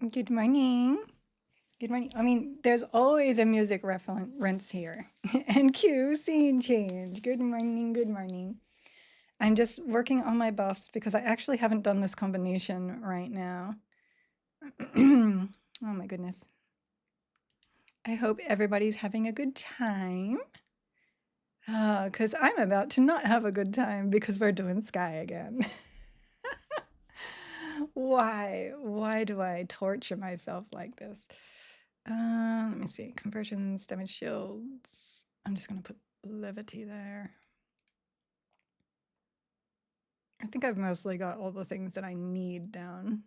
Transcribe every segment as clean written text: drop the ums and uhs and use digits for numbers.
Good morning. Good morning. I mean, there's always a music reference here. And cue scene change. Good morning. Good morning. I'm just working on my buffs because I actually haven't done this combination right now. Oh my goodness. I hope everybody's having a good time. Because I'm about to not have a good time because we're doing Sky again. Why? Why do I torture myself like this? Let me see. Conversions, damage shields. I'm just going to put levity there. I think I've mostly got all the things that I need down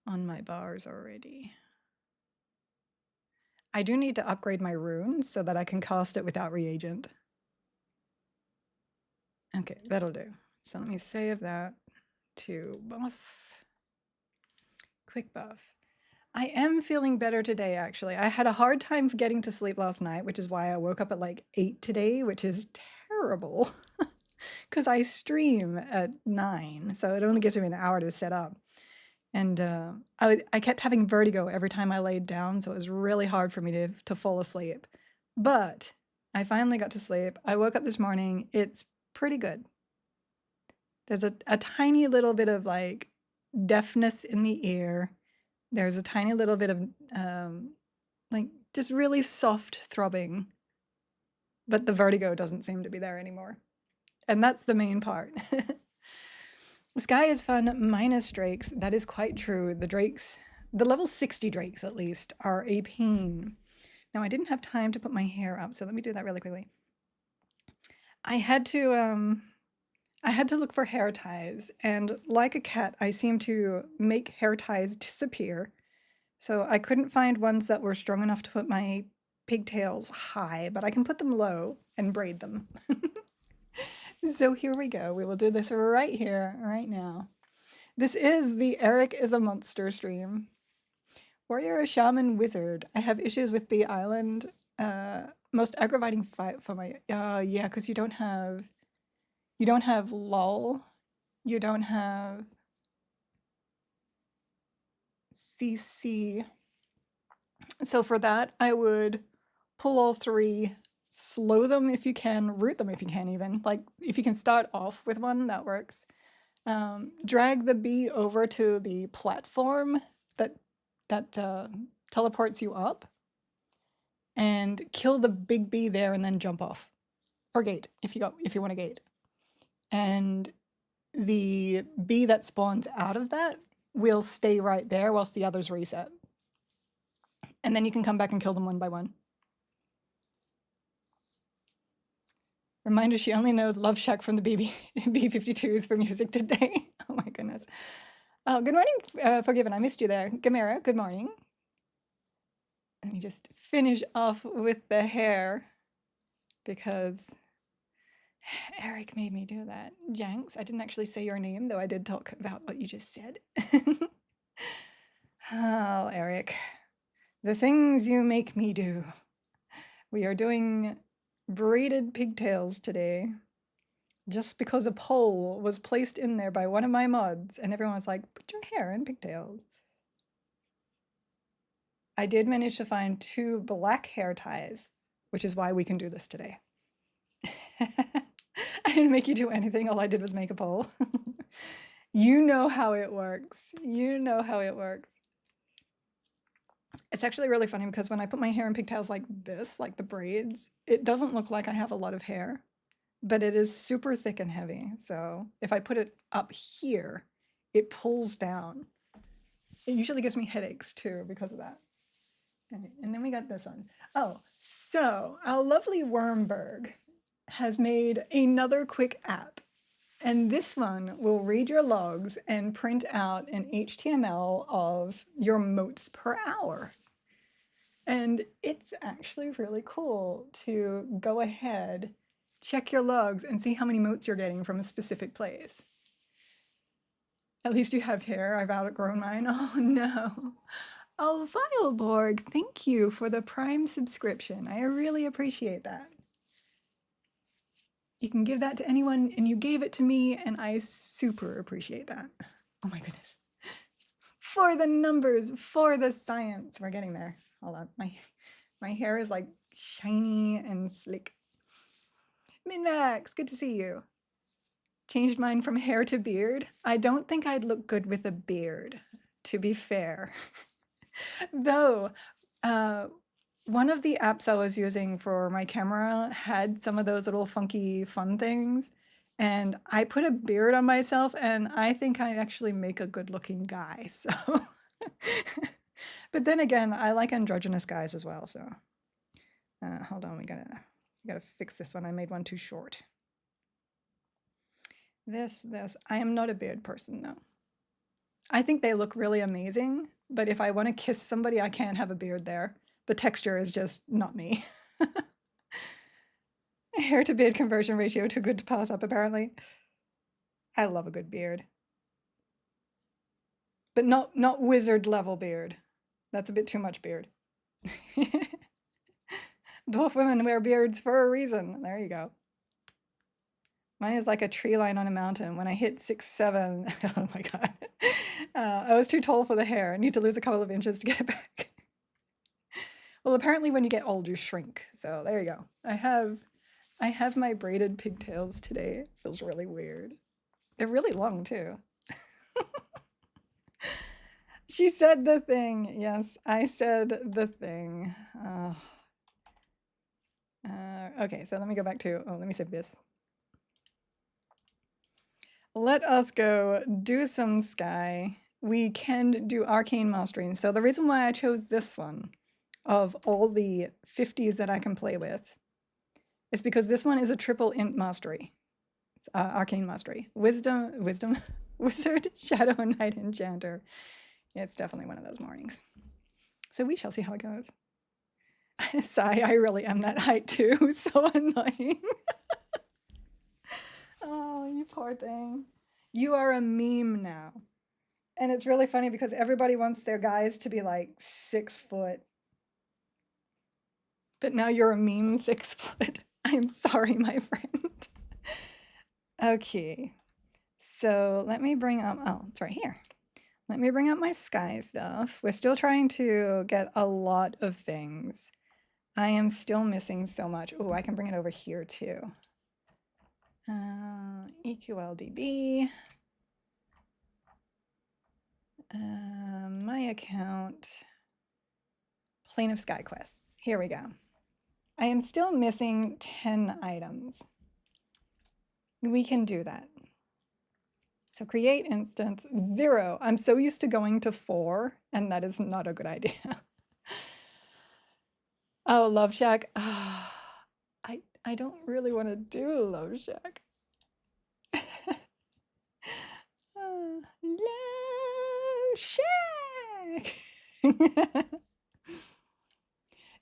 on my bars already. I do need to upgrade my runes so that I can cast it without reagent. Okay, that'll do. So let me save that to buff. Quick buff. I am feeling better today, actually. I had a hard time getting to sleep last night, which is why I woke up at like 8 today, which is terrible because I stream at 9, so it only gives me an hour to set up. And I kept having vertigo every time I laid down, so it was really hard for me to fall asleep. But I finally got to sleep. I woke up this morning. It's pretty good. There's a tiny little bit of like deafness in the ear. There's a tiny little bit of like just really soft throbbing, but the vertigo doesn't seem to be there anymore. And that's the main part. Sky is fun minus drakes. That is quite true. The drakes, the level 60 drakes at least, are a pain. Now I didn't have time to put my hair up, so let me do that really quickly. I had to look for hair ties, and like a cat, I seem to make hair ties disappear. So I couldn't find ones that were strong enough to put my pigtails high, but I can put them low and braid them. So here we go. We will do this right here, right now. This is the Eric is a Monster stream. Warrior, Shaman, Wizard. I have issues with Bee Island. Most aggravating fight for my yeah, because you don't have lull. You don't have CC. So for that, I would pull all three, slow them if you can, root them if you can even. Like if you can start off with one, that works. Drag the bee over to the platform that teleports you up, and kill the big bee there, and then jump off, or gate if you want to gate. And the bee that spawns out of that will stay right there whilst the others reset. And then you can come back and kill them one by one. Reminder, she only knows Love Shack from the B52s for music today. Oh my goodness. Oh, good morning, Forgiven. I missed you there. Gamera, good morning. Let me just finish off with the hair because Eric made me do that. Janks, I didn't actually say your name, though I did talk about what you just said. Oh, Eric, the things you make me do. We are doing braided pigtails today, just because a poll was placed in there by one of my mods, and everyone was like, put your hair in pigtails. I did manage to find 2 black hair ties, which is why we can do this today. I didn't make you do anything. All I did was make a poll. You know how it works. You know how it works. It's actually really funny because when I put my hair in pigtails like this, like the braids, it doesn't look like I have a lot of hair, but it is super thick and heavy. So if I put it up here, it pulls down. It usually gives me headaches too because of that. And then we got this one. Oh, so our lovely Wormberg has made another quick app. And this one will read your logs and print out an HTML of your motes per hour. And it's actually really cool to go ahead, check your logs, and see how many motes you're getting from a specific place. At least you have hair. I've outgrown mine. Oh no. Oh, Vileborg, thank you for the Prime subscription. I really appreciate that. You can give that to anyone, and you gave it to me, and I super appreciate that. Oh my goodness. For the numbers, for the science. We're getting there. Hold on. My hair is like shiny and slick. Min-Max, good to see you. Changed mine from hair to beard. I don't think I'd look good with a beard, to be fair. Though, uh, one of the apps I was using for my camera had some of those little funky fun things, and I put a beard on myself, and I think I actually make a good-looking guy, so. But then again, I like androgynous guys as well, so. Hold on, we gotta fix this one. I made one too short. This. I am not a beard person, though. I think they look really amazing, but if I want to kiss somebody, I can't have a beard there. The texture is just not me. Hair to beard conversion ratio too good to pass up, apparently. I love a good beard. But not wizard level beard. That's a bit too much beard. Dwarf women wear beards for a reason. There you go. Mine is like a tree line on a mountain. When I hit 6'7", oh my god. I was too tall for the hair. I need to lose a couple of inches to get it back. Well, apparently when you get old, you shrink. So there you go. I have my braided pigtails today. It feels really weird. They're really long too. She said the thing. Yes, I said the thing. Okay, so let me go back to, let me save this. Let us go do some Sky. We can do Arcane Mastering. So the reason why I chose this one of all the 50s that I can play with is because this one is a triple int mastery. Arcane Mastery. Wisdom, Wizard, Shadow Knight, Enchanter. It's definitely one of those mornings. So we shall see how it goes. Sigh, I really am that height too. So annoying. Oh, you poor thing. You are a meme now. And it's really funny because everybody wants their guys to be like 6 foot. But now you're a meme 6 foot. I'm sorry, my friend. Okay. So let me bring up, oh, it's right here. Let me bring up my Sky stuff. We're still trying to get a lot of things. I am still missing so much. Oh, I can bring it over here too. EQLDB. My account. Plane of Sky Quests. Here we go. I am still missing 10 items. We can do that. So create instance 0. I'm so used to going to 4, and that is not a good idea. Oh, Love Shack. I don't really want to do Love Shack. Love Shack.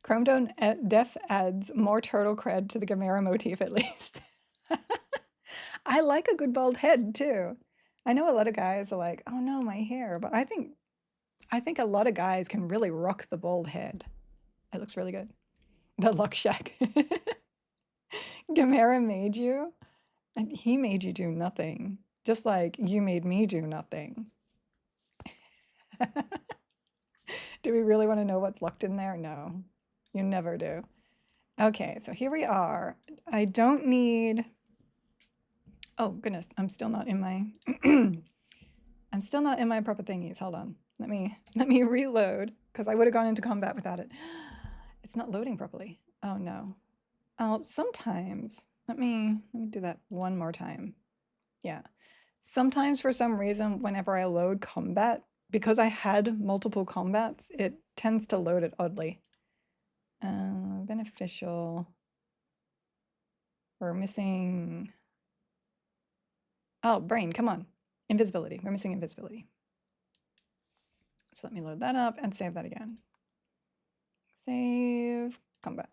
Chrome Dome Def adds more turtle cred to the Gamera motif at least. I like a good bald head too. I know a lot of guys are like, oh no, my hair, but I think a lot of guys can really rock the bald head. It looks really good. The Luck Shack. Gamera made you, and he made you do nothing. Just like you made me do nothing. Do we really want to know what's locked in there? No, you never do. Okay, so here we are. I don't need, oh goodness, I'm still not in my, I'm still not in my proper thingies. Hold on, let me reload because I would have gone into combat without it. It's not loading properly. Oh no. Oh, sometimes, let me do that one more time. Yeah. Sometimes for some reason, whenever I load combat, because I had multiple combats, it tends to load it oddly. Beneficial. We're missing. Oh, brain, come on. Invisibility. We're missing invisibility. So let me load that up and save that again. Save combat.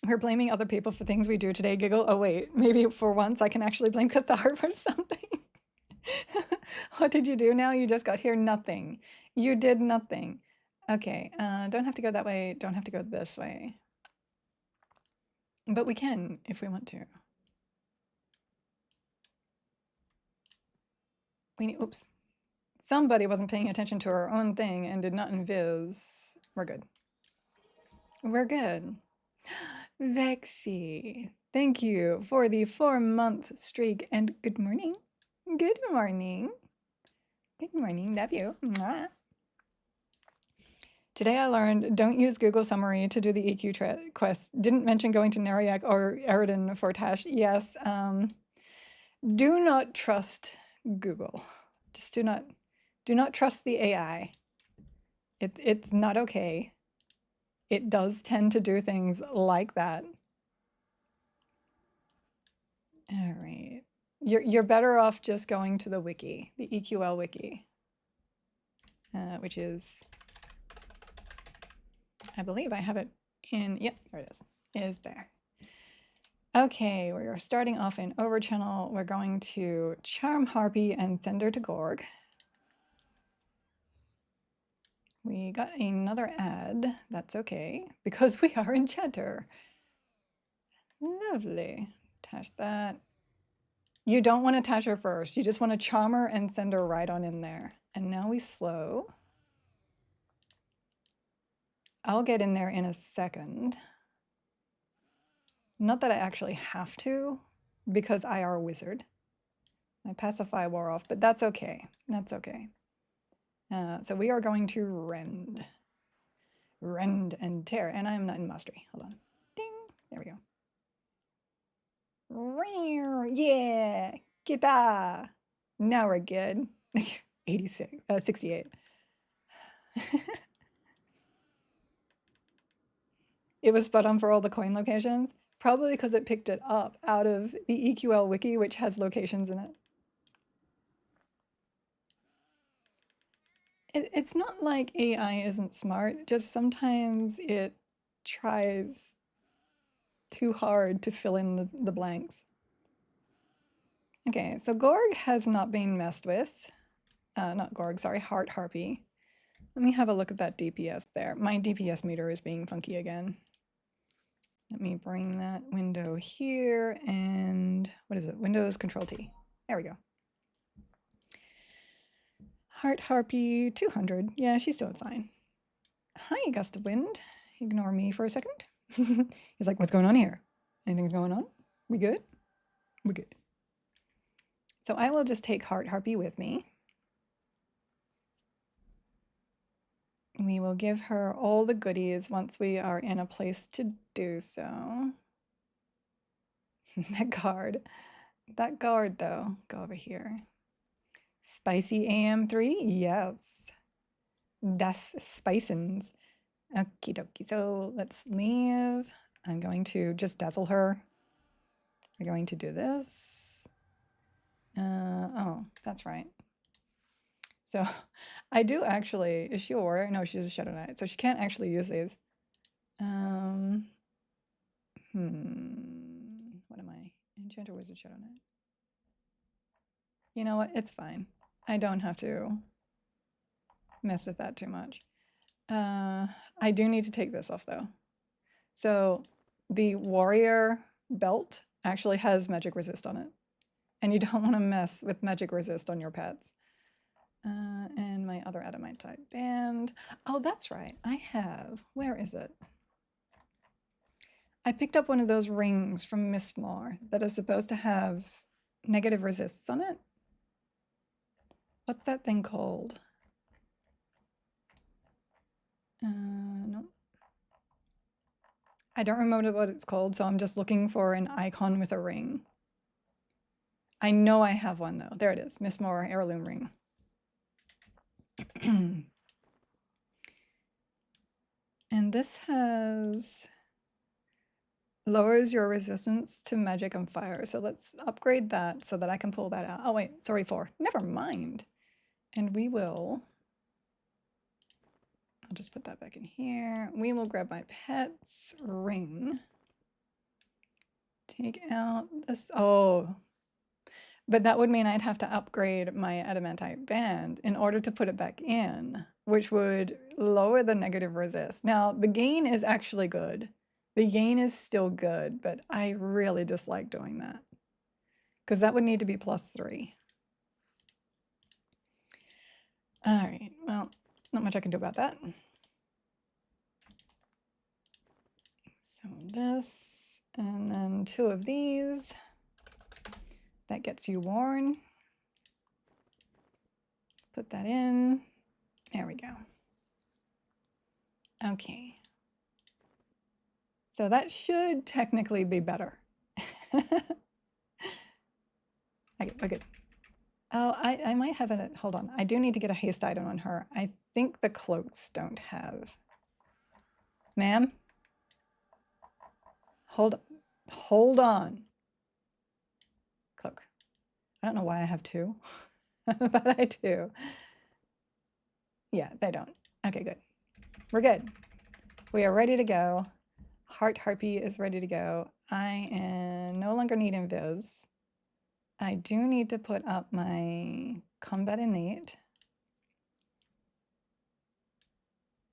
We're blaming other people for things we do today. Giggle. Oh, wait. Maybe for once I can actually blame Cathar for something. What did you do now? You just got here? Nothing. You did nothing. Okay. Don't have to go that way. Don't have to go this way. But we can if we want to. Oops. Somebody wasn't paying attention to our own thing and did not invis. We're good. We're good. Vexy, thank you for the 4-month streak and good morning. Good morning. Good morning. Love you. Mwah. Today I learned don't use Google Summary to do the EQ quest. Didn't mention going to Nariak or Eridan for Tash. Yes. Do not trust Google. Just do not trust the AI. It's not okay. It does tend to do things like that. All right. You're better off just going to the wiki, the EQL wiki, which is, I believe I have it in, yep, there it is there. Okay, we're starting off in Overchannel. We're going to Charm Harpy and send her to Gorg. We got another ad. That's okay, because we are in Chatter. Lovely. Tash that. You don't want to tash her first. You just want to charm her and send her right on in there. And now we slow. I'll get in there in a second. Not that I actually have to, because I are a wizard. My pacify wore off, but that's okay. That's okay. So we are going to rend. Rend and tear. And I'm not in mastery. Hold on. Ding. There we go. Yeah. Kita. Now we're good. 68. It was spot on for all the coin locations. Probably because it picked it up out of the EQL wiki, which has locations in it. It's not like AI isn't smart, just sometimes it tries too hard to fill in the blanks. Okay, so Gorg has not been messed with. Not Gorg, sorry, Heart Harpy. Let me have a look at that DPS there. My DPS meter is being funky again. Let me bring that window here and what is it? Windows Control T. There we go. Heart Harpy 200. Yeah, she's doing fine. Hi, Gust of Wind. Ignore me for a second. He's like, what's going on here? Anything's going on? We good? We good. So I will just take Heart Harpy with me. We will give her all the goodies once we are in a place to do so. That guard though, go over here. Spicy AM3, yes. Das Spicens. Okie dokie, so let's leave. I'm going to just dazzle her. We're going to do this. Oh, that's right. So I do actually, is she a warrior? No, she's a Shadow Knight, so she can't actually use these. What am I? Enchanter, Wizard, Shadow Knight. You know what? It's fine. I don't have to mess with that too much. I do need to take this off though. So the warrior belt actually has magic resist on it. And you don't want to mess with magic resist on your pets. And my other adamite type band. Oh, that's right. I have, where is it? I picked up one of those rings from Miss Moore that is supposed to have negative resists on it. What's that thing called? No. I don't remember what it's called, so I'm just looking for an icon with a ring. I know I have one though. There it is, Miss Moore heirloom ring. And this has lowers your resistance to magic and fire. So let's upgrade that so that I can pull that out. Oh wait, it's already 4. Never mind. And we will, I'll just put that back in here. We will grab my pet's ring. Take out this, oh. But that would mean I'd have to upgrade my adamantite band in order to put it back in, which would lower the negative resist. Now, the gain is actually good The gain is still good, but I really dislike doing that because that would need to be +3. All right, well, not much I can do about that. So this, and then 2 of these. That gets you worn. Put that in. There we go. Okay. So that should technically be better. Okay. Oh, I might have a, hold on. I do need to get a haste item on her. I think the cloaks don't have. Ma'am? Hold on. Cloak. I don't know why I have 2, but I do. Yeah, they don't. Okay, good. We're good. We are ready to go. Heart Harpy is ready to go. I am no longer need invis. I do need to put up my combat innate.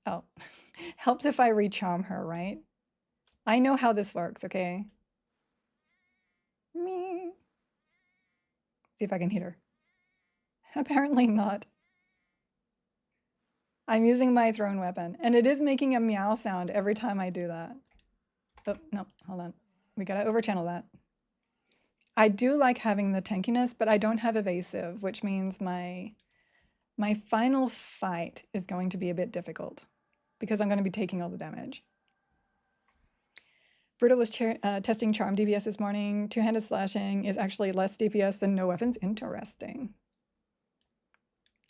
Oh, helps if I recharm her, right? I know how this works, okay? Me. See if I can hit her. Apparently not. I'm using my thrown weapon, and it is making a meow sound every time I do that. Oh, no, hold on. We gotta overchannel that. I do like having the tankiness, but I don't have evasive, which means my final fight is going to be a bit difficult because I'm going to be taking all the damage. Brutal was testing charm DPS this morning. Two-handed slashing is actually less DPS than no weapons. Interesting.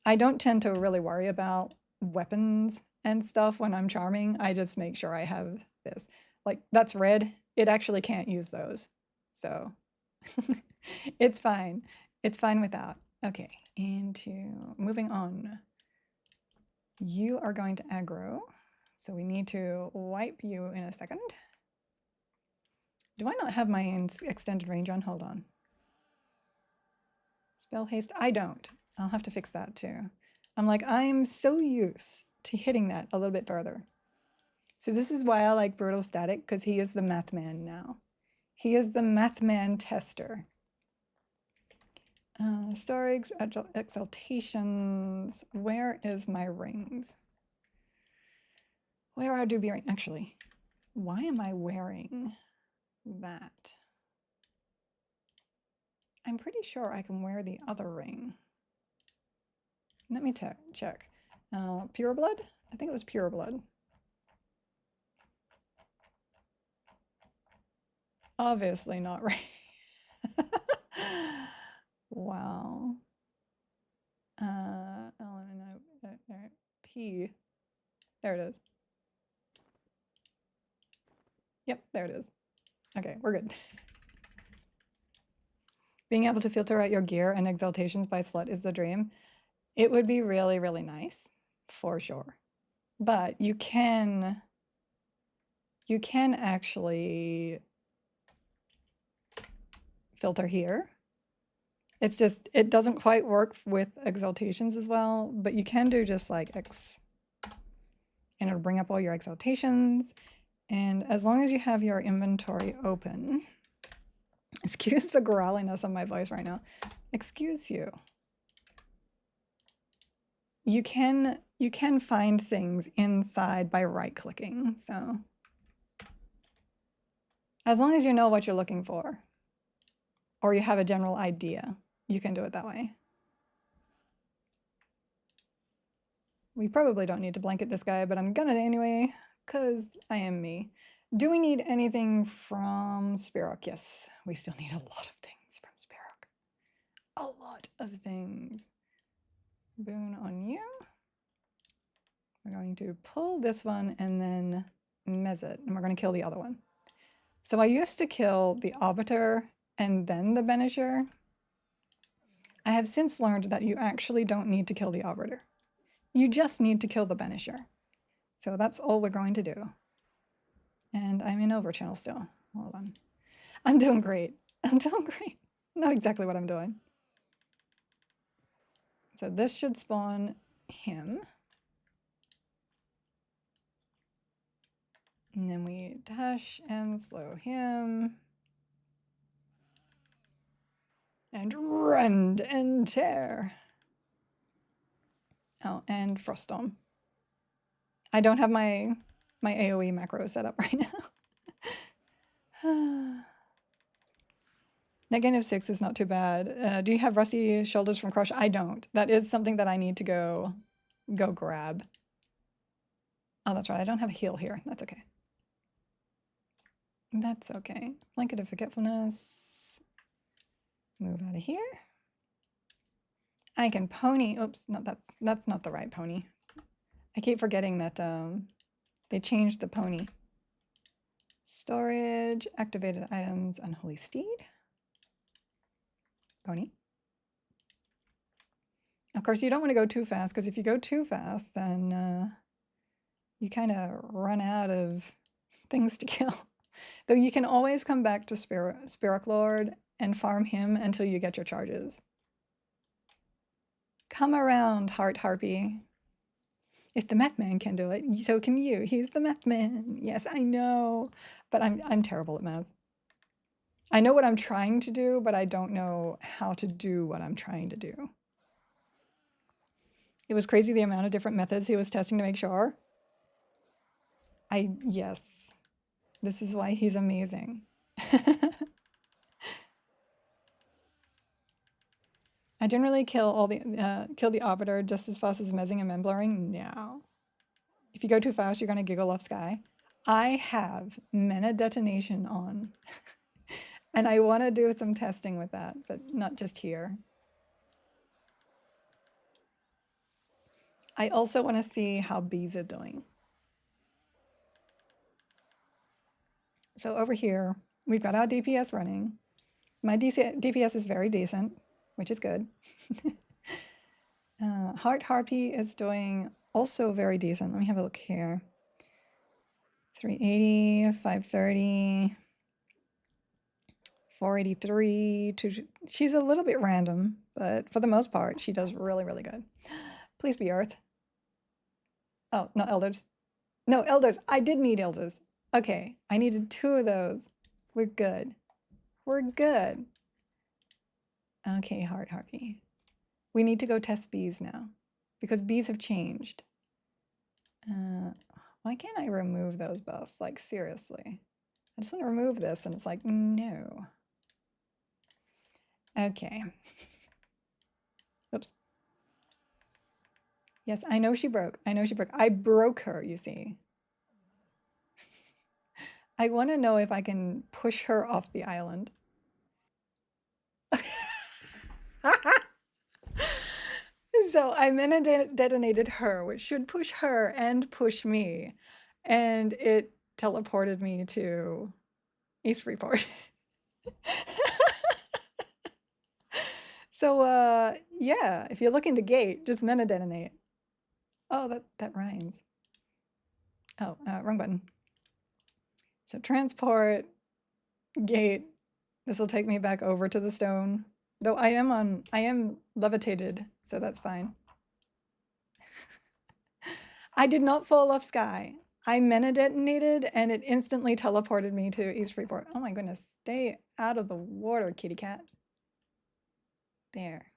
I don't tend to really worry about weapons and stuff when I'm charming. I just make sure I have this. Like, that's red. It actually can't use those. So it's fine. It's fine without. Okay, moving on. You are going to aggro. So we need to wipe you in a second. Do I not have my extended range on? Hold on. Spell haste? I don't. I'll have to fix that too. I'm like, I'm so used to hitting that a little bit further. So this is why I like Brutal Static, because he is the math man now. He is the math man tester. Storage, exaltations. Where is my rings? Where are doobie ring? Actually, why am I wearing that? I'm pretty sure I can wear the other ring. Let me check. Pure blood? I think it was pure blood. Obviously not right. Wow. P. There it is. Yep, there it is. Okay, we're good. Being able to filter out your gear and exaltations by slut is the dream. It would be really, really nice, for sure. But you can actually filter here. It's just, it doesn't quite work with exaltations as well, but you can do just like X, and it'll bring up all your exaltations. And as long as you have your inventory open, excuse the growliness of my voice right now, excuse you. You can find things inside by right-clicking, so as long as you know what you're looking for, or you have a general idea, you can do it that way. We probably don't need to blanket this guy, but I'm gonna anyway, because I am me. Do we need anything from Spirok? Yes, we still need a lot of things from Spirok. A lot of things. Boon on you. We're going to pull this one and then mez it, and we're going to kill the other one. So I used to kill the Arbiter and then the Banisher. I have since learned that you actually don't need to kill the Arbiter. You just need to kill the Banisher. So that's all we're going to do. And I'm in Overchannel still. Hold on. I'm doing great. I'm doing great. I know exactly what I'm doing. So this should spawn him. And then we dash and slow him. And rend and tear. Oh, and Froststorm. I don't have my AoE macro set up right now. Negative 6 is not too bad. Do you have Rusty Shoulders from Crush? I don't. That is something that I need to go grab. Oh, that's right. I don't have a heal here. That's okay. That's okay. Blanket of Forgetfulness. Move out of here. I can pony. Oops, no, that's not the right pony. I keep forgetting that they changed the pony. Storage, activated items, Unholy Steed. Pony. Of course, you don't want to go too fast, because if you go too fast, then you kind of run out of things to kill. Though you can always come back to Spirit Lord and farm him until you get your charges. Come around, Heart Harpy. If the Meth Man can do it, so can you. He's the Meth Man. Yes, I know, but I'm terrible at math. I know what I'm trying to do, but I don't know how to do what I'm trying to do. It was crazy the amount of different methods he was testing to make sure. Yes, this is why he's amazing. I generally kill the Arbiter just as fast as mezzing and memblurring. No. If you go too fast, you're going to giggle off Sky. I have Mana Detonation on. And I want to do some testing with that, but not just here. I also want to see how bees are doing. So over here, we've got our DPS running. My DPS is very decent, which is good. Heart Harpy is doing also very decent. Let me have a look here. 380, 530, 483. She's a little bit random, but for the most part, she does really, really good. Please be Earth. Oh, not Elders. No, Elders. I did need Elders. Okay, I needed 2 of those. We're good. We're good. Okay, Heart Harpy. We need to go test bees now because bees have changed. Why can't I remove those buffs? Like, seriously. I just want to remove this, and it's like, no. Okay. Oops. Yes, I know she broke. I know she broke. I broke her, you see. I want to know if I can push her off the island. So I Mana detonated her, which should push her and push me. And it teleported me to East Freeport. So yeah, if you're looking to gate, just Mana detonate. Oh, that rhymes. Oh, wrong button. So transport, gate. This will take me back over to the stone. Though I am levitated, so that's fine. I did not fall off Sky. I Mana detonated and it instantly teleported me to East Freeport. Oh my goodness, stay out of the water, kitty cat. There.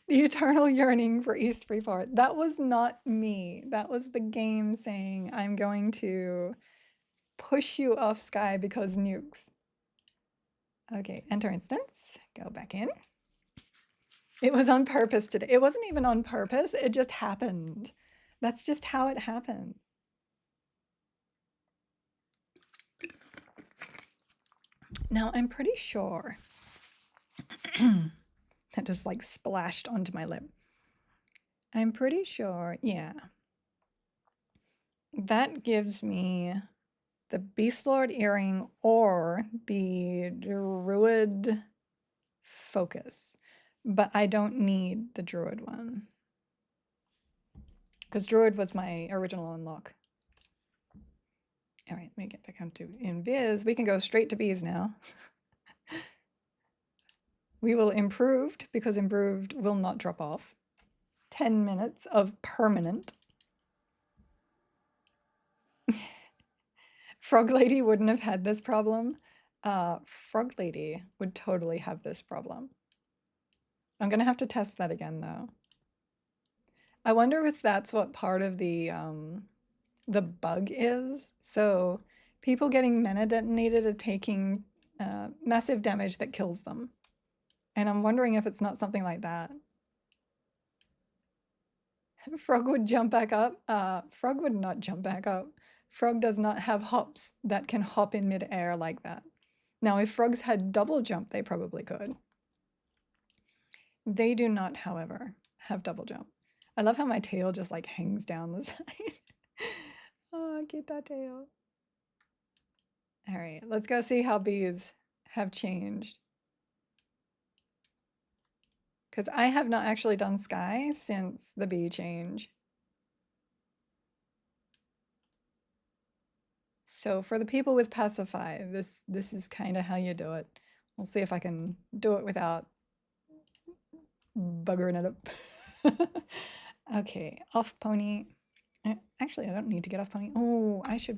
The eternal yearning for East Freeport. That was not me. That was the game saying, I'm going to push you off Sky because nukes. Okay, enter instance. Go back in. It was on purpose today. It wasn't even on purpose. It just happened. That's just how it happened. Now, I'm pretty sure that just like splashed onto my lip. I'm pretty sure, yeah. That gives me the Beast Lord earring or the Druid focus, but I don't need the Druid one because Druid was my original unlock. All right, let me get back onto Invis. We can go straight to bees now. We will improved because improved will not drop off. 10 minutes of permanent. Frog Lady wouldn't have had this problem. Frog Lady would totally have this problem. I'm gonna have to test that again though. I wonder if that's what part of the bug is. So people getting mana detonated are taking massive damage that kills them. And I'm wondering if it's not something like that. Frog would jump back up. Frog would not jump back up. Frog does not have hops that can hop in midair like that. Now, if frogs had double jump, they probably could. They do not, however, have double jump. I love how my tail just like hangs down the side. Oh, get that tail. All right, let's go see how bees have changed. Because I have not actually done sky since the bee change. So for the people with pacify, this is kind of how you do it. We'll see if I can do it without buggering it up. Okay, off pony. Actually, I don't need to get off pony. Oh, I should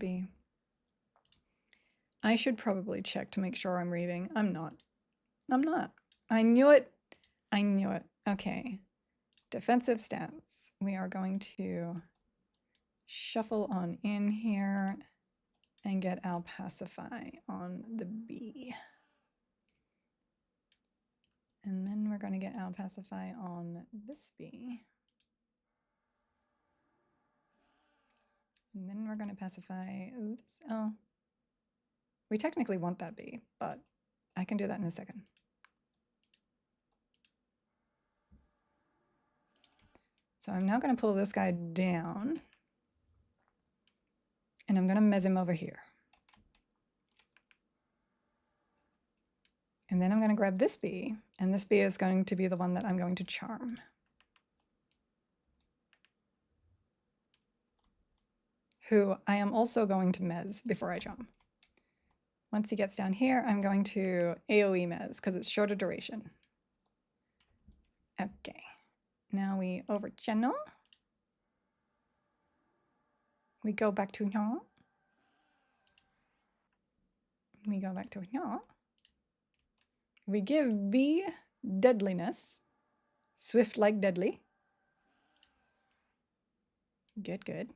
probably check to make sure I'm reaving. I'm not. I knew it. I knew it. Okay. Defensive stance. We are going to shuffle on in here and get our pacify on the bee. And then we're going to get our pacify on this bee. And then we're going to pacify this. Oh, we technically want that bee, but I can do that in a second. So I'm now going to pull this guy down. And I'm going to mez him over here. And then I'm going to grab this bee. And this bee is going to be the one that I'm going to charm. Who I am also going to mez before I charm. Once he gets down here, I'm going to AoE mez because it's shorter duration. Okay. Now we over channel. We go back to Nya. We go back to Nya. We give B deadliness. Swift like deadly. Good, good.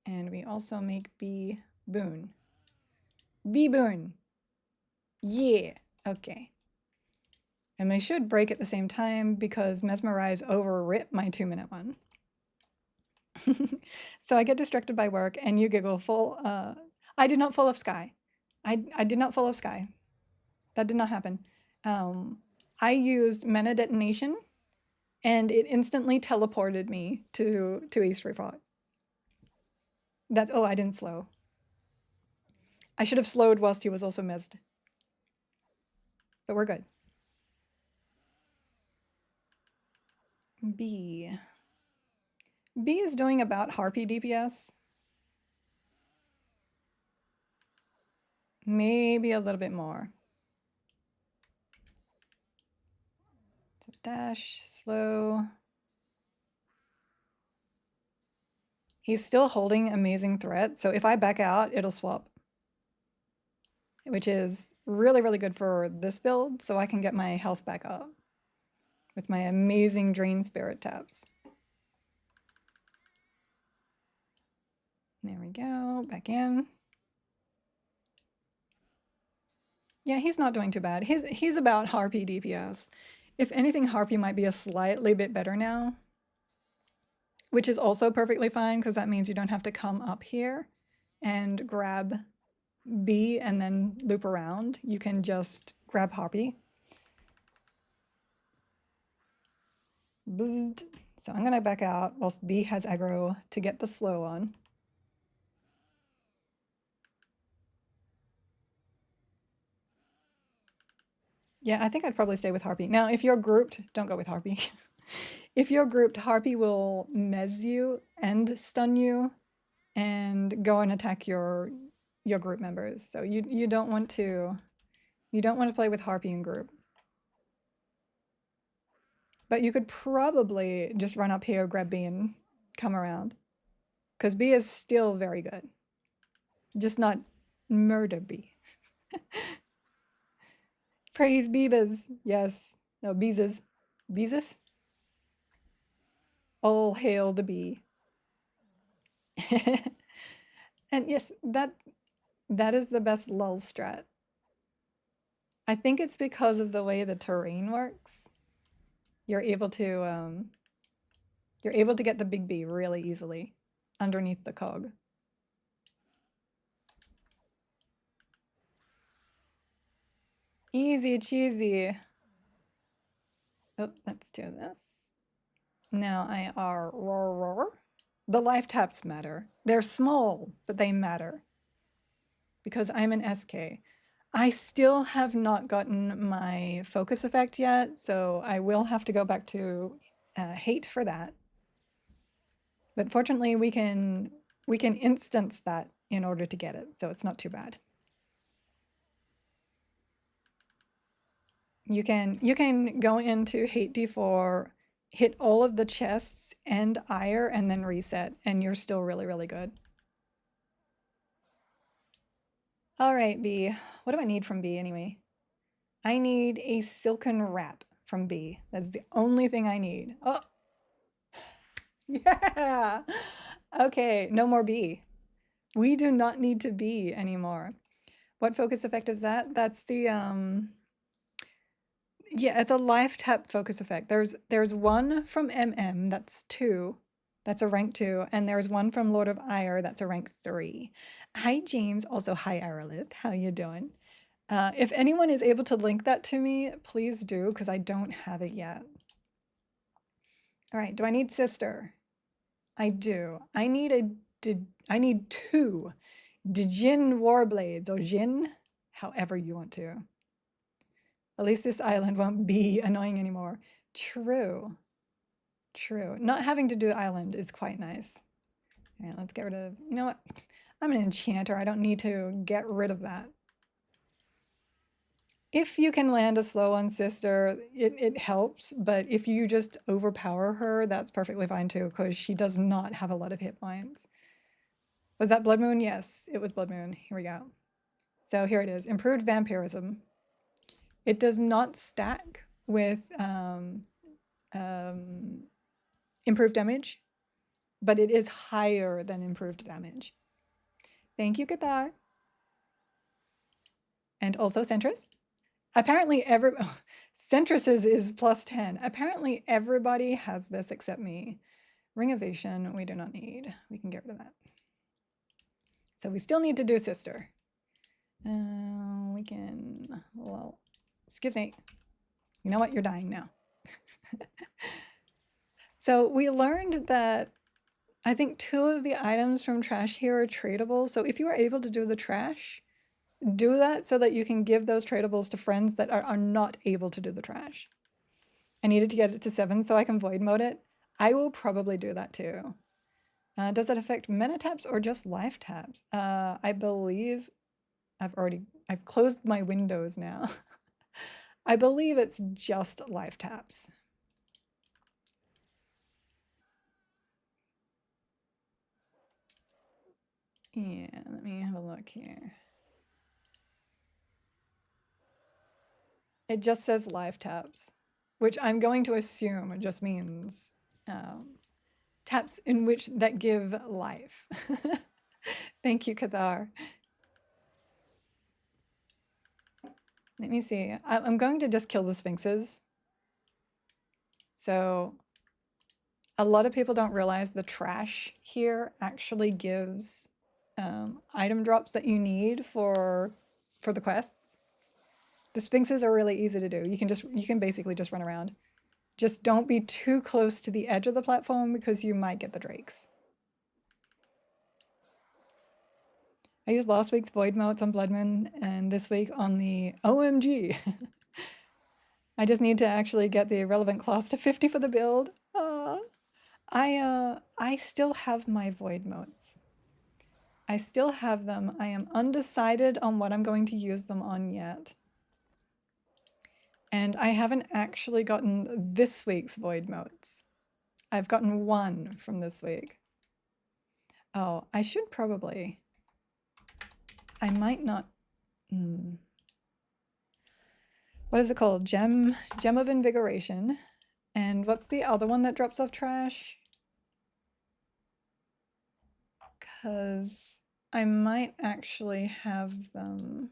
And we also make B boon. B boon. Yeah. Okay. And they should break at the same time because Mesmerize overwrit my 2-minute one. So I get distracted by work and you giggle full. I did not fall off sky. I did not fall off sky. That did not happen. I used mana detonation and it instantly teleported me to East Refought. That's, oh, I didn't slow. I should have slowed whilst he was also mezzed. But we're good. B. B is doing about Harpy DPS. Maybe a little bit more. So dash, slow. He's still holding amazing threat, so if I back out, it'll swap. Which is really, really good for this build, so I can get my health back up with my amazing Drain Spirit taps. There we go, back in. Yeah, he's not doing too bad. He's about Harpy DPS. If anything, Harpy might be a slightly bit better now, which is also perfectly fine because that means you don't have to come up here and grab B and then loop around. You can just grab Harpy. Bzzzt. So I'm going to back out whilst B has aggro to get the slow on. Yeah, I think I'd probably stay with Harpy. Now, if you're grouped, don't go with Harpy. If you're grouped, Harpy will mez you and stun you and go and attack your group members. So you don't want to play with Harpy in group. But you could probably just run up here, grab B and come around. Because B is still very good. Just not Murder bee. Praise Beebas. Yes. No, Beezus. Beezus? All hail the bee. And yes, that is the best lull strat. I think it's because of the way the terrain works. You're able to get the big bee really easily underneath the cog. Easy cheesy. Oh, let's do this. Now I are roar. The life taps matter. They're small, but they matter. Because I'm an SK. I still have not gotten my focus effect yet, so I will have to go back to hate for that. But fortunately, we can instance that in order to get it, so it's not too bad. You can go into hate D4, hit all of the chests and ire, and then reset, and you're still really, really good. All right, B. What do I need from B anyway? I need a silken wrap from B. That's the only thing I need. Oh, yeah. Okay, no more B. We do not need to be anymore. What focus effect is that? That's the yeah, it's a life tap focus effect. There's one from MM, that's 2. That's a rank 2, and there's one from Lord of Ire, that's a rank 3. Hi James, also hi Aerolith. How you doing? If anyone is able to link that to me, please do, because I don't have it yet. All right, do I need sister? I do. I need 2 Djinn Warblades, or Jin, however you want to. At least this island won't be annoying anymore. True. True. Not having to do island is quite nice. Yeah, let's get rid of, you know what? I'm an enchanter. I don't need to get rid of that. If you can land a slow on sister, it helps, but if you just overpower her, that's perfectly fine too, because she does not have a lot of hit points. Was that Blood Moon? Yes, it was Blood Moon. Here we go. So here it is. Improved Vampirism. It does not stack with improved damage, but it is higher than improved damage. Thank you, Qatar. And also Centris. Apparently Centris's is plus 10. Apparently everybody has this except me. Ring of Vision, we do not need. We can get rid of that. So we still need to do sister. We can, well, excuse me. You know what? You're dying now. So we learned that I think 2 of the items from trash here are tradable. So if you are able to do the trash, do that so that you can give those tradables to friends that are not able to do the trash. I needed to get it to 7 so I can void mode it. I will probably do that too. Does it affect mana taps or just life taps? I believe I've closed my windows now. I believe it's just life taps. Yeah, let me have a look here. It just says life taps, which I'm going to assume it just means taps in which that give life. Thank you, Kathar. Let me see. I'm going to just kill the sphinxes. So a lot of people don't realize the trash here actually gives item drops that you need for the quests. The sphinxes are really easy to do. You can basically just run around. Just don't be too close to the edge of the platform because you might get the drakes. I used last week's void motes on Blood Moon and this week on the OMG. I just need to actually get the relevant class to 50 for the build. I still have my void motes. I still have them. I am undecided on what I'm going to use them on yet. And I haven't actually gotten this week's void motes. I've gotten 1 from this week. Oh, I should probably I might not... What is it called? Gem of Invigoration. And what's the other one that drops off trash? Because I might actually have them.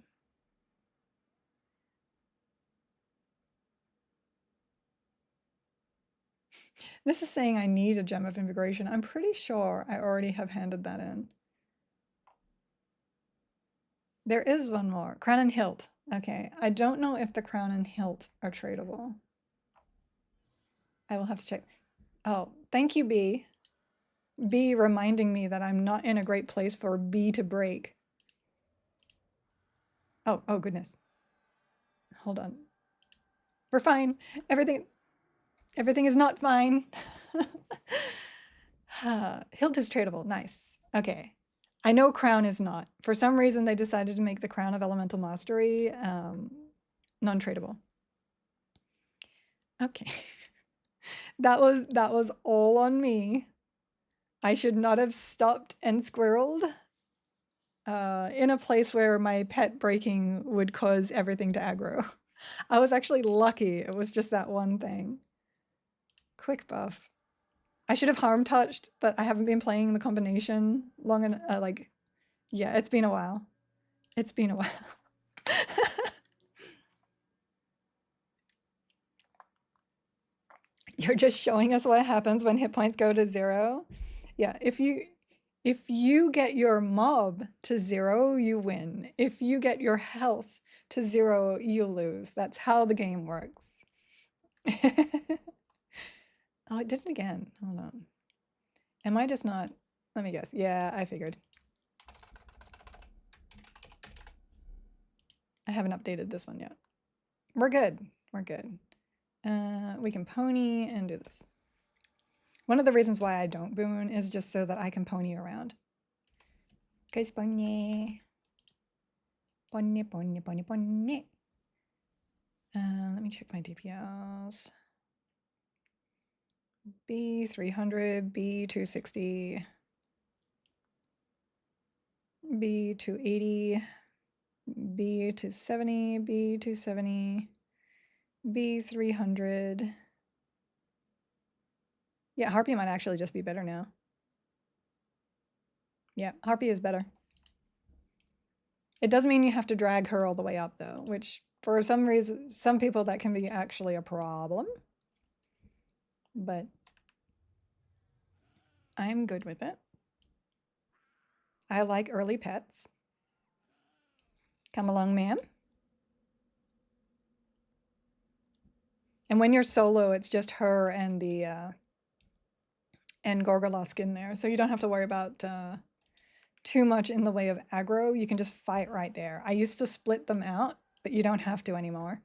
This is saying I need a Gem of Invigoration. I'm pretty sure I already have handed that in. There is one more. Crown and Hilt. Okay, I don't know if the Crown and Hilt are tradable. I will have to check. Oh, thank you, B. B reminding me that I'm not in a great place for B to break. Oh goodness. Hold on. We're fine. Everything is not fine. Hilt is tradable. Nice. Okay. I know Crown is not. For some reason, they decided to make the Crown of Elemental Mastery non-tradable. Okay. That was all on me. I should not have stopped and squirreled in a place where my pet breaking would cause everything to aggro. I was actually lucky. It was just that one thing. Quick buff. I should have harm touched, but I haven't been playing the combination long enough. Yeah, it's been a while. It's been a while. You're just showing us what happens when hit points go to 0. Yeah, if you get your mob to 0, you win. If you get your health to 0, you lose. That's how the game works. Oh, it did it again. Hold on. Am I just not? Let me guess. Yeah, I figured. I haven't updated this one yet. We're good. We're good. We can pony and do this. One of the reasons why I don't boon is just so that I can pony around. Guys, pony. Pony, pony, pony, pony. Let me check my DPS. B300, B260, B280, B270, B270, B300. Yeah, Harpy might actually just be better now. Yeah, Harpy is better. It does mean you have to drag her all the way up though, which for some reason, some people that can be actually a problem. But I'm good with it. I like early pets. Come along, ma'am. And when you're solo, it's just her and the and Gorgolosk in there, so you don't have to worry about too much in the way of aggro. You can just fight right there. I used to split them out, but you don't have to anymore.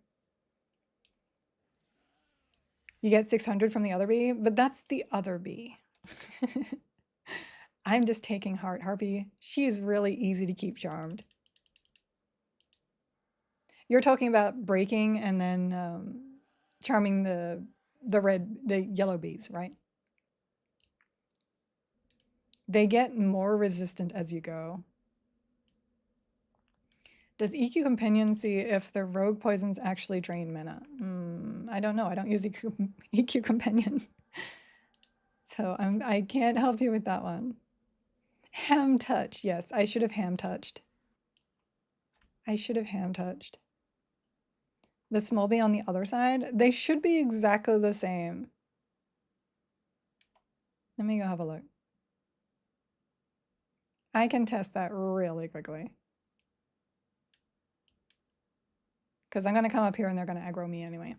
You get 600 from the other bee, but that's the other bee. I'm just taking heart, Harpy. She is really easy to keep charmed. You're talking about breaking and then charming the yellow bees, right? They get more resistant as you go. Does EQ Companion see if the rogue poisons actually drain mana? I don't know. I don't use EQ Companion. So I can't help you with that one. Ham touch. Yes, I should have ham touched. I should have ham touched. The small bee on the other side, they should be exactly the same. Let me go have a look. I can test that really quickly. Because I'm going to come up here and they're going to aggro me anyway.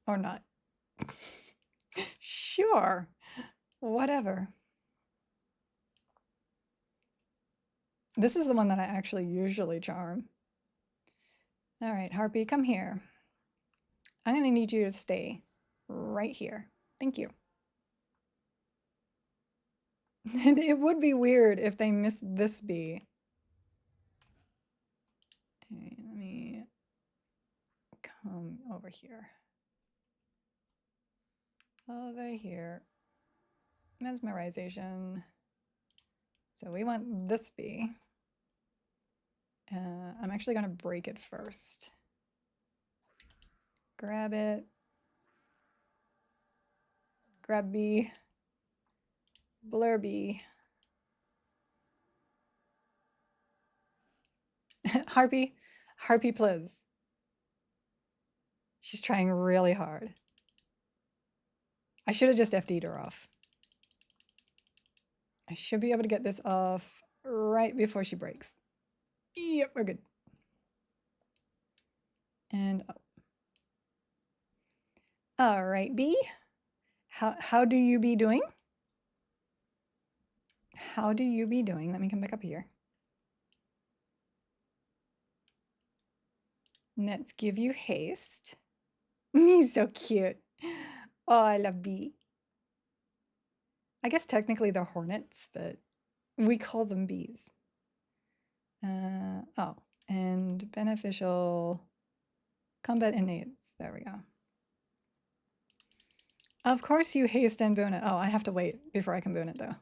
Or not. Sure. Whatever. This is the one that I actually usually charm. All right, Harpy, come here. I'm going to need you to stay right here. Thank you. It would be weird if they missed this bee. Okay, let me come over here. Over here. Mesmerization. So we want this bee. I'm actually going to break it first. Grab it. Grab bee. Blur bee. Harpy. Harpy, please. She's trying really hard. I should have just FD'd her off. I should be able to get this off right before she breaks. Yep, we're good. And oh. All right, bee. How do you be doing? How do you be doing? Let me come back up here. Let's give you haste. He's so cute. Oh, I love bee. I guess technically they're hornets, but we call them bees. Oh, and beneficial combat innate. There we go. Of course you haste and boon it. Oh, I have to wait before I can boon it though.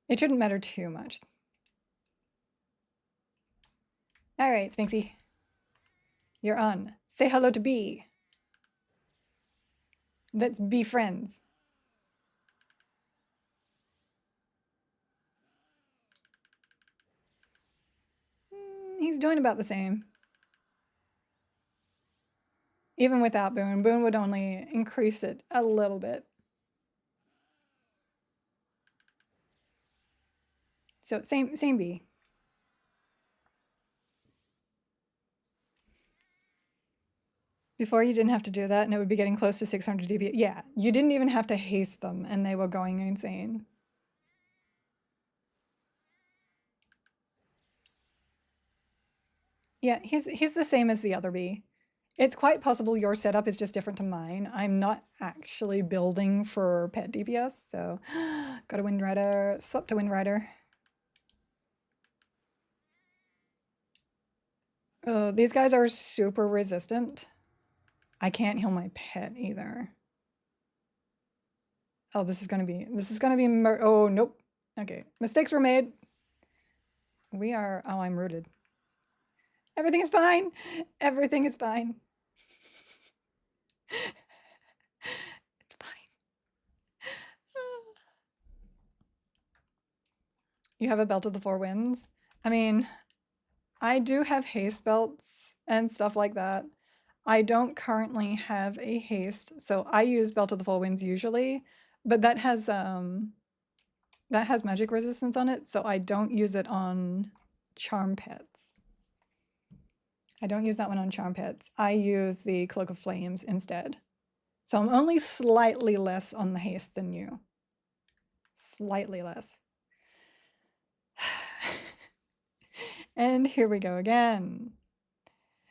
It shouldn't matter too much. All right, Spinksy. You're on. Say hello to bee. Let's be friends. He's doing about the same. Even without boon, boon would only increase it a little bit. So same bee. Before you didn't have to do that and it would be getting close to 600 dB. Yeah, you didn't even have to haste them and they were going insane. Yeah, he's the same as the other bee. It's quite possible your setup is just different to mine. I'm not actually building for pet DPS, so got a Wind Rider, swap to Wind Rider. Oh, these guys are super resistant. I can't heal my pet either. Oh, this is gonna be oh, nope. Okay, mistakes were made. We are, oh, I'm rooted. Everything is fine. Everything is fine. It's fine. You have a Belt of the Four Winds? I mean, I do have haste belts and stuff like that. I don't currently have a haste, so I use Belt of the Four Winds usually, but that has magic resistance on it, so I don't use it on charm pets. I don't use that one on charm pets. I use the Cloak of Flames instead. So I'm only slightly less on the haste than you. Slightly less. And here we go again.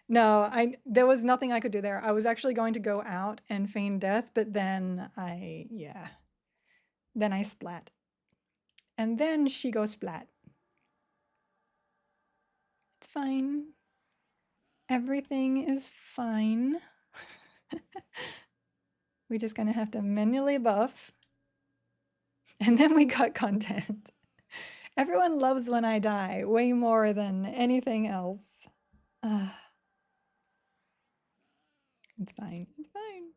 No, there was nothing I could do there. I was actually going to go out and feign death, but then then I splat. And then she goes splat. It's fine. Everything is fine. We're just gonna have to manually buff. And then we got content. Everyone loves when I die way more than anything else. It's fine. It's fine.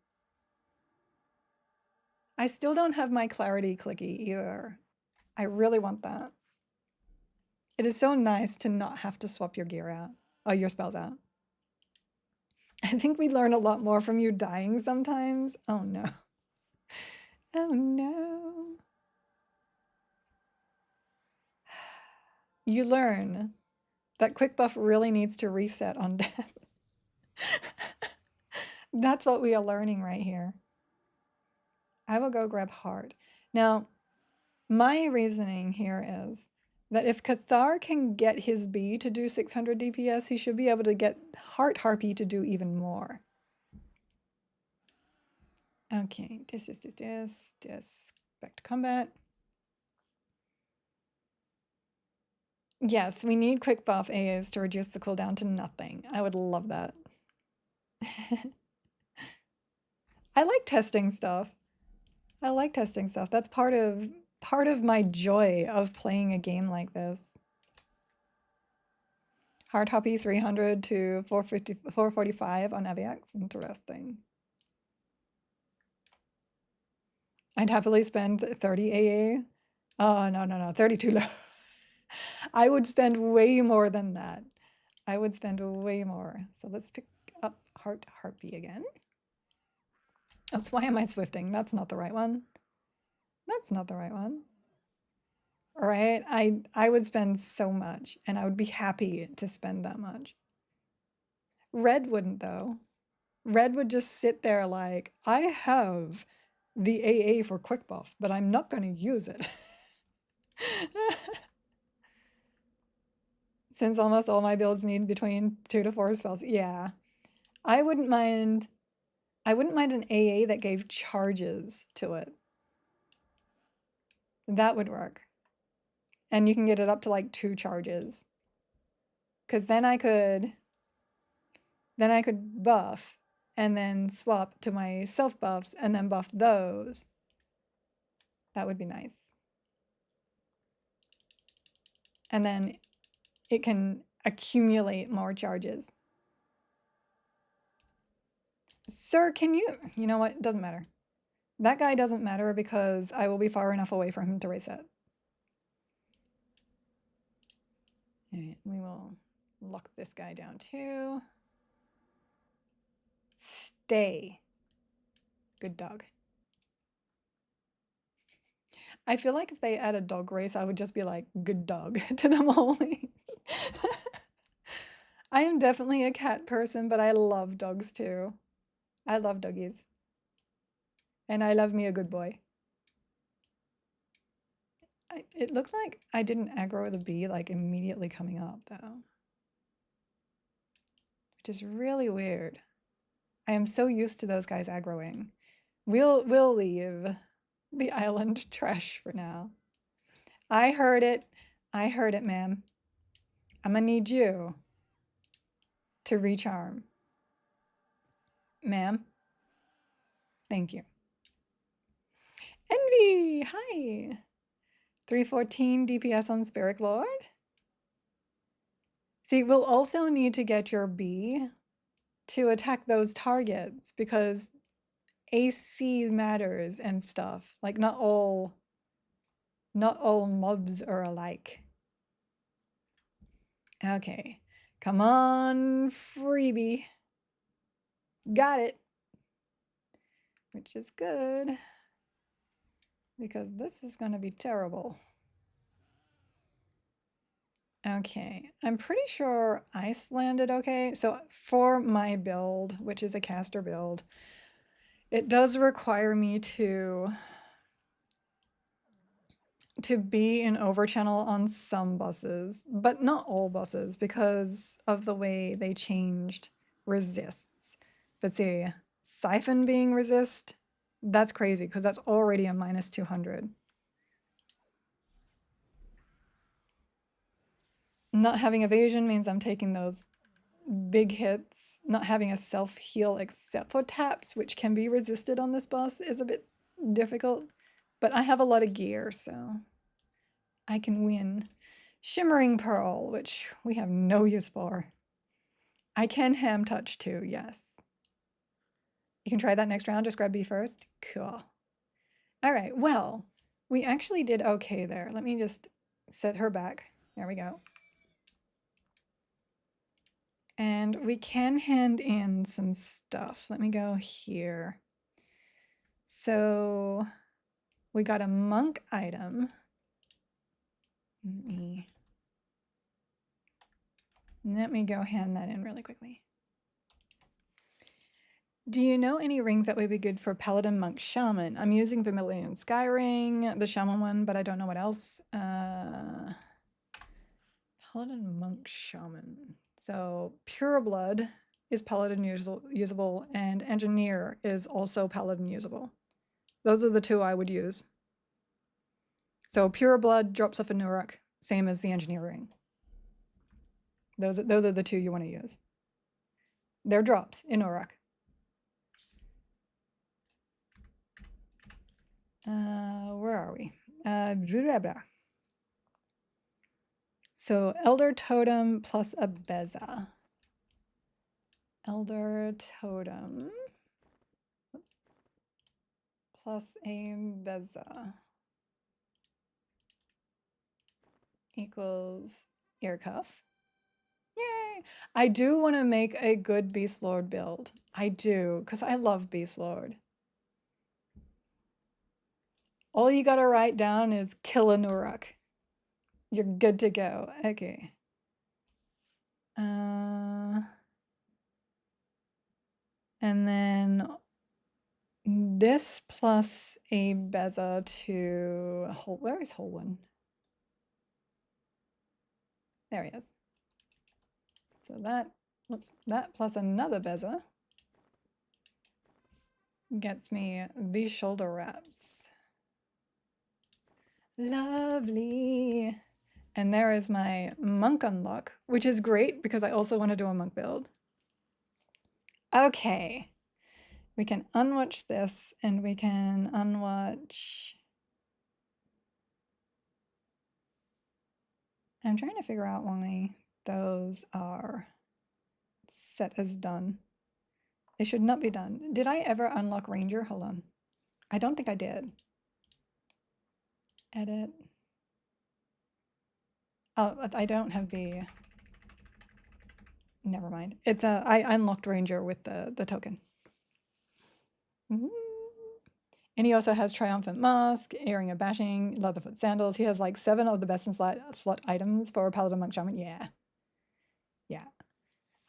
I still don't have my clarity clicky either. I really want that. It is so nice to not have to swap your gear out. Oh, your spells out. I think we learn a lot more from you dying sometimes. Oh no. Oh no. You learn that quick buff really needs to reset on death. That's what we are learning right here. I will go grab heart. Now, my reasoning here is that if Cathar can get his bee to do 600 DPS, he should be able to get Heart Harpy to do even more. Okay, this. Back to combat. Yes, we need quick buff A's to reduce the cooldown to nothing. I would love that. I like testing stuff. I like testing stuff. That's part of my joy of playing a game like this. Hard copy 300 to 450, 445 on AVX. Interesting. I'd happily spend 30 AA. Oh, no, 32 low. I would spend way more than that. I would spend way more. So let's pick up Heart Harpy again. Oops, why am I swifting? That's not the right one. That's not the right one. All right, I would spend so much, and I would be happy to spend that much. Red wouldn't, though. Red would just sit there like, I have the AA for quick buff, but I'm not going to use it. Since almost all my builds need between 2 to 4 spells. Yeah. I wouldn't mind an AA that gave charges to it. That would work. And you can get it up to like 2 charges. Cuz then I could buff and then swap to my self buffs and then buff those. That would be nice. And then it can accumulate more charges. Sir, can you know what? It doesn't matter. That guy doesn't matter because I will be far enough away for him to reset. Alright, we will lock this guy down too. Stay. Good dog. I feel like if they add a dog race, I would just be like, good dog to them all. I am definitely a cat person, but I love dogs too. I love doggies. And I love me a good boy. It looks like I didn't aggro the bee like immediately coming up though. Which is really weird. I am so used to those guys aggroing. We'll leave the island trash for now. I heard it. I heard it, ma'am. I'm gonna need you to recharm. Ma'am. Thank you. Envy, hi. 314 DPS on Spirit Lord. See, we'll also need to get your bee to attack those targets because AC matters and stuff. Like not all mobs are alike. Okay. Come on, freebie. Got it. Which is good. Because this is going to be terrible. Okay, I'm pretty sure ice landed okay. So for my build, which is a caster build, it does require me to be in overchannel on some buses, but not all buses because of the way they changed resists. But see, Siphon being resist, that's crazy because that's already a minus 200. Not having evasion means I'm taking those big hits. Not having a self-heal except for taps, which can be resisted on this boss, is a bit difficult. But I have a lot of gear, so I can win. Shimmering Pearl, which we have no use for. I can ham touch too, yes. You can try that next round, just grab B first. Cool. All right, well, we actually did okay there. Let me just set her back. There we go. And we can hand in some stuff. Let me go here. So we got a monk item. Let me go hand that in really quickly. Do you know any rings that would be good for Paladin, Monk, Shaman? I'm using Vermilion Sky Ring, the Shaman one, but I don't know what else. Paladin, Monk, Shaman. So Pure Blood is Paladin usable, and Engineer is also Paladin usable. Those are the two I would use. So Pure Blood drops off a Nuruk, same as the Engineer ring. Those are the two you want to use. They're drops in Nuruk. Where are we? Blah, blah. So Elder Totem plus a Beza. Elder Totem plus a Beza equals ear cuff. Yay! I do want to make a good Beast Lord build. I do, because I love Beast Lord. All you gotta write down is kill a Nuruk. You're good to go. Okay. And then this plus a Beza to where is Holwyn? There he is. So that, whoops, that plus another Beza gets me these shoulder wraps. Lovely. And there is my monk unlock, which is great because I also want to do a monk build. Okay. We can unwatch this and we can unwatch. I'm trying to figure out why those are set as done. They should not be done. Did I ever unlock Ranger? Hold on. I don't think I did. Edit. Oh, I don't have the. Never mind. It's I unlocked Ranger with the token. Ooh. And he also has Triumphant Mask, Earring of Bashing, Leatherfoot Sandals. He has like 7 of the best in slot items for Paladin Monk Shaman. Yeah. Yeah.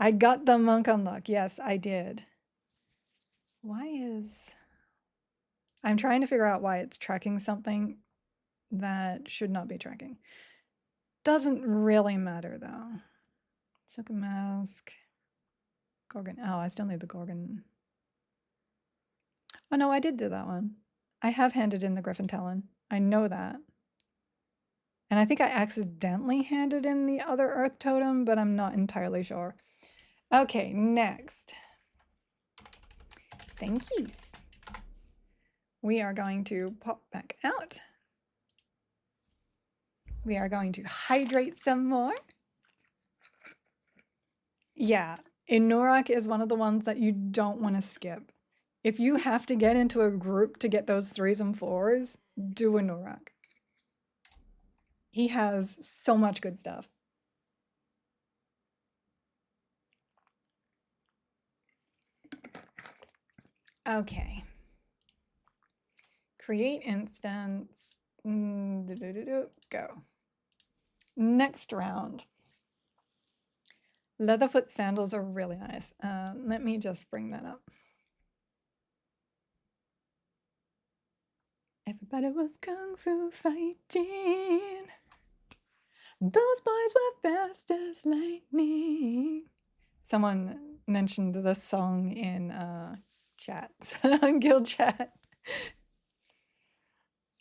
I got the monk unlock. Yes, I did. Why is... I'm trying to figure out why it's tracking something that should not be tracking. Doesn't really matter though. Silken Mask. Gorgon. Oh, I still need the Gorgon. Oh no, I did do that one. I have handed in the Griffin Talon. I know that. And I think I accidentally handed in the other Earth Totem, but I'm not entirely sure. Okay, next. Thank you. We are going to pop back out. We are going to hydrate some more. Yeah, Inurak is one of the ones that you don't want to skip. If you have to get into a group to get those 3s and 4s, do Inurak. He has so much good stuff. Okay. Create instance. Go. Next round. Leatherfoot sandals are really nice. Let me just bring that up. Everybody was kung fu fighting. Those boys were fast as lightning. Someone mentioned this song in chat, guild chat.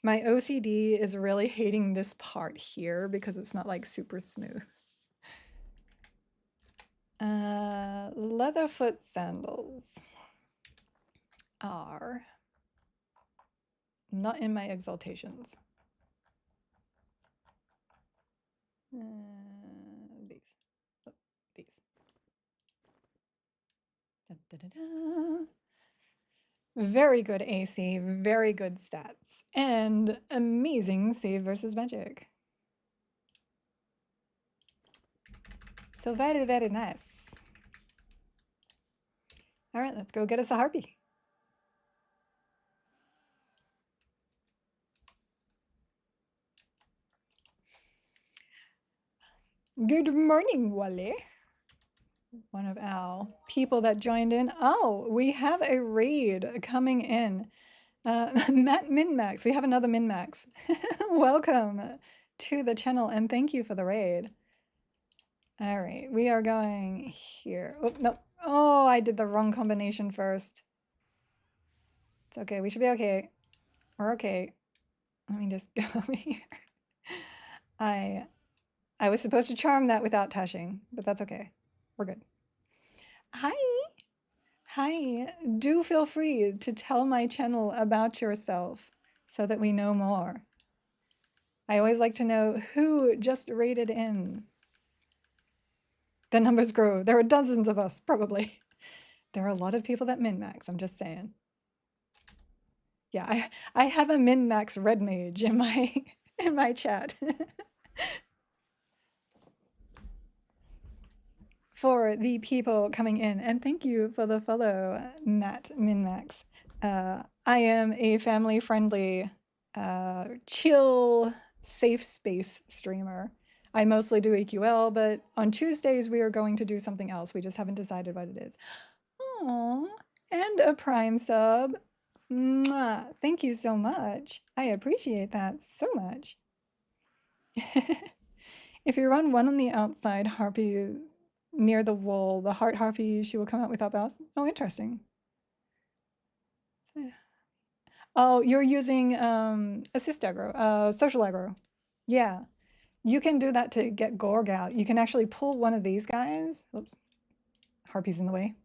My OCD is really hating this part here because it's not like super smooth. Leatherfoot sandals are not in my exaltations. These. Oh, these. Da, da, da, da. Very good AC, very good stats, and amazing save versus magic. So very, very nice. All right, let's go get us a harpy. Good morning, Wale. One of our people that joined in. Oh, we have a raid coming in. Matt Minmax, we have another Minmax. Welcome to the channel and thank you for the raid. All right, we are going here. Oh, no. Oh, I did the wrong combination first. It's okay, we should be okay. We're okay. Let me just go over here. I was supposed to charm that without touching, but that's okay. We're good. Hi. Hi. Do feel free to tell my channel about yourself. so that we know more. I always like to know who just raided in. The numbers grow. There are dozens of us, probably. There are a lot of people that min-max, I'm just saying. Yeah, I have a min-max red mage in my chat. For the people coming in, and thank you for the follow, Nat Minmax. I am a family-friendly, chill, safe space streamer. I mostly do EQL, but on Tuesdays we are going to do something else. We just haven't decided what it is. Aww, and a Prime sub. Mwah. Thank you so much. I appreciate that so much. If you run one on the outside harpy near the wall, the heart harpy, she will come out without bows. Oh, interesting. Oh, you're using assist aggro, social aggro. Yeah, you can do that to get Gorg out. You can actually pull one of these guys. Oops, harpy's in the way.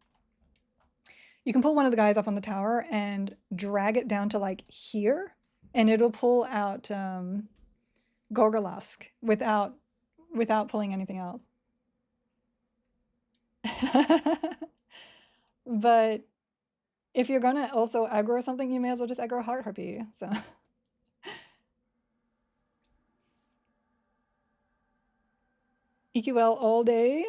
You can pull one of the guys up on the tower and drag it down to like here, and it'll pull out Gorgalask without pulling anything else. But if you're gonna also aggro something, you may as well just aggro heart harpy. So EQL all day.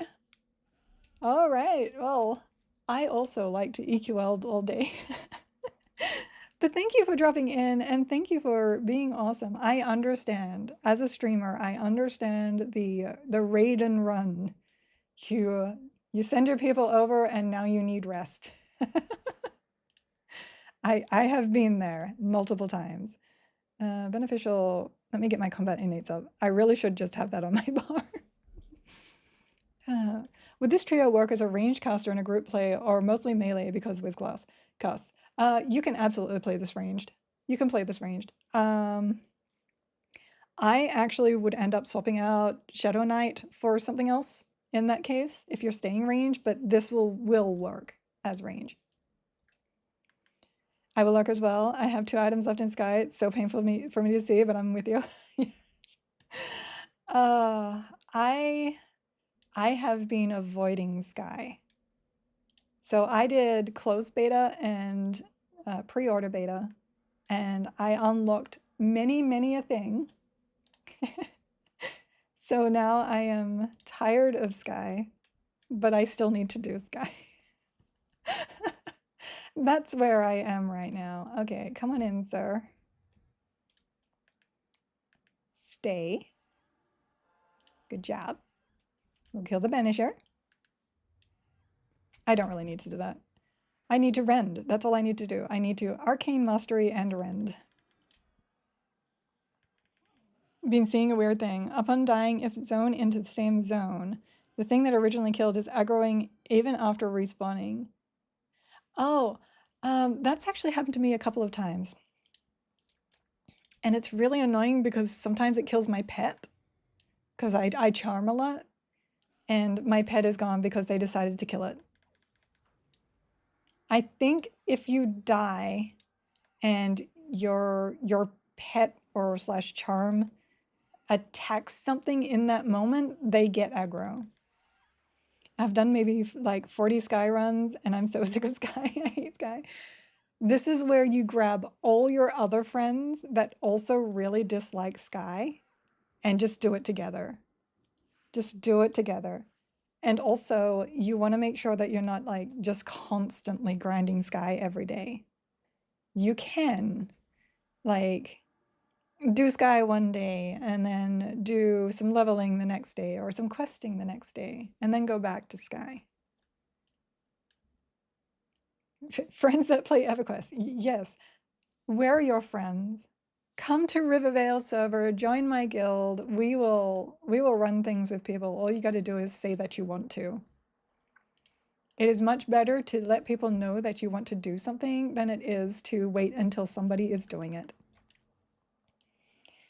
All right. Well, I also like to EQL all day. But thank you for dropping in and thank you for being awesome. I understand as a streamer, I understand the raid and run. You send your people over and now you need rest. I have been there multiple times. Beneficial. Let me get my combat innates up. I really should just have that on my bar. Would this trio work as a range caster in a group play or mostly melee because with glass casts? You can absolutely play this ranged. You can play this ranged. I actually would end up swapping out Shadow Knight for something else in that case if you're staying range, but this will work as range. I will lurk as well. I have 2 items left in Sky. It's so painful for me to see, but I'm with you. I have been avoiding Sky. So I did closed beta and pre-order beta, and I unlocked many a thing. So now I am tired of Sky, but I still need to do Sky. That's where I am right now. Okay, come on in, sir. Stay. Good job. We'll kill the Banisher. I don't really need to do that. I need to rend. That's all I need to do. I need to Arcane Mastery and rend. Been seeing a weird thing. Upon dying, if zone into the same zone, the thing that originally killed is aggroing even after respawning. Oh, that's actually happened to me a couple of times. And it's really annoying because sometimes it kills my pet. Because I charm a lot. And my pet is gone because they decided to kill it. I think if you die and your pet or slash charm attacks something in that moment, they get aggro. I've done maybe like 40 Sky runs and I'm so sick of Sky. I hate Sky. This is where you grab all your other friends that also really dislike Sky and just do it together. Just do it together. And also, you want to make sure that you're not like just constantly grinding Sky every day. You can like do Sky one day and then do some leveling the next day or some questing the next day and then go back to Sky. Friends that play Everquest, yes. Where are your friends? Come to Rivervale server, join my guild. We will run things with people. All you got to do is say that you want to. It is much better to let people know that you want to do something than it is to wait until somebody is doing it.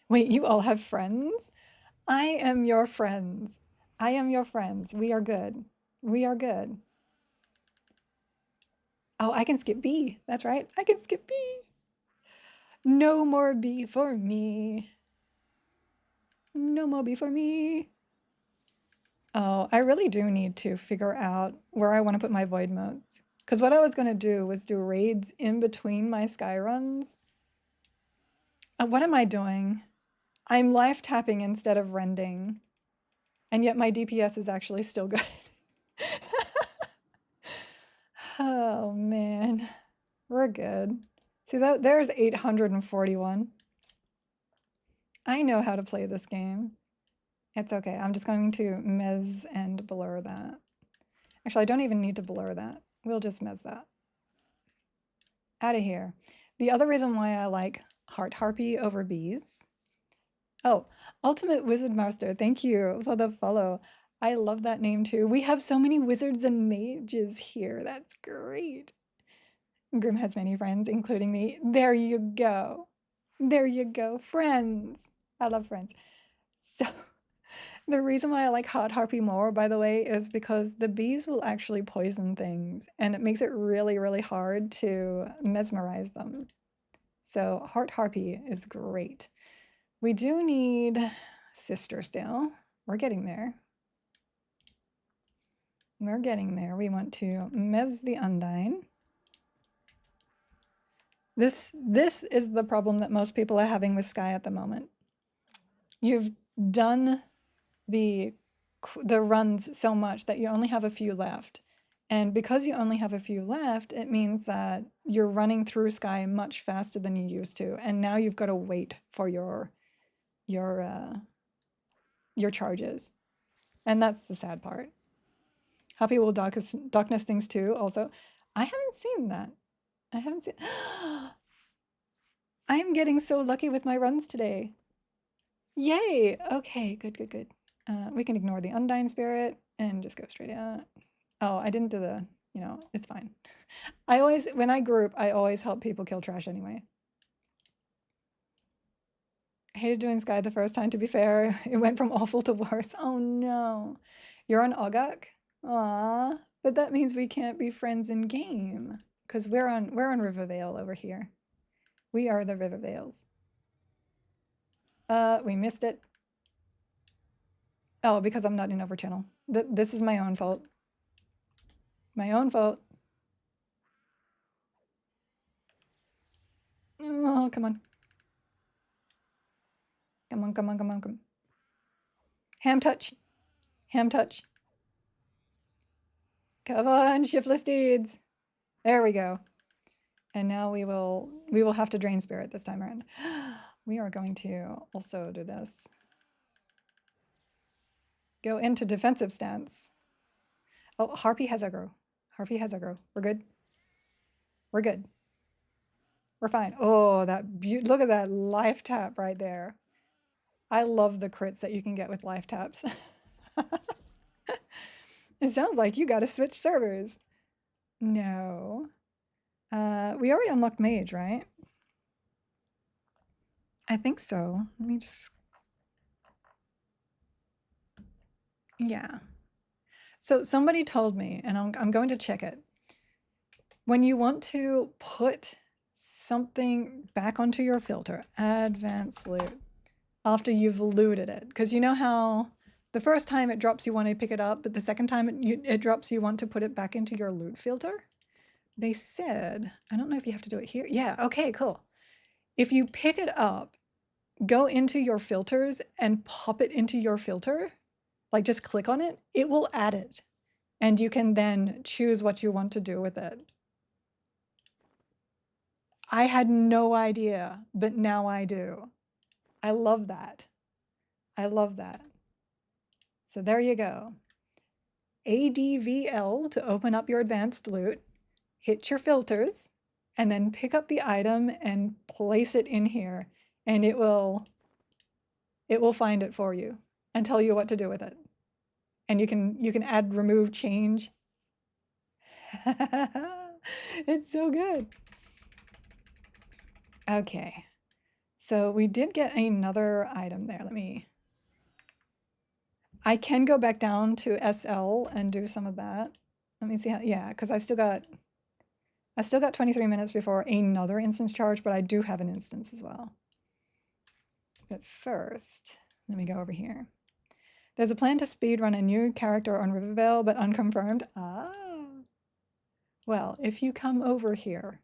Wait, you all have friends? I am your friends. I am your friends. We are good. We are good. Oh, I can skip B. That's right. I can skip B. No more bee for me. No more bee for me. Oh, I really do need to figure out where I want to put my void modes. Because what I was going to do was do raids in between my sky runs. What am I doing? I'm life tapping instead of rending. And yet my DPS is actually still good. Oh man, we're good. See that there's 841. I know how to play this game. It's okay. I'm just going to mez and blur that. Actually, I don't even need to blur that. We'll just mez that. Out of here. The other reason why I like Heart Harpy over bees. Oh, Ultimate Wizard Master, thank you for the follow. I love that name too. We have so many wizards and mages here. That's great. Grim has many friends, including me. There you go. There you go. Friends. I love friends. So the reason why I like Hot Harpy more, by the way, is because the bees will actually poison things, and it makes it really, really hard to mesmerize them. So Heart Harpy is great. We do need Sister still. We're getting there. We're getting there. We want to mez the Undine. This is the problem that most people are having with Sky at the moment. You've done the runs so much that you only have a few left. And because you only have a few left, it means that you're running through Sky much faster than you used to. And now you've got to wait for your charges. And that's the sad part. Happy will darkness things too, also. I haven't seen that. I haven't seen... I'm getting so lucky with my runs today. Yay! Okay, good, good, good. We can ignore the Undyne Spirit and just go straight out. Oh, I didn't do the, it's fine. When I group, I always help people kill trash anyway. I hated doing Sky the first time, to be fair. It went from awful to worse. Oh no. You're on Ogak? Aw, but that means we can't be friends in game. Because we're on Rivervale over here. We are the Rivervales. We missed it. Oh, because I'm not in Overchannel. This is my own fault. My own fault. Oh, come on. Come on, come on, come on, come on. Ham touch. Ham touch. Come on, shiftless deeds. There we go. And now we will have to drain spirit this time around. We are going to also do this. Go into defensive stance. Oh, Harpy has aggro. Harpy has aggro. We're good. We're good. We're fine. Oh, look at that life tap right there. I love the crits that you can get with life taps. It sounds like you got to switch servers. No. We already unlocked mage, right? I think so. Let me just... Yeah. So somebody told me, and I'm going to check it. When you want to put something back onto your filter, advanced loot, after you've looted it, because you know how the first time it drops you want to pick it up, but the second time it drops you want to put it back into your loot filter? They said, I don't know if you have to do it here. Yeah, okay, cool. If you pick it up, go into your filters and pop it into your filter, like just click on it, it will add it. And you can then choose what you want to do with it. I had no idea, but now I do. I love that. I love that. So there you go. ADVL to open up your advanced loot, hit your filters, and then pick up the item and place it in here, and it will find it for you and tell you what to do with it. And you can add, remove, change. It's so good. Okay. So we did get another item there. I can go back down to SL and do some of that. Let me see how, yeah, because I've still got I still got 23 minutes before another instance charge, but I do have an instance as well. But first, let me go over here. There's a plan to speedrun a new character on Rivervale, but unconfirmed. Ah. Well, if you come over here,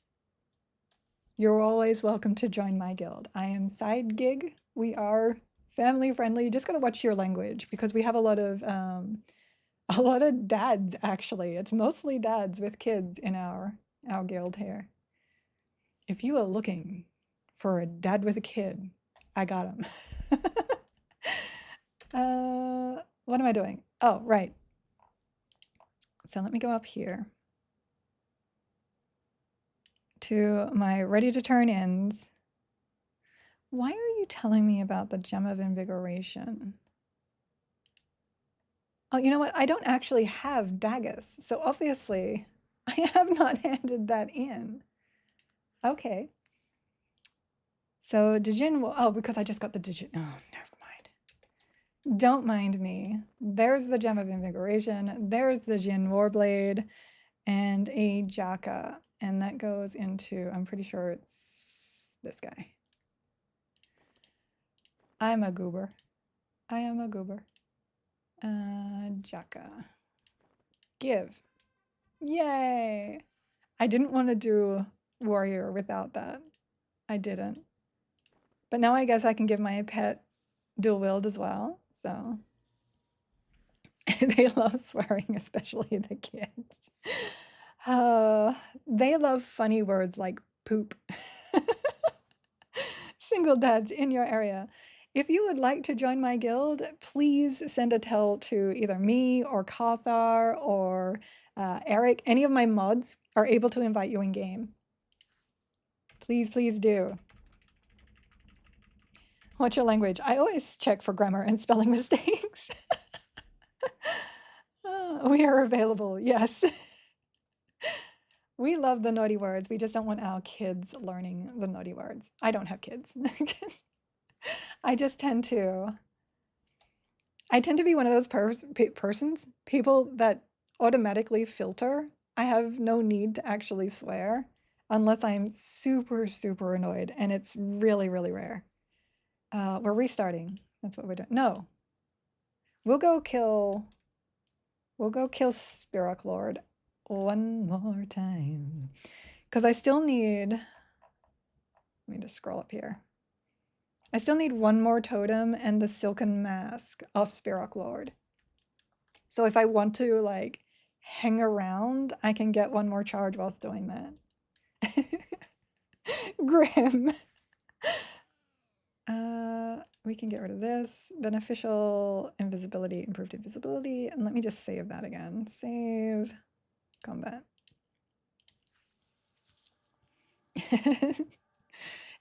you're always welcome to join my guild. I am side gig. We are family friendly. You just gotta watch your language because we have a lot of dads actually. It's mostly dads with kids in our guild here. If you are looking for a dad with a kid, I got him. What am I doing? Oh, right. So let me go up here to my ready to turn ins. Why are you telling me about the gem of invigoration? Oh, you know what? I don't actually have Dagus, so obviously I have not handed that in. Okay. So Dijin will, oh, because I just got the Dijin, oh, never mind. Don't mind me. There's the gem of invigoration. There's the Jin Warblade and a Jaka, and that goes into, I'm pretty sure it's this guy. I'm a goober. I am a goober. Jaka. Give. Yay! I didn't want to do warrior without that. I didn't. But now I guess I can give my pet dual wield as well. So they love swearing, especially the kids. They love funny words like poop. Single dads in your area. If you would like to join my guild, please send a tell to either me or Kathar or Eric. Any of my mods are able to invite you in game. Please, please do. What's your language? I always check for grammar and spelling mistakes. We are available, yes. We love the naughty words. We just don't want our kids learning the naughty words. I don't have kids. I just tend to be one of those people that automatically filter. I have no need to actually swear unless I'm super, super annoyed, and it's really, really rare. We're restarting. That's what we're doing. No. We'll go kill Spiroch Lord one more time. Because I still need, let me just scroll up here. I still need one more totem and the silken mask of Spiroch Lord. So if I want to like hang around, I can get one more charge whilst doing that. Grim. We can get rid of this. Beneficial invisibility, improved invisibility. And let me just save that again. Save combat.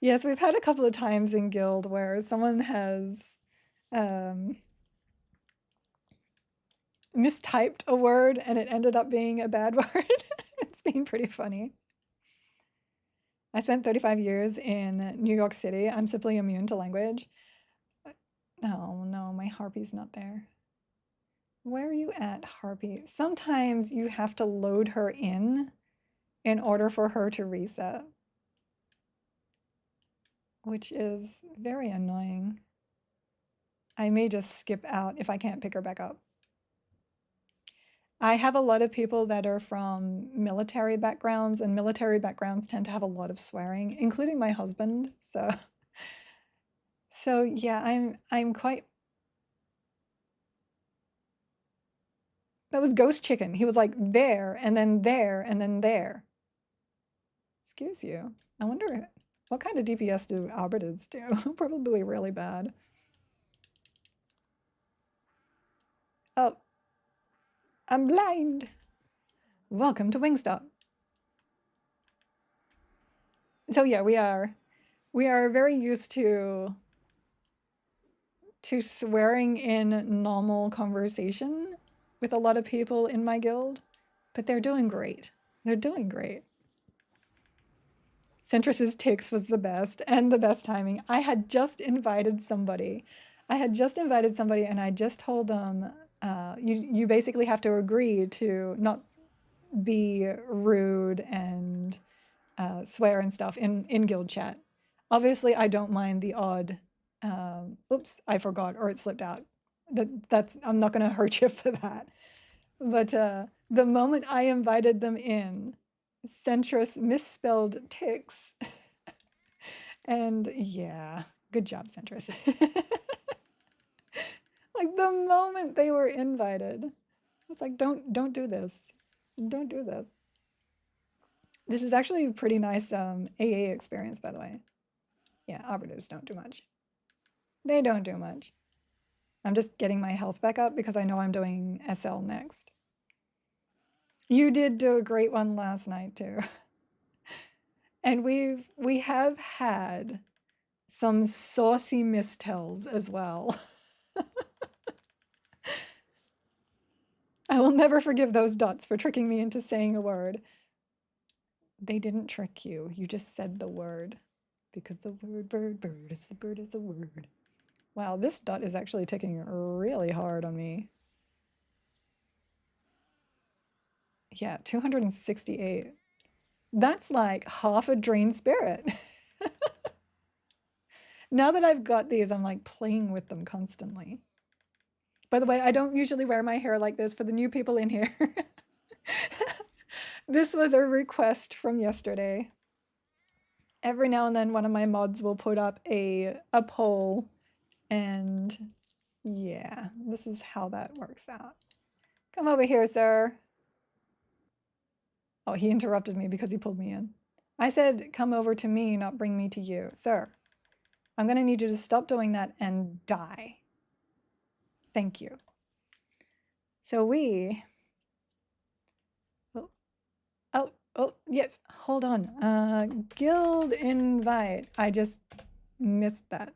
Yes, we've had a couple of times in guild where someone has mistyped a word and it ended up being a bad word. It's been pretty funny. I spent 35 years in New York City. I'm simply immune to language. Oh no, my Harpy's not there. Where are you at, Harpy? Sometimes you have to load her in order for her to reset, which is very annoying. I may just skip out if I can't pick her back up. I have a lot of people that are from military backgrounds, and military backgrounds tend to have a lot of swearing, including my husband. So yeah, I'm quite. That was Ghost Chicken. He was like there, and then there, and then there. Excuse you. I wonder what kind of DPS do Albertas do? Probably really bad. Oh, I'm blind. Welcome to Wingstop. So yeah, we are very used to swearing in normal conversation with a lot of people in my guild, but they're doing great. They're doing great. Centris's ticks was the best and the best timing. I had just invited somebody. And I just told them, you basically have to agree to be rude and swear and stuff in guild chat. Obviously, I don't mind the odd, oops, I forgot, or it slipped out. That's I'm not going to hurt you for that. But the moment I invited them in, Centris misspelled ticks. And yeah, good job, Centris. Like the moment they were invited, it's like, don't do this. Don't do this. This is actually a pretty nice AA experience, by the way. Yeah, operatives don't do much. They don't do much. I'm just getting my health back up because I know I'm doing SL next. You did do a great one last night too. And we have had some saucy mistells as well. I will never forgive those dots for tricking me into saying a word. They didn't trick you. You just said the word. Because the word bird is the bird is a word. Wow, this dot is actually ticking really hard on me. Yeah, 268. That's like half a drained spirit. Now that I've got these, I'm like playing with them constantly. By the way, I don't usually wear my hair like this for the new people in here. This was a request from yesterday. Every now and then one of my mods will put up a poll, and yeah, this is how that works out. Come over here, sir. Oh, he interrupted me because he pulled me in. I said, come over to me, not bring me to you. Sir, I'm going to need you to stop doing that and die. Thank you. So oh, yes, hold on. Guild invite. I just missed that.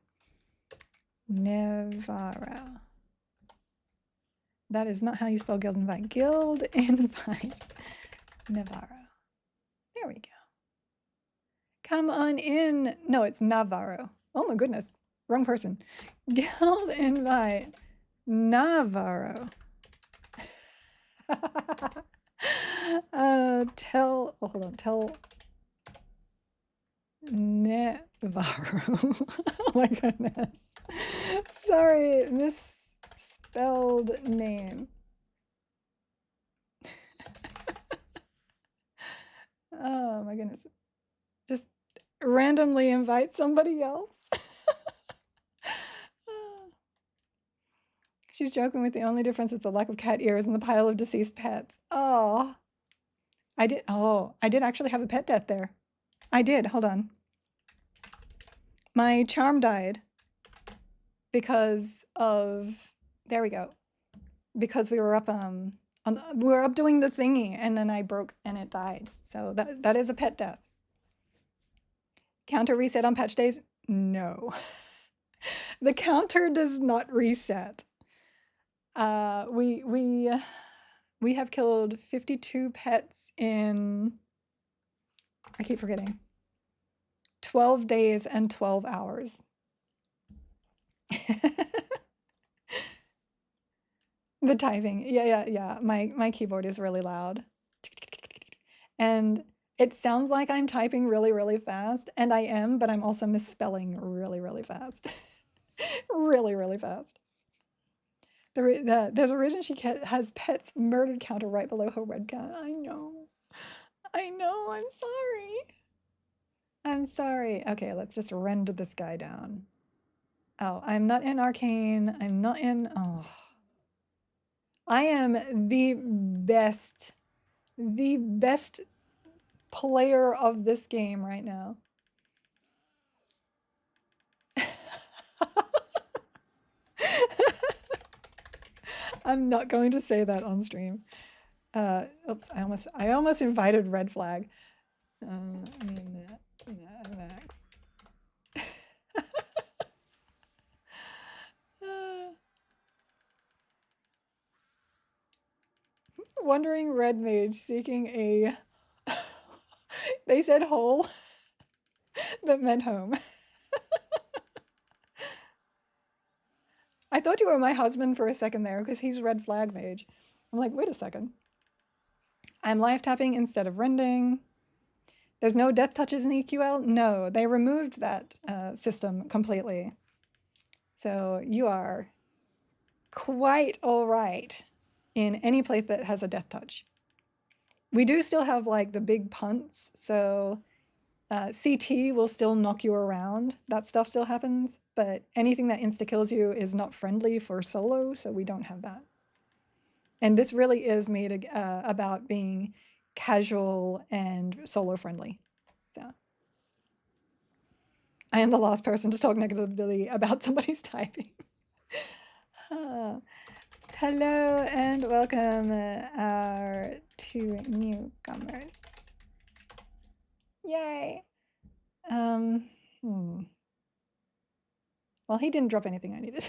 Navarro. That is not how you spell guild invite. Guild invite. Navarro. There we go. Come on in. No, it's Navarro. Oh my goodness. Wrong person. Guild invite. Navarro. Tell Navarro. Oh my goodness. Sorry, misspelled name. Oh my goodness. Just randomly invite somebody else. She's joking with the only difference is the lack of cat ears and the pile of deceased pets. Oh, I did actually have a pet death there. I did, hold on. My charm died because of, there we go. Because we were up we were up doing the thingy and then I broke and it died. So that is a pet death. Counter reset on patch days? No. The counter does not reset. We have killed 52 pets in, I keep forgetting, 12 days and 12 hours. The typing, yeah. My keyboard is really loud. And it sounds like I'm typing really, really fast, and I am, but I'm also misspelling really, really fast. Really, really fast. There's a reason she has pets murdered counter right below her red cat. I know, I'm sorry. I'm sorry. Okay, let's just rend this guy down. Oh, I'm not in Arcane. I'm not in, oh. I am the best player of this game right now. I'm not going to say that on stream. Oops, I almost invited red flag. Max. Wandering red mage seeking a they said hole that meant home. I thought you were my husband for a second there because he's red flag mage. I'm like, wait a second. I'm life tapping instead of rending. There's no death touches in EQL? No, they removed that system completely. So you are quite all right in any place that has a death touch. We do still have like the big punts, so CT will still knock you around. That stuff still happens, but anything that insta-kills you is not friendly for solo, so we don't have that. And this really is made about being casual and solo friendly. So I am the last person to talk negatively about somebody's typing. Hello and welcome our two newcomers. Yay. Well, he didn't drop anything I needed.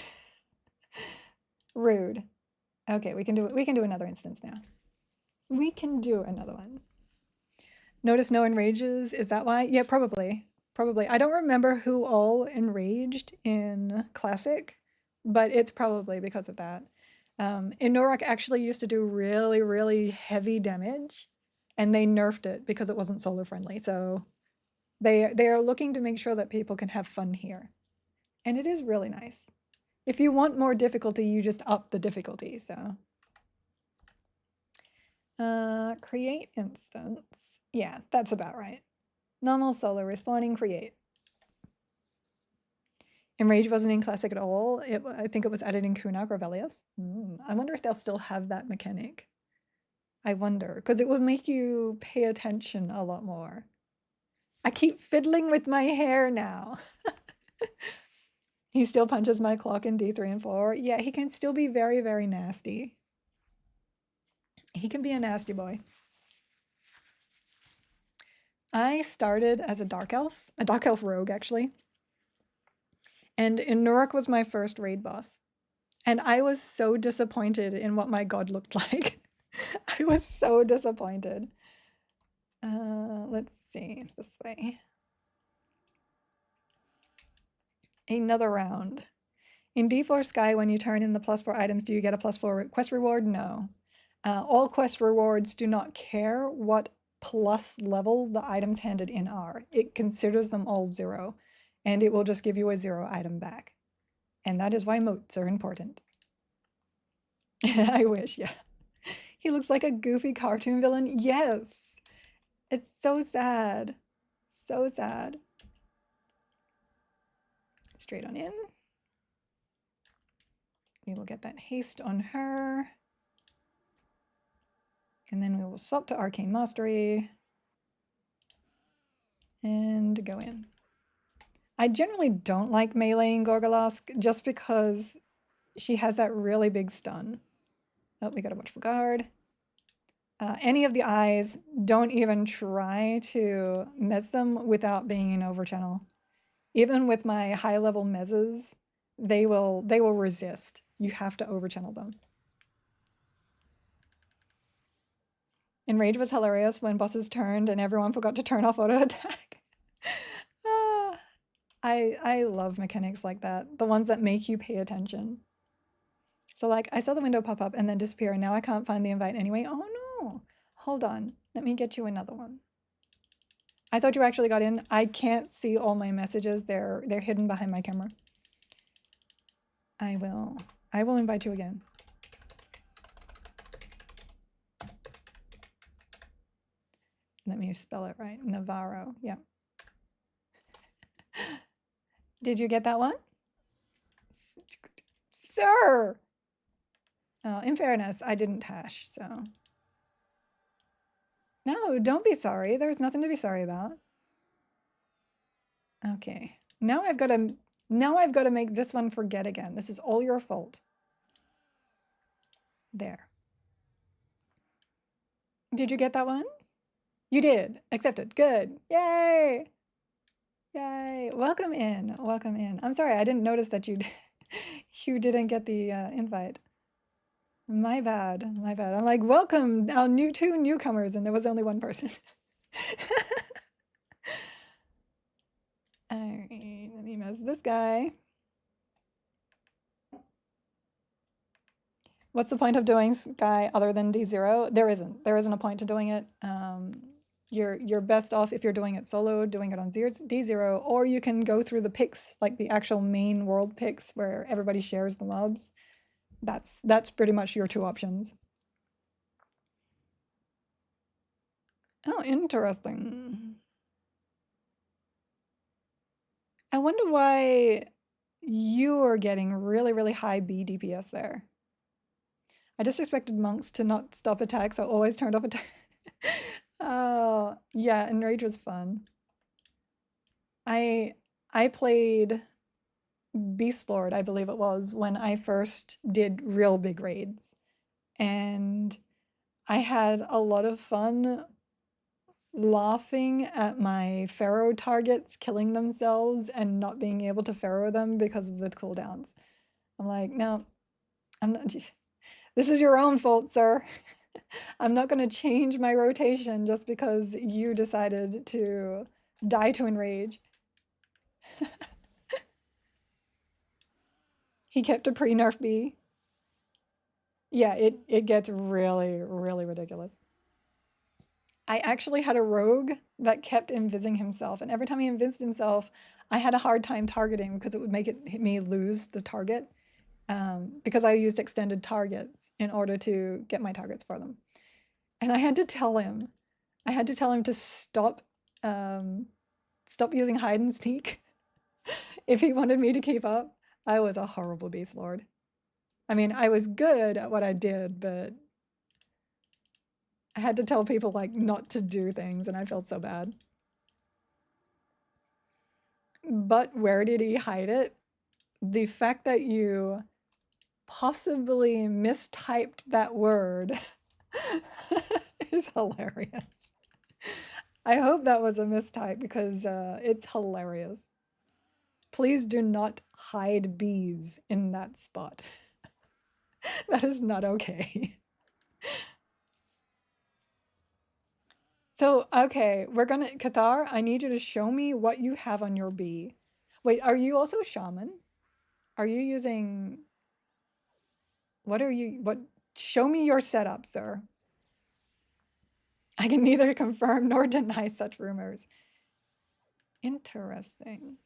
Rude. Okay, we can do another instance now. We can do another one. Notice no enrages, is that why? Yeah, probably. Probably. I don't remember who all enraged in Classic, but it's probably because of that. Innorak actually used to do really, really heavy damage, and they nerfed it because it wasn't solo friendly. So they are looking to make sure that people can have fun here. And it is really nice. If you want more difficulty, you just up the difficulty, so. Create instance. Yeah, that's about right. Normal solo respawning, create. Enrage wasn't in Classic at all. I think it was added in Kunag or Velius. I wonder if they'll still have that mechanic. I wonder, because it would make you pay attention a lot more. I keep fiddling with my hair now. He still punches my clock in D3 and 4. Yeah, he can still be very, very nasty. He can be a nasty boy. I started as a dark elf rogue actually. And Inuruk was my first raid boss. And I was so disappointed in what my god looked like. I was so disappointed. Let's see, this way. Another round. In D4 Sky, when you turn in the +4 items, do you get a +4 quest reward? No. All quest rewards do not care what plus level the items handed in are. It considers them all 0, and it will just give you a 0 item back. And that is why moats are important. I wish, yeah. He looks like a goofy cartoon villain. Yes. It's so sad. So sad. Straight on in. We will get that haste on her. And then we will swap to Arcane Mastery. And go in. I generally don't like meleeing Gorgolask just because she has that really big stun. Oh, we gotta watch for guard. Any of the eyes, don't even try to mez them without being in overchannel. Even with my high level mezzes, they will resist. You have to overchannel them. Enrage was hilarious when bosses turned and everyone forgot to turn off auto attack. I love mechanics like that, the ones that make you pay attention. So like I saw the window pop up and then disappear and now I can't find the invite anyway. Oh no, hold on, let me get you another one. I thought you actually got in. I can't see all my messages. They're hidden behind my camera. I will invite you again. Let me spell it right. Navarro. Yeah. Did you get that one? Sir! In fairness, I didn't hash, so. No, don't be sorry. There's nothing to be sorry about. Okay. Now I've got to make this one forget again. This is all your fault. There. Did you get that one? You did. Accepted. Good. Yay! Yay. Welcome in. Welcome in. I'm sorry, I didn't notice that you didn't get the invite. My bad. My bad. I'm like, welcome, our two newcomers, and there was only one person. All right, let me mess this guy. What's the point of doing Sky other than D0? There isn't. There isn't a point to doing it. You're best off if you're doing it solo, doing it on D0, or you can go through the picks, like the actual main world picks where everybody shares the mobs. That's pretty much your two options. Oh, interesting. I wonder why you are getting really, really high B DPS there. I just expected monks to not stop attacks, so always turned off attack. Oh, yeah, Enrage was fun. I played Beast Lord, I believe it was, when I first did real big raids. And I had a lot of fun laughing at my Pharaoh targets killing themselves and not being able to Pharaoh them because of the cooldowns. I'm like, no, I'm not. This is your own fault, sir. I'm not going to change my rotation just because you decided to die to enrage. He kept a pre-nerf B. Yeah, it gets really, really ridiculous. I actually had a rogue that kept invising himself, and every time he invised himself, I had a hard time targeting because it would make me lose the target, because I used extended targets in order to get my targets for them. And I had to tell him to stop using hide and sneak if he wanted me to keep up. I was a horrible beast lord. I mean, I was good at what I did, but I had to tell people like not to do things, and I felt so bad. But where did he hide it? The fact that you possibly mistyped that word is hilarious. I hope that was a mistype because it's hilarious. Please do not hide bees in that spot. That is not okay. So, okay, we're gonna, Cathar, I need you to show me what you have on your bee. Wait, are you also shaman? Are you using, show me your setup, sir. I can neither confirm nor deny such rumors. Interesting.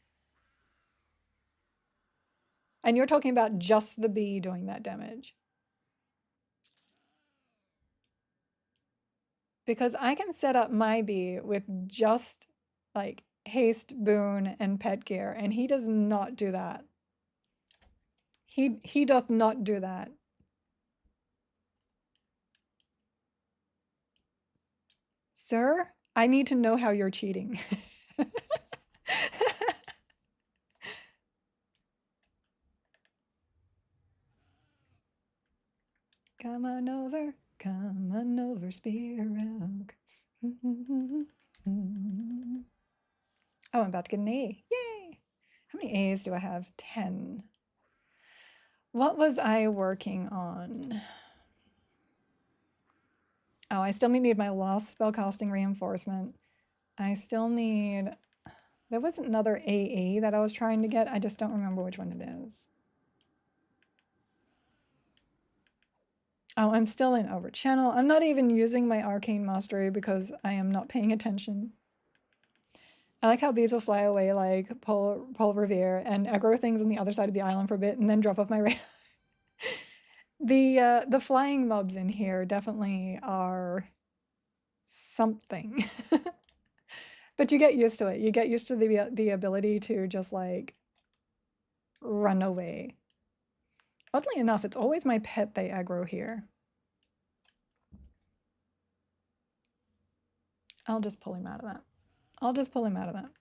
And you're talking about just the bee doing that damage. Because I can set up my bee with just like haste, boon, and pet gear, and he does not do that. He doth not do that. Sir, I need to know how you're cheating. Come on over, Spear Rogue. Oh, I'm about to get an A. Yay! How many A's do I have? 10. What was I working on? Oh, I still need my lost spellcasting reinforcement. I still need... There was another AA that I was trying to get. I just don't remember which one it is. Oh, I'm still in over channel. I'm not even using my arcane mastery because I am not paying attention. I like how bees will fly away like Pole Revere and aggro things on the other side of the island for a bit and then drop off my radar. The flying mobs in here definitely are something. But you get used to it. You get used to the ability to just like run away. Oddly enough, it's always my pet they aggro here. I'll just pull him out of that.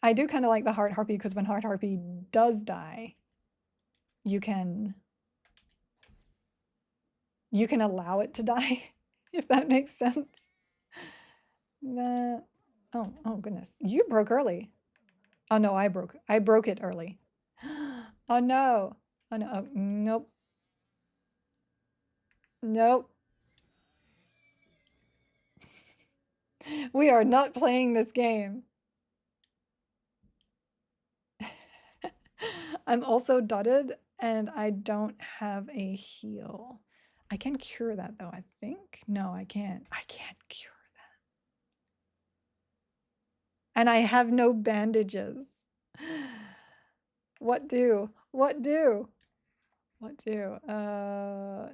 I do kind of like the Heart Harpy because when Heart Harpy does die, you can allow it to die, if that makes sense. That, oh goodness. You broke early. Oh no, I broke it early. Oh no. Oh no, oh, nope. Nope. We are not playing this game. I'm also dotted And I don't have a heal. I can cure that though, I think. No, I can't. I can't cure that. And I have no bandages. What do? What do? What do?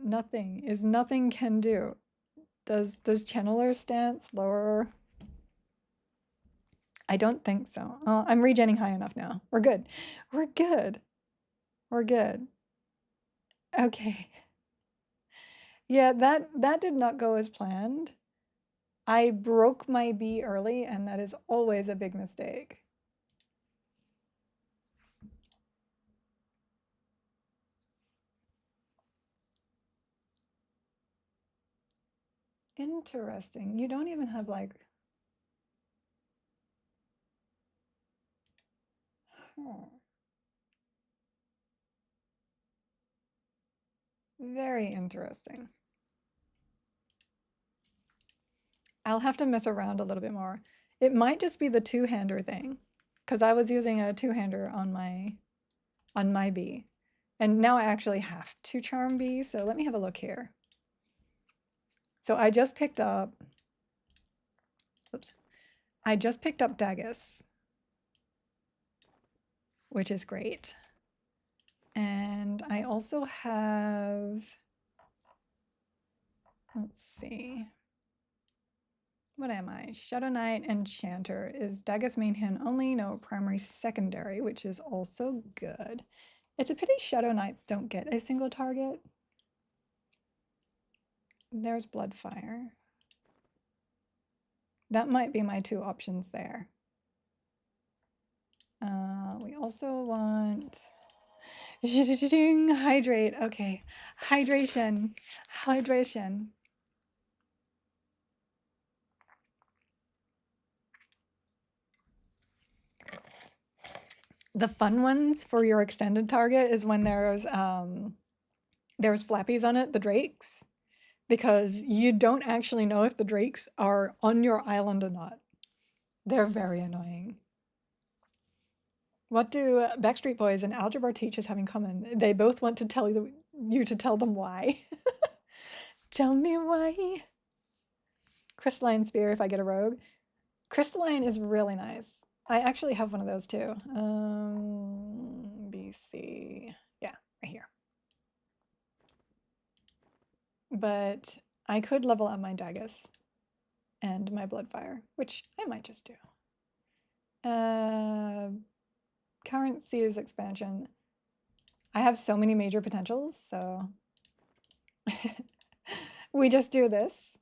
Nothing. Is nothing can do. Does Channeler stance lower? I don't think so. Oh, I'm regenning high enough now. We're good. We're good. We're good. Okay. Yeah, that did not go as planned. I broke my bee early, and that is always a big mistake. Interesting. You don't even have like... Huh. Very interesting. I'll have to mess around a little bit more. It might just be the two-hander thing, because I was using a two-hander on my bee. And now I actually have to charm bee, so let me have a look here. So I just picked up... Oops. I just picked up Dagus, which is great. And I also have... Let's see. What am I? Shadow Knight Enchanter. Is Dagus main hand only? No, primary, secondary, which is also good. It's a pity Shadow Knights don't get a single target. There's Bloodfire. That might be my two options there. We also want... Hydrate. Okay. Hydration. Hydration. The fun ones for your extended target is when there's flappies on it, the drakes, because you don't actually know if the drakes are on your island or not. They're very annoying. What do Backstreet Boys and Algebra teachers have in common? They both want to tell you to tell them why. Tell me why. Crystalline Spear if I get a rogue. Crystalline is really nice. I actually have one of those too. BC. Yeah, right here. But I could level up my Dagus and my Bloodfire, which I might just do. Current Seas expansion. I have so many major potentials, so we just do this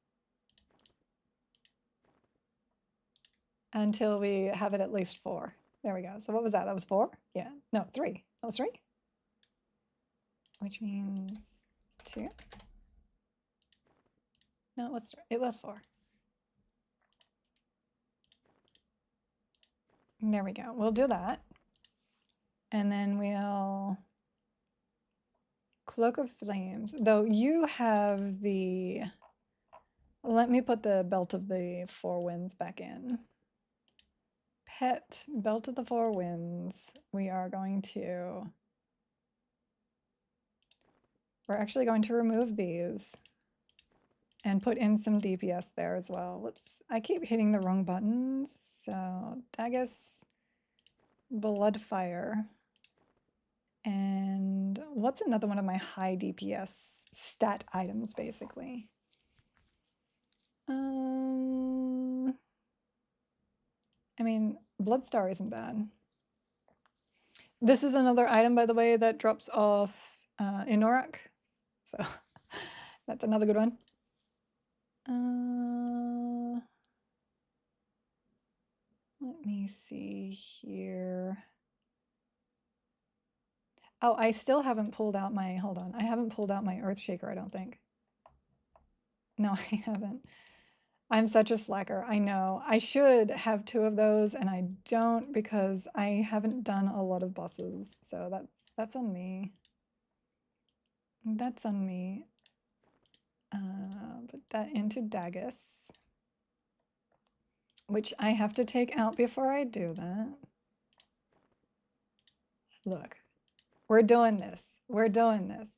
until we have it at least 4. There we go. So what was that? That was 4? Yeah. No, 3. That was 3? Which means 2? No, it was 4. There we go. We'll do that. And then we'll... Cloak of Flames. Though you have the... Let me put the Belt of the Four Winds back in. Pet, Belt of the Four Winds. We are going to... We're actually going to remove these and put in some DPS there as well. Whoops, I keep hitting the wrong buttons. So Dagus, Bloodfire, and what's another one of my high DPS stat items, basically? I mean, Bloodstar isn't bad. This is another item, by the way, that drops off Inorak. So that's another good one. Let me see here. Oh, I still haven't pulled out my, hold on. I haven't pulled out my Earthshaker, I don't think. No, I haven't. I'm such a slacker. I know. I should have 2 of those, and I don't because I haven't done a lot of bosses. So that's on me. That's on me. Put that into Dagus, which I have to take out before I do that. Look, we're doing this. We're doing this.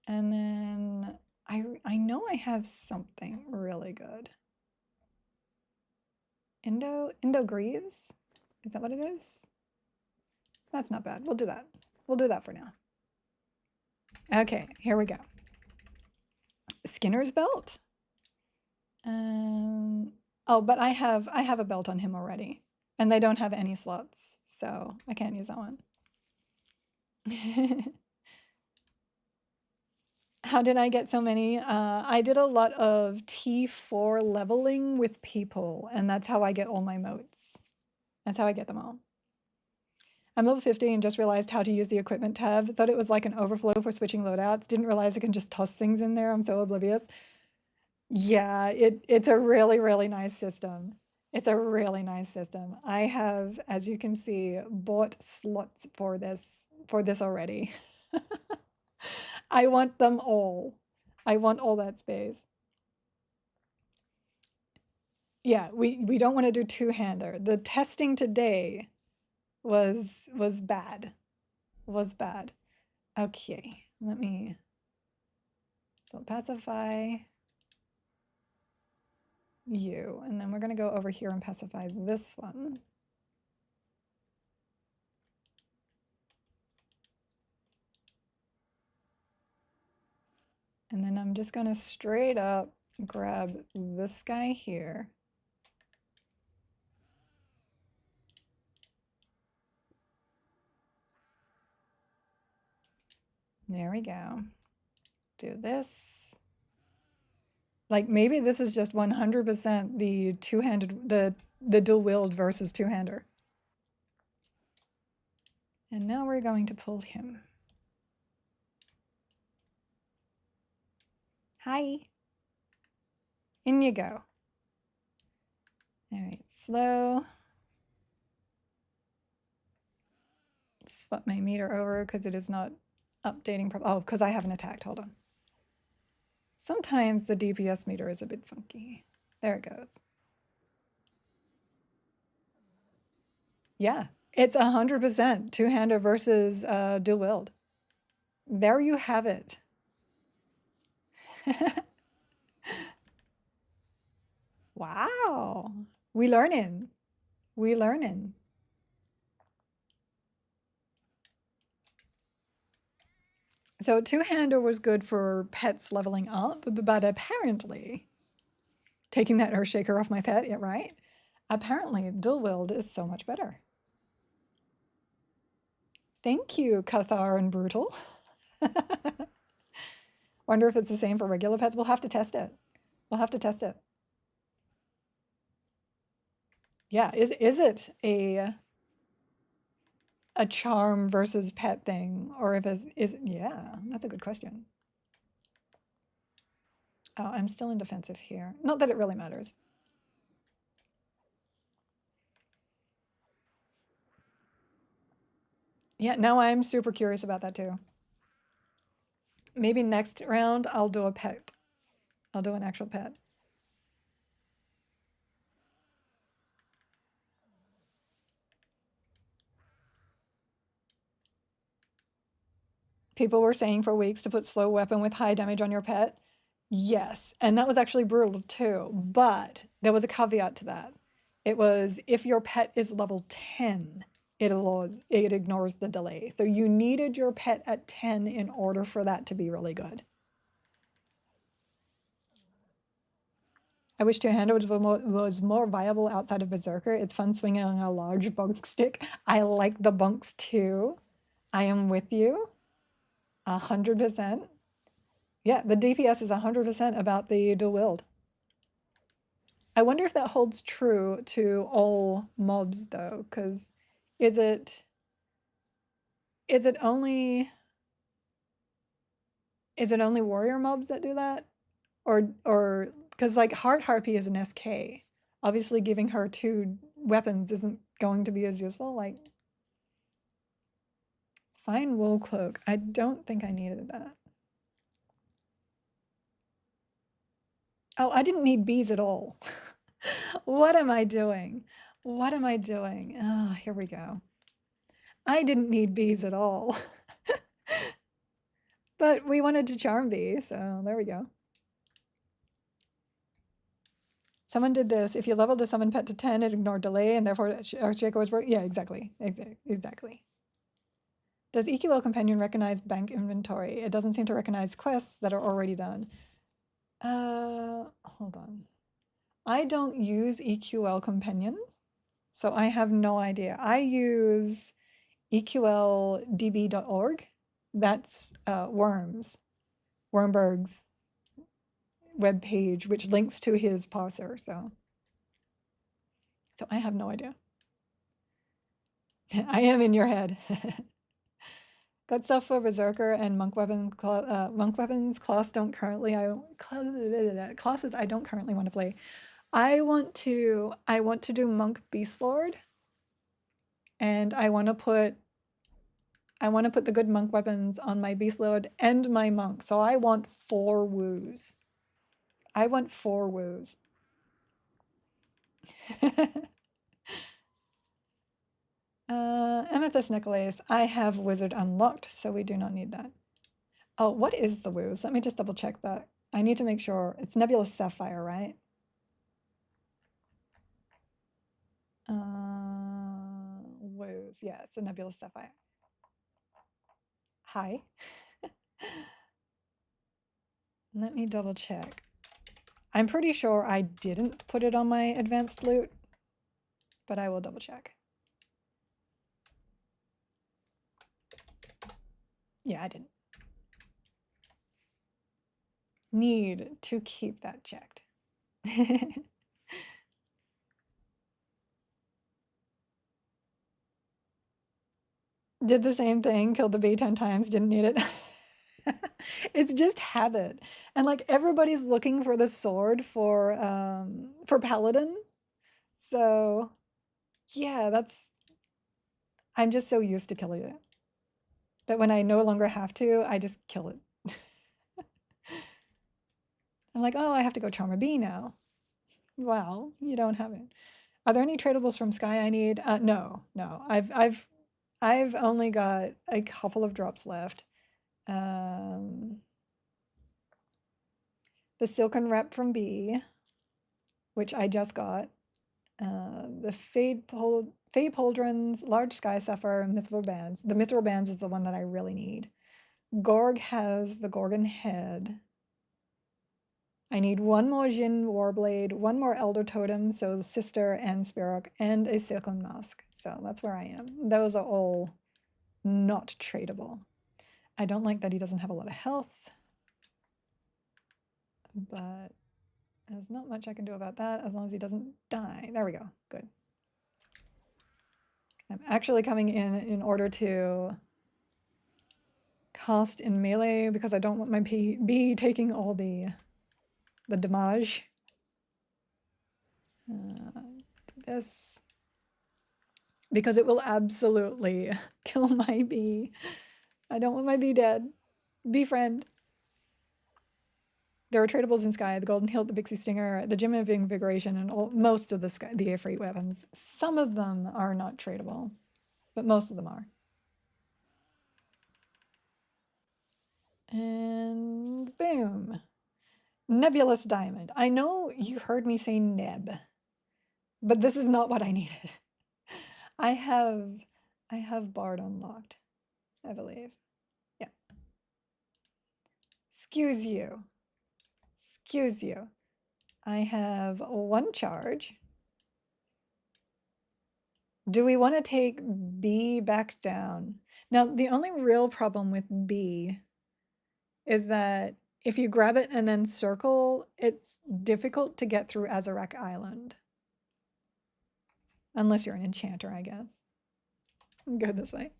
And then I know I have something really good. Indo Greaves? Is that what it is? That's not bad. We'll do that. We'll do that for now. Okay, here we go. Skinner's belt. Oh, but I have a belt on him already, and they don't have any slots, so I can't use that one. How did I get so many? I did a lot of T4 leveling with people, and that's how I get all my motes. That's how I get them all. I'm level 50 and just realized how to use the equipment tab. Thought it was like an overflow for switching loadouts. Didn't realize I can just toss things in there. I'm so oblivious. Yeah, it's a really, really nice system. It's a really nice system. I have, as you can see, bought slots for this already. I want them all. I want all that space. Yeah, we don't want to do two-hander. The testing today was bad. Was bad. Okay, let me so pacify you, and then we're gonna go over here and pacify this one. And then I'm just gonna straight up grab this guy here. There we go. Do this. Like maybe this is just 100% the two-handed, the dual-wield versus two-hander. And now we're going to pull him. Hi. In you go. All right, slow. Swap my meter over because it is not updating. Oh, because I haven't attacked. Hold on. Sometimes the DPS meter is a bit funky. There it goes. Yeah, it's 100% two-hander versus dual-wield. There you have it. Wow. We learning. We learning. So two-hander was good for pets leveling up, but apparently, taking that Earthshaker off my pet, yeah, right? Apparently, dual-wield is so much better. Thank you, Cathar and Brutal. Wonder if it's the same for regular pets. We'll have to test it. We'll have to test it. Yeah, is it a charm versus pet thing, or if it's yeah, that's a good question. Oh, I'm still in defensive here. Not that it really matters. Yeah, no, I'm super curious about that too. Maybe next round I'll do a pet. I'll do an actual pet. People were saying for weeks to put slow weapon with high damage on your pet. Yes, and that was actually brutal too, but there was a caveat to that. It was if your pet is level 10, it ignores the delay. So you needed your pet at 10 in order for that to be really good. I wish two-hander was more viable outside of Berserker. It's fun swinging on a large bunk stick. I like the bunks too. I am with you. 100%. Yeah, the DPS is 100% about the dual-wield. I wonder if that holds true to all mobs though, because is it only warrior mobs that do that? Or because like Heart Harpy is an SK. Obviously giving her 2 weapons isn't going to be as useful. Like fine wool cloak. I don't think I needed that. Oh, I didn't need bees at all. What am I doing? What am I doing? Oh, here we go. I didn't need bees at all. But we wanted to charm B, so there we go. Someone did this. If you leveled a summon pet to 10, it ignored delay, and therefore Archieco was working. Yeah, exactly. Exactly. Does EQL Companion recognize bank inventory? It doesn't seem to recognize quests that are already done. Hold on. I don't use EQL Companion, so I have no idea. I use eqldb.org. That's Wormberg's web page, which links to his parser. So I have no idea. I am in your head. Got stuff for Berserker and Monk Weapons. Monk Weapons classes I don't currently want to play. I want to do Monk Beast Lord, and I want to put the good monk weapons on my Beast Lord and my monk. So I want 4 woos. Amethyst necklace. I have wizard unlocked, so we do not need that. Oh, what is the woos? Let me just double check that. I need to make sure. It's Nebulous Sapphire, right? Woos. Yeah, it's a Nebulous Sapphire. Hi. Let me double check. I'm pretty sure I didn't put it on my advanced loot, but I will double check. Yeah, I didn't. Need to keep that checked. Did the same thing, killed the bee 10 times, didn't need it. It's just habit. And like everybody's looking for the sword for Paladin. So yeah, I'm just so used to killing it that when I no longer have to, I just kill it. I'm like, oh, I have to go charm a bee now. Well, you don't have it. Are there any tradables from Sky I need? No. I've only got a couple of drops left. The silken wrap from B, which I just got. The Fade Pauldrons, Large Sky Sapphire, and Mithril Bands. The Mithril Bands is the one that I really need. Gorg has the Gorgon Head. I need 1 more Jin Warblade, 1 more Elder Totem, so Sister and Spirok, and a Silken Mask. So that's where I am. Those are all not tradable. I don't like that he doesn't have a lot of health, but there's not much I can do about that as long as he doesn't die. There we go. Good. I'm actually coming in order to cast in melee because I don't want my bee taking all the damage. This, because it will absolutely kill my bee. I don't want my bee dead. Befriend. There are tradables in Sky, the Golden Hilt, the Pixie Stinger, the Gem of Invigoration, and most of the Ifrit weapons. Some of them are not tradable, but most of them are. And boom. Nebulous Diamond. I know you heard me say Neb, but this is not what I needed. I have Bard unlocked, I believe. Yeah. Excuse you. Excuse you. I have 1 charge. Do we want to take B back down? Now, the only real problem with B is that if you grab it and then circle, it's difficult to get through Azarac Island. Unless you're an enchanter, I guess. Go this way.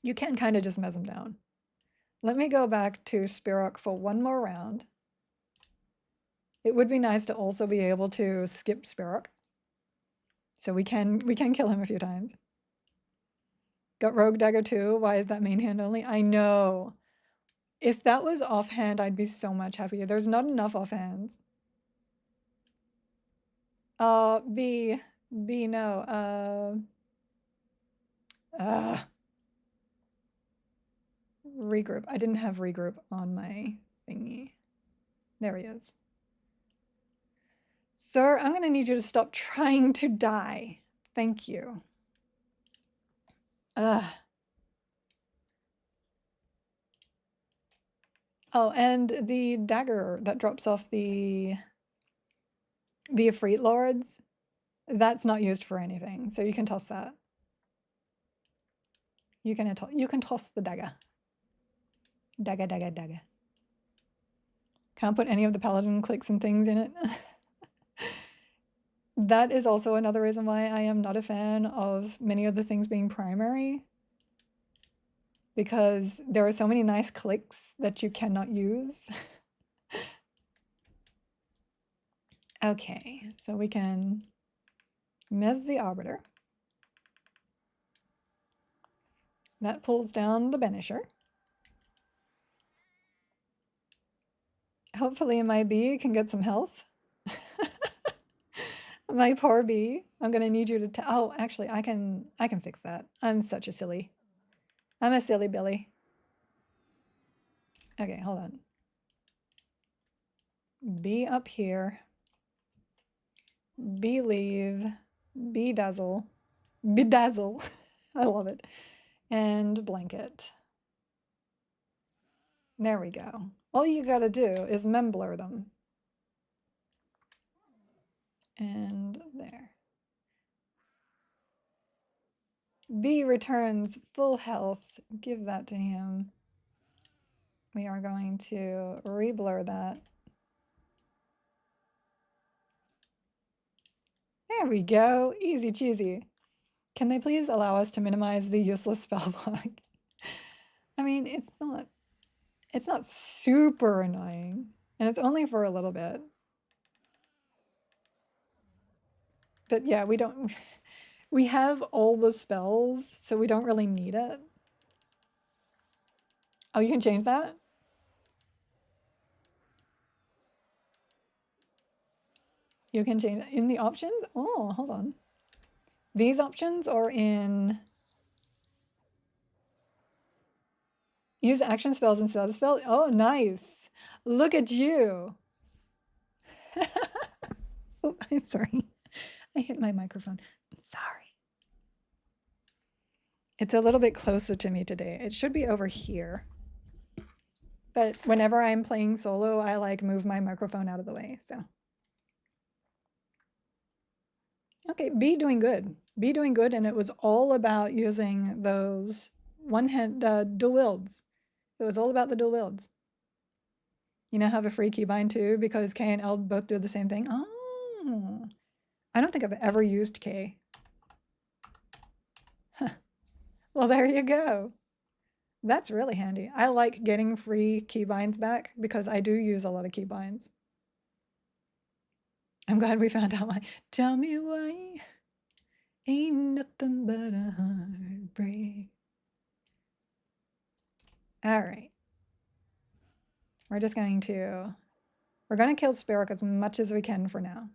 You can kind of just mess them down. Let me go back to Spirok for 1 more round. It would be nice to also be able to skip Spirok. So we can kill him a few times. Got Rogue Dagger too. Why is that main hand only? I know. If that was offhand, I'd be so much happier. There's not enough offhands. B, no. regroup. I didn't have regroup on my thingy. There he is. Sir, I'm going to need you to stop trying to die. Thank you. Ugh. Oh, and the dagger that drops off the Efreet Lords, that's not used for anything, so you can toss that. You can toss the dagger. Dagger, dagger, dagger. Can't put any of the paladin clicks and things in it. That is also another reason why I am not a fan of many of the things being primary. Because there are so many nice clicks that you cannot use. Okay, so we can mez the Arbiter. That pulls down the Banisher. Hopefully my bee can get some health. My poor bee. I'm gonna need you to oh, actually I can fix that. I'm such a silly. I'm a silly Billy. Okay, hold on. Bee up here. Bee leave. Bee dazzle. Bedazzle. I love it. And blanket. There we go. All you gotta do is memblur them. And there. B returns full health. Give that to him. We are going to reblur that. There we go. Easy cheesy. Can they please allow us to minimize the useless spell block? I mean, it's not super annoying, and it's only for a little bit. But yeah, we have all the spells, so we don't really need it. Oh, you can change that? You can change in the options? Oh, hold on. These options are in use action spells instead of the spell. Oh, nice. Look at you. Oh, I'm sorry. I hit my microphone. I'm sorry. It's a little bit closer to me today. It should be over here. But whenever I'm playing solo, I like move my microphone out of the way, so. Okay, B doing good. B doing good, and it was all about using those one-hand dual wields. It was all about the dual wields. You now have a free keybind too, because K and L both do the same thing. Oh, I don't think I've ever used K. Huh. Well, there you go. That's really handy. I like getting free keybinds back because I do use a lot of keybinds. I'm glad we found out why. Tell me why. Ain't nothing but a heartbreak. All right. We're going to kill Sparrow as much as we can for now.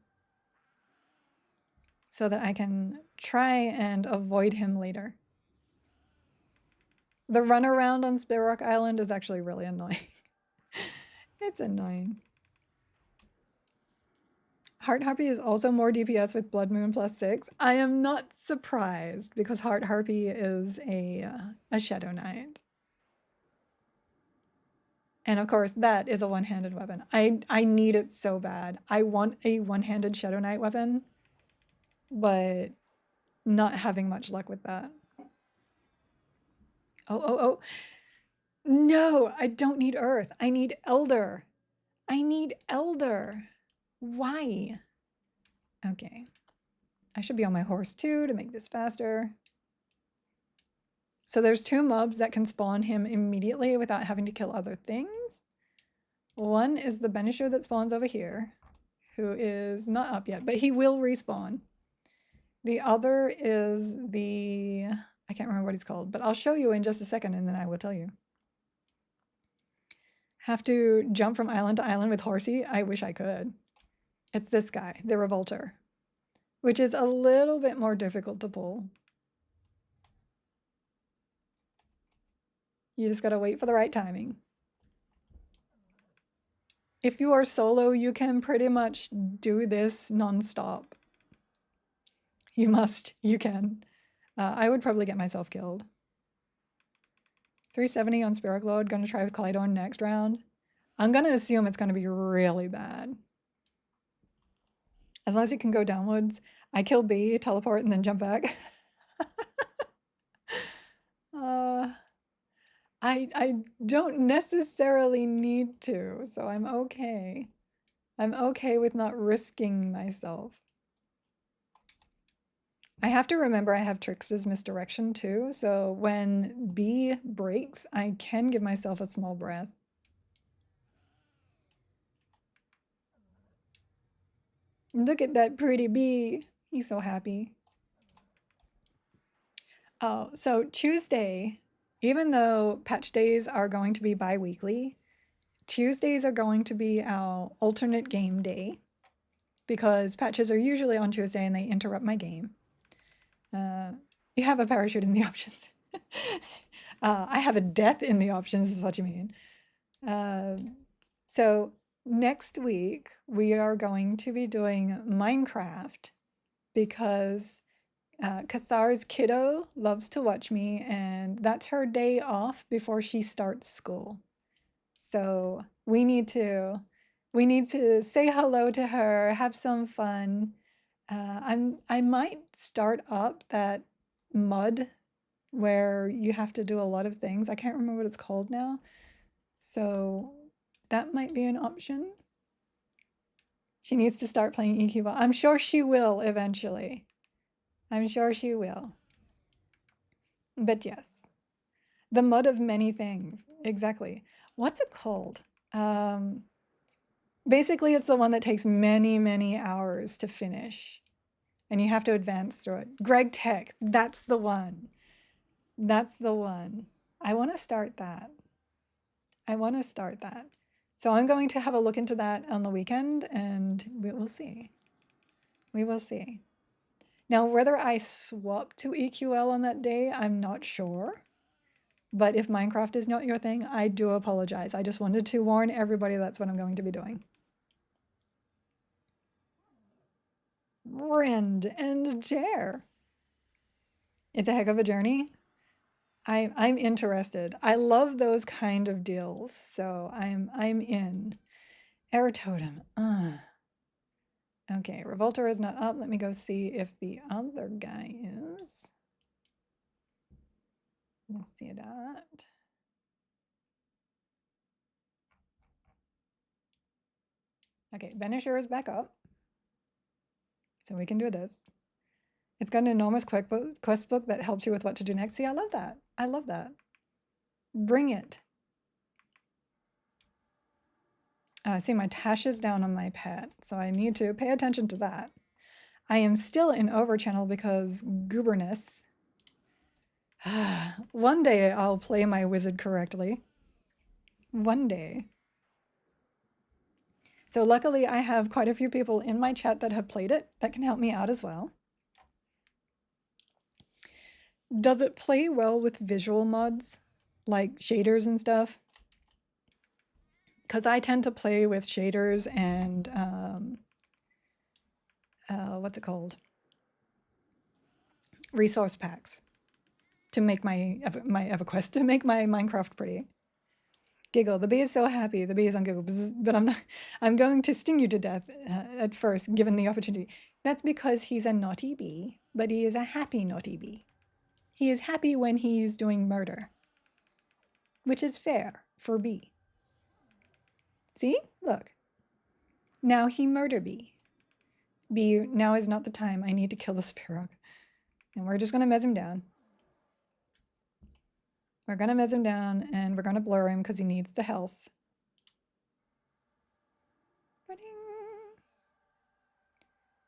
So that I can try and avoid him later. The runaround on Sparrow Island is actually really annoying. It's annoying. Heart Harpy is also more DPS with Blood Moon +6. I am not surprised because Heart Harpy is a Shadow Knight. And of course, that is a one-handed weapon. I need it so bad. I want a one-handed Shadow Knight weapon, but not having much luck with that. Oh. No, I don't need Earth. I need Elder. I need Elder. Why? Okay. I should be on my horse too to make this faster. So there's 2 mobs that can spawn him immediately without having to kill other things. One is the Banisher that spawns over here, who is not up yet, but he will respawn. The other is the, I can't remember what he's called, but I'll show you in just a second and then I will tell you. Have to jump from island to island with Horsey? I wish I could. It's this guy, the Revolter, which is a little bit more difficult to pull. You just gotta wait for the right timing. If you are solo, you can pretty much do this non-stop. You can. I would probably get myself killed. 370 on Spirit Load, gonna try with Clydorn next round. I'm gonna assume it's gonna be really bad. As long as you can go downwards. I kill B, teleport, and then jump back. I don't necessarily need to, so I'm okay. I'm okay with not risking myself. I have to remember I have Trickster's Misdirection too, so when B breaks, I can give myself a small breath. Look at that pretty bee. He's so happy. Oh, so Tuesday, even though patch days are going to be bi-weekly, Tuesdays are going to be our alternate game day because patches are usually on Tuesday and they interrupt my game. You have a parachute in the options. I have a death in the options is what you mean. So next week we are going to be doing Minecraft because Kathar's kiddo loves to watch me and that's her day off before she starts school. So we need to say hello to her, have some fun. I might start up that mud where you have to do a lot of things. I can't remember what it's called now. So that might be an option. She needs to start playing EQ. I'm sure she will eventually. I'm sure she will. But yes, the mud of many things. Exactly. What's it called? Basically, it's the one that takes many, many hours to finish. And you have to advance through it. Greg Tech, that's the one. That's the one. I want to start that. So I'm going to have a look into that on the weekend and we will see. We will see. Now, whether I swap to EQL on that day, I'm not sure. But if Minecraft is not your thing, I do apologize. I just wanted to warn everybody that's what I'm going to be doing. Rend and Jer. It's a heck of a journey. I'm interested. I love those kind of deals, so I'm in. Air Totem. Okay, Revolter is not up. Let me go see if the other guy is. Let's see that. Okay, Vanisher is back up. So we can do this. It's got an enormous quest book that helps you with what to do next. See, I love that. I love that. Bring it. See, my Tash is down on my pet, so I need to pay attention to that. I am still in Overchannel because gooberness. One day I'll play my wizard correctly. One day. So luckily I have quite a few people in my chat that have played it that can help me out as well. Does it play well with visual mods, like shaders and stuff? Because I tend to play with shaders and what's it called? Resource packs to make my Everquest, to make my Minecraft pretty. Giggle. The bee is so happy. The bee is on Giggle, but I'm not. I'm going to sting you to death at first, given the opportunity. That's because he's a naughty bee, but he is a happy naughty bee. He is happy when he's doing murder, which is fair for bee. See? Look. Now he murder bee. Bee, now is not the time. I need to kill the Sparrow. And we're just going to mez him down. We're going to mez him down, and we're going to blur him because he needs the health.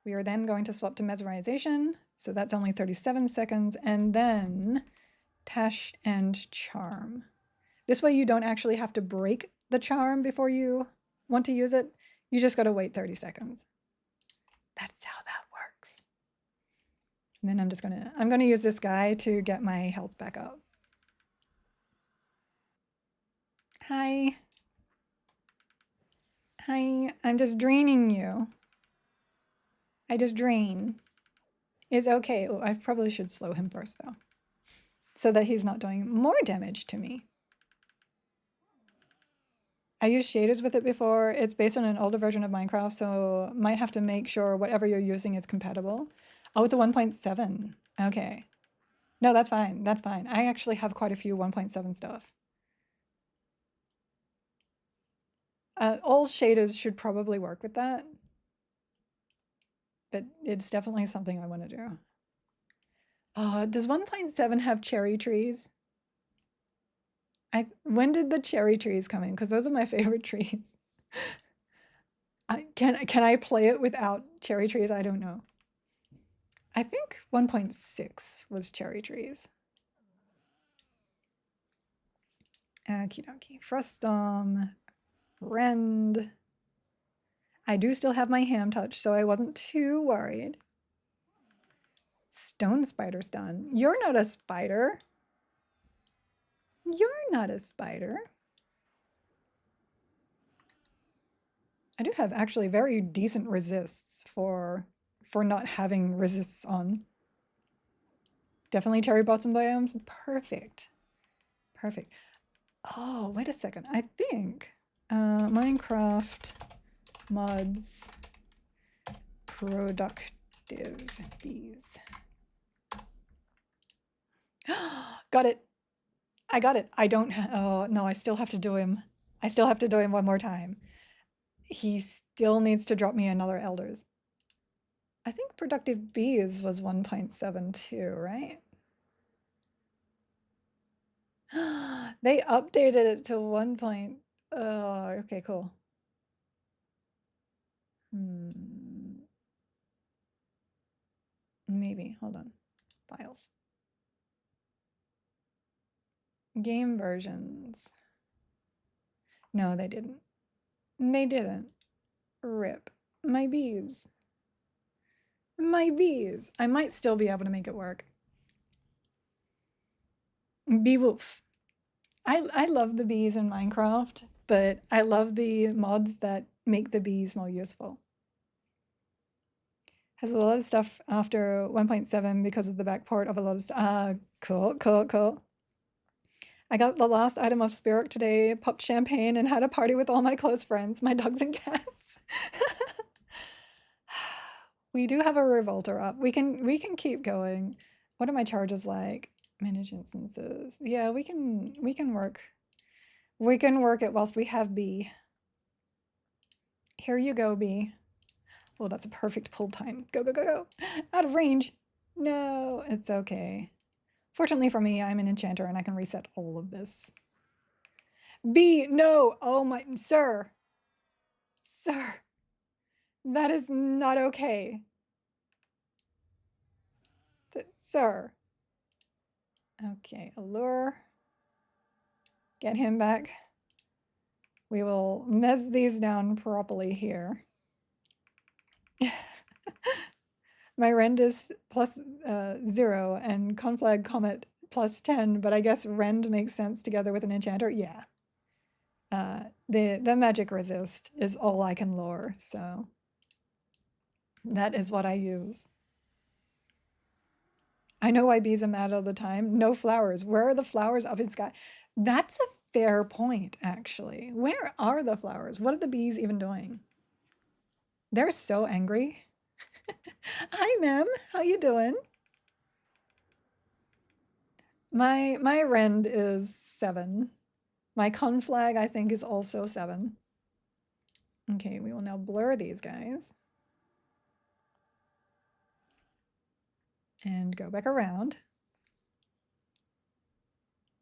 We are then going to swap to mesmerization. So that's only 37 seconds. And then Tash and Charm. This way you don't actually have to break the charm before you want to use it. You just got to wait 30 seconds. That's how that works. And then I'm going to use this guy to get my health back up. Hi. Hi. I'm just draining you. I just drain. It's okay. Oh, I probably should slow him first, though, so that he's not doing more damage to me. I used shaders with it before. It's based on an older version of Minecraft, so might have to make sure whatever you're using is compatible. Oh, it's a 1.7. Okay. No, that's fine. That's fine. I actually have quite a few 1.7 stuff. All shaders should probably work with that, but it's definitely something I want to do. Does 1.7 have cherry trees? When did the cherry trees come in? Because those are my favorite trees. Can I play it without cherry trees? I don't know. I think 1.6 was cherry trees. Okie dokie. Froststorm. Rend. I do still have my ham touch, so I wasn't too worried. Stone spider's done. You're not a spider. You're not a spider. I do have actually very decent resists for not having resists on. Definitely cherry blossom biomes. Perfect. Perfect. Oh, wait a second. I think Minecraft mods productive bees. Got it. I got it. I don't. Oh no, I still have to do him. I still have to do him one more time. He still needs to drop me another elders. I think productive bees was 1.72, right? They updated it to 1. Oh, okay, cool. Maybe. Hold on. Files. Game versions. No, they didn't. They didn't. Rip. My bees. My bees. I might still be able to make it work. Beewolf. I love the bees in Minecraft, but I love the mods that make the bees more useful. Has a lot of stuff after 1.7 because of the backport of a lot of stuff. Cool, cool, cool. I got the last item of Spirit today, popped champagne, and had a party with all my close friends, my dogs and cats. We do have a revolter up. We can keep going. What are my charges like? Manage instances. Yeah, we can work. We can work it whilst we have B. Here you go, B. Oh, that's a perfect pull time. Go, go, go, go. Out of range. No, it's okay. Fortunately for me, I'm an enchanter and I can reset all of this. B, no. Oh my, sir. Sir. That is not okay. Sir. Okay, allure. Get him back. We will mess these down properly here. My rend is plus 0 and conflag comet plus 10, but I guess rend makes sense together with an enchanter. Yeah. The magic resist is all I can lure, so that is what I use. I know why bees are mad all the time. No flowers. Where are the flowers up in sky? That's a fair point, actually. Where are the flowers? What are the bees even doing? They're so angry. Hi, Mem. How you doing? My rend is 7. My conflag, I think, is also 7. Okay, we will now blur these guys. And go back around.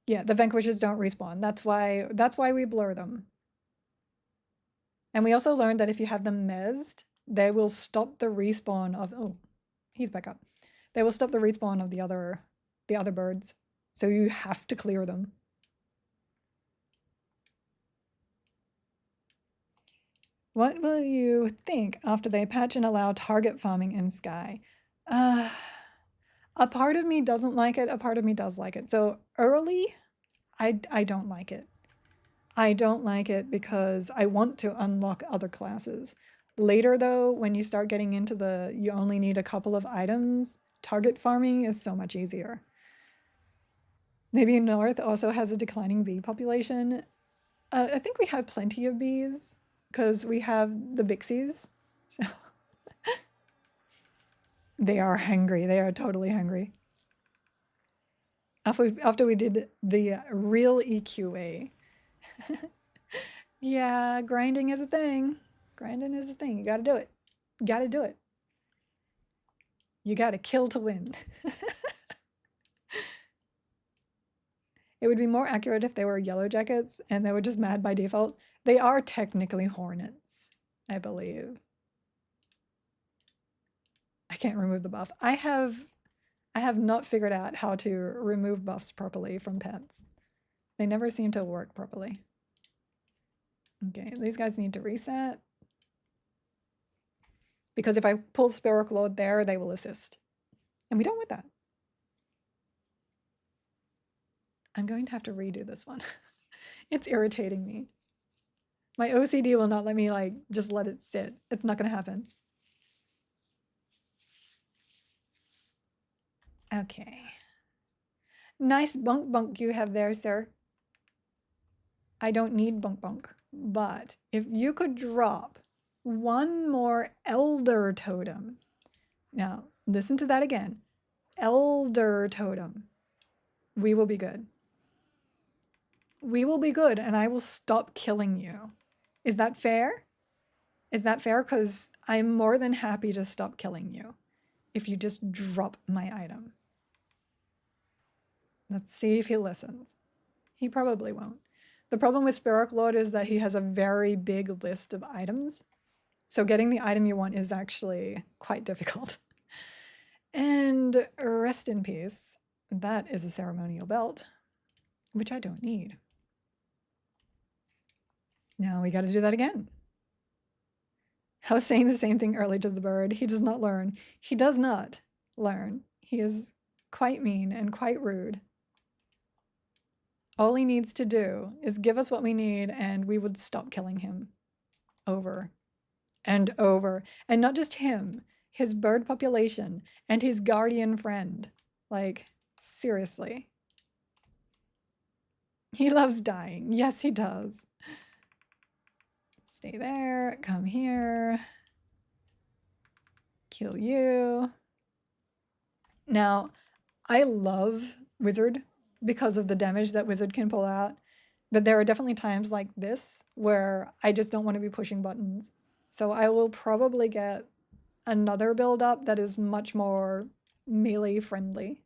Yeah, the vanquishers don't respawn. That's why we blur them. And we also learned that if you have them mezzed, they will stop the respawn of, oh, he's back up. They will stop the respawn of the other birds. So you have to clear them. What will you think after they patch and allow target farming in Sky? A part of me doesn't like it, a part of me does like it. So early, I don't like it. I don't like it because I want to unlock other classes. Later though, when you start getting into you only need a couple of items, target farming is so much easier. Maybe North also has a declining bee population. I think we have plenty of bees because we have the Bixies. So they are hungry. They are totally hungry. After we did the real EQA. Yeah, grinding is a thing. Grinding is a thing. You gotta do it. You gotta do it. You gotta kill to win. It would be more accurate if they were yellow jackets and they were just mad by default. They are technically hornets, I believe. I can't remove the buff. I have not figured out how to remove buffs properly from pets. They never seem to work properly. Okay, these guys need to reset. Because if I pull Spirit Lord there, they will assist. And we don't want that. I'm going to have to redo this one. It's irritating me. My OCD will not let me like just let it sit. It's not going to happen. Okay. Nice bunk bunk you have there, sir. I don't need bunk bunk, but if you could drop one more elder totem. Now, listen to that again. Elder totem. We will be good. We will be good and I will stop killing you. Is that fair? Is that fair? Because I'm more than happy to stop killing you if you just drop my item. Let's see if he listens. He probably won't. The problem with Spirit Lord is that he has a very big list of items. So getting the item you want is actually quite difficult. And rest in peace. That is a ceremonial belt, which I don't need. Now we got to do that again. I was saying the same thing earlier to the bird. He does not learn. He does not learn. He is quite mean and quite rude. All he needs to do is give us what we need and we would stop killing him over and over. And not just him, his bird population and his guardian friend. Like, seriously. He loves dying. Yes, he does. Stay there. Come here. Kill you. Now, I love Wizard because of the damage that Wizard can pull out. But there are definitely times like this where I just don't want to be pushing buttons. So I will probably get another build up that is much more melee friendly.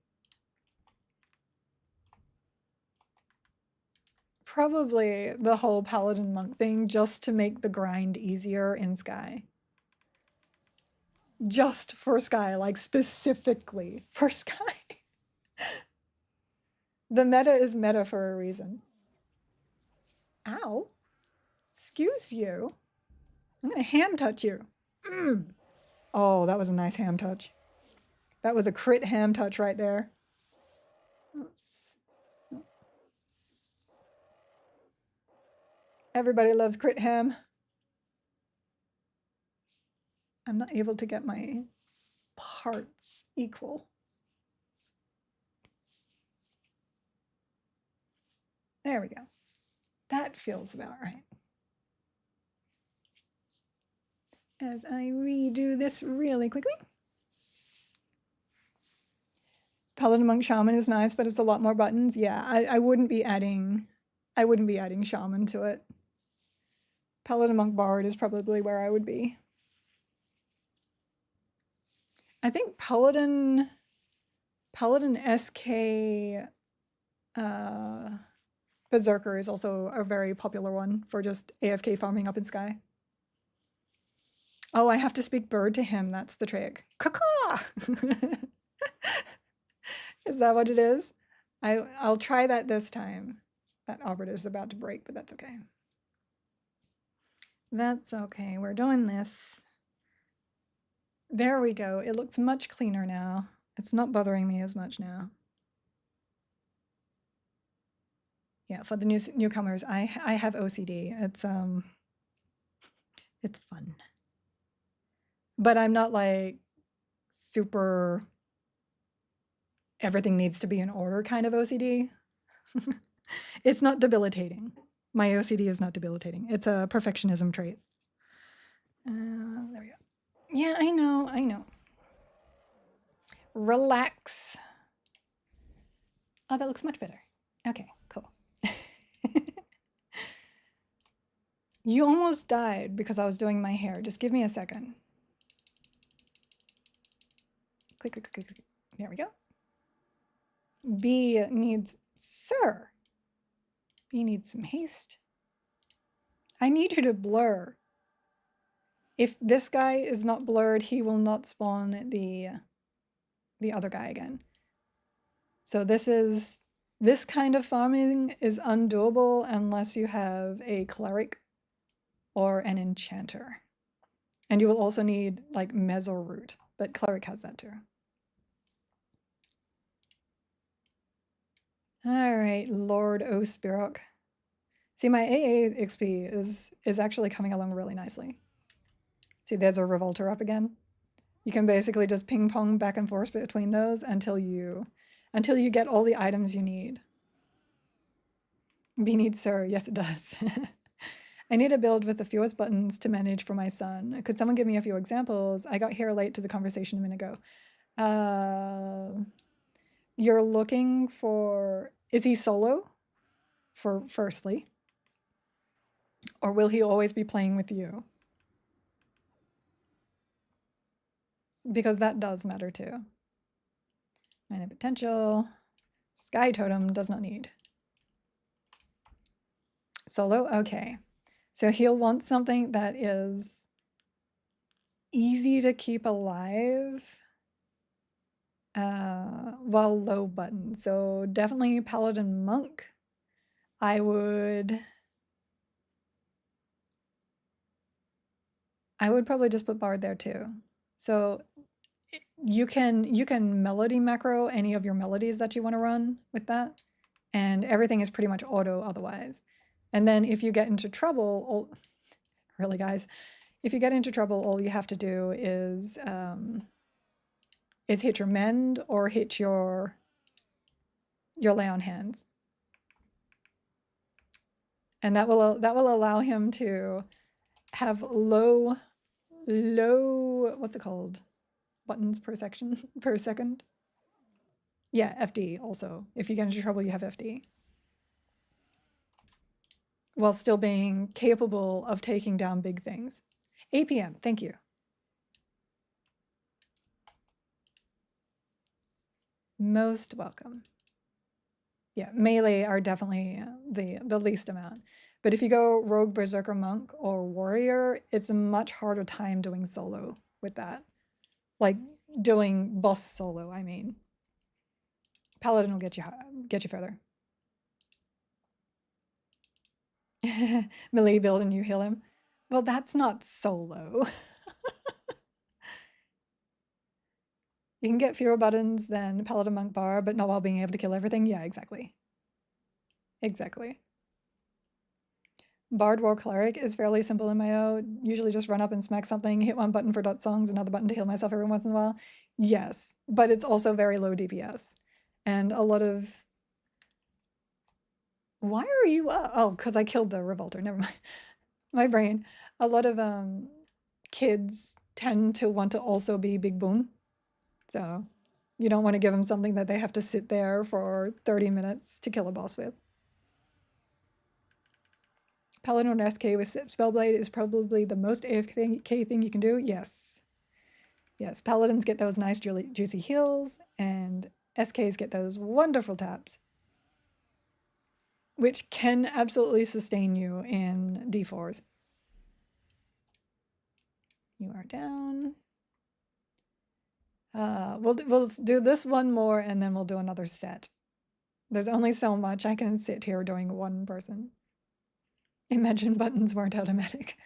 Probably the whole Paladin Monk thing just to make the grind easier in Sky. Just for Sky, like specifically for Sky. The meta is meta for a reason. Ow. Excuse you. I'm gonna ham touch you. Oh, that was a nice ham touch. That was a crit ham touch right there. Everybody loves crit ham. I'm not able to get my parts equal. There we go. That feels about right. As I redo this really quickly. Paladin Monk Shaman is nice, but it's a lot more buttons. Yeah, I wouldn't be adding Shaman to it. Paladin Monk Bard is probably where I would be. I think Paladin SK Berserker is also a very popular one for just AFK farming up in Sky. Oh, I have to speak bird to him. That's the trick. Caw-caw! Is that what it is? I'll try that this time. That operative is about to break, but that's okay. That's okay. We're doing this. There we go. It looks much cleaner now. It's not bothering me as much now. Yeah, for the newcomers, I have OCD. It's fun. But I'm not like super everything needs to be in order kind of OCD. It's not debilitating. My OCD is not debilitating. It's a perfectionism trait. There we go. Yeah, I know. Relax. Oh, that looks much better. Okay, cool. You almost died because I was doing my hair. Just give me a second. Click, click, click, click. There we go. B needs, sir. B needs some haste. I need you to blur. If this guy is not blurred, he will not spawn the other guy again. So this kind of farming is undoable unless you have a cleric or an enchanter. And you will also need like Mezor root, but cleric has that too. All right, Lord Ospirok. See, my AA XP is actually coming along really nicely. See, there's a Revolter up again. You can basically just ping pong back and forth between those until you get all the items you need. B needs sir, yes it does. I need a build with the fewest buttons to manage for my son. Could someone give me a few examples? I got here late to the conversation a minute ago. You're looking for, is he solo? For firstly, or will he always be playing with you? Because that does matter too. Minor potential. Sky totem does not need. Solo, okay. So he'll want something that is easy to keep alive while low button. So definitely Paladin Monk. I would probably just put Bard there too. So you can melody macro any of your melodies that you want to run with that, and everything is pretty much auto otherwise. And then if you get into trouble, really guys, if you get into trouble, all you have to do is hit your mend or hit your lay on hands, and that will allow him to have low what's it called, buttons per section per second. Yeah, FD also. If you get into trouble, you have FD. While still being capable of taking down big things. APM, thank you. Most welcome. Yeah, melee are definitely the least amount. But if you go rogue, berserker, monk, or warrior, it's a much harder time doing solo with that. Like doing boss solo, I mean. Paladin will get you further. Melee build and you heal him. Well, that's not solo. You can get fewer buttons than Paladin Monk Bar, but not while being able to kill everything. Yeah, exactly. Exactly. Bard War Cleric is fairly simple in my own. Usually just run up and smack something, hit one button for dot songs, another button to heal myself every once in a while. Yes, but it's also very low DPS. And a lot of... Why are you up? Oh, because I killed the Revolter. Never mind. My brain. A lot of kids tend to want to also be Big Boom. So you don't want to give them something that they have to sit there for 30 minutes to kill a boss with. Paladin SK with Spellblade is probably the most AFK thing you can do. Yes. Yes, Paladins get those nice juicy heals, and SKs get those wonderful taps, which can absolutely sustain you in D4s. You are down. We'll do this one more, and then we'll do another set. There's only so much I can sit here doing one person. Imagine buttons weren't automatic.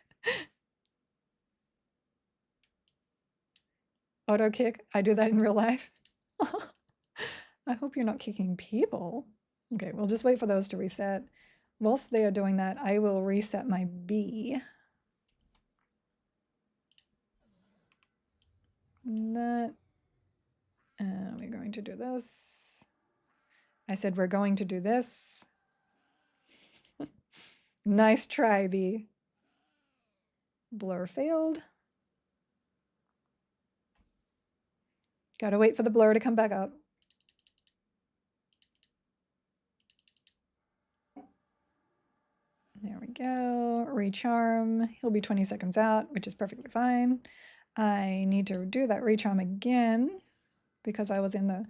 Auto kick, I do that in real life. I hope you're not kicking people. Okay, we'll just wait for those to reset. Whilst they are doing that, I will reset my B. That, we're going to do this. I said we're going to do this. Nice try, B. Blur failed. Gotta wait for the blur to come back up. There we go. Recharm. He'll be 20 seconds out, which is perfectly fine. I need to do that recharm again because I was in the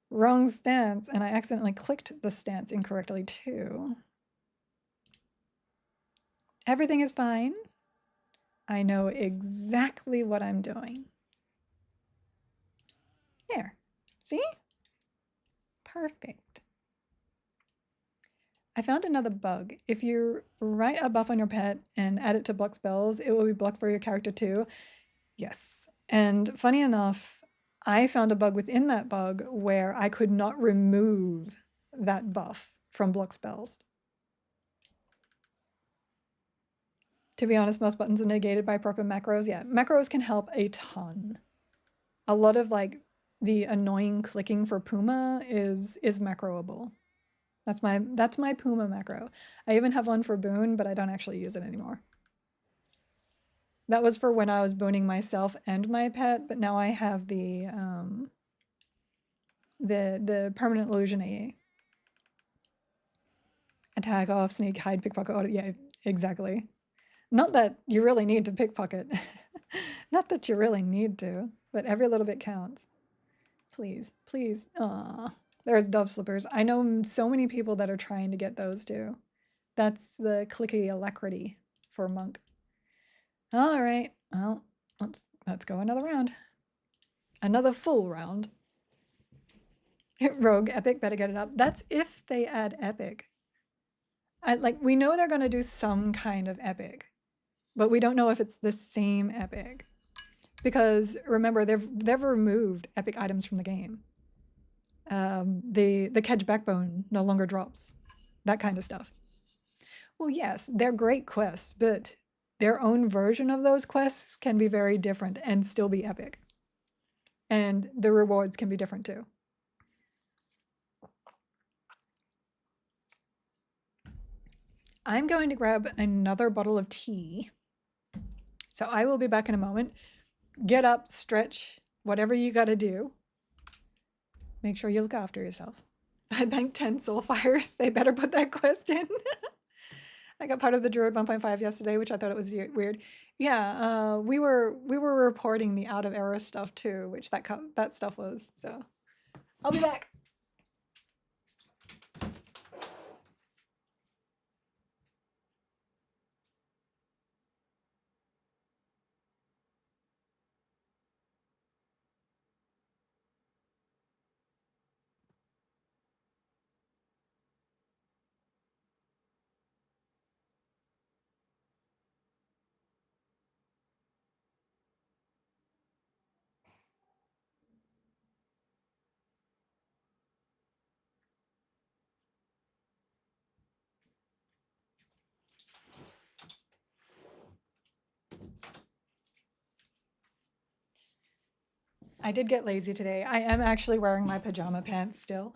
wrong stance and I accidentally clicked the stance incorrectly too. Everything is fine. I know exactly what I'm doing. There. See? Perfect. I found another bug. If you write a buff on your pet and add it to block spells, it will be blocked for your character too. Yes. And funny enough, I found a bug within that bug where I could not remove that buff from block spells. To be honest, most buttons are negated by proper macros. Yeah, macros can help a ton. A lot of like the annoying clicking for Puma is macroable. That's my Puma macro. I even have one for Boon, but I don't actually use it anymore. That was for when I was booning myself and my pet, but now I have the permanent illusion AE. Attack off, sneak, hide, pickpocket. Oh, yeah, exactly. Not that you really need to pickpocket. Not that you really need to, but every little bit counts. Please, please. Aw, there's dove slippers. I know so many people that are trying to get those too. That's the clicky alacrity for Monk. All right, well, let's go another round. Another full round. Rogue, epic, better get it up. That's if they add epic. We know they're going to do some kind of epic, but we don't know if it's the same epic. Because remember, they've removed epic items from the game. The Kedge Backbone no longer drops. That kind of stuff. Well, yes, they're great quests, but their own version of those quests can be very different and still be epic. And the rewards can be different too. I'm going to grab another bottle of tea. So I will be back in a moment. Get up, stretch, whatever you got to do. Make sure you look after yourself. I banked 10 soul fires. They better put that quest in. I got part of the Druid 1.5 yesterday, which I thought it was weird. Yeah, we were reporting the out of error stuff too, which that stuff was. So I'll be back. I did get lazy today. I am actually wearing my pajama pants still.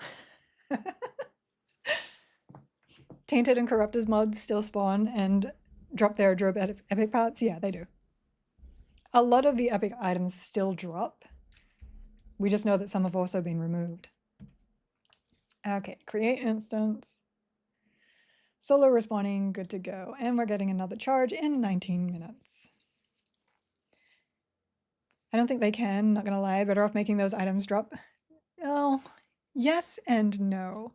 Tainted and Corruptors mods still spawn and drop their Druid epic parts. Yeah, they do. A lot of the epic items still drop. We just know that some have also been removed. Okay, create instance. Solo respawning, good to go. And we're getting another charge in 19 minutes. I don't think they can, not gonna lie. Better off making those items drop. Oh, yes and no.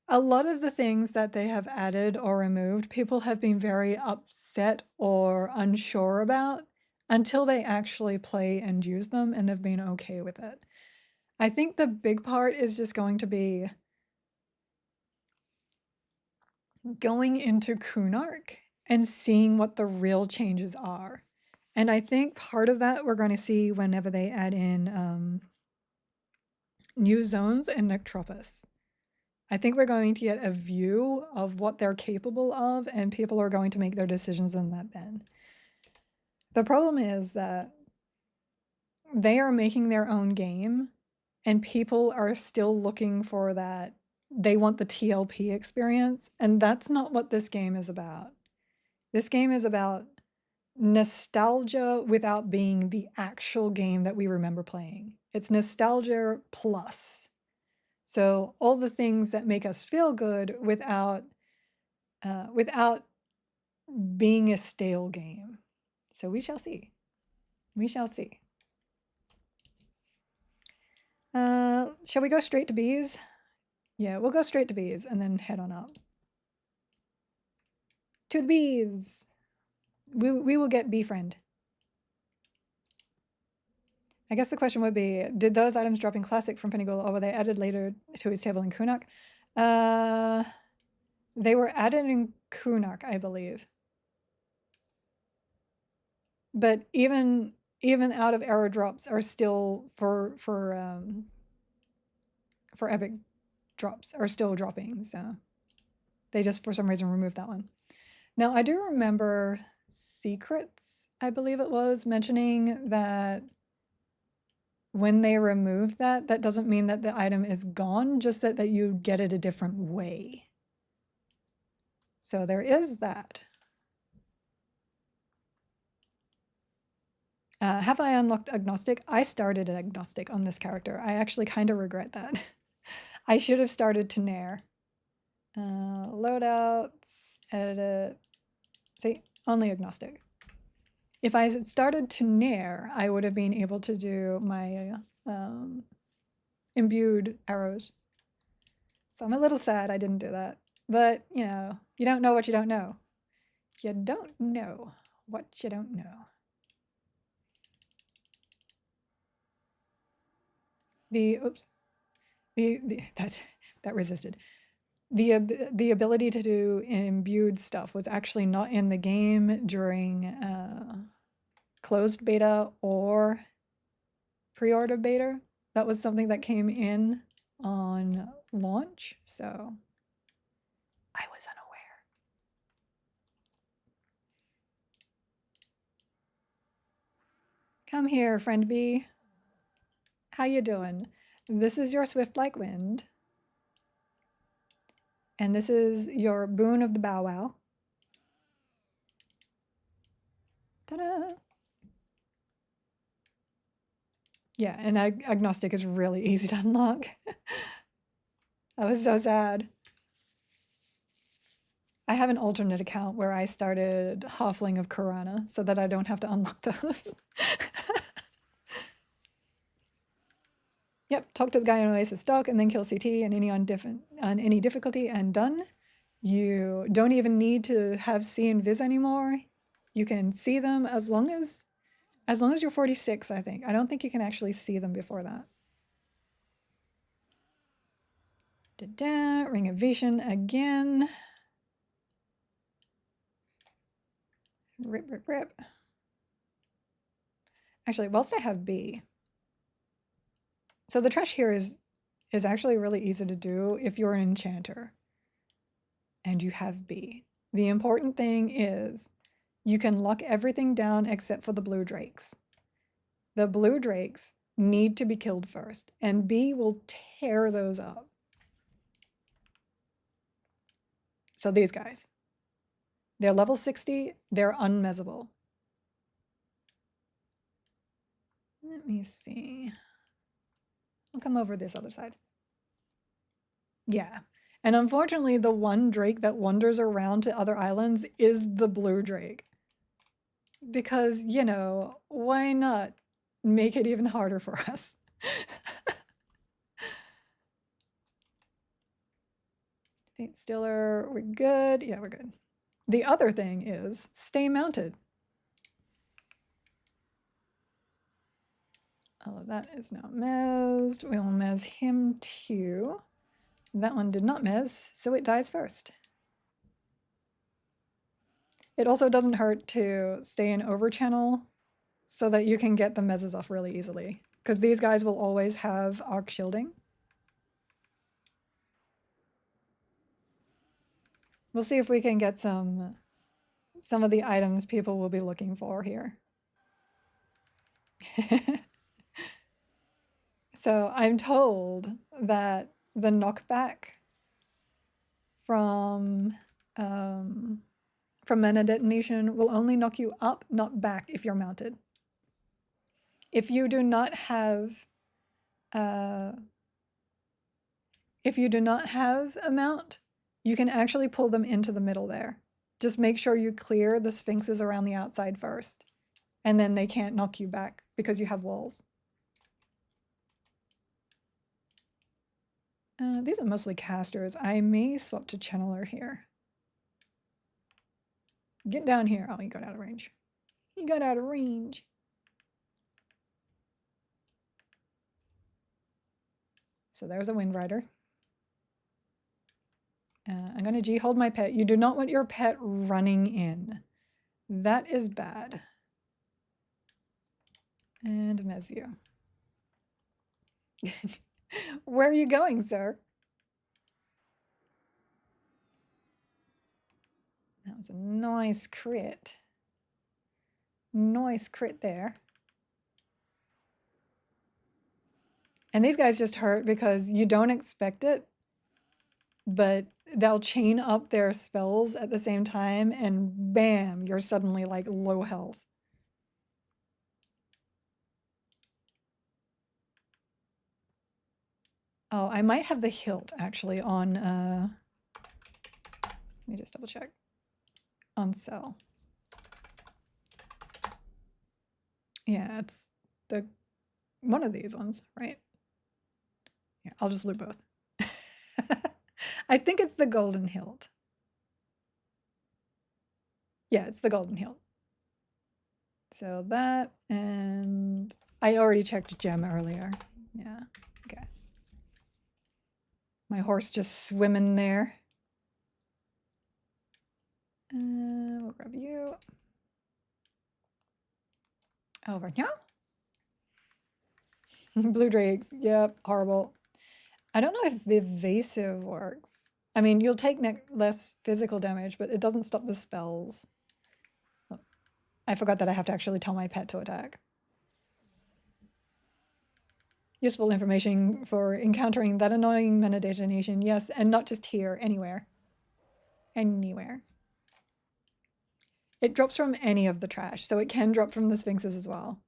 A lot of the things that they have added or removed, people have been very upset or unsure about until they actually play and use them and have been okay with it. I think the big part is just going to be going into Kunark and seeing what the real changes are. And I think part of that we're going to see whenever they add in new zones and Nectropus. I think we're going to get a view of what they're capable of, and people are going to make their decisions in that then. The problem is that they are making their own game, and people are still looking for that. They want the TLP experience, and that's not what this game is about. This game is about nostalgia without being the actual game that we remember playing. It's nostalgia plus. So all the things that make us feel good without being a stale game. So we shall see. We shall see. Shall we go straight to bees? Yeah, we'll go straight to bees and then head on up. To the bees! We will get bee friend. I guess the question would be, did those items drop in Classic from Pennygold, or were they added later to its table in Kunuk? They were added in Kunuk, I believe. But even out of error drops are still for epic drops are still dropping, so they just for some reason removed that one. Now I do remember Secrets, I believe it was, mentioning that when they removed that, that doesn't mean that the item is gone, just that you get it a different way. So there is that. Have I unlocked Agnostic? I started at Agnostic on this character. I actually kind of regret that. I should have started to Nair. Loadouts, edit. See, only Agnostic. If I had started to Nair, I would have been able to do my imbued arrows. So I'm a little sad I didn't do that. But, you know, you don't know what you don't know. You don't know what you don't know. That resisted. The ability to do imbued stuff was actually not in the game during closed beta or pre-order beta. That was something that came in on launch, so I was unaware. Come here, friend bee. How you doing? This is your swift like wind. And this is your boon of the bow wow. Ta-da! Yeah, and agnostic is really easy to unlock. I was so sad. I have an alternate account where I started Halfling of Karana so that I don't have to unlock those. Yep, talk to the guy on Oasis Dock and then kill CT and any on any difficulty and done. You don't even need to have see and viz anymore. You can see them as long as you're 46, I think. I don't think you can actually see them before that. Da-da, Ring of Vision again. Rip, rip, rip. Actually, whilst I have B. So the trash here is actually really easy to do if you're an enchanter and you have B. The important thing is you can lock everything down except for the blue drakes. The blue drakes need to be killed first, and B will tear those up. So these guys, they're level 60, they're unmezzable. Let me see. I'll come over this other side. Yeah. And unfortunately, the one drake that wanders around to other islands is the blue drake. Because, you know, why not make it even harder for us? Fate Stiller, we're good. Yeah, we're good. The other thing is stay mounted. All of that is now mezzed. We'll mezz him too. That one did not mezz, so it dies first. It also doesn't hurt to stay in overchannel so that you can get the mezzes off really easily, because these guys will always have arc shielding. We'll see if we can get some of the items people will be looking for here. So I'm told that the knockback from mana detonation will only knock you up, not back if you're mounted. If you do not have a mount, you can actually pull them into the middle there. Just make sure you clear the sphinxes around the outside first, and then they can't knock you back because you have walls. These are mostly casters. I may swap to channeler here. Get down here. Oh, he got out of range. He got out of range. So there's a Wind Rider. I'm going to G-hold my pet. You do not want your pet running in. That is bad. And Mezio. Where are you going, sir? That was a nice crit. Nice crit there. And these guys just hurt because you don't expect it, but they'll chain up their spells at the same time and bam, you're suddenly like low health. Oh, I might have the hilt actually on, let me just double check, on sell. Yeah, it's one of these ones, right? Yeah, I'll just loot both. I think it's the golden hilt. Yeah, it's the golden hilt. So that, and I already checked gem earlier. Yeah, okay. My horse just swimming there. We'll grab you. Over here. Blue drakes, yep, horrible. I don't know if the evasive works. I mean, you'll take less physical damage, but it doesn't stop the spells. Oh, I forgot that I have to actually tell my pet to attack. Useful information for encountering that annoying mana detonation, yes, and not just here, anywhere. Anywhere. It drops from any of the trash, so it can drop from the sphinxes as well.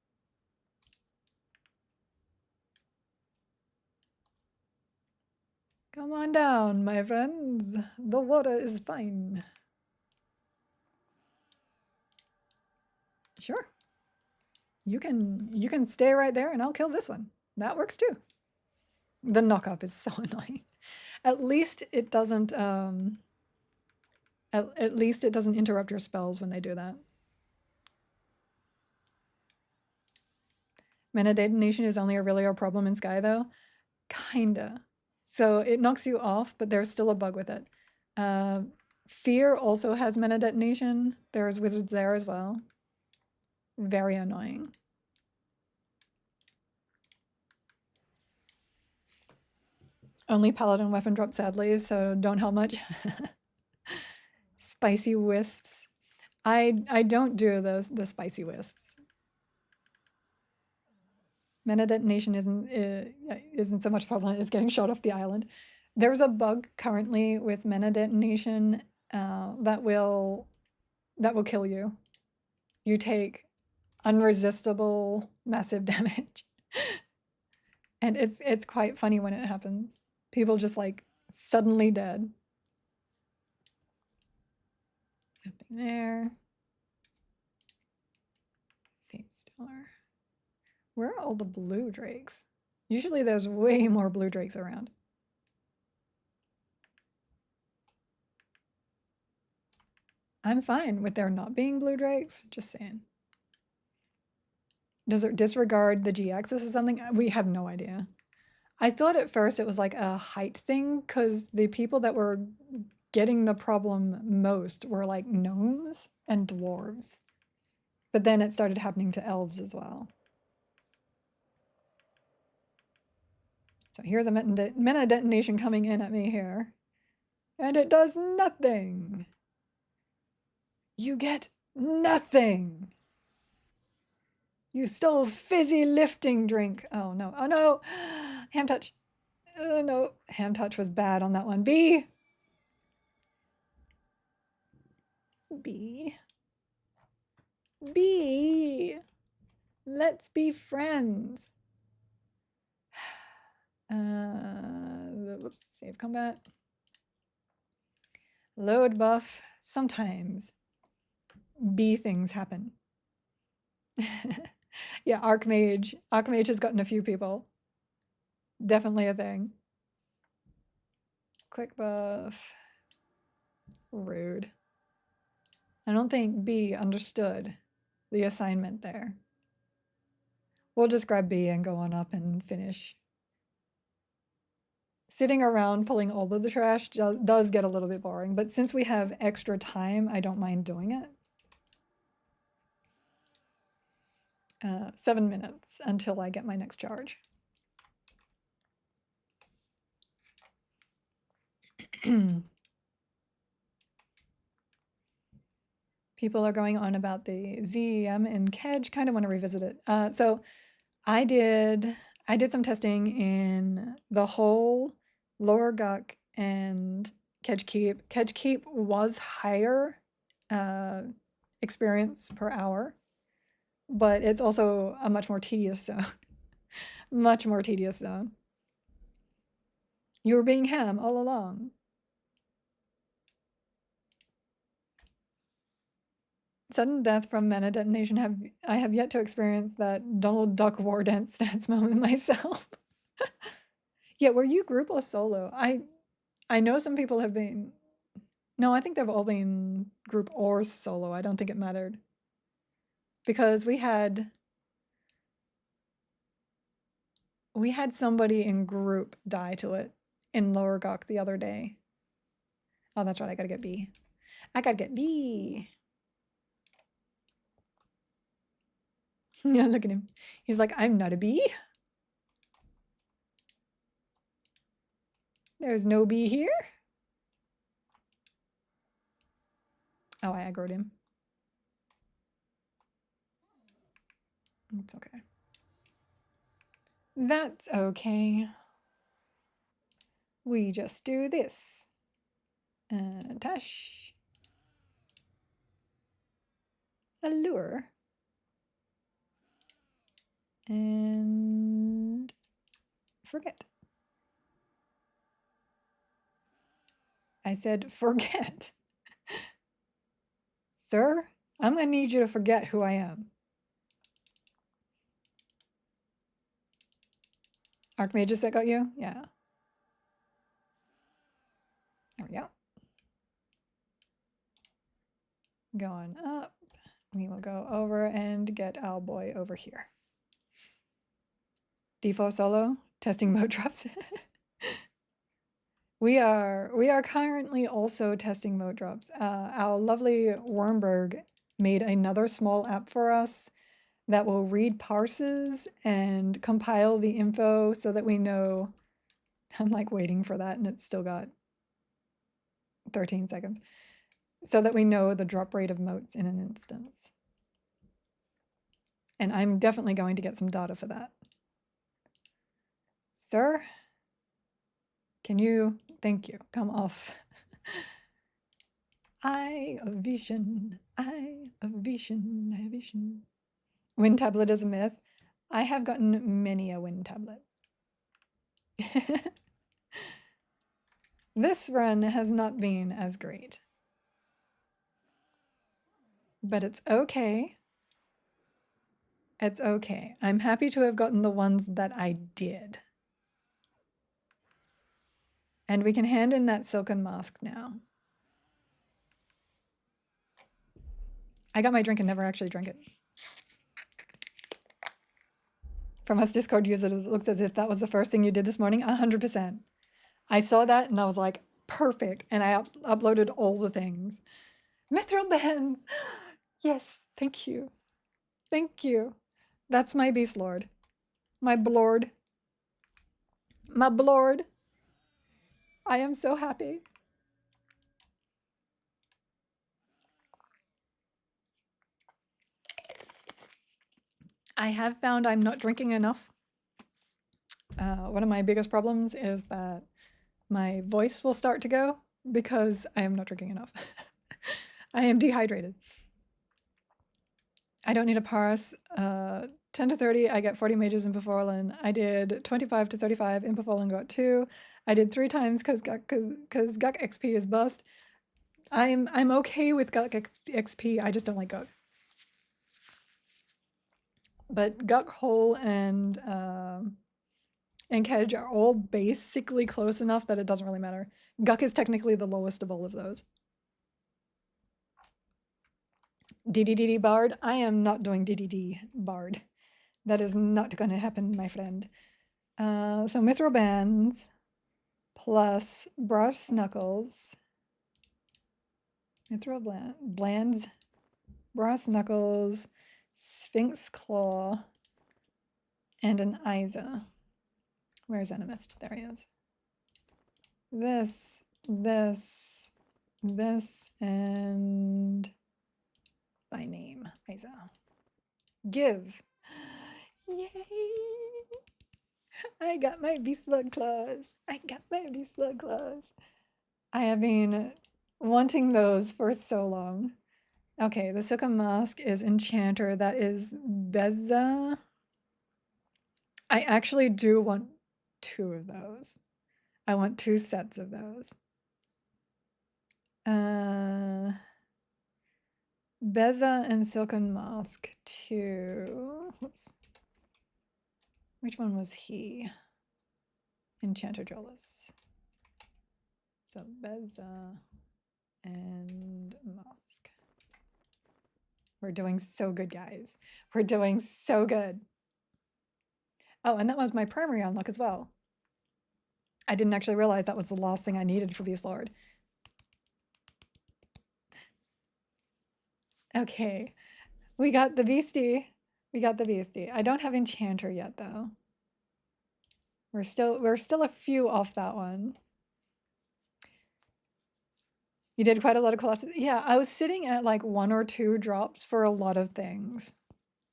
Come on down, my friends. The water is fine. Sure. You can stay right there and I'll kill this one. That works too. The knock-up is so annoying. At least it doesn't at least it doesn't interrupt your spells when they do that. Mana detonation is only really a problem in Sky though. Kinda. So it knocks you off, but there's still a bug with it. Fear also has mana detonation. There's wizards there as well. Very annoying. Only paladin weapon drop sadly, so don't help much. Spicy wisps. I don't do the spicy wisps. Mana detonation isn't so much a problem as getting shot off the island. There's a bug currently with mana detonation that will kill you. You take unresistible massive damage. And it's quite funny when it happens. People just like suddenly dead. Nothing there. Fate Stellar. Where are all the blue drakes? Usually there's way more blue drakes around. I'm fine with there not being blue drakes, just saying. Does it disregard the G-axis or something? We have no idea. I thought at first it was like a height thing because the people that were getting the problem most were like gnomes and dwarves. But then it started happening to elves as well. So here's a mana detonation coming in at me here. And it does nothing. You get nothing. You stole fizzy lifting drink. Oh no. Oh no. Ham touch. No. Ham touch was bad on that one. B. B. B. Let's be friends. Whoops. Save combat. Load buff. Sometimes B things happen. Yeah, Archmage. Archmage has gotten a few people. Definitely a thing. Quick buff. Rude. I don't think B understood the assignment there. We'll just grab B and go on up and finish. Sitting around pulling all of the trash does get a little bit boring, but since we have extra time, I don't mind doing it. 7 minutes until I get my next charge. People are going on about the ZEM in Kedge. Kind of want to revisit it. So I did some testing in the whole Lower Guck and Kedge Keep. Kedge Keep was higher experience per hour, but it's also a much more tedious zone. Much more tedious zone. You were being ham all along. Sudden death from mana detonation. I have yet to experience that Donald Duck War Dance stance moment myself. Yeah, were you group or solo? I know some people have been. No, I think they've all been group or solo. I don't think it mattered. Because we had somebody in group die to it in Lower Gawk the other day. Oh, that's right. I gotta get B. I gotta get B. Yeah, look at him. He's like, I'm not a bee. There's no bee here. Oh, I aggroed him. It's okay. That's okay. We just do this. Tash. Allure. And forget. I said forget. Sir, I'm going to need you to forget who I am. Archmages that got you? Yeah. There we go. Going up. We will go over and get our boy over here. Default solo, testing mode drops. We are currently also testing mode drops. Our lovely Wormberg made another small app for us that will read parses and compile the info so that we know. I'm like waiting for that and it's still got 13 seconds. So that we know the drop rate of motes in an instance. And I'm definitely going to get some data for that. Sir, can you, thank you, come off. Eye of vision, eye of vision, eye of vision. Wind tablet is a myth. I have gotten many a wind tablet. This run has not been as great. But it's okay. It's okay. I'm happy to have gotten the ones that I did. And we can hand in that silken mask now. I got my drink and never actually drank it. From us Discord users, it looks as if that was the first thing you did this morning. 100%. I saw that and I was like, perfect. And I uploaded all the things. Mithril bands. Yes, thank you. Thank you. That's my beast lord. My blord. My blord. I am so happy. I have found I'm not drinking enough. One of my biggest problems is that my voice will start to go because I am not drinking enough. I am dehydrated. I don't need a parse. 10 to 30, I get 40 mages in Perforlan. I did 25 to 35 in Perforlan, got 2. I did 3 times because Guck XP is bust. I'm okay with Guck XP, I just don't like Guck. But Guck, Hole, and Kedge are all basically close enough that it doesn't really matter. Guck is technically the lowest of all of those. DDD Bard. I am not doing DDD Bard. That is not going to happen, my friend. So Mithril Bands plus Brass Knuckles. Mithril Blands, Brass Knuckles, Sphinx Claw, and an Isa. Where's Enemist? There he is. This, and by name, Isa. Give. Yay! I got my Beast Slug Claws. I got my Beast Slug Claws. I have been wanting those for so long. Okay, the Silken Mask is Enchanter. That is Beza. I actually do want 2 of those. I want 2 sets of those. Beza and Silken Mask 2. Whoops. Which one was he? Enchanter Jolas. So Beza and Mask. We're doing so good, guys. We're doing so good. Oh, and that was my primary unlock as well. I didn't actually realize that was the last thing I needed for Beast Lord. Okay, we got the Beastie. We got the Beastie. I don't have Enchanter yet, though. We're still a few off that one. You did quite a lot of Colossus. Yeah, I was sitting at like 1 or 2 drops for a lot of things.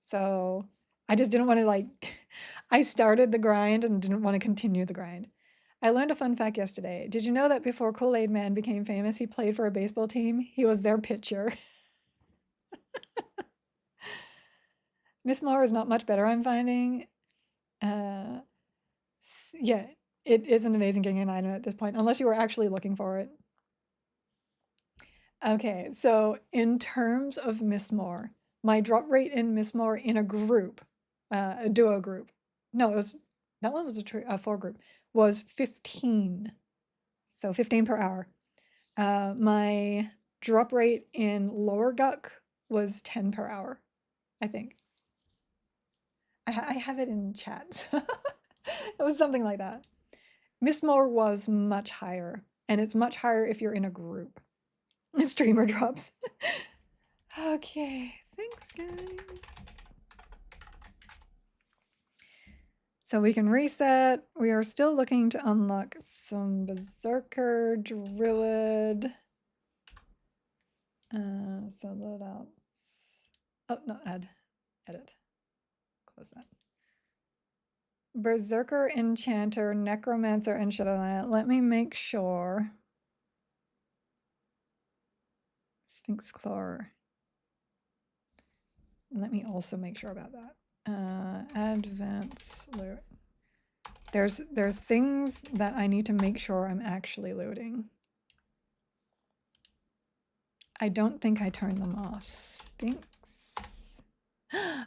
So I just didn't want to like, I started the grind and didn't want to continue the grind. I learned a fun fact yesterday. Did you know that before Kool-Aid Man became famous, he played for a baseball team? He was their pitcher. Miss Moore is not much better, I'm finding. Yeah, it is an amazing getting an item at this point, unless you were actually looking for it. Okay, so in terms of Miss Moore, my drop rate in Miss Moore in a group, a duo group, no, it was, that one was a 4 group, was 15. So 15 per hour. My drop rate in lower Guck was 10 per hour, I think. I have it in chat. It was something like that. Miss Moore was much higher, and it's much higher if you're in a group. Streamer drops. Okay, thanks, guys. So we can reset. We are still looking to unlock some Berserker, Druid. So loadouts. Oh, no, edit. Close that. Berserker, Enchanter, Necromancer, and Shadow Knight. Let me make sure. Sphinx Claw. Let me also make sure about that. Advance loot. There's things that I need to make sure I'm actually loading. I don't think I turned them off. Sphinx.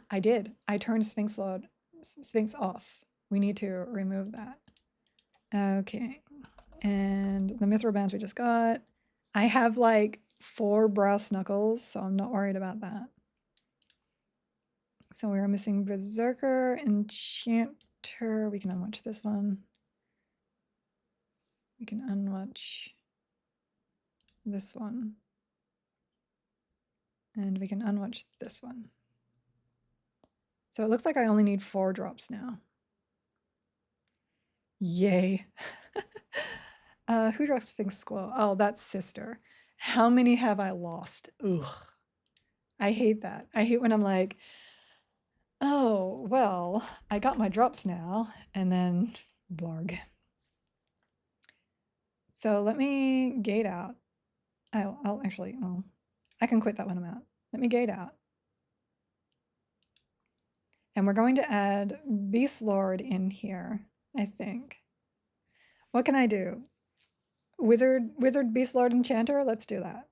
I did. I turned Sphinx off. We need to remove that. Okay. And the Mithril Bands we just got. I have like 4 Brass Knuckles, so I'm not worried about that. So we're missing Berserker, Enchanter. We can unwatch this one. We can unwatch this one. And we can unwatch this one. So it looks like I only need 4 drops now. Yay. Who drops Sphinx Glow? Oh, that's Sister. How many have I lost? Ugh. I hate that. I hate when I'm like, Oh, well, I got my drops now, and then blarg. So let me gate out. I'll actually, well, I can quit that when I'm out. Let me gate out. And we're going to add Beast Lord in here, I think. What can I do? Wizard, Beast Lord, Enchanter? Let's do that.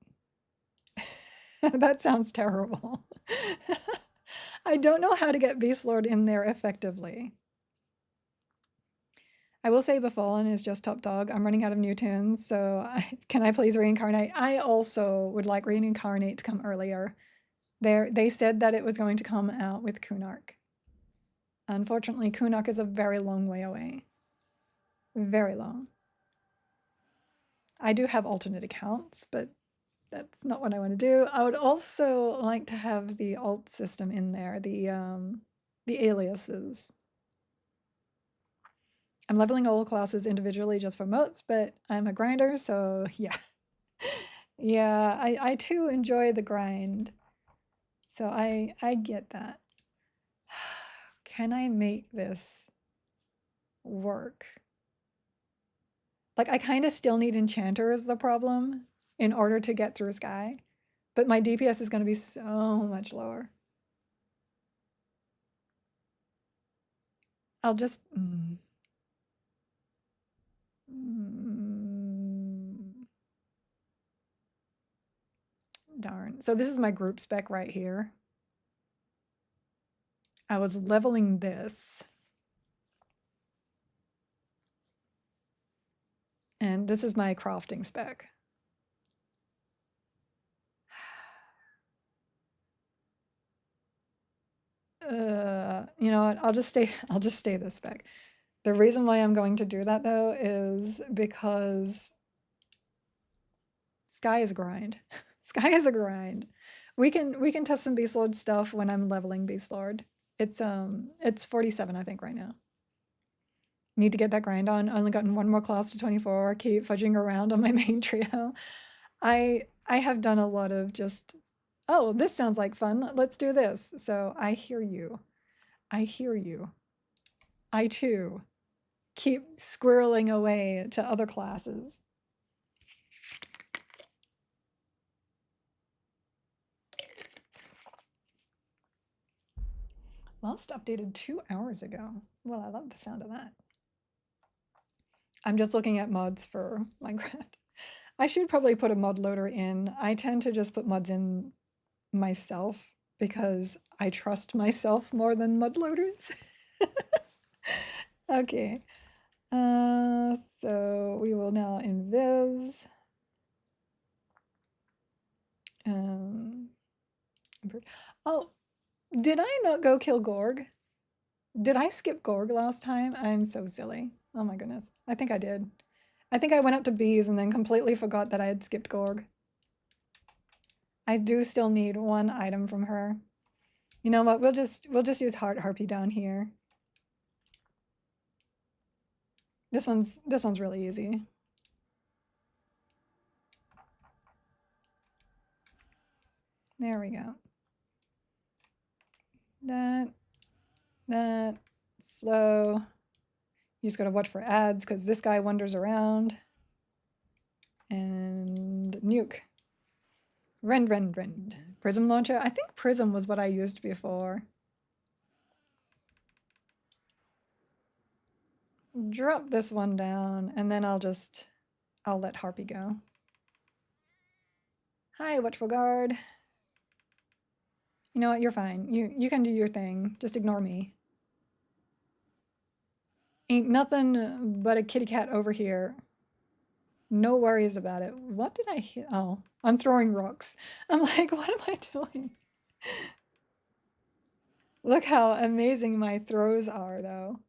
That sounds terrible. I don't know how to get Beast Lord in there effectively. I will say Befallen is just top dog. I'm running out of new tunes, so can I please reincarnate? I also would like reincarnate to come earlier. They said that it was going to come out with Kunark. Unfortunately, Kunark is a very long way away. Very long. I do have alternate accounts, but that's not what I want to do. I would also like to have the alt system in there, the aliases. I'm leveling all classes individually just for motes, but I'm a grinder, so yeah. Yeah, I too enjoy the grind. So I get that. Can I make this work? Like, I kind of still need Enchanter is the problem in order to get through Sky, but my DPS is going to be so much lower. I'll just... Darn. So this is my group spec right here. I was leveling this. And this is my crafting spec. You know what? I'll just stay this spec. The reason why I'm going to do that though is because Sky is a grind. Sky is a grind. We can test some Beast Lord stuff when I'm leveling Beast Lord. It's 47 I think right now. Need to get that grind on. Only gotten one more class to 24. Keep fudging around on my main trio. I have done a lot of just, oh, this sounds like fun. Let's do this. So I hear you. I hear you. I too keep squirreling away to other classes. Last updated 2 hours ago. Well, I love the sound of that. I'm just looking at mods for Minecraft. I should probably put a mod loader in. I tend to just put mods in myself because I trust myself more than mod loaders. Okay. So we will now invis. Oh, did I not go kill Gorg? Did I skip Gorg last time? I'm so silly. Oh my goodness. I think I did. I think I went up to bees and then completely forgot that I had skipped Gorg. I do still need one item from her. You know what? We'll just use Heart Harpy down here. This one's really easy. There we go. That, slow. You just gotta watch for ads because this guy wanders around. And nuke. Rend. Prism launcher. I think Prism was what I used before. Drop this one down, and then I'll let Harpy go. Hi, Watchful Guard. You know what? You're fine. You can do your thing. Just ignore me. Ain't nothing but a kitty cat over here. No worries about it. What did I hit? Oh, I'm throwing rocks. I'm like, what am I doing? Look how amazing my throws are, though.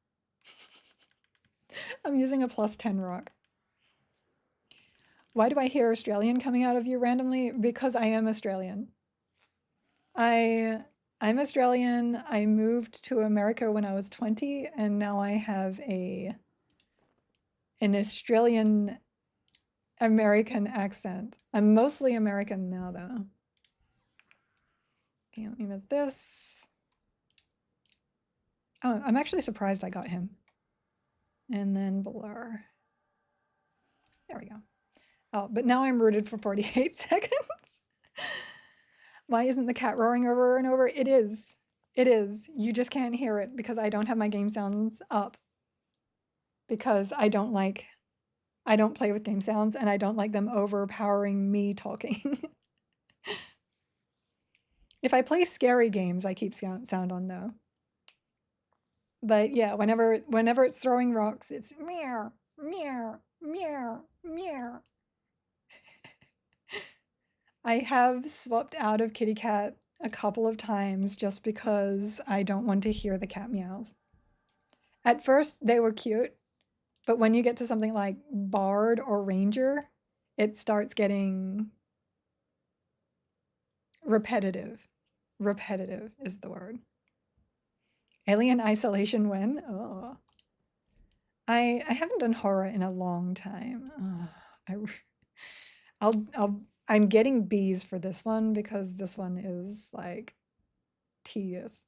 I'm using a +10 rock. Why do I hear Australian coming out of you randomly? Because I am Australian. I'm Australian. I moved to America when I was 20, and now I have an Australian American accent. I'm mostly American now, though. Okay, let me miss this. Oh, I'm actually surprised I got him. And then blur. There we go. Oh, but now I'm rooted for 48 seconds. Why isn't the cat roaring over and over? It is. It is. You just can't hear it because I don't have my game sounds up. Because I don't play with game sounds and I don't like them overpowering me talking. If I play scary games, I keep sound on though. But yeah, whenever it's throwing rocks, it's meow, meow, meow, meow. I have swapped out of kitty cat a couple of times just because I don't want to hear the cat meows. At first, they were cute, but when you get to something like Bard or Ranger, it starts getting repetitive. Repetitive is the word. Alien Isolation when? Oh. I haven't done horror in a long time. I'm getting B's for this one because this one is like tedious.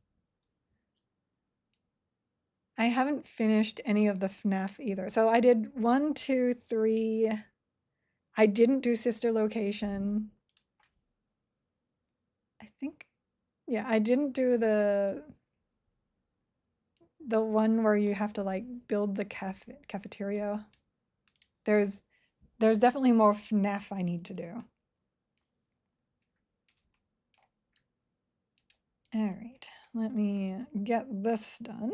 I haven't finished any of the FNAF either. So I did 1, 2, 3. I didn't do Sister Location. I think, yeah, I didn't do the one where you have to like build the cafeteria. There's definitely more FNAF I need to do. All right, let me get this done.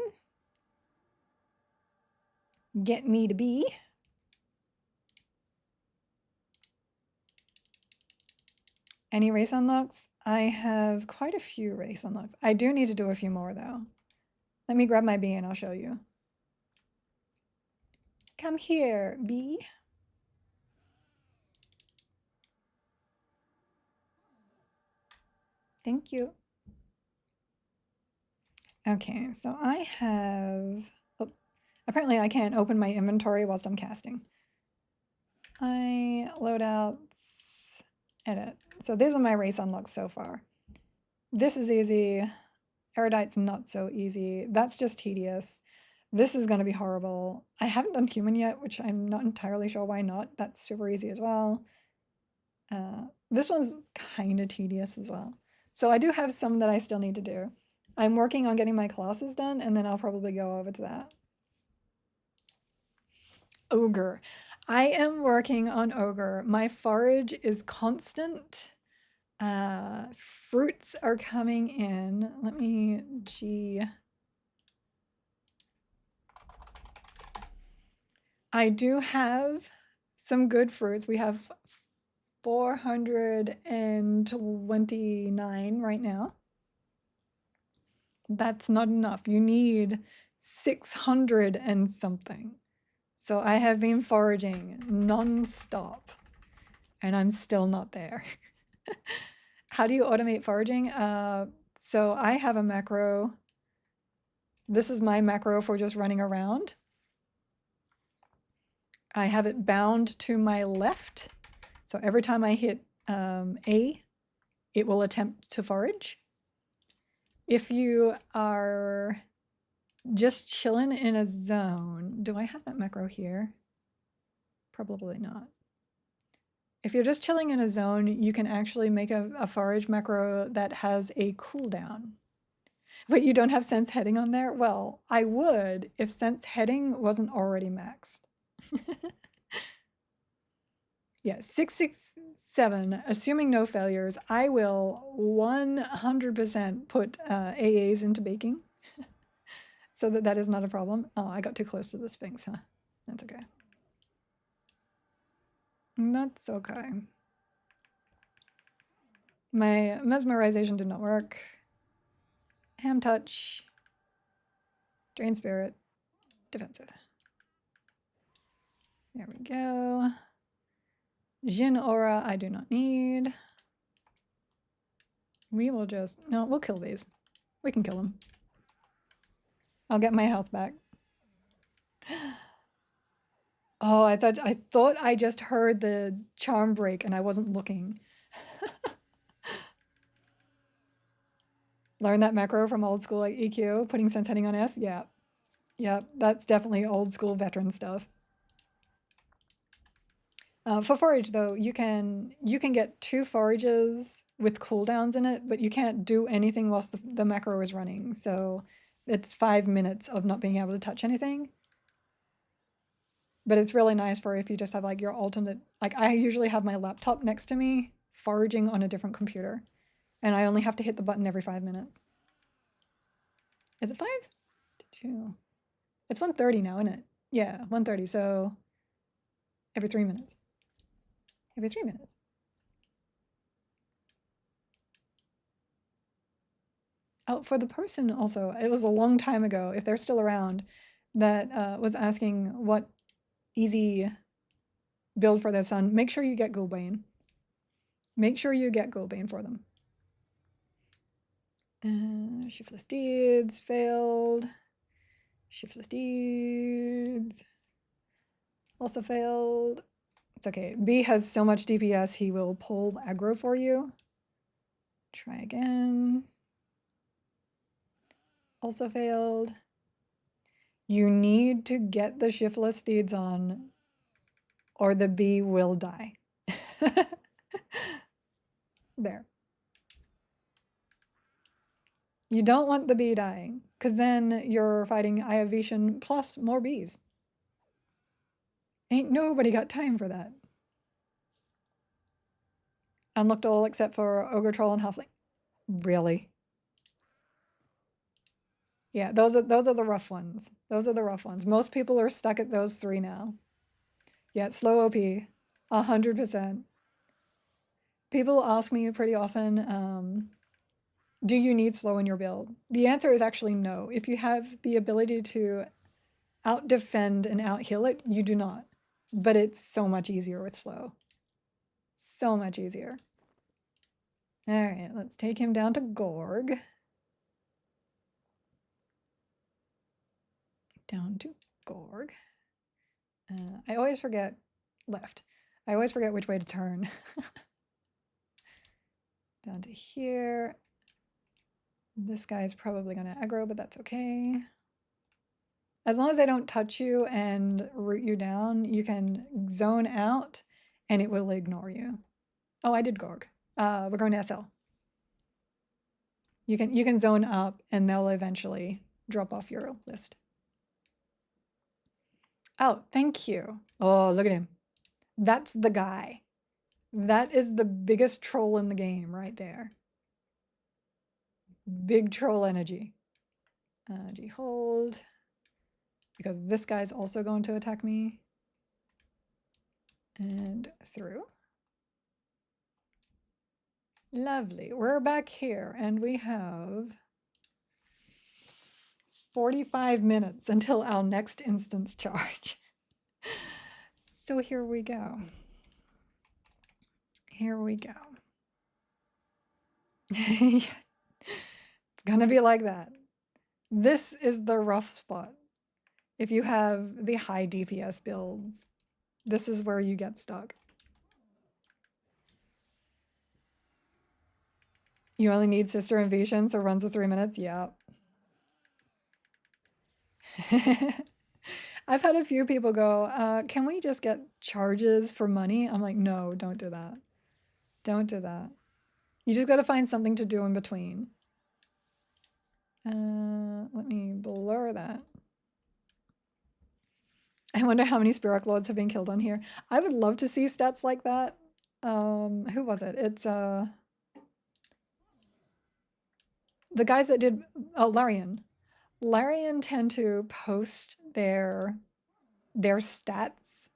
Get me to be. Any race unlocks? I have quite a few race unlocks. I do need to do a few more though. Let me grab my bee and I'll show you. Come here, bee. Thank you. Okay, so I have, oh, apparently I can't open my inventory whilst I'm casting. Loadouts, edit. So these are my race unlocks so far. This is easy. Erudite's not so easy. That's just tedious. This is going to be horrible. I haven't done human yet, which I'm not entirely sure why not. That's super easy as well. This one's kind of tedious as well. So I do have some that I still need to do. I'm working on getting my classes done, and then I'll probably go over to that. Ogre. I am working on Ogre. My forage is constant. Fruits are coming in. Let me, I do have some good fruits. We have 429 right now. That's not enough. You need 600 and something. So I have been foraging non-stop and I'm still not there. How do you automate foraging? So I have a macro. This is my macro for just running around. I have it bound to my left. So every time I hit A, it will attempt to forage. If you are just chilling in a zone, do I have that macro here? Probably not. If you're just chilling in a zone, you can actually make a forage macro that has a cooldown. But you don't have sense heading on there? Well, I would if sense heading wasn't already maxed. Yeah, 667, assuming no failures, I will 100% put AAs into baking so that is not a problem. Oh, I got too close to the Sphinx, huh? That's okay. That's okay. My mesmerization did not work. Ham touch, drain spirit, defensive. There we go. Jin aura I do not need. We will just, no, we'll kill these. We can kill them. I'll get my health back. Oh, I thought I just heard the charm break and I wasn't looking. Learn that macro from old school like EQ, putting sense heading on S. Yeah. Yeah, that's definitely old school veteran stuff. For forage though, you can get 2 forages with cooldowns in it, but you can't do anything whilst the macro is running. So it's 5 minutes of not being able to touch anything. But it's really nice for if you just have like your alternate, like I usually have my laptop next to me foraging on a different computer, and I only have to hit the button every 5 minutes. Is it 5? 2. It's 1:30 now, isn't it? Yeah, 1:30. So every 3 minutes. Every 3 minutes. Oh, for the person also, it was a long time ago, if they're still around, that was asking what easy build for their son. Make sure you get Gulbane. Make sure you get Gulbane for them. Shiftless Deeds failed. Shiftless Deeds also failed. It's okay. B has so much DPS, he will pull aggro for you. Try again. Also failed. You need to get the Shiftless Deeds on, or the bee will die. There. You don't want the bee dying, because then you're fighting Iovation plus more bees. Ain't nobody got time for that. Unlocked all except for Ogre, Troll, and Halfling. Really? Yeah, those are the rough ones. Those are the rough ones. Most people are stuck at those 3 now. Yeah, slow OP. 100%. People ask me pretty often, do you need slow in your build? The answer is actually no. If you have the ability to out-defend and out-heal it, you do not. But it's so much easier with slow. So much easier. All right, let's take him down to Gorg. Down to Gorg. I always forget left. I always forget which way to turn. Down to here. This guy's probably going to aggro, but that's okay. As long as they don't touch you and root you down, you can zone out and it will ignore you. Oh, I did Gorg. We're going to SL. You can zone up and they'll eventually drop off your list. Oh, thank you. Oh, look at him. That's the guy. That is the biggest troll in the game right there. Big troll energy. G hold. Because this guy's also going to attack me. And through. Lovely. We're back here and we have 45 minutes until our next instance charge. So here we go. Here we go. It's gonna be like that. This is the rough spot. If you have the high DPS builds, this is where you get stuck. You only need Sister Invasion, so runs with 3 minutes? Yeah. I've had a few people go, can we just get charges for money? I'm like, no, don't do that. Don't do that. You just got to find something to do in between. Let me blur that. I wonder how many Spirit Lords have been killed on here. I would love to see stats like that. Who was it? It's the guys that did Larian. Larian tend to post their stats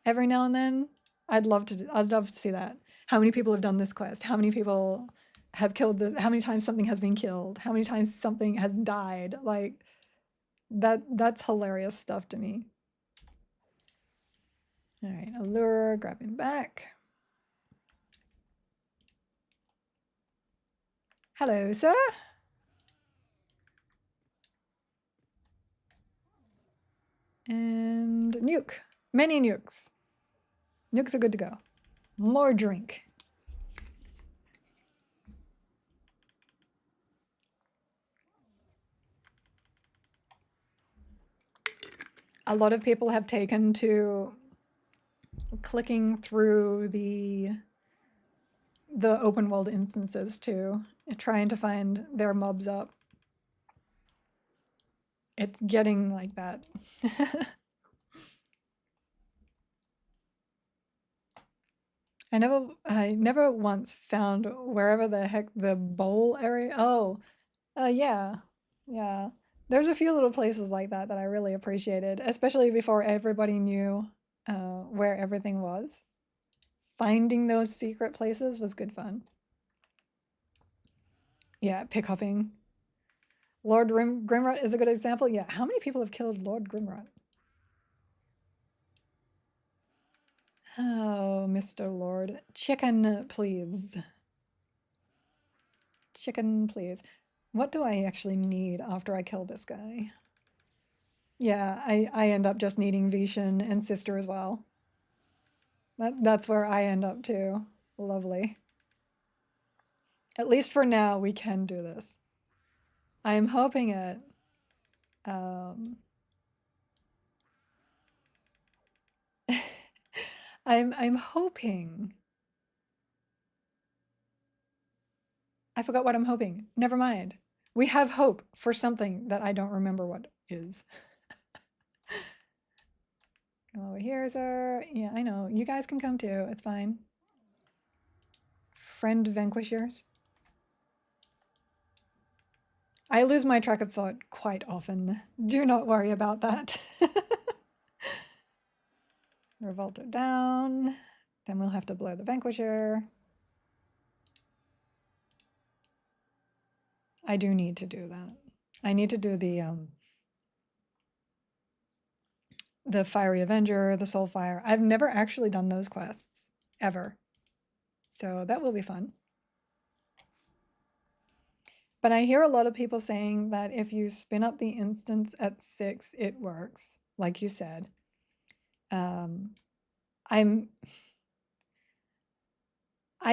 every now and then. I'd love to see that. How many people have done this quest? How many people have killed this? How many times something has been killed? How many times something has died? Like that's hilarious stuff to me. All right, allure, grabbing back. Hello, sir. And nuke. Many nukes. Nukes are good to go. More drink. A lot of people have taken to clicking through the open world instances too, trying to find their mobs up. It's getting like that. I never once found wherever the heck the bowl area. Oh, yeah, yeah. There's a few little places like that that I really appreciated, especially before everybody knew where everything was. Finding those secret places was good fun. Yeah, pick hopping. Lord Grimrot is a good example. Yeah, how many people have killed Lord Grimrot? Oh, Mr. Lord. Chicken, please. Chicken, please. What do I actually need after I kill this guy? Yeah, I end up just needing Vishen and Sister as well. That's where I end up too. Lovely. At least for now, we can do this. I'm hoping it. Um, I'm hoping. I forgot what I'm hoping. Never mind. We have hope for something that I don't remember what is. Come over here, sir. Yeah, I know. You guys can come too. It's fine. Friend vanquishers. I lose my track of thought quite often. Do not worry about that. Revolt it down. Then we'll have to blow the vanquisher. I do need to do that. I need to do the Fiery Avenger, the Soulfire. I've never actually done those quests ever. So that will be fun. But I hear a lot of people saying that if you spin up the instance at 6, it works, like you said. I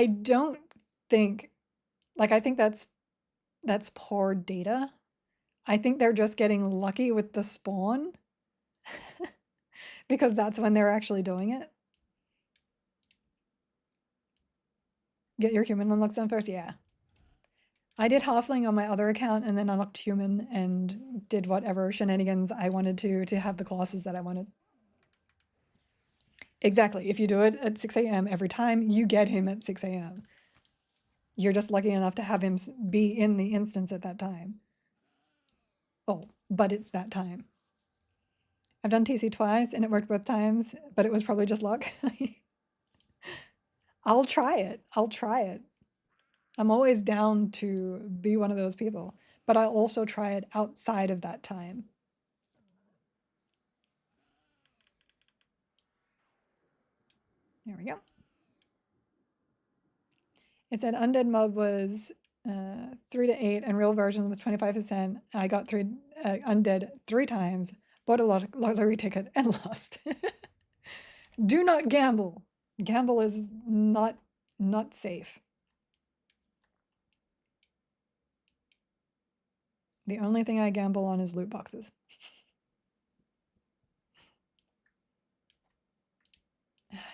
don't think, like, I think that's poor data. I think they're just getting lucky with the spawn because that's when they're actually doing it. Get your human unlocked zone first, yeah. I did halfling on my other account and then unlocked human and did whatever shenanigans I wanted to have the classes that I wanted. Exactly. If you do it at 6 a.m. every time, you get him at 6 a.m. You're just lucky enough to have him be in the instance at that time. Oh, but it's that time. I've done TC twice and it worked both times, but it was probably just luck. I'll try it. I'll try it. I'm always down to be one of those people, but I'll also try it outside of that time. There we go. It said undead mob was 3 to 8 and real version was 25%. I got undead 3 times, bought a lottery ticket and lost. Do not gamble. Gamble is not safe. The only thing I gamble on is loot boxes.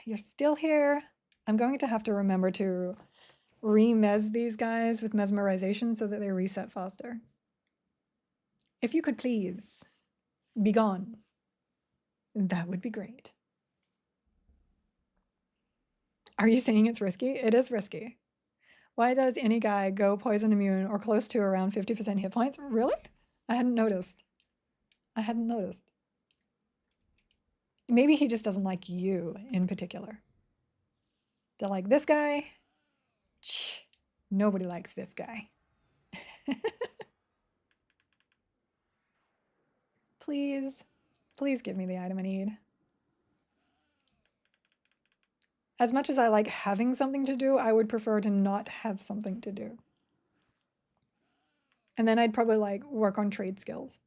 You're still here. I'm going to have to remember to remez these guys with mesmerization so that they reset faster. If you could please be gone, that would be great. Are you saying it's risky? It is risky. Why does any guy go poison immune or close to around 50% hit points? Really? I hadn't noticed. I hadn't noticed. Maybe he just doesn't like you in particular. They're like, this guy? Nobody likes this guy. Please, please give me the item I need. As much as I like having something to do, I would prefer to not have something to do. And then I'd probably like work on trade skills.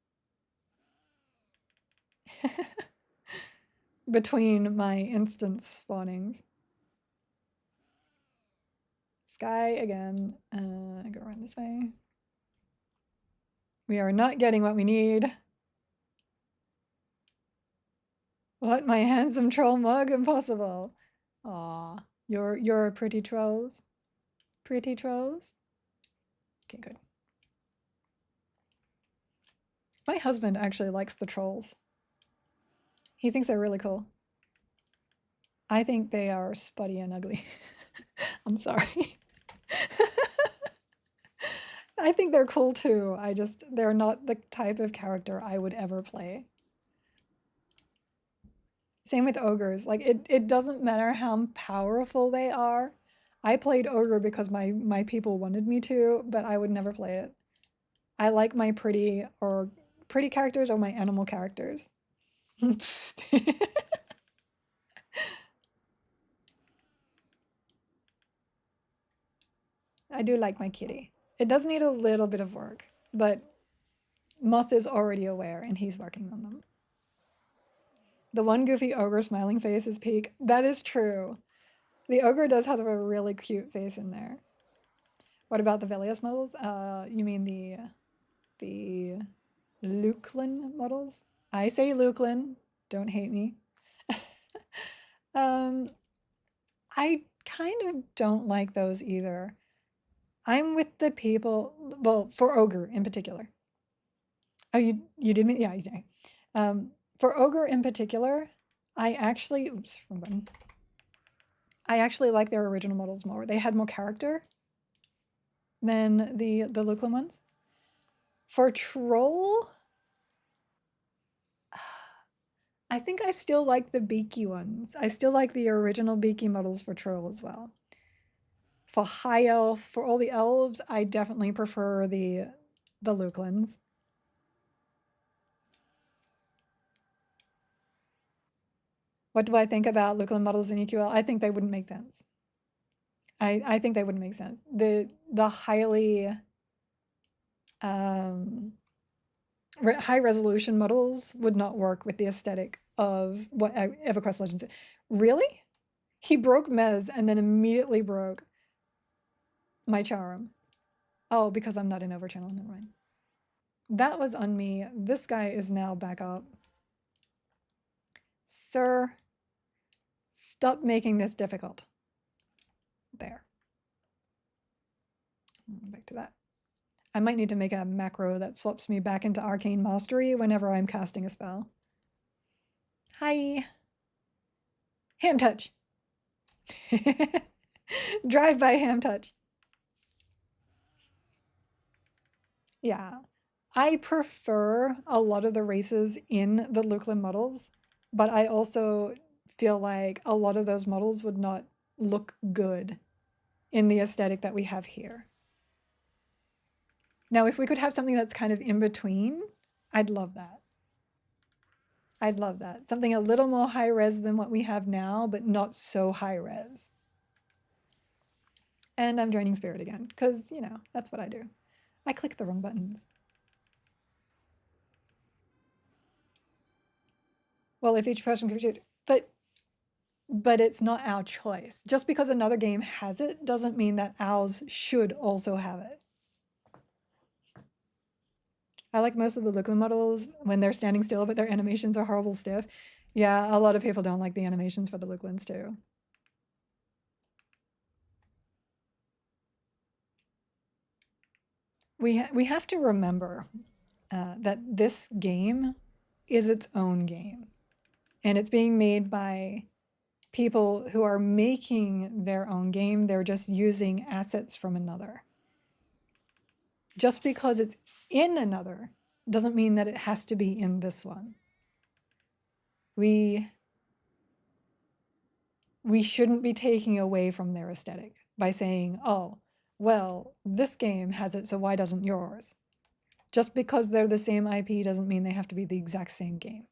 Between my instance spawnings. Sky again. Go around this way. We are not getting what we need. What, my handsome troll mug? Impossible. Aw, you're pretty trolls. Pretty trolls. Okay, good. My husband actually likes the trolls. He thinks they're really cool. I think they are spotty and ugly. I'm sorry. I think they're cool too. They're not the type of character I would ever play. Same with ogres. Like it doesn't matter how powerful they are. I played ogre because my people wanted me to, but I would never play it. I like my pretty characters or my animal characters. I do like my kitty. It does need a little bit of work, but Moth is already aware and he's working on them. The one goofy ogre smiling face is peak. That is true. The ogre does have a really cute face in there. What about the Velius models? You mean the Luklin models? I say Luklin. Don't hate me. I kind of don't like those either. I'm with the people, well, for ogre in particular. Oh, you did mean, yeah, you did. For ogre in particular, oops, wrong button. I actually like their original models more. They had more character than the Luklin ones. For troll, I think I still like the beaky ones. I still like the original beaky models for troll as well. For high elf, for all the elves, I definitely prefer the Luklins. What do I think about Luklin models in EQL? I think they wouldn't make sense. I think they wouldn't make sense. The highly high resolution models would not work with the aesthetic of what Everquest Legends is. Really? He broke Mez and then immediately broke my charm. Oh, because I'm not in Overchannel, never mind. That was on me. This guy is now back up. Sir, stop making this difficult. There. Back to that. I might need to make a macro that swaps me back into Arcane Mastery whenever I'm casting a spell. Hi. Ham touch. Drive by ham touch. Yeah. I prefer a lot of the races in the Luklin models, but I also feel like a lot of those models would not look good in the aesthetic that we have here. Now, if we could have something that's kind of in between, I'd love that. I'd love that. Something a little more high res than what we have now, but not so high res. And I'm joining Spirit again, because, you know, that's what I do. I click the wrong buttons. Well, if each person can choose, but it's not our choice. Just because another game has it doesn't mean that ours should also have it. I like most of the Luklin models when they're standing still, but their animations are horrible stiff. Yeah, a lot of people don't like the animations for the Luklins too. We have to remember that this game is its own game, and it's being made by people who are making their own game. They're just using assets from another. Just because it's in another doesn't mean that it has to be in this one. We shouldn't be taking away from their aesthetic by saying, oh, well, this game has it, so why doesn't yours? Just because they're the same IP doesn't mean they have to be the exact same game.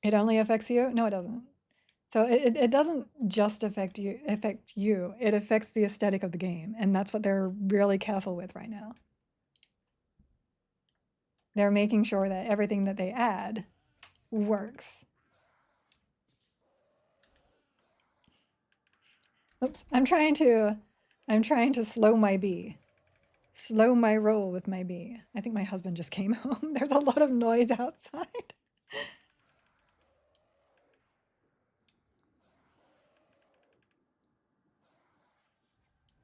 It only affects you? No, it doesn't. So it doesn't just affect you. It affects the aesthetic of the game, and that's what they're really careful with right now. They're making sure that everything that they add works. Oops, I'm trying to slow my bee slow my roll with my bee. I think my husband just came home. There's a lot of noise outside.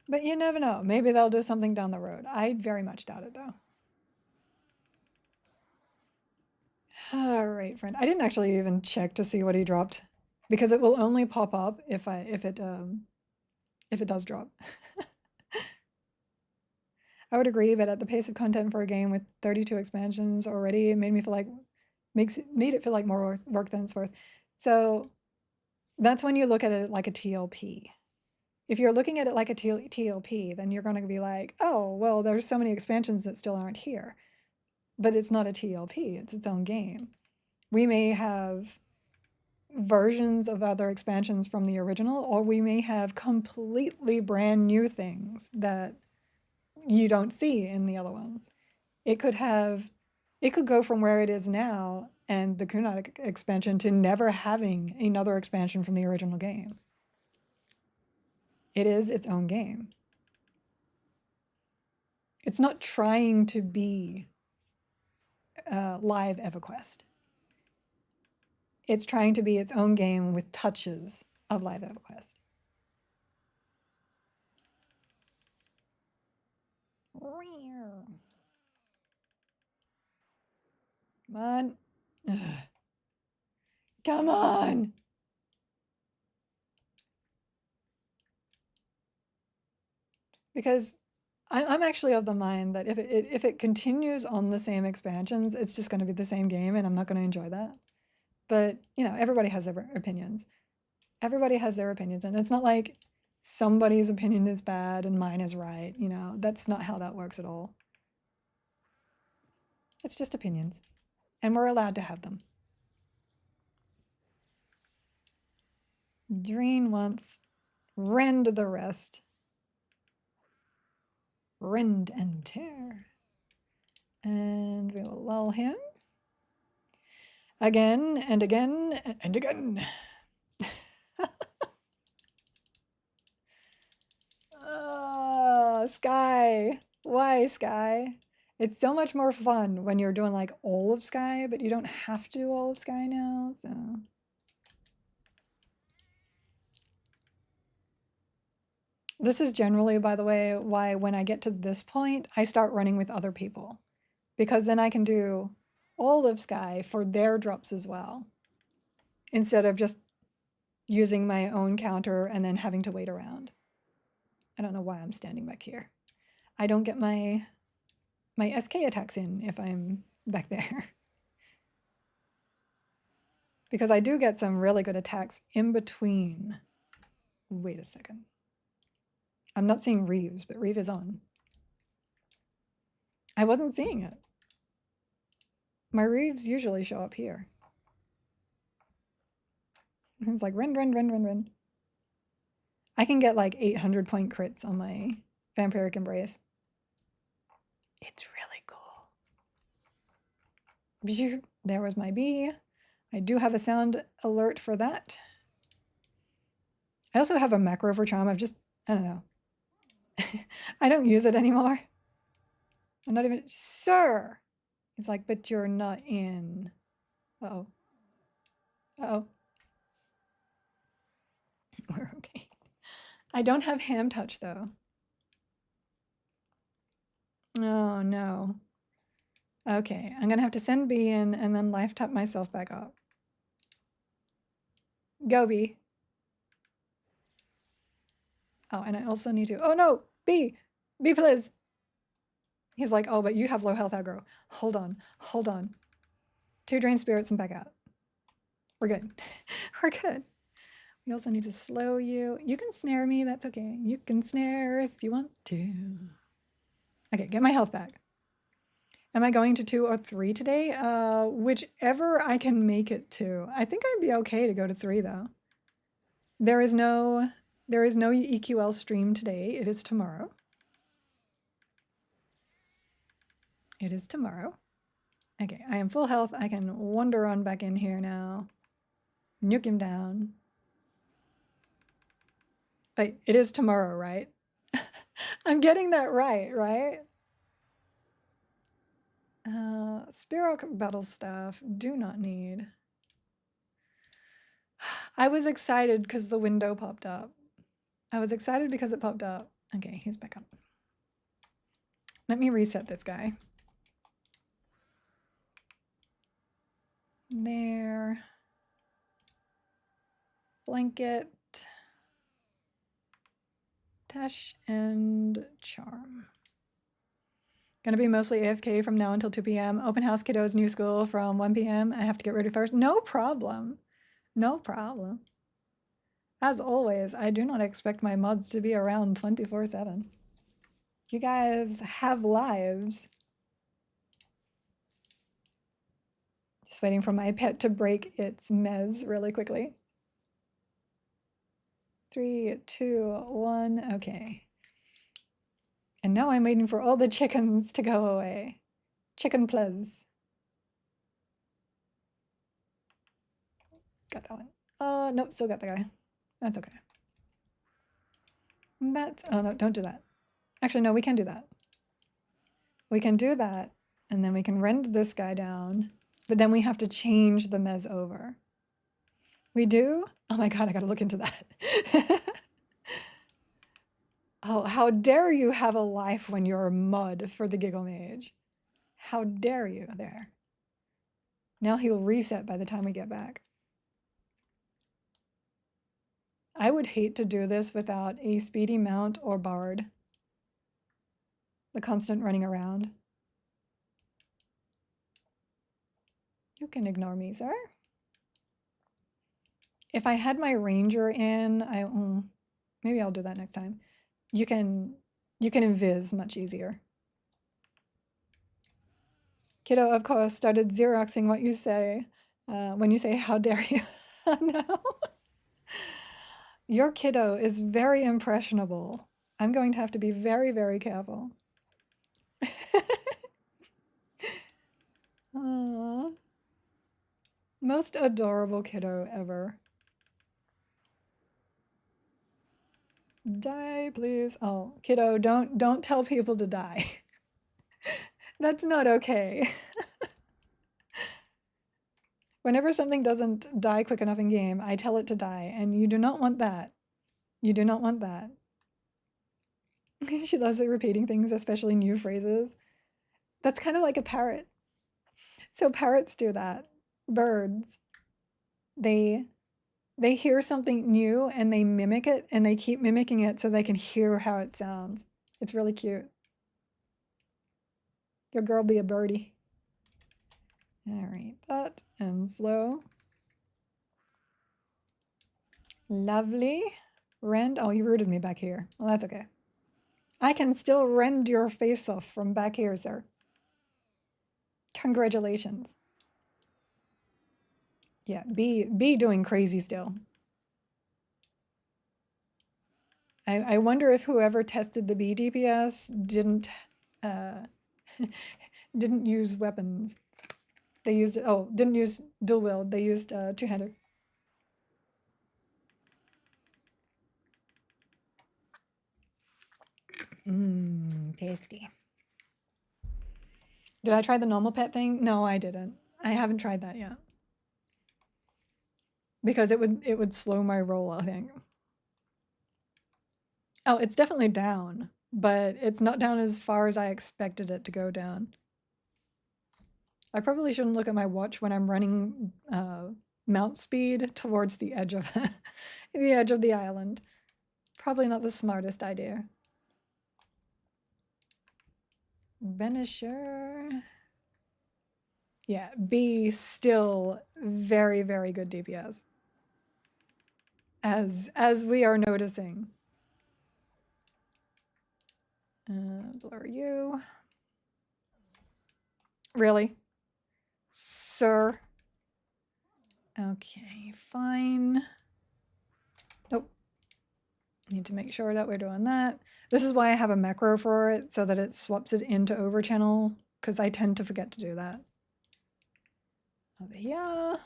But you never know. Maybe they'll do something down the road. I very much doubt it, though. All right, friend. I didn't actually even check to see what he dropped because it will only pop up if it does drop. I would agree, but at the pace of content for a game with 32 expansions already, it made me feel like made it feel like more work than it's worth. So that's when you look at it like a TLP. If you're looking at it like a TLP, then you're going to be like, oh, well, there's so many expansions that still aren't here. But it's not a TLP, it's its own game. We may have versions of other expansions from the original, or we may have completely brand new things that you don't see in the other ones. It could go from where it is now and the Kunai expansion to never having another expansion from the original game. It is its own game. It's not trying to be live EverQuest. It's trying to be its own game with touches of live EverQuest. Come on. Ugh. Come on. Because I'm actually of the mind that if it continues on the same expansions, it's just going to be the same game, and I'm not going to enjoy that. But, you know, everybody has their opinions. Everybody has their opinions, and it's not like somebody's opinion is bad and mine is right. You know, that's not how that works at all. It's just opinions, and we're allowed to have them. Dreen once, rend the rest. Rend and tear. And we will lull him. Again and again and again. Oh, Sky. Why, Sky? It's so much more fun when you're doing like all of Sky, but you don't have to do all of Sky now, so. This is generally, by the way, why when I get to this point, I start running with other people. Because then I can do all of Sky for their drops as well. Instead of just using my own counter and then having to wait around. I don't know why I'm standing back here. I don't get my SK attacks in if I'm back there. Because I do get some really good attacks in between. Wait a second. I'm not seeing Reeves, but Reeve is on. I wasn't seeing it. My Reeves usually show up here. It's like rend, rend, rend, rend, rend. I can get like 800 point crits on my Vampiric Embrace. It's really cool. There was my bee. I do have a sound alert for that. I also have a macro for charm. I don't know. I don't use it anymore. I'm not even, sir. It's like, but you're not in. Uh-oh. Uh-oh. We're okay. I don't have ham touch though. Oh no. Okay, I'm gonna have to send B in and then life tap myself back up. Go B. Oh, and I also need to, oh no, B please. He's like, oh, but you have low health aggro. Hold on, hold on. 2 drain spirits and back out. We're good. We're good. We also need to slow you. You can snare me, that's okay. You can snare if you want to. Okay, get my health back. Am I going to 2 or 3 today? Whichever I can make it to. I think I'd be okay to go to 3 though. There is no EQL stream today. It is tomorrow. It is tomorrow. Okay, I am full health. I can wander on back in here now. Nuke him down. Wait, it is tomorrow, right? I'm getting that right, right? Spirock battle staff, do not need. I was excited because the window popped up. I was excited because it popped up. Okay, he's back up. Let me reset this guy. There. Blanket. Tash and Charm. Gonna be mostly AFK from now until 2 p.m. Open house kiddos, new school from 1 p.m. I have to get ready first. No problem. No problem. As always, I do not expect my mods to be around 24/7. You guys have lives. Just waiting for my pet to break its mez really quickly. 3, 2, 1, okay. And now I'm waiting for all the chickens to go away. Chicken please. Got that one. Nope, still got the guy. That's okay. Oh no, don't do that. Actually, no, we can do that. We can do that, and then we can rend this guy down, but then we have to change the mez over. We do? Oh my god, I gotta look into that. Oh, how dare you have a life when you're mud for the Giggle Mage. How dare you there. Now he'll reset by the time we get back. I would hate to do this without a speedy mount or bard. The constant running around. You can ignore me, sir. If I had my ranger in, maybe I'll do that next time. You can invis much easier. Kiddo, of course, started Xeroxing what you say when you say, how dare you? No. Your kiddo is very impressionable. I'm going to have to be very, very careful. Aww. Most adorable kiddo ever. Die, please. Oh, kiddo, don't tell people to die. That's not okay. Whenever something doesn't die quick enough in game, I tell it to die, and you do not want that. You do not want that. She loves it repeating things, especially new phrases. That's kind of like a parrot. So parrots do that. Birds, they hear something new and they mimic it, and they keep mimicking it so they can hear how it sounds. It's really cute. Your girl be a birdie. All right, that and slow. Lovely. Rend. Oh, you rooted me back here. Well, that's okay. I can still rend your face off from back here, sir. Congratulations. Yeah, be doing crazy still. I wonder if whoever tested the B DPS didn't didn't use weapons. They used didn't use dual wield. They used two-hander. Tasty. Did I try the normal pet thing? No, I didn't. I haven't tried that yet. Because it would slow my roll, I think. Oh, it's definitely down, but it's not down as far as I expected it to go down. I probably shouldn't look at my watch when I'm running mount speed towards the edge of the edge of the island. Probably not the smartest idea. Benisher. Yeah, B still very, very good DPS. As we are noticing. Blur you. Really? Sir? Okay, fine. Nope. Need to make sure that we're doing that. This is why I have a macro for it, so that it swaps it into overchannel, because I tend to forget to do that. Over here.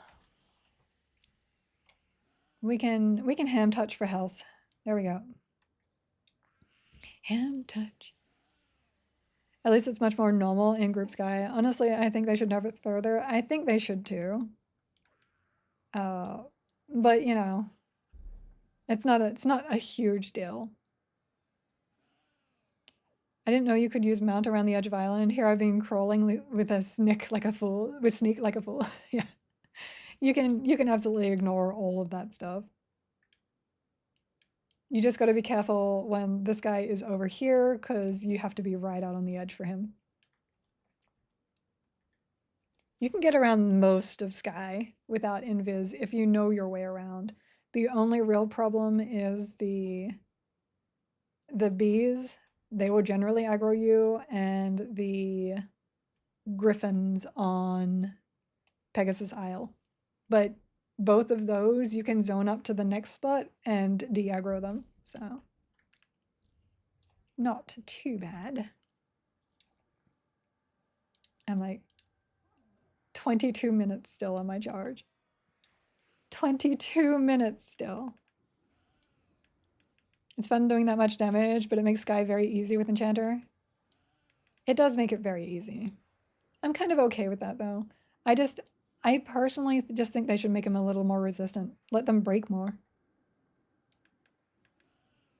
We can ham touch for health. There we go. Ham touch. At least it's much more normal in Group Sky. Honestly, I think they should nerf it further. I think they should too. But you know, it's not a huge deal. I didn't know you could use mount around the edge of island. Here I've been crawling with a sneak like a fool. Yeah. You can absolutely ignore all of that stuff. You just got to be careful when this guy is over here because you have to be right out on the edge for him. You can get around most of Sky without invis if you know your way around. The only real problem is the bees. They will generally aggro you, and the griffins on Pegasus Isle. But both of those you can zone up to the next spot and de-aggro them. So not too bad. I'm like 22 minutes still on my charge. 22 minutes still. It's fun doing that much damage, but it makes Sky very easy with Enchanter. It does make it very easy. I'm kind of okay with that though. I personally just think they should make him a little more resistant. Let them break more.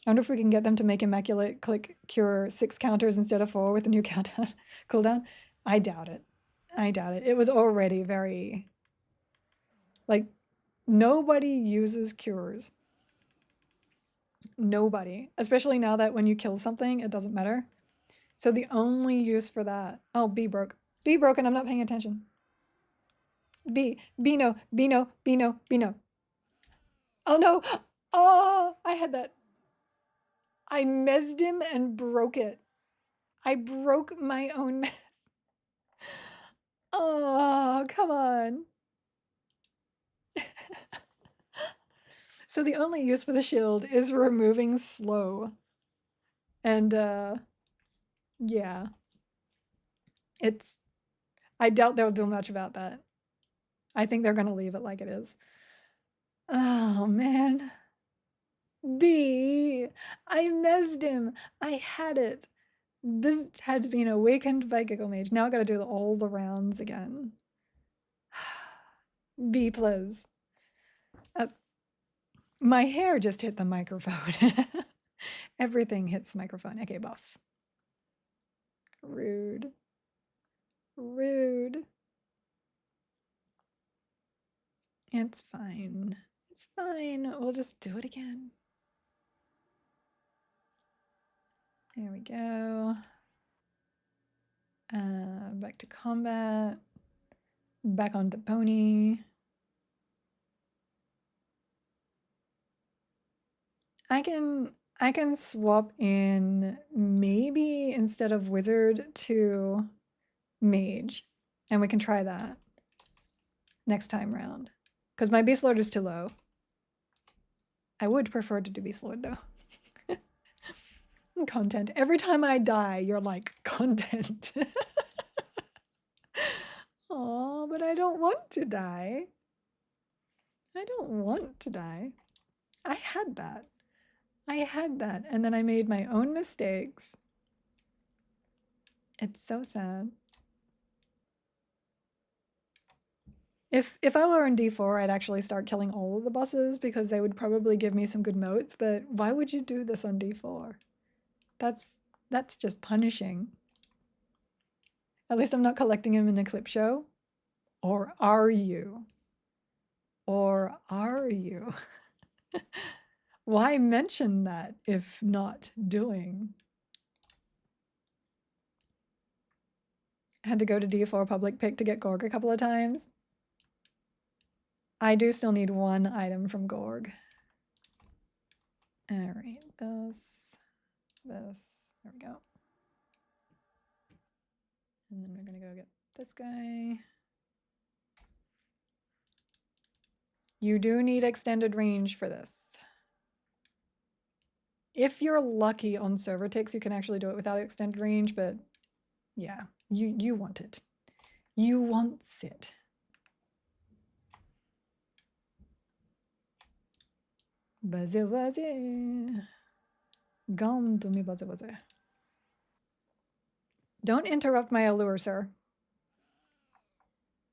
I wonder if we can get them to make Immaculate Click cure 6 counters instead of 4 with the new countdown cooldown. I doubt it. I doubt it. It was already very... Like, nobody uses cures. Nobody. Especially now that when you kill something, it doesn't matter. So the only use for that... Oh, B broke. B broke and I'm not paying attention. B no, B no, B no, B no. Oh no! Oh, I had that. I mezzed him and broke it. I broke my own mess. Oh, come on. So the only use for the shield is removing slow. And yeah. I doubt they'll do much about that. I think they're gonna leave it like it is. Oh man. B! I mezzed him! I had it! This had been awakened by Giggle Mage. Now I gotta do all the rounds again. B, please. My hair just hit the microphone. Everything hits the microphone. Okay, buff. Rude. Rude. It's fine. It's fine. We'll just do it again. There we go. Back to combat. Back onto pony. I can swap in maybe instead of wizard to mage, and we can try that next time round. Because my Beast Lord is too low. I would prefer to do Beast Lord though. Content. Every time I die, you're like, content. Oh, but I don't want to die. I don't want to die. I had that. I had that, and then I made my own mistakes. It's so sad. If I were in D4, I'd actually start killing all of the bosses because they would probably give me some good motes, but why would you do this on D4? That's just punishing. At least I'm not collecting him in a clip show. Or are you? Or are you? Why mention that if not doing? Had to go to D4 public pick to get Gorg a couple of times. I do still need one item from Gorg. All right, this, there we go. And then we're gonna go get this guy. You do need extended range for this. If you're lucky on server ticks, you can actually do it without extended range, but yeah, you want it. You want it. Buzzy buzzy. Gone to me buzzy buzzy. Don't interrupt my allure, sir.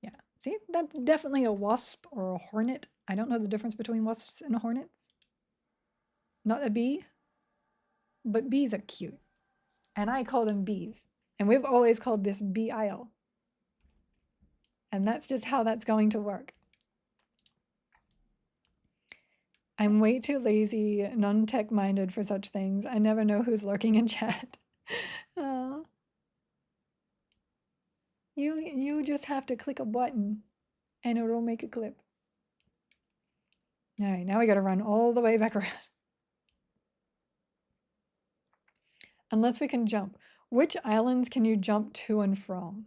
Yeah. See, that's definitely a wasp or a hornet. I don't know the difference between wasps and hornets. Not a bee, but bees are cute. And I call them bees. And we've always called this bee isle. And that's just how that's going to work. I'm way too lazy, non-tech minded for such things. I never know who's lurking in chat. You just have to click a button and it'll make a clip. All right, now we got to run all the way back around. Unless we can jump. Which islands can you jump to and from?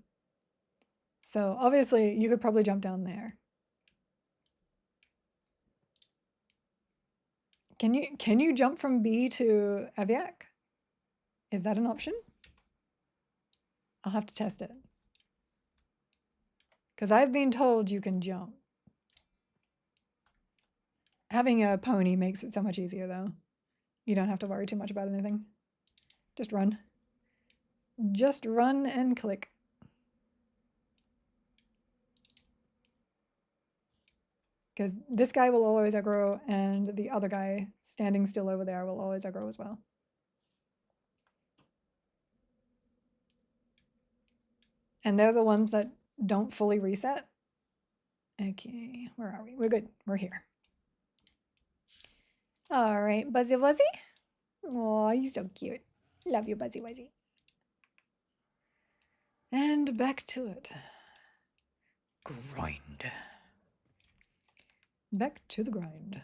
So obviously you could probably jump down there. Can you jump from B to Aviac? Is that an option? I'll have to test it. Because I've been told you can jump. Having a pony makes it so much easier though. You don't have to worry too much about anything. Just run. Just run and click. Because this guy will always aggro and the other guy standing still over there will always aggro as well. And they're the ones that don't fully reset. Okay, where are we? We're good. We're here. All right, Buzzy Wuzzy. Oh, he's so cute. Love you, Buzzy Wuzzy. And back to it. Grind. Back to the grind.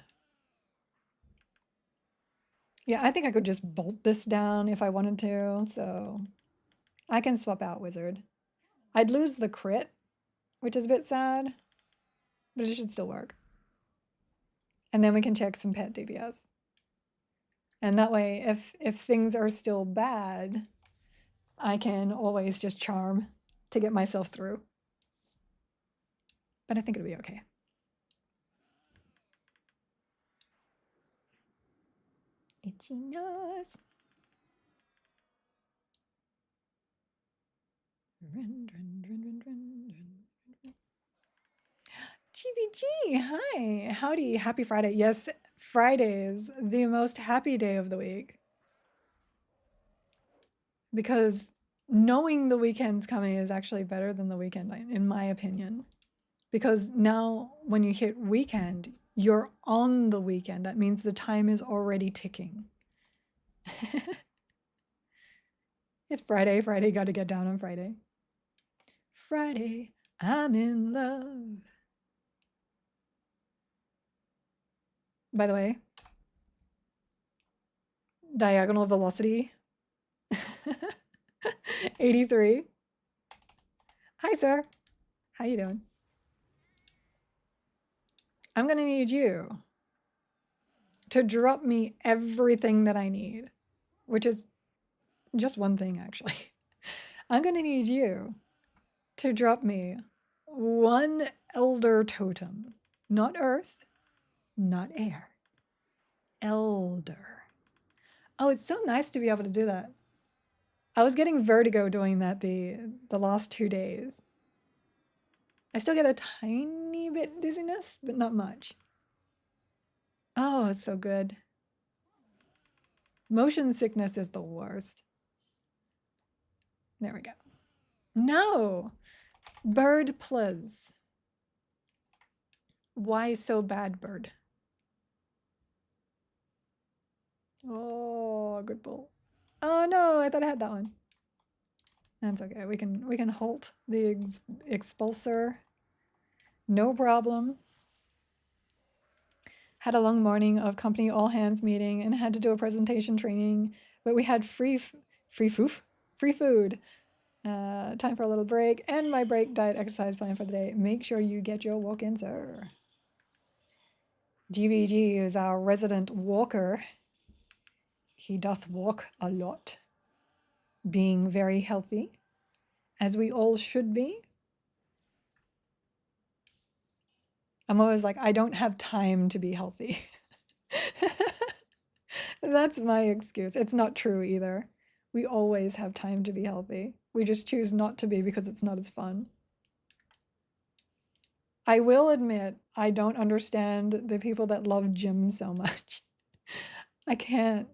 Yeah, I think I could just bolt this down if I wanted to, so I can swap out Wizard. I'd lose the crit, which is a bit sad, but it should still work. And then we can check some pet DPS. And that way, if things are still bad, I can always just charm to get myself through. But I think it'll be okay. Itchy nose. GBG, hi, howdy, happy Friday. Yes, Friday is the most happy day of the week. Because knowing the weekend's coming is actually better than the weekend, in my opinion. Because now when you hit weekend, you're on the weekend. That means the time is already ticking. It's Friday. Friday, got to get down on Friday. Friday, I'm in love. By the way, diagonal velocity 83. Hi, sir. How you doing? I'm going to need you to drop me everything that I need, which is just one thing, actually. I'm going to need you to drop me one elder totem. Not earth, not air. Elder. Oh, it's so nice to be able to do that. I was getting vertigo doing that the last 2 days. I still get a tiny bit dizziness, but not much. Oh, it's so good. Motion sickness is the worst. There we go. No! Bird plus. Why so bad, bird? Oh, good bull. Oh no, I thought I had that one. That's okay. We can halt the expulsor. No problem. Had a long morning of company all hands meeting and had to do a presentation training, but we had free food. Time for a little break and my break diet exercise plan for the day. Make sure you get your walk in, sir. GVG is our resident walker. He doth walk a lot, being very healthy, as we all should be. I'm always like, I don't have time to be healthy. That's my excuse. It's not true either. We always have time to be healthy. We just choose not to be because it's not as fun. I will admit, I don't understand the people that love gym so much. I can't.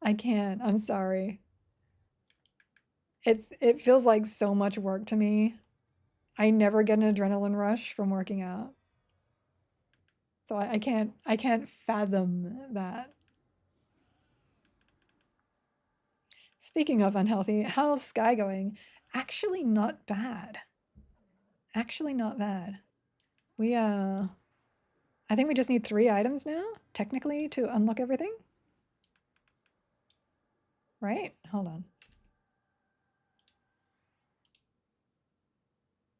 I can't. I'm sorry. It feels like so much work to me. I never get an adrenaline rush from working out. So I can't fathom that. Speaking of unhealthy, how's Sky going? Actually not bad. Actually not bad. We I think we just need 3 items now, technically, to unlock everything. Right? Hold on.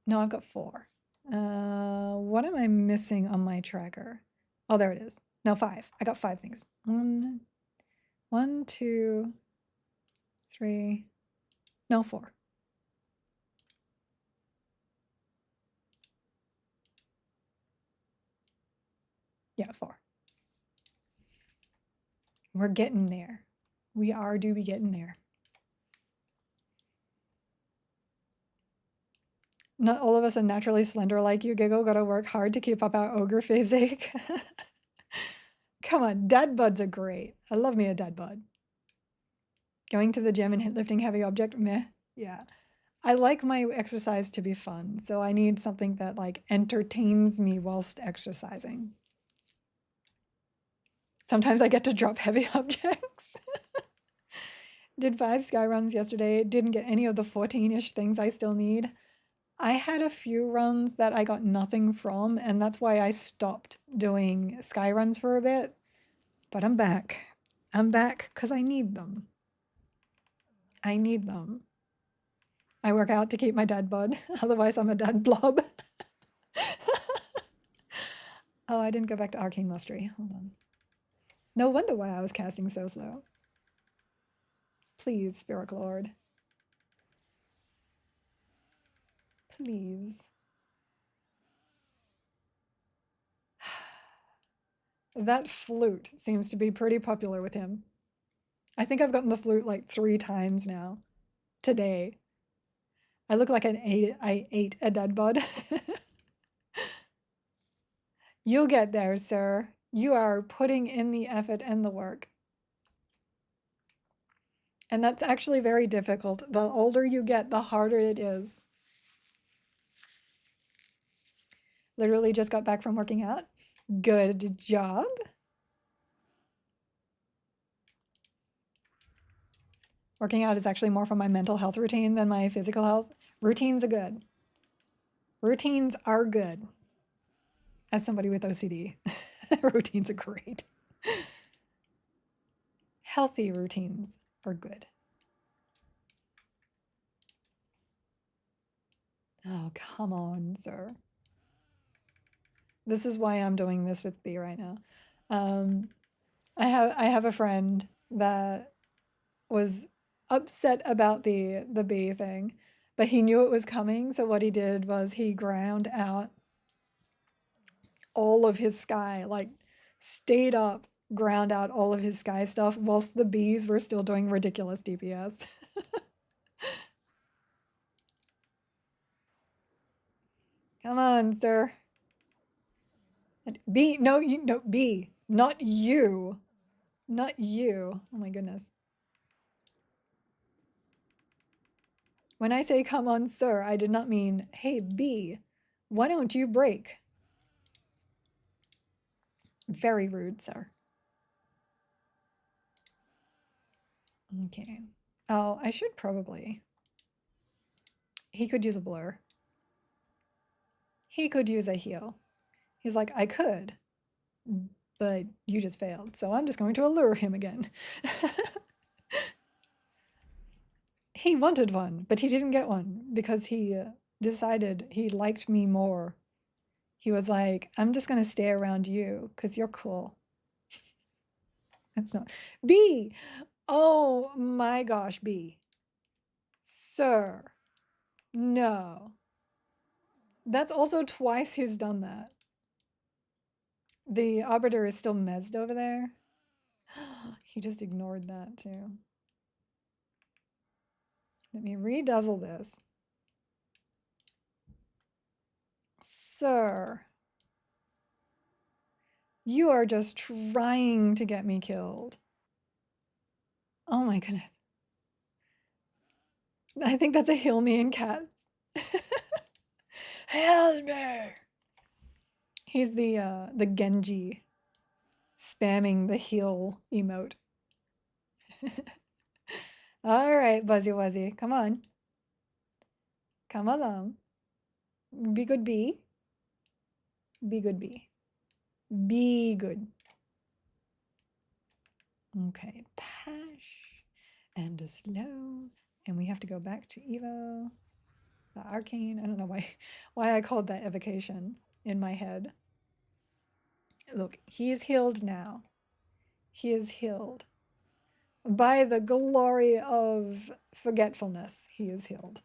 No, I've got 4. What am I missing on my tracker? Oh, there it is. No, 5. I got 5 things. 1, 2, 3. No, 4. Yeah, 4. We're getting there. We are do be getting there. Not all of us are naturally slender like you, Giggle. Gotta work hard to keep up our ogre physique. Come on, dad buds are great. I love me a dad bud. Going to the gym and lifting heavy object, meh. Yeah. I like my exercise to be fun, so I need something that like entertains me whilst exercising. Sometimes I get to drop heavy objects. Did 5 sky runs yesterday, didn't get any of the 14-ish things I still need. I had a few runs that I got nothing from, and that's why I stopped doing sky runs for a bit. But I'm back. I'm back because I need them. I need them. I work out to keep my dad bod, otherwise I'm a dad blob. Oh, I didn't go back to Arcane Mastery. Hold on. No wonder why I was casting so slow. Please, Spirit Lord. Please. That flute seems to be pretty popular with him. I think I've gotten the flute like 3 times now. Today. I look like I ate a dead bud. You'll get there, sir. You are putting in the effort and the work. And that's actually very difficult. The older you get, the harder it is. Literally just got back from working out. Good job. Working out is actually more for my mental health routine than my physical health. Routines are good. Routines are good. As somebody with OCD, routines are great. Healthy routines are good. Oh, come on, sir. This is why I'm doing this with B right now. I have a friend that was upset about the B thing, but he knew it was coming. So what he did was he ground out all of his sky, like stayed up, ground out all of his sky stuff whilst the bees were still doing ridiculous DPS. Come on, sir. B, no, you, no, B, not you. Not you. Oh my goodness. When I say come on, sir, I did not mean, hey, B, why don't you break? Very rude, sir. Okay. Oh, I should probably. He could use a blur. He could use a heal. He's like, I could, but you just failed. So I'm just going to allure him again. He wanted one, but he didn't get one because he decided he liked me more. He was like, I'm just going to stay around you because you're cool. That's not. B! Oh my gosh, B. Sir. No. That's also twice he's done that. The arbiter is still mezzed over there. He just ignored that too. Let me redazzle this. Sir, you are just trying to get me killed. Oh my goodness. I think that's a heal me in cats. Help me! He's the Genji spamming the heal emote. All right, Buzzy Wuzzy, come on. Come along. Be good bee. Be good bee. Be good. Okay, Pash and a slow. And we have to go back to Evo. The arcane. I don't know why I called that evocation in my head. Look, he is healed now. He is healed. By the glory of forgetfulness, he is healed.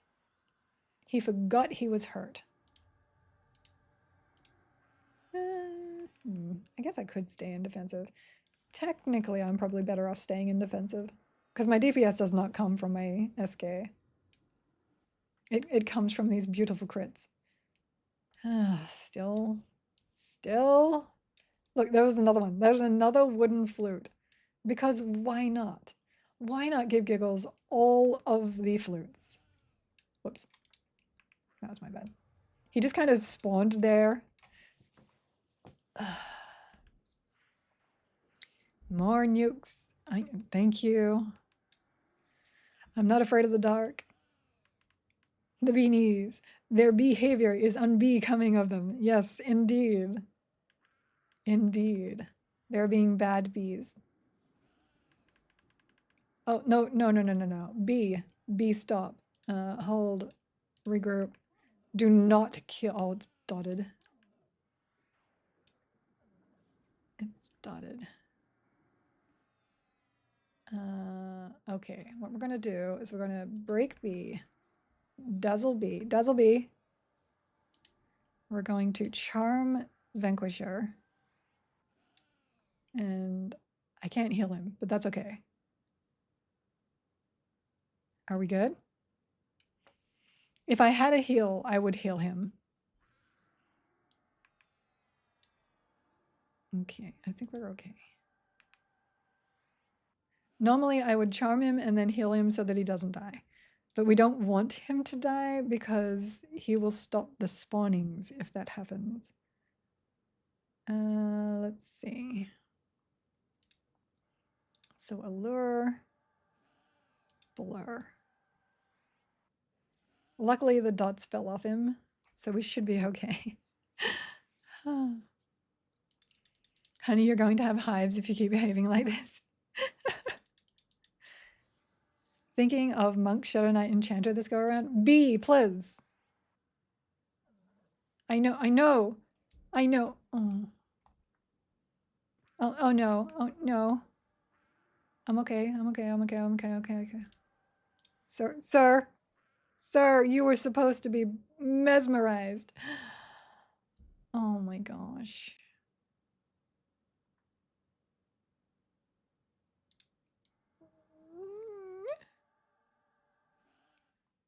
He forgot he was hurt. I guess I could stay in defensive. Technically, I'm probably better off staying in defensive because my DPS does not come from my SK. It comes from these beautiful crits. Still. Look, there was another one. There's another wooden flute. Because why not? Why not give Giggles all of the flutes? Whoops. That was my bad. He just kind of spawned there. More nukes. Thank you. I'm not afraid of the dark. The beanies. Their behavior is unbecoming of them. Yes, indeed. Indeed. They're being bad bees. Oh, no. B, stop. Hold. Regroup. Do not kill. Oh, it's dotted. It's dotted. Okay, what we're gonna do is we're gonna break B, dazzle B, dazzle B. We're going to charm Vanquisher. And I can't heal him, but that's okay. Are we good? If I had a heal, I would heal him. Okay, I think we're okay. Normally, I would charm him and then heal him so that he doesn't die. But we don't want him to die because he will stop the spawnings if that happens. Let's see. So allure, blur. Luckily, the dots fell off him, so we should be okay. Honey, you're going to have hives if you keep behaving like this. Thinking of Monk, Shadow Knight, Enchanter this go around? B, please. I know. Oh. Oh no. Oh no. I'm okay. Okay. Sir, you were supposed to be mesmerized. Oh my gosh.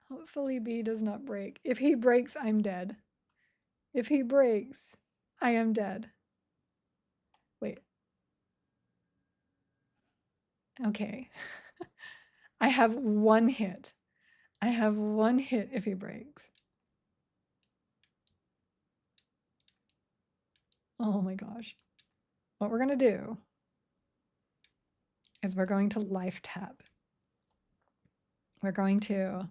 Hopefully B does not break. If he breaks, I'm dead. If he breaks, I am dead. Wait. Okay. I have one hit. I have one hit if he breaks. Oh my gosh. What we're going to do is we're going to life tap. We're going to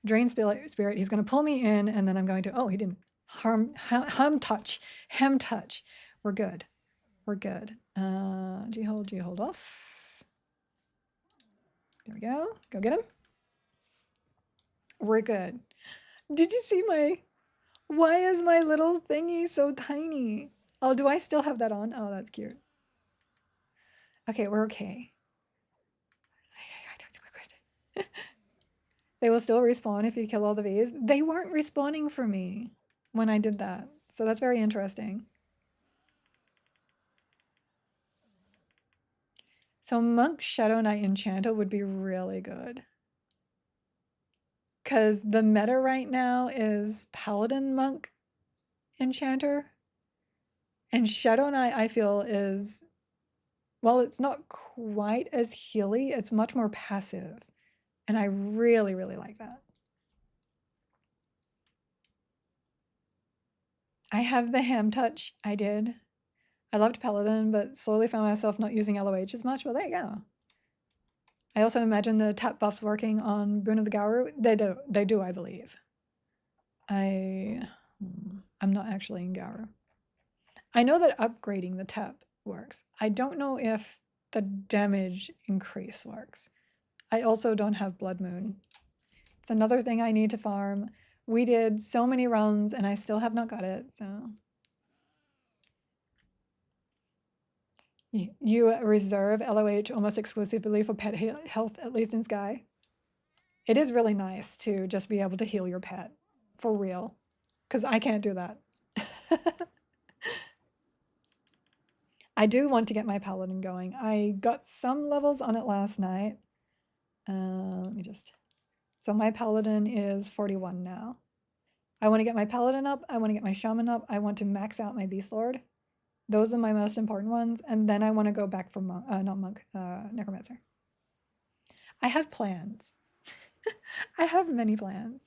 drain spirit. He's going to pull me in, and then I'm going to, oh, he didn't. Hem touch. We're good. G hold off. There we go. Go get him. We're good. Did you see why is my little thingy so tiny? Oh, do I still have that on? Oh, that's cute. Okay, we're okay. They will still respawn if you kill all the bees. They weren't respawning for me when I did that. So that's very interesting. So Monk, Shadow Knight, Enchanter would be really good. Because the meta right now is Paladin Monk Enchanter. And Shadow Knight, I feel, is, well, it's not quite as healy, it's much more passive. And I really, really like that. I have the Ham Touch. I did. I loved Paladin, but slowly found myself not using LOH as much. Well, there you go. I also imagine the tap buffs working on Boon of the Gauru. They do, I believe. I'm not actually in Gauru. I know that upgrading the tap works. I don't know if the damage increase works. I also don't have Blood Moon. It's another thing I need to farm. We did so many runs and I still have not got it, so. You reserve LOH almost exclusively for pet health, at least in Sky. It is really nice to just be able to heal your pet, for real, because I can't do that. I do want to get my Paladin going. I got some levels on it last night. Let me just... So my Paladin is 41 now. I want to get my Paladin up. I want to get my Shaman up. I want to max out my Beast Lord. Those are my most important ones. And then I want to go back for Necromancer. I have plans. I have many plans.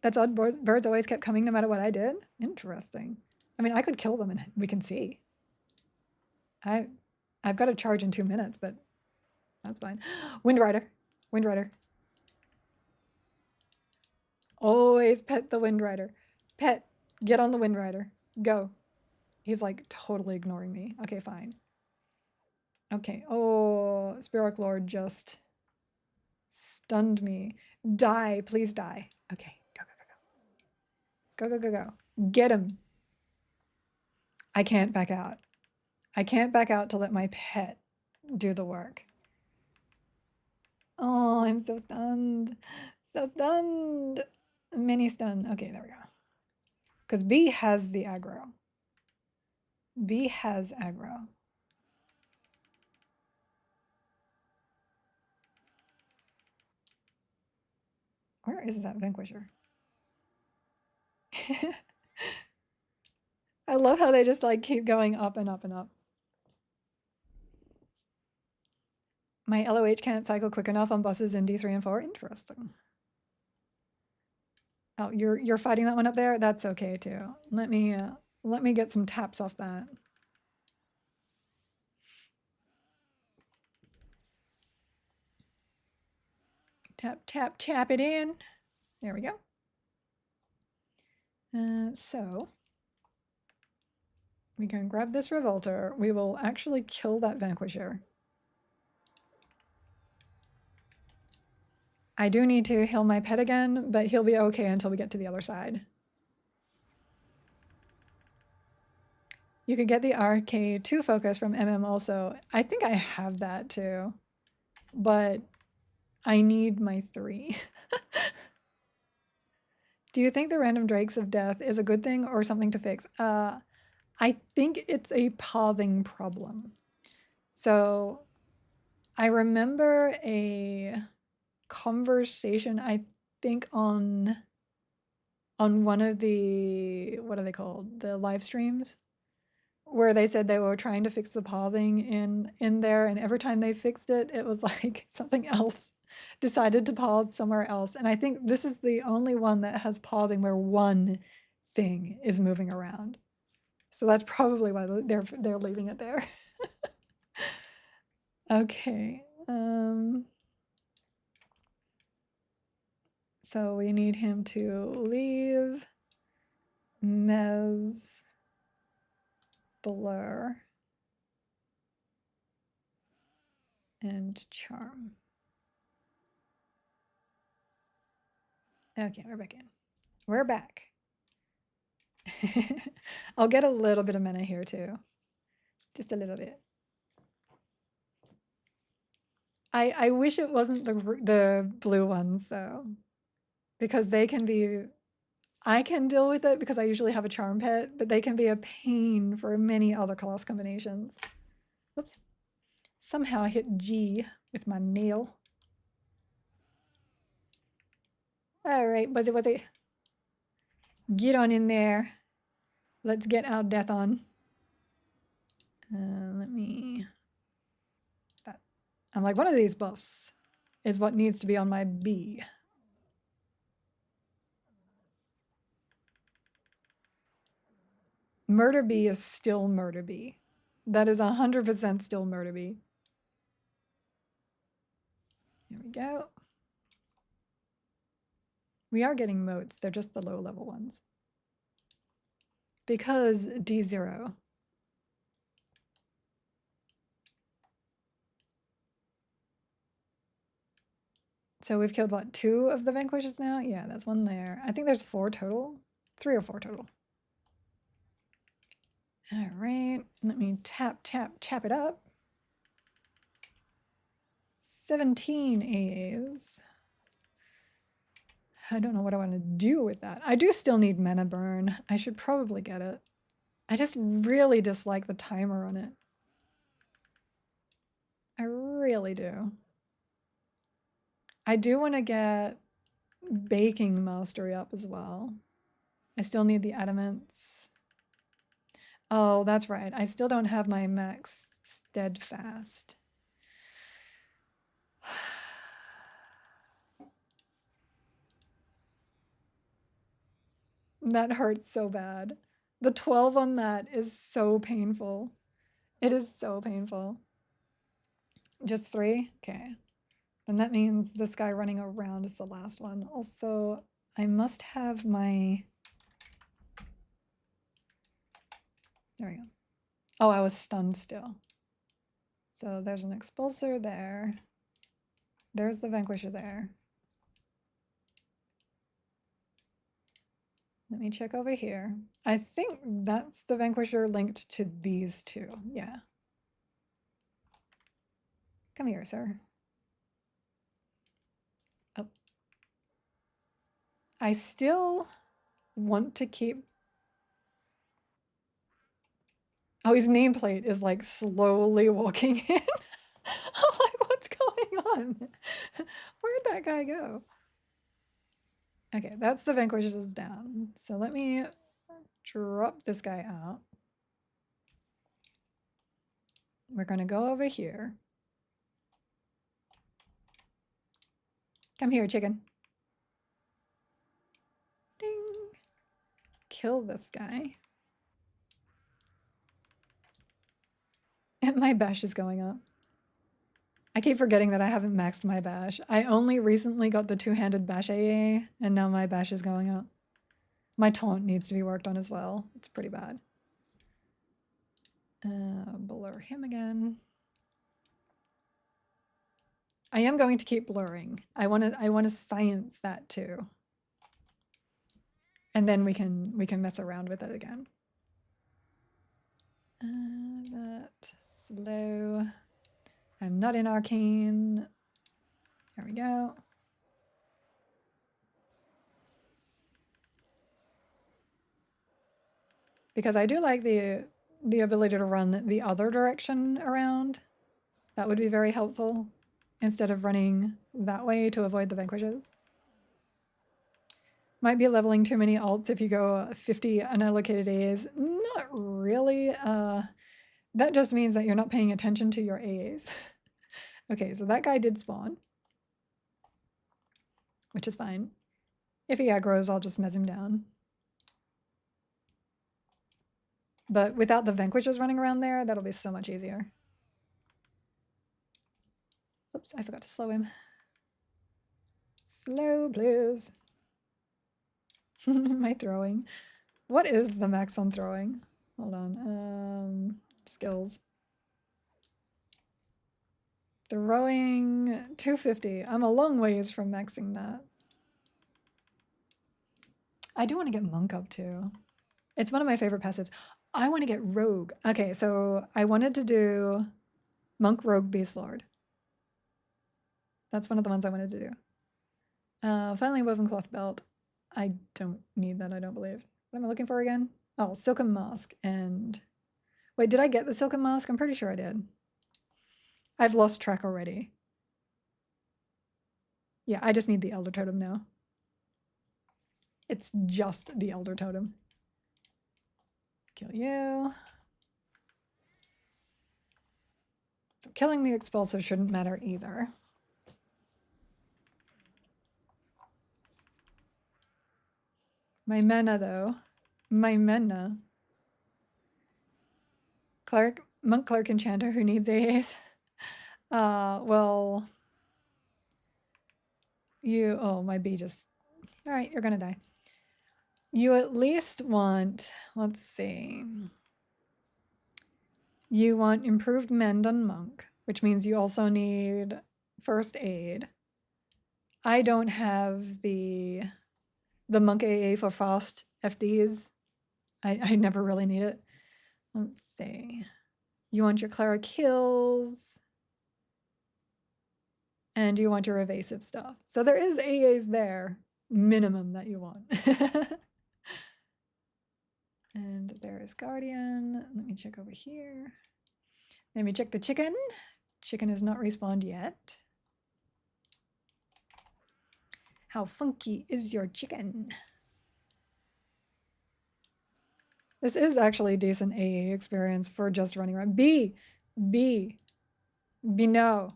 That's odd. Birds always kept coming no matter what I did. Interesting. I mean, I could kill them and we can see. I've got to charge in 2 minutes, but that's fine. Wind Rider. Wind Rider. Always pet the Wind Rider. Pet, get on the Wind Rider. Go. He's like totally ignoring me. Okay, fine. Okay. Oh, Spirit Lord just stunned me. Die, please die. Okay, go, go, go, go. Go, go, go, go. Get him. I can't back out. I can't back out to let my pet do the work. Oh, I'm so stunned. So stunned. Mini stun. Okay, there we go. Because B has the aggro. B has aggro. Where is that Vanquisher? I love how they just like keep going up and up and up. My LOH can't cycle quick enough on buses in D3 and 4. Interesting. Oh, you're fighting that one up there? That's okay too. Let me get some taps off that. Tap, tap, tap it in. There we go. So we can grab this Revolter. We will actually kill that Vanquisher. I do need to heal my pet again, but he'll be okay until we get to the other side. You could get the RK2 focus from MM also. I think I have that too, but I need my 3. Do you think the random drakes of death is a good thing or something to fix? I think it's a pausing problem. So I remember a conversation, I think on one of the, what are they called? The live streams, where they said they were trying to fix the pausing in there, and every time they fixed it, it was like something else decided to pause somewhere else. And I think this is the only one that has pausing where one thing is moving around. So that's probably why they're leaving it there. Okay. So we need him to leave, Mez, Blur, and Charm. Okay, we're back in. We're back. I'll get a little bit of mana here too. Just a little bit. I wish it wasn't the blue ones though, because they can be, I can deal with it because I usually have a charm pet, but they can be a pain for many other class combinations. Oops. Somehow I hit G with my nail. All right, Buzzy. Get on in there. Let's get our death on. Let me... That. I'm like, one of these buffs is what needs to be on my B. Murder B is still Murder B. That is 100% still Murder B. Here we go. We are getting motes. They're just the low level ones. Because D0. So we've killed, what, 2 of the vanquishes now? Yeah, that's 1 there. I think there's 4 total. 3 or 4 total. All right, let me tap it up. 17 AAs. I don't know what I want to do with that. I do still need mana burn. I should probably get it. I just really dislike the timer on it. I really do. I do want to get baking mastery up as well. I still need the adamants. Oh, that's right. I still don't have my max steadfast. That hurts so bad. The 12 on that is so painful. It is so painful. Just 3? Okay. Then that means this guy running around is the last one. Also, I must have my... There we go. Oh, I was stunned still. So there's an expulsor there. There's the vanquisher there. Let me check over here. I think that's the vanquisher linked to these 2. Yeah. Come here, sir. Oh. I still want to keep... Oh, his nameplate is like slowly walking in. I'm like, what's going on? Where'd that guy go? Okay, that's the vanquishes down. So let me drop this guy out. We're going to go over here. Come here, chicken. Ding. Kill this guy. And my bash is going up. I keep forgetting that I haven't maxed my bash. I only recently got the 2-handed bash AA, and now my bash is going up. My taunt needs to be worked on as well. It's pretty bad. Blur him again. I am going to keep blurring. I want to science that too. And then we can mess around with it again. That slow. I'm not in arcane. There we go. Because I do like the ability to run the other direction around. That would be very helpful instead of running that way to avoid the vanquishes. Might be leveling too many alts if you go 50 unallocated AAs. Not really. That just means that you're not paying attention to your AAs. Okay, so that guy did spawn, which is fine. If he aggroes, I'll just mess him down. But without the vanquishes running around there, that'll be so much easier. Oops, I forgot to slow him. Slow, please. My throwing. What is the max on throwing? Hold on. Skills. Throwing 250. I'm a long ways from maxing that. I do want to get Monk up too. It's one of my favorite passives. I want to get Rogue. Okay, so I wanted to do Monk, Rogue, Beast Lord. That's one of the ones I wanted to do. Finally, Woven Cloth Belt. I don't need that, I don't believe. What am I looking for again? Oh, Silken Mask and... Wait, did I get the Silken Mask? I'm pretty sure I did. I've lost track already. Yeah, I just need the Elder Totem now. It's just the Elder Totem. Kill you. So killing the Expulsor shouldn't matter either. My mana, though. My mana. Cleric, Monk, Cleric, Enchanter who needs AAs. Well... You... Oh, my bee just... Alright, you're gonna die. You at least want... Let's see... You want Improved Mend on Monk, which means you also need First Aid. I don't have the Monk AA for fast FDs. I never really need it. Let's see. You want your Cleric Heals. And you want your evasive stuff. So there is AAs there, minimum that you want. And there is Guardian. Let me check over here. Let me check the chicken. Chicken is not respawned yet. How funky is your chicken? This is actually a decent AA experience for just running around. Be no,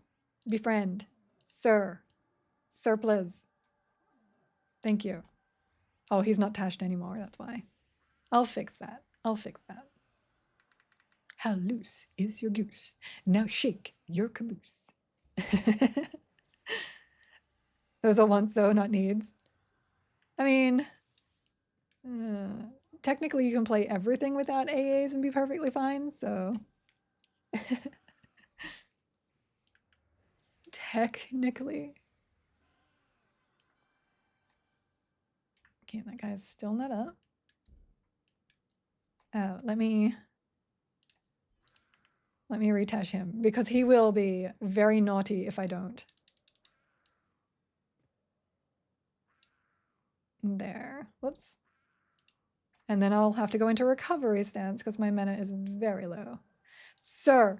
befriend, sir, please. Thank you. Oh, he's not tashed anymore, that's why. I'll fix that. How loose is your goose? Now shake your caboose. Those are wants though, not needs. I mean, technically you can play everything without AAs and be perfectly fine, so. Technically. Okay, that guy's still not up. Oh, let me retouch him because he will be very naughty if I don't. There. Whoops. And then I'll have to go into recovery stance because my mana is very low. Sir,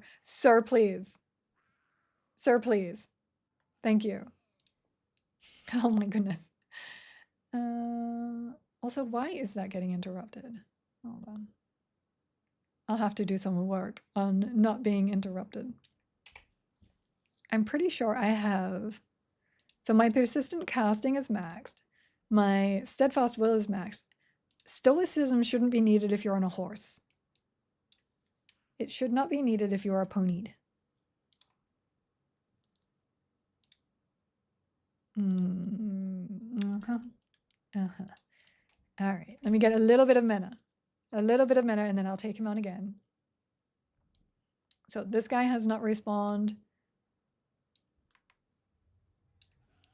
please. Sir, please. Thank you. Oh my goodness. Also, why is that getting interrupted? Hold on. I'll have to do some work on not being interrupted. I'm pretty sure I have... So my persistent casting is maxed. My steadfast will is maxed. Stoicism shouldn't be needed if you're on a horse. It should not be needed if you are ponied. All right, let me get a little bit of mana. And then I'll take him on again. So this guy has not respawned.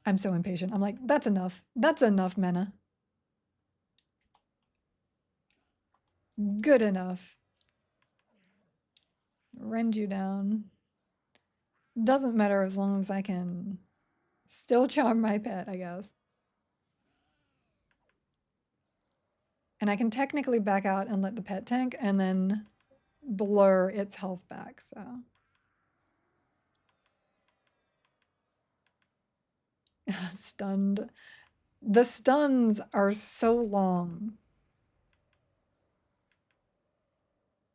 I'm so impatient. I'm like, that's enough. That's enough mana. Good enough. Rend you down. Doesn't matter as long as I can still charm my pet, I guess. And I can technically back out and let the pet tank and then blur its health back, so. Stunned. The stuns are so long.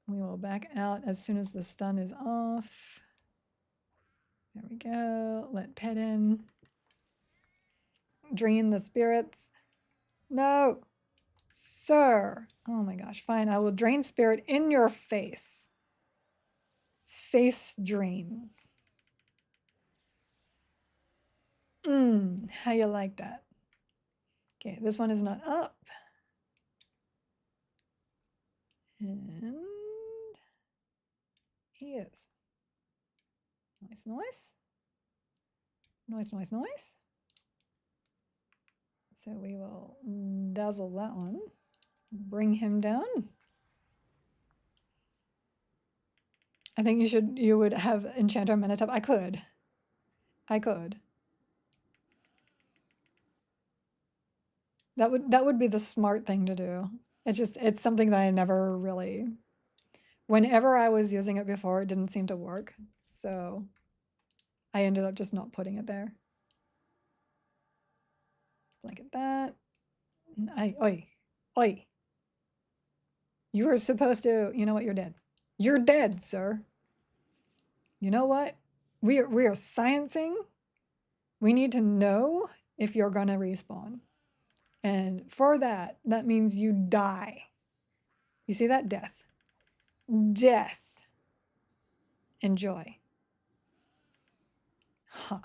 We will back out as soon as the stun is off. There we go. Let pet in. Drain the spirits. No, sir. Oh my gosh, fine. I will drain spirit in your face. Face drains. How you like that? Okay, this one is not up. And he is. Nice, nice. Nice, nice, nice. So we will dazzle that one. Bring him down. I think you would have Enchanter Menatop. I could. That would be the smart thing to do. It's something that I never really... Whenever I was using it before, it didn't seem to work. So I ended up just not putting it there. Blanket that. Oi, oi. You were supposed to, you know what, you're dead. You're dead, sir. You know what? We are sciencing. We need to know if you're gonna respawn. And for that, that means you die. You see that? Death. Death. Enjoy. Huh.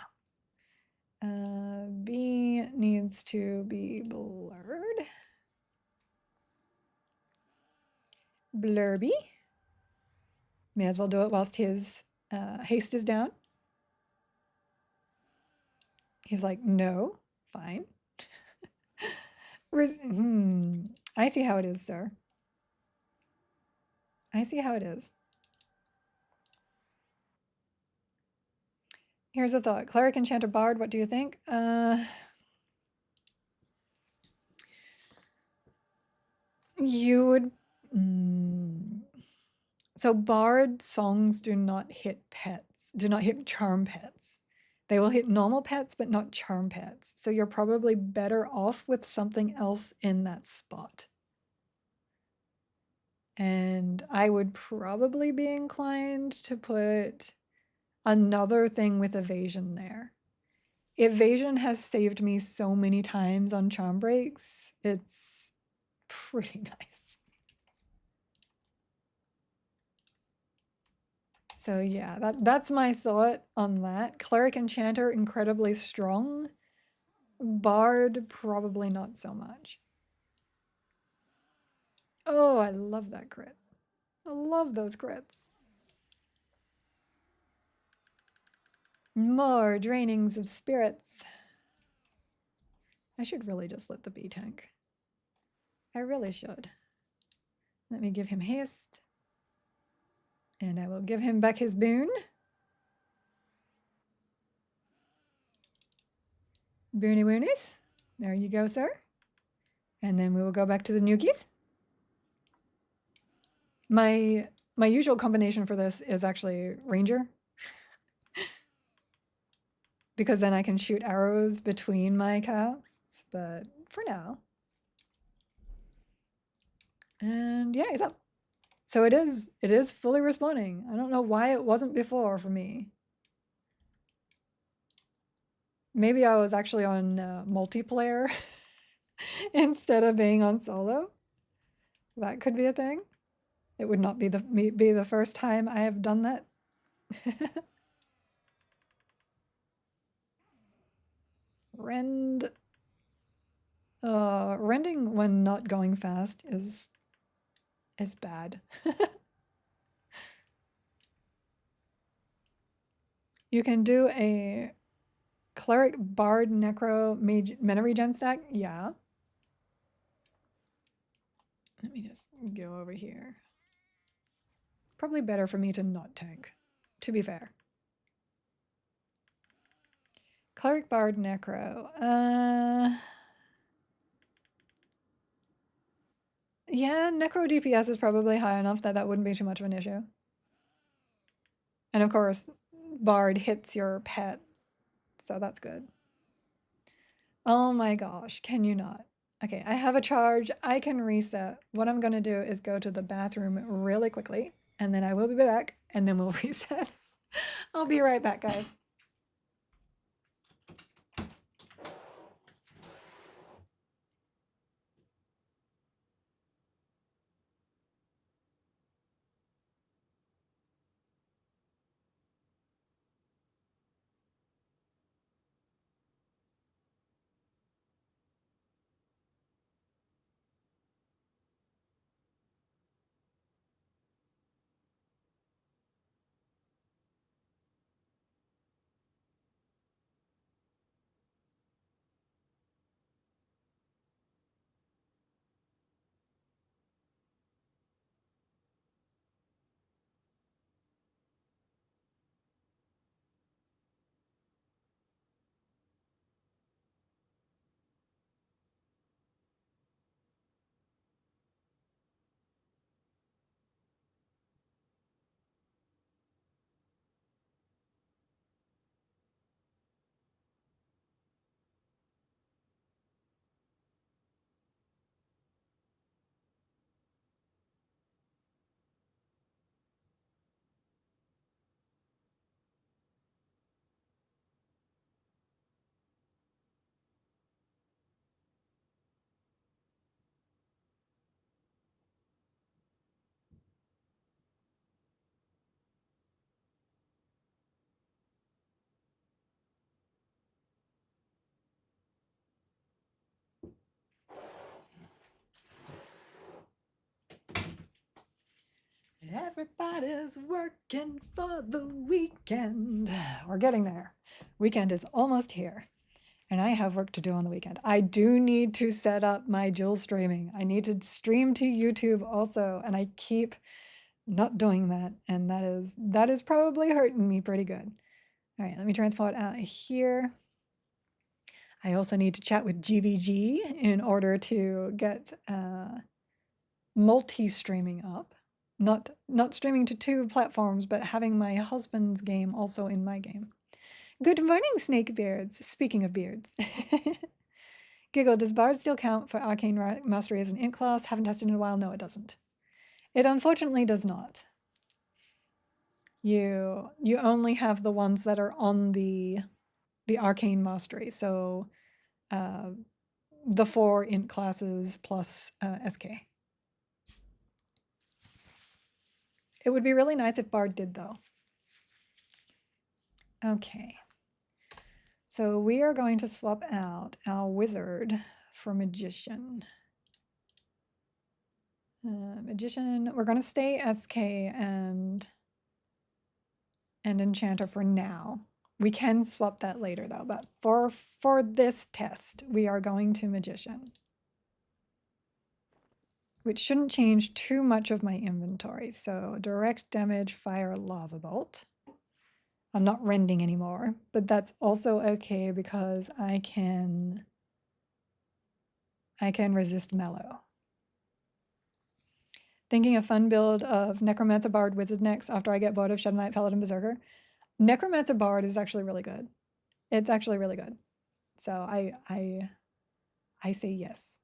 B needs to be blurred. Blurby. May as well do it whilst his haste is down. He's like, no, fine. I see how it is, sir. I see how it is. Here's a thought. Cleric, Enchanter, Bard, what do you think? You would... So Bard songs do not hit pets, do not hit charm pets. They will hit normal pets, but not charm pets. So you're probably better off with something else in that spot. And I would probably be inclined to put another thing with evasion there. Evasion has saved me so many times on charm breaks. It's pretty nice. So yeah, that's my thought on that. Cleric Enchanter, incredibly strong. Bard, probably not so much. Oh, I love that crit. I love those crits. More drainings of spirits. I should really just let the B tank. I really should. Let me give him haste. And I will give him back his boon. Boony woonies. There you go, sir. And then we will go back to the nukies. My usual combination for this is actually Ranger. Because then I can shoot arrows between my casts. But for now. And yeah, he's up. So it is fully respawning. I don't know why it wasn't before for me. Maybe I was actually on multiplayer instead of being on solo. That could be a thing. It would not be the first time I have done that. Rend. Rending when not going fast is bad. You can do a cleric, bard, necro, mage, mana regen stack. Yeah. Let me just go over here. Probably better for me to not tank, to be fair. Cleric, bard, necro. Yeah, necro DPS is probably high enough that that wouldn't be too much of an issue. And of course, bard hits your pet, so that's good. Oh my gosh, can you not? Okay, I have a charge. I can reset. What I'm going to do is go to the bathroom really quickly, and then I will be back, and then we'll reset. I'll be right back, guys. Everybody's working for the weekend. We're getting there. Weekend is almost here, and I have work to do on the weekend. I do need to set up my dual streaming. I need to stream to YouTube also, and I keep not doing that, and that is probably hurting me pretty good. All right, let me transport out here. I also need to chat with GVG in order to get multi-streaming up. Not streaming to two platforms, but having my husband's game also in my game. Good morning, snake beards. Speaking of beards. Giggle, does Bard still count for Arcane Mastery as an int class? Haven't tested in a while. No, it doesn't. It unfortunately does not. You only have the ones that are on the Arcane Mastery. So the 4 int classes plus SK. It would be really nice if Bard did, though. Okay. So we are going to swap out our wizard for magician. Magician, we're going to stay SK and enchanter for now. We can swap that later though, but for this test, we are going to magician, which shouldn't change too much of my inventory. So direct damage, fire, lava bolt. I'm not rending anymore, but that's also okay because I can resist mellow. Thinking a fun build of Necromancer Bard Wizard next after I get bored of Shadow Knight Paladin Berserker. Necromancer Bard is actually really good. It's actually really good. So I say yes.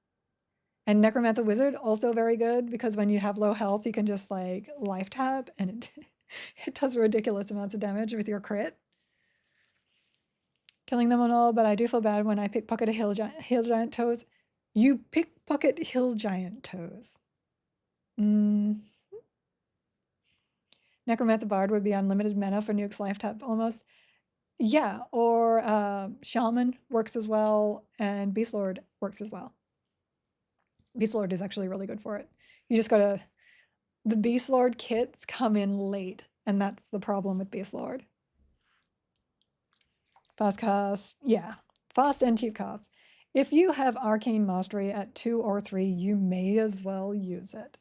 And Necromancer Wizard also very good because when you have low health, you can just like life tap and it it does ridiculous amounts of damage with your crit. Killing them and all, but I do feel bad when I pickpocket a hill giant toes. You pickpocket hill giant toes. Necromancer Bard would be unlimited mana for nukes life tap almost. Yeah, or Shaman works as well, and Beast Lord works as well. Beast Lord is actually really good for it. You just gotta... The Beast Lord kits come in late, and that's the problem with Beast Lord. Fast cast, yeah. Fast and cheap cast. If you have Arcane Mastery at 2 or 3, you may as well use it.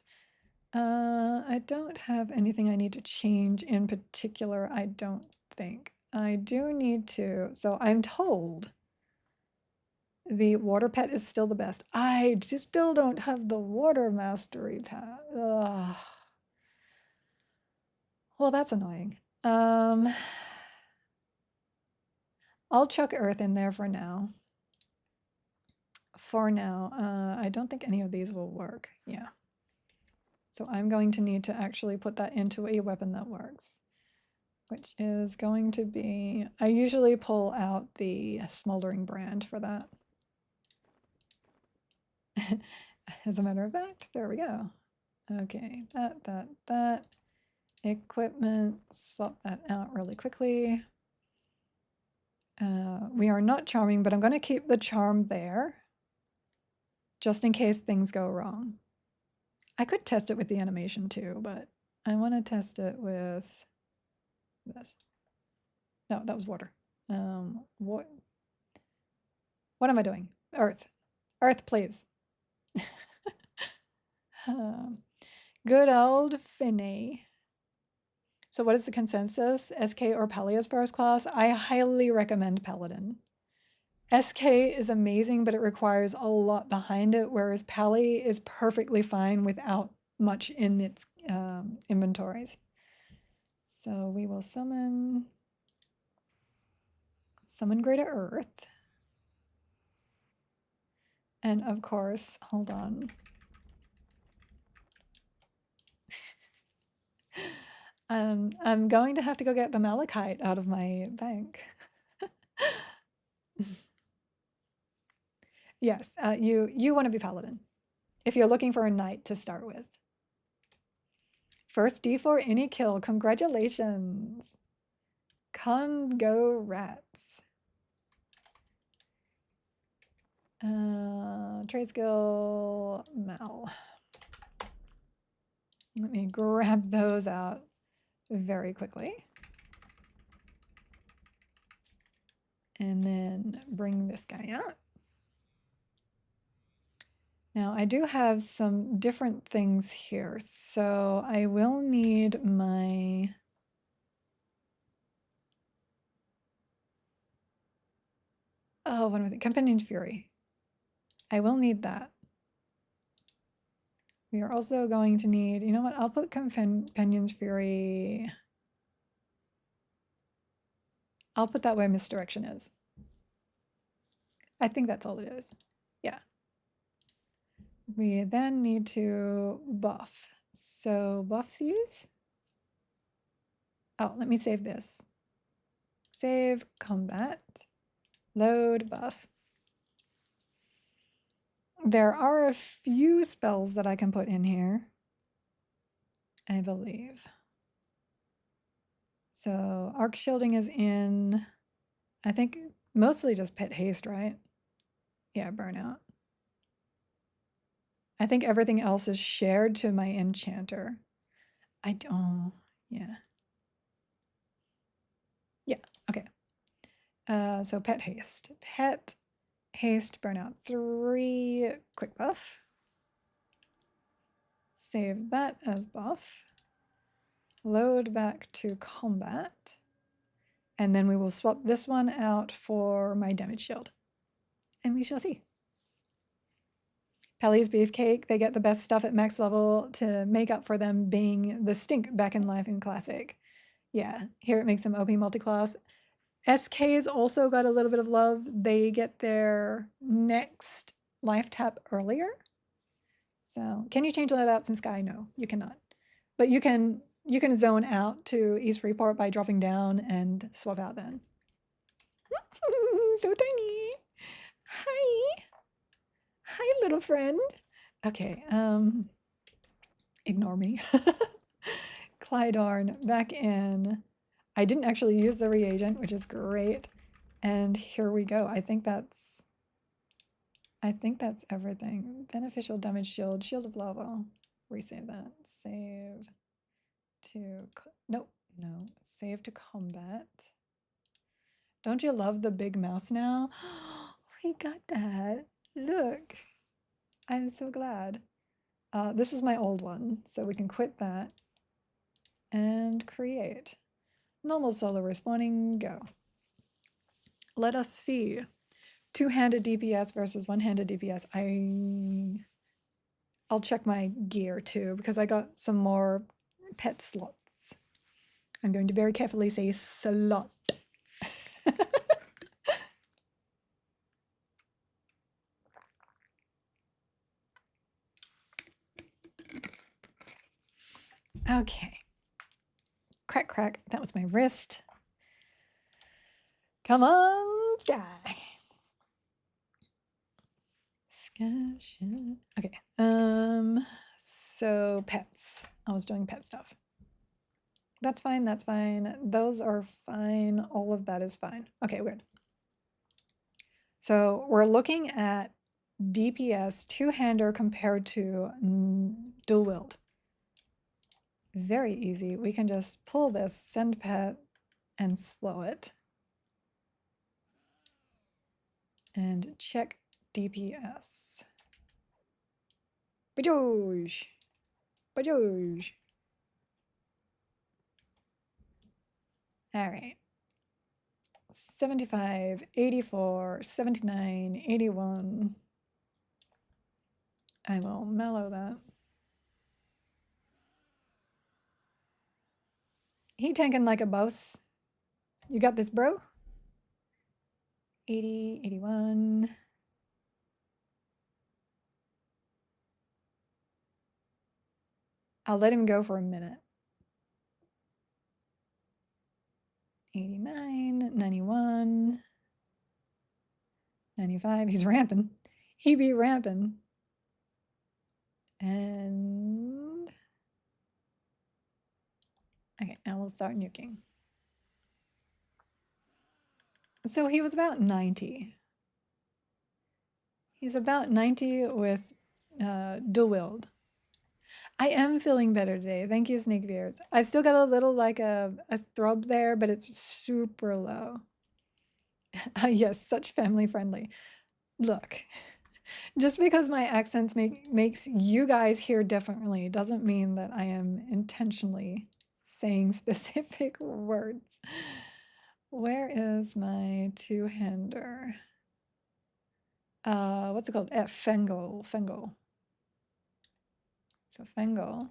I don't have anything I need to change in particular, I don't think. I do need to, so I'm told the water pet is still the best. I just still don't have the water mastery pet. Ugh. Well, that's annoying. I'll chuck earth in there for now. I don't think any of these will work. Yeah. So I'm going to need to actually put that into a weapon that works, which is going to be, I usually pull out the smoldering brand for that. As a matter of fact, there we go. Okay, that. Equipment, swap that out really quickly. We are not charming, but I'm going to keep the charm there just in case things go wrong. I could test it with the animation too, but I want to test it with this. No, that was water. What am I doing? Earth. Earth, please. Good old Finney. So what is the consensus? SK or Pally as first class? I highly recommend Paladin. SK is amazing, but it requires a lot behind it, whereas Pally is perfectly fine without much in its inventories. So we will summon Greater Earth. And of course, hold on. I'm going to have to go get the malachite out of my bank. Yes, you want to be Paladin if you're looking for a knight to start with. First D4 any kill. Congratulations. Congo rats. Trade skill Mal. Let me grab those out very quickly. And then bring this guy out. Now I do have some different things here, so I will need my what was it? Companion's Fury. I will need that. We are also going to need, you know what? I'll put Companion's Fury. I'll put that where misdirection is. I think that's all it is. Yeah. We then need to buff. So buff these. Oh, let me save this. Save combat. Load buff. There are a few spells that I can put in here, I believe. So arc shielding is in, I think mostly just pet haste, right? Yeah, burnout. I think everything else is shared to my enchanter. I don't, yeah. Yeah, okay. So pet haste. Pet haste, burnout 3, quick buff. Save that as buff. Load back to combat. And then we will swap this one out for my damage shield. And we shall see. Pelly's Beefcake, they get the best stuff at max level to make up for them being the stink back in life in Classic. Yeah, here it makes them OP multiclass. SK's also got a little bit of love. They get their next life tap earlier. So can you change that out in Sky? No, you cannot. But you can zone out to East Freeport by dropping down and swap out then. So tiny. Hi. Hi, little friend. Okay, ignore me. Clydarn back in. I didn't actually use the reagent, which is great. And here we go. I think that's everything. Beneficial damage shield, shield of lava. Resave that. Save to nope, no. Save to combat. Don't you love the big mouse now? We got that. Look. I'm so glad. This is my old one, so we can quit that and create. Normal solo respawning, go. Let us see. Two-handed DPS versus one-handed DPS. I'll check my gear too, because I got some more pet slots. I'm going to very carefully say slot. Okay. Crack, crack. That was my wrist. Come on, Sky. Okay. So pets. I was doing pet stuff. That's fine. That's fine. Those are fine. All of that is fine. Okay, good. So we're looking at DPS two-hander compared to dual-wield. Very easy. We can just pull this, send pet, and slow it. And check DPS. Bajoj! Bajoj! All right. 75, 84, 79, 81. I will mellow that. He tanking like a boss. You got this, bro? 80, 81. I'll let him go for a minute. 89, 91, 95. He's ramping. He be ramping. And okay, now we'll start nuking. So he was about 90. He's about 90 with dual wield. I am feeling better today. Thank you, Snakebeard. I've still got a little like a throb there, but it's super low. Yes, such family friendly. Look, just because my accents makes you guys hear differently doesn't mean that I am intentionally saying specific words. Where is my two-hander? What's it called? Fengo. Fengo. So Fengo.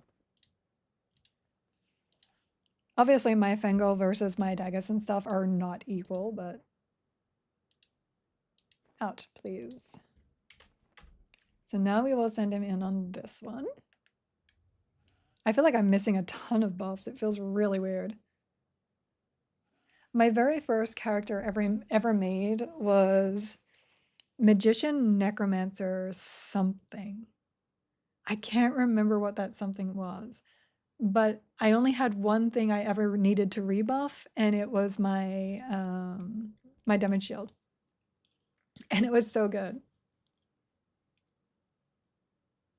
Obviously my Fengo versus my Dagus and stuff are not equal, but out, please. So now we will send him in on this one. I feel like I'm missing a ton of buffs. It feels really weird. My very first character ever made was Magician Necromancer something. I can't remember what that something was, but I only had one thing I ever needed to rebuff, and it was my my damage shield, and it was so good.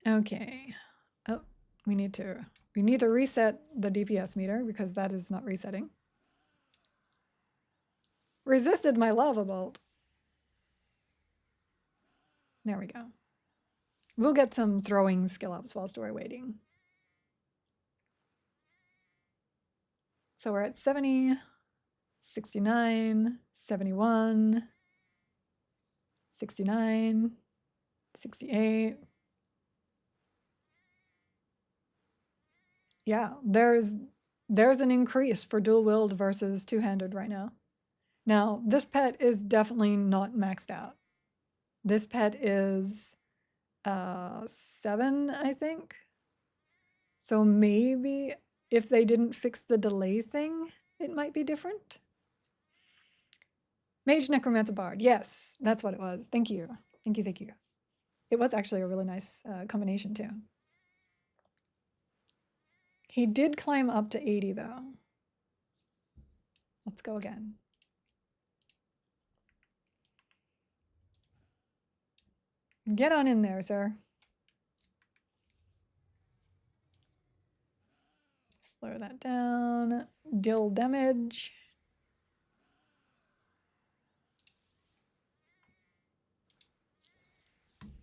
Okay. Oh, we need to reset the DPS meter because that is not resetting. Resisted my lava bolt. There we go. We'll get some throwing skill ups whilst we're waiting. So we're at 70, 69, 71, 69, 68. Yeah, there's an increase for dual-willed versus two-handed right now. Now, this pet is definitely not maxed out. This pet is 7, I think. So maybe if they didn't fix the delay thing, it might be different. Mage Necromancer Bard. Yes, that's what it was. Thank you. Thank you, thank you. It was actually a really nice combination too. He did climb up to 80 though. Let's go again. Get on in there, sir. Slow that down. Deal damage.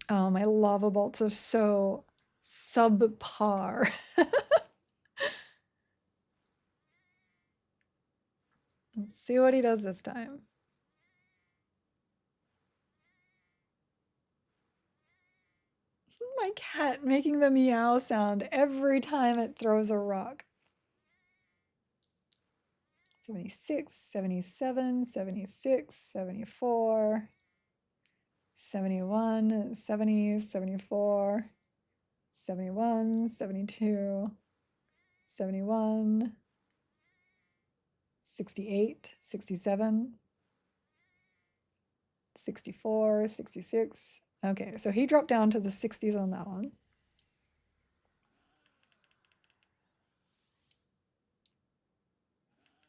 Oh, my lava bolts are so subpar. Let's see what he does this time. My cat making the meow sound every time it throws a rock. 76, 77, 76, 74, 71, 70, 74, 71, 72, 71, 68, 67, 64, 66. Okay, so he dropped down to the 60s on that one.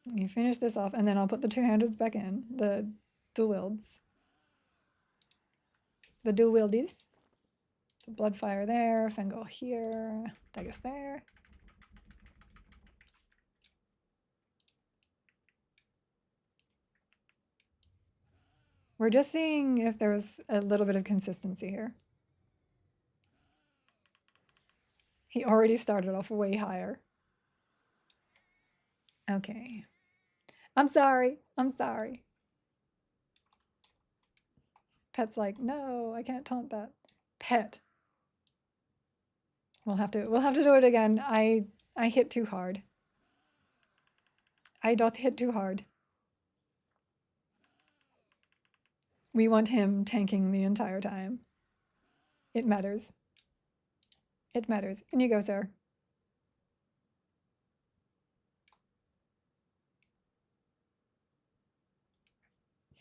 You finish this off, and then I'll put the two-handeds back in, the dual-wields. The dual-wieldies. So Bloodfire there, Fengo here, Dagus there. We're just seeing if there's a little bit of consistency here. He already started off way higher. Okay. I'm sorry. I'm sorry. Pet's like, no, I can't taunt that. Pet. We'll have to do it again. I hit too hard. I doth hit too hard. We want him tanking the entire time. It matters. It matters. In you go, sir.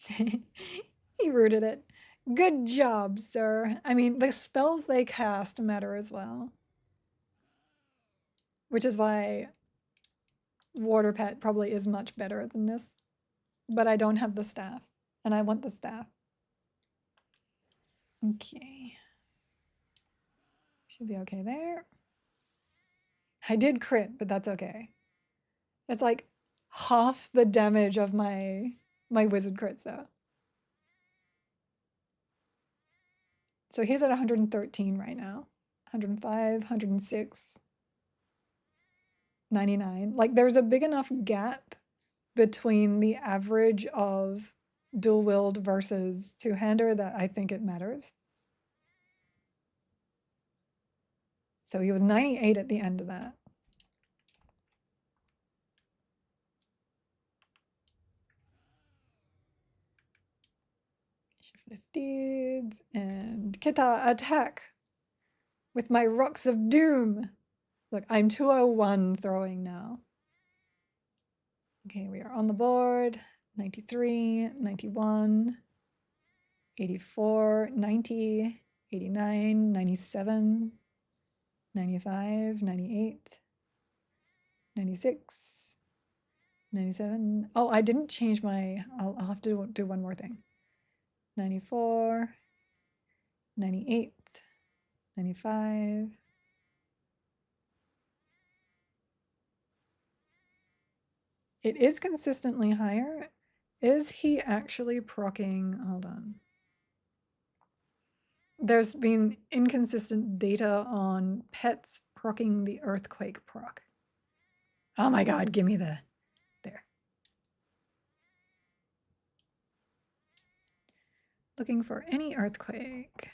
He rooted it. Good job, sir. I mean, the spells they cast matter as well. Which is why Water Pet probably is much better than this. But I don't have the staff, and I want the staff. Okay. Should be okay there. I did crit, but that's okay. It's like half the damage of my wizard crits though. So he's at 113 right now. 105, 106, 99. Like there's a big enough gap between the average of dual wield versus two-hander that I think it matters. So he was 98 at the end of that. Shift the steeds and Kita attack with my rocks of doom. Look, I'm 201 throwing now. Okay, we are on the board. 93, 91, 84, 90, 89, 97, 95, 98, 96, 97. Oh, I didn't change my, I'll have to do one more thing. 94, 98, 95. It is consistently higher. Is he actually proccing? Hold on. There's been inconsistent data on pets proccing the earthquake proc. Oh my god, give me the, there. Looking for any earthquake.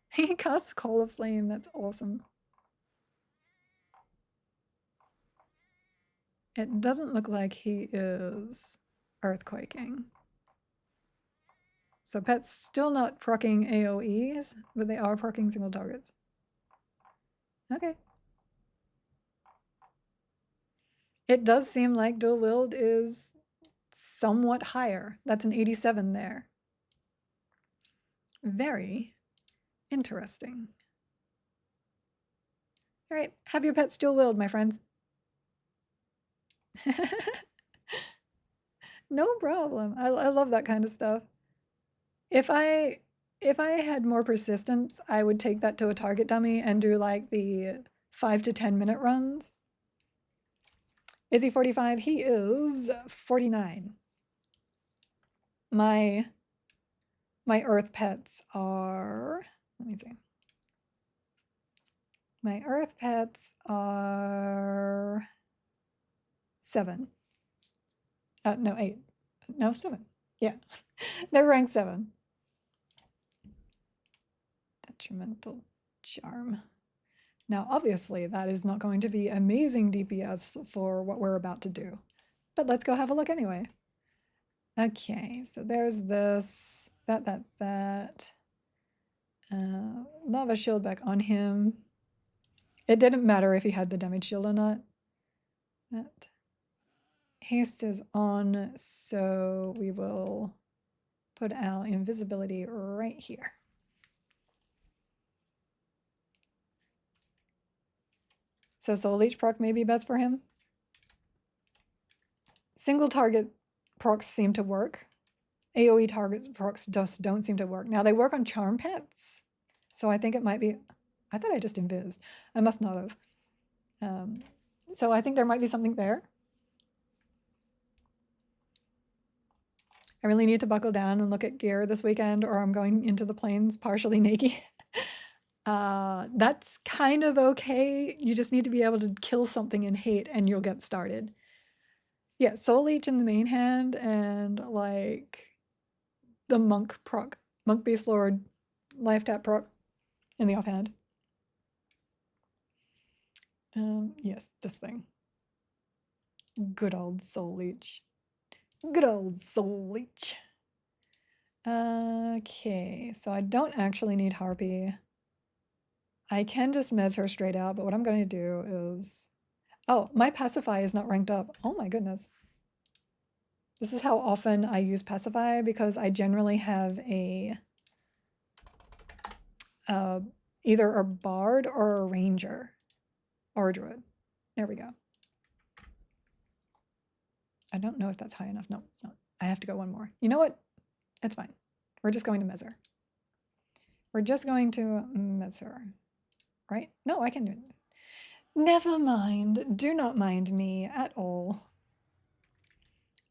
He casts Call of Flame, that's awesome. It doesn't look like he is earthquaking. So pet's still not proccing AoEs, but they are proccing single targets. Okay. It does seem like dual wield is somewhat higher. That's an 87 there. Very interesting. All right, have your pets dual wield, my friends. No problem. I love that kind of stuff. If I had more persistence, I would take that to a target dummy and do like the 5 to 10 minute runs. Is he 45? He is 49. My earth pets are, let me see. My earth pets are 7. No, 8. No, 7. Yeah, they're ranked 7. Detrimental charm. Now, obviously, that is not going to be amazing DPS for what we're about to do, but let's go have a look anyway. Okay, so there's this, that. Lava shield back on him. It didn't matter if he had the damage shield or not. That haste is on, so we will put our invisibility right here. So Soul Leech proc may be best for him. Single target procs seem to work. AoE target procs just don't seem to work. Now they work on charm pets, so I think it might be, I thought I just invised. I must not have. So I think there might be something there. I really need to buckle down and look at gear this weekend, or I'm going into the plains partially naked. That's kind of okay. You just need to be able to kill something in hate and you'll get started. Yeah, Soul Leech in the main hand and like the monk proc, monk beast lord, life tap proc in the offhand. Yes, this thing. Good old Soul Leech. Good old Soul Leech. Okay, so I don't actually need Harpy. I can just mez her straight out, but what I'm going to do is... Oh, my Pacify is not ranked up. Oh my goodness. This is how often I use Pacify, because I generally have a... either a Bard or a Ranger. Or a Druid. There we go. I don't know if that's high enough. No, it's not. I have to go one more. You know what? It's fine. We're just going to mez her. We're just going to mez her. right? No, I can do it. Never mind. Do not mind me at all.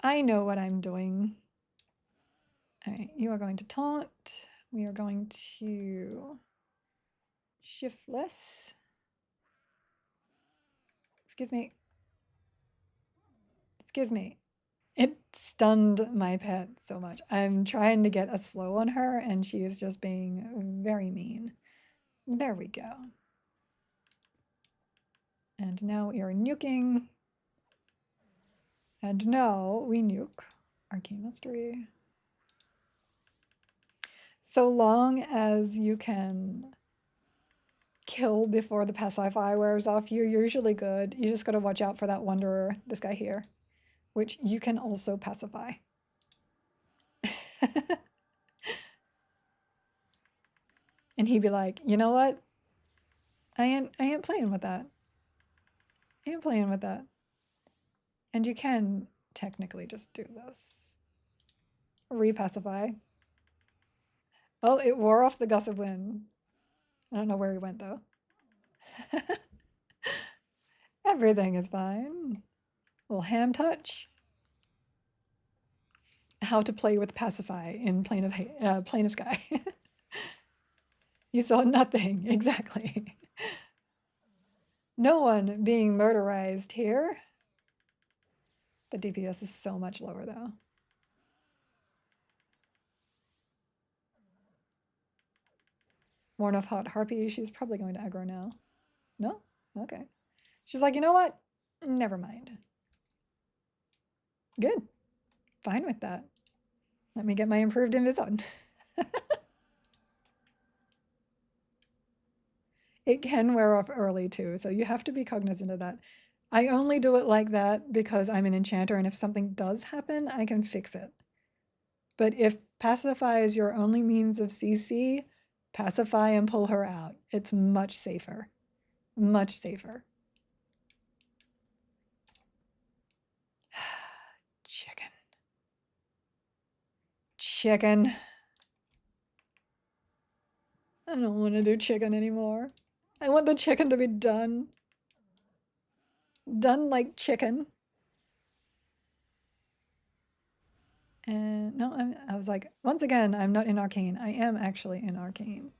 I know what I'm doing. All right, you are going to taunt. We are going to shiftless. Excuse me. Excuse me. It stunned my pet so much. I'm trying to get a slow on her, and she is just being very mean. There we go. And now we are nuking. And now we nuke Arcane Mastery. So long as you can kill before the pacify wears off, you're usually good. You just gotta watch out for that Wanderer, this guy here, which you can also pacify. And he'd be like, you know what? I ain't playing with that. I ain't playing with that. And you can technically just do this. Repacify. Oh, it wore off the gust of wind. I don't know where he went though. Everything is fine. Little ham touch. How to play with pacify in Plane of Sky. You saw nothing, exactly. No one being murderized here. The DPS is so much lower though. Worn off Hot Harpy, she's probably going to aggro now. No? Okay. She's like, you know what? Never mind. Good. Fine with that. Let me get my improved invis on. It can wear off early too, so you have to be cognizant of that. I only do it like that because I'm an enchanter, and if something does happen, I can fix it. But if pacify is your only means of CC, pacify and pull her out. It's much safer. Much safer. Chicken. Chicken. I don't want to do chicken anymore. I want the chicken to be done. Done like chicken. And no, I was like, once again, I'm not in Arcane. I am actually in Arcane.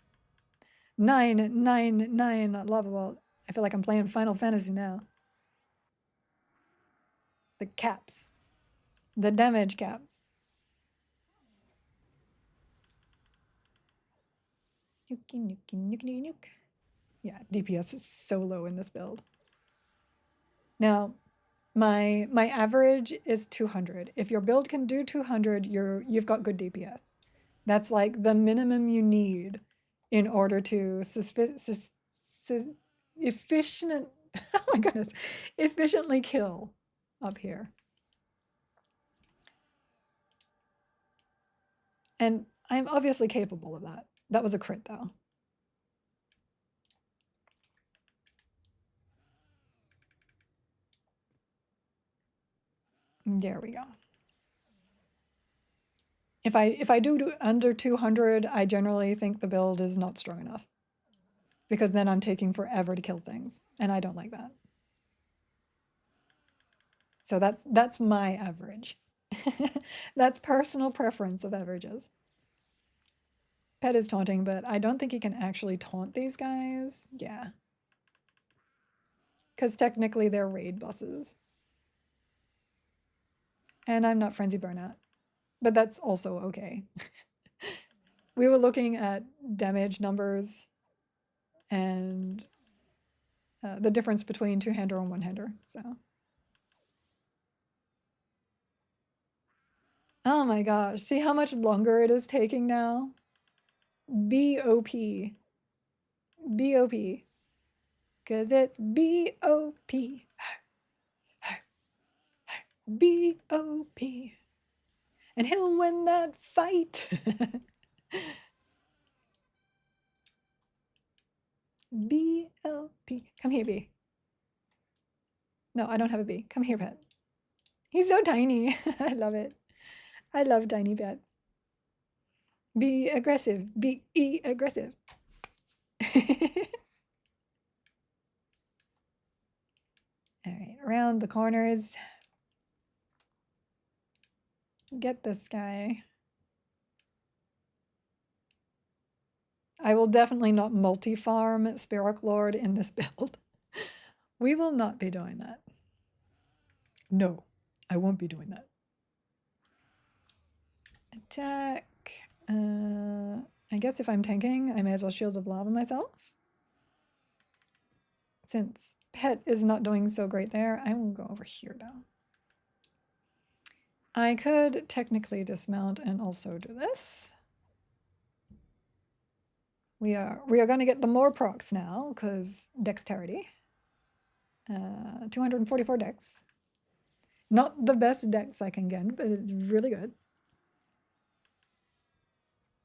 999 lovable. I feel like I'm playing Final Fantasy now. The caps. The damage caps. Nuke, nuke, nuke, nuke, nuke. Yeah, DPS is so low in this build. Now, my average is 200. If your build can do 200, you've got good DPS. That's like the minimum you need in order to efficient oh my goodness, efficiently kill up here. And I'm obviously capable of that. That was a crit though. There we go. If I do under 200, I generally think the build is not strong enough, because then I'm taking forever to kill things, and I don't like that. So that's my average. That's personal preference of averages. Pet is taunting, but I don't think he can actually taunt these guys. Yeah. Because technically they're raid bosses. And I'm not Frenzy Burnout. But that's also okay. We were looking at damage numbers and the difference between two-hander and one-hander, so. Oh my gosh, see how much longer it is taking now? BOP. BOP. Cause it's BOP. BOP. And he'll win that fight. BLP. Come here, B. No, I don't have a B. Come here, pet. He's so tiny. I love it. I love tiny pets. Be aggressive. Be aggressive. around the corners. Get this guy. I will definitely not multi-farm Spirit Lord in this build. We will not be doing that. No, I won't be doing that. Attack. I guess if I'm tanking, I may as well Shield of Lava myself. Since Pet is not doing so great there, I will go over here now. I could technically dismount and also do this. We are going to get the more procs now because dexterity. 244 dex. Not the best dex I can get, but it's really good.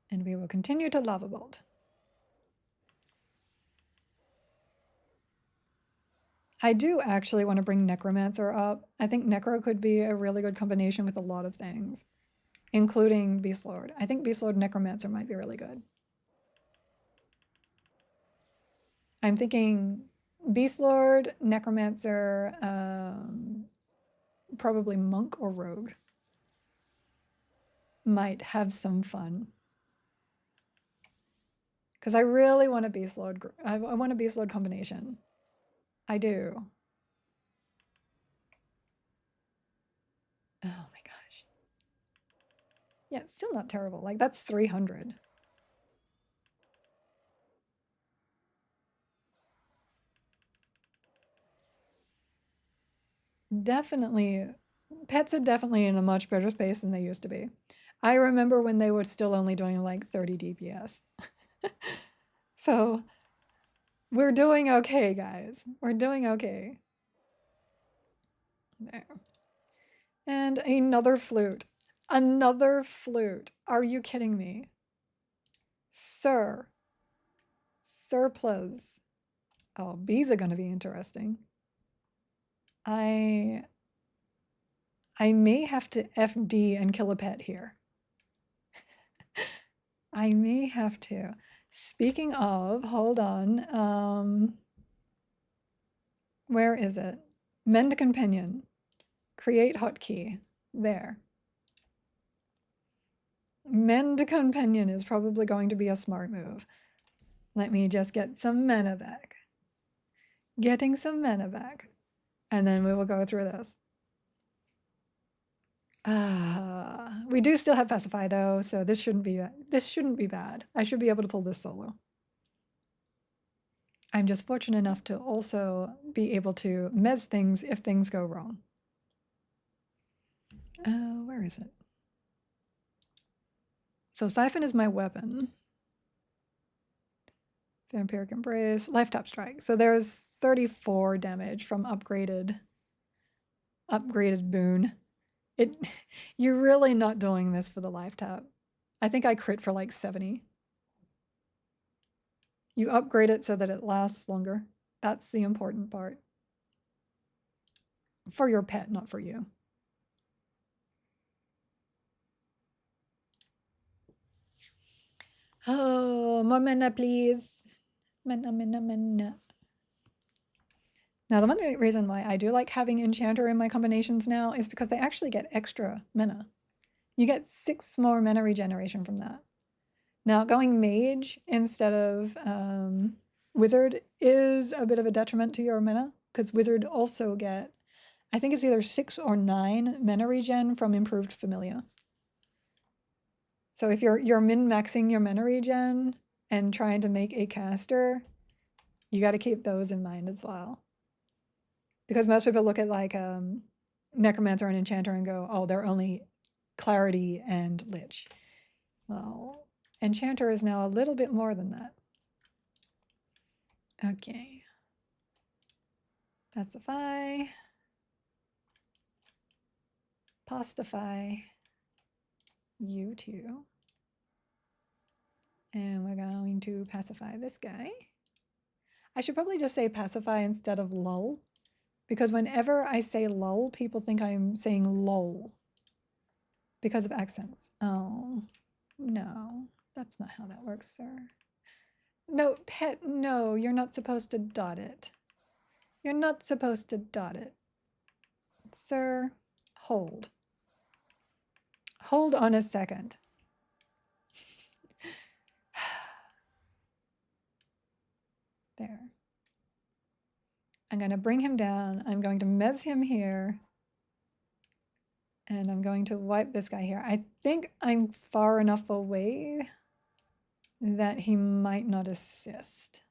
And we will continue to Lava Bolt. I do actually want to bring Necromancer up. I think Necro could be a really good combination with a lot of things, including Beast Lord. I think Beast Lord Necromancer might be really good. I'm thinking Beast Lord, Necromancer, probably Monk or Rogue might have some fun. Because I really want a Beast Lord. I want a Beast Lord combination. I do. Oh my gosh. Yeah, it's still not terrible. Like, that's 300. Definitely, pets are definitely in a much better space than they used to be. I remember when they were still only doing like 30 DPS. So we're doing okay, guys. We're doing okay. There. And another flute. Another flute. Are you kidding me? Sir. Surplus. Oh, bees are going to be interesting. I may have to FD and kill a pet here. I may have to. Speaking of, hold on. Where is it? Mend companion. Create hotkey. There. Mend companion is probably going to be a smart move. Let me just get some mana back. Getting some mana back. And then we will go through this. We do still have Pacify though, so this shouldn't be bad. I should be able to pull this solo. I'm just fortunate enough to also be able to mez things if things go wrong. Where is it? So Siphon is my weapon. Vampiric Embrace, Life Tap Strike. So there's 34 damage from upgraded boon. You're really not doing this for the Life Tap. I think I crit for like 70. You upgrade it so that it lasts longer. That's the important part. For your pet, not for you. Oh, more mana, please. Mana, mana, mana. Now, the one reason why I do like having Enchanter in my combinations now is because they actually get extra mana. You get 6 more mana regeneration from that. Now, going Mage instead of Wizard is a bit of a detriment to your mana, because Wizard also get, I think it's either 6 or 9 mana regen from Improved Familia. So if you're min-maxing your mana regen and trying to make a caster, you got to keep those in mind as well. Because most people look at like Necromancer and Enchanter and go, oh, they're only Clarity and Lich. Well, Enchanter is now a little bit more than that. Okay. Pacify. Pastify. You too. And we're going to pacify this guy. I should probably just say pacify instead of lull, because whenever I say lull, people think I'm saying lol because of accents. Oh, no, that's not how that works, sir. No, pet, no, you're not supposed to dot it. You're not supposed to dot it. Sir, hold. Hold on a second. There. I'm going to bring him down. I'm going to mez him here. And I'm going to wipe this guy here. I think I'm far enough away that he might not assist.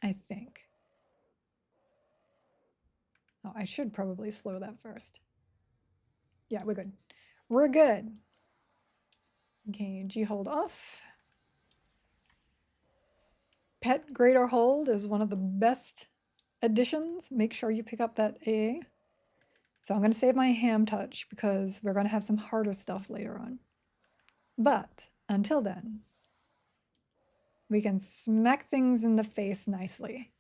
I think. Oh, I should probably slow that first. Yeah, we're good. We're good. Okay, G hold off. Pet Greater Hold is one of the best additions. Make sure you pick up that A. So I'm going to save my ham touch because we're going to have some harder stuff later on. But until then, we can smack things in the face nicely.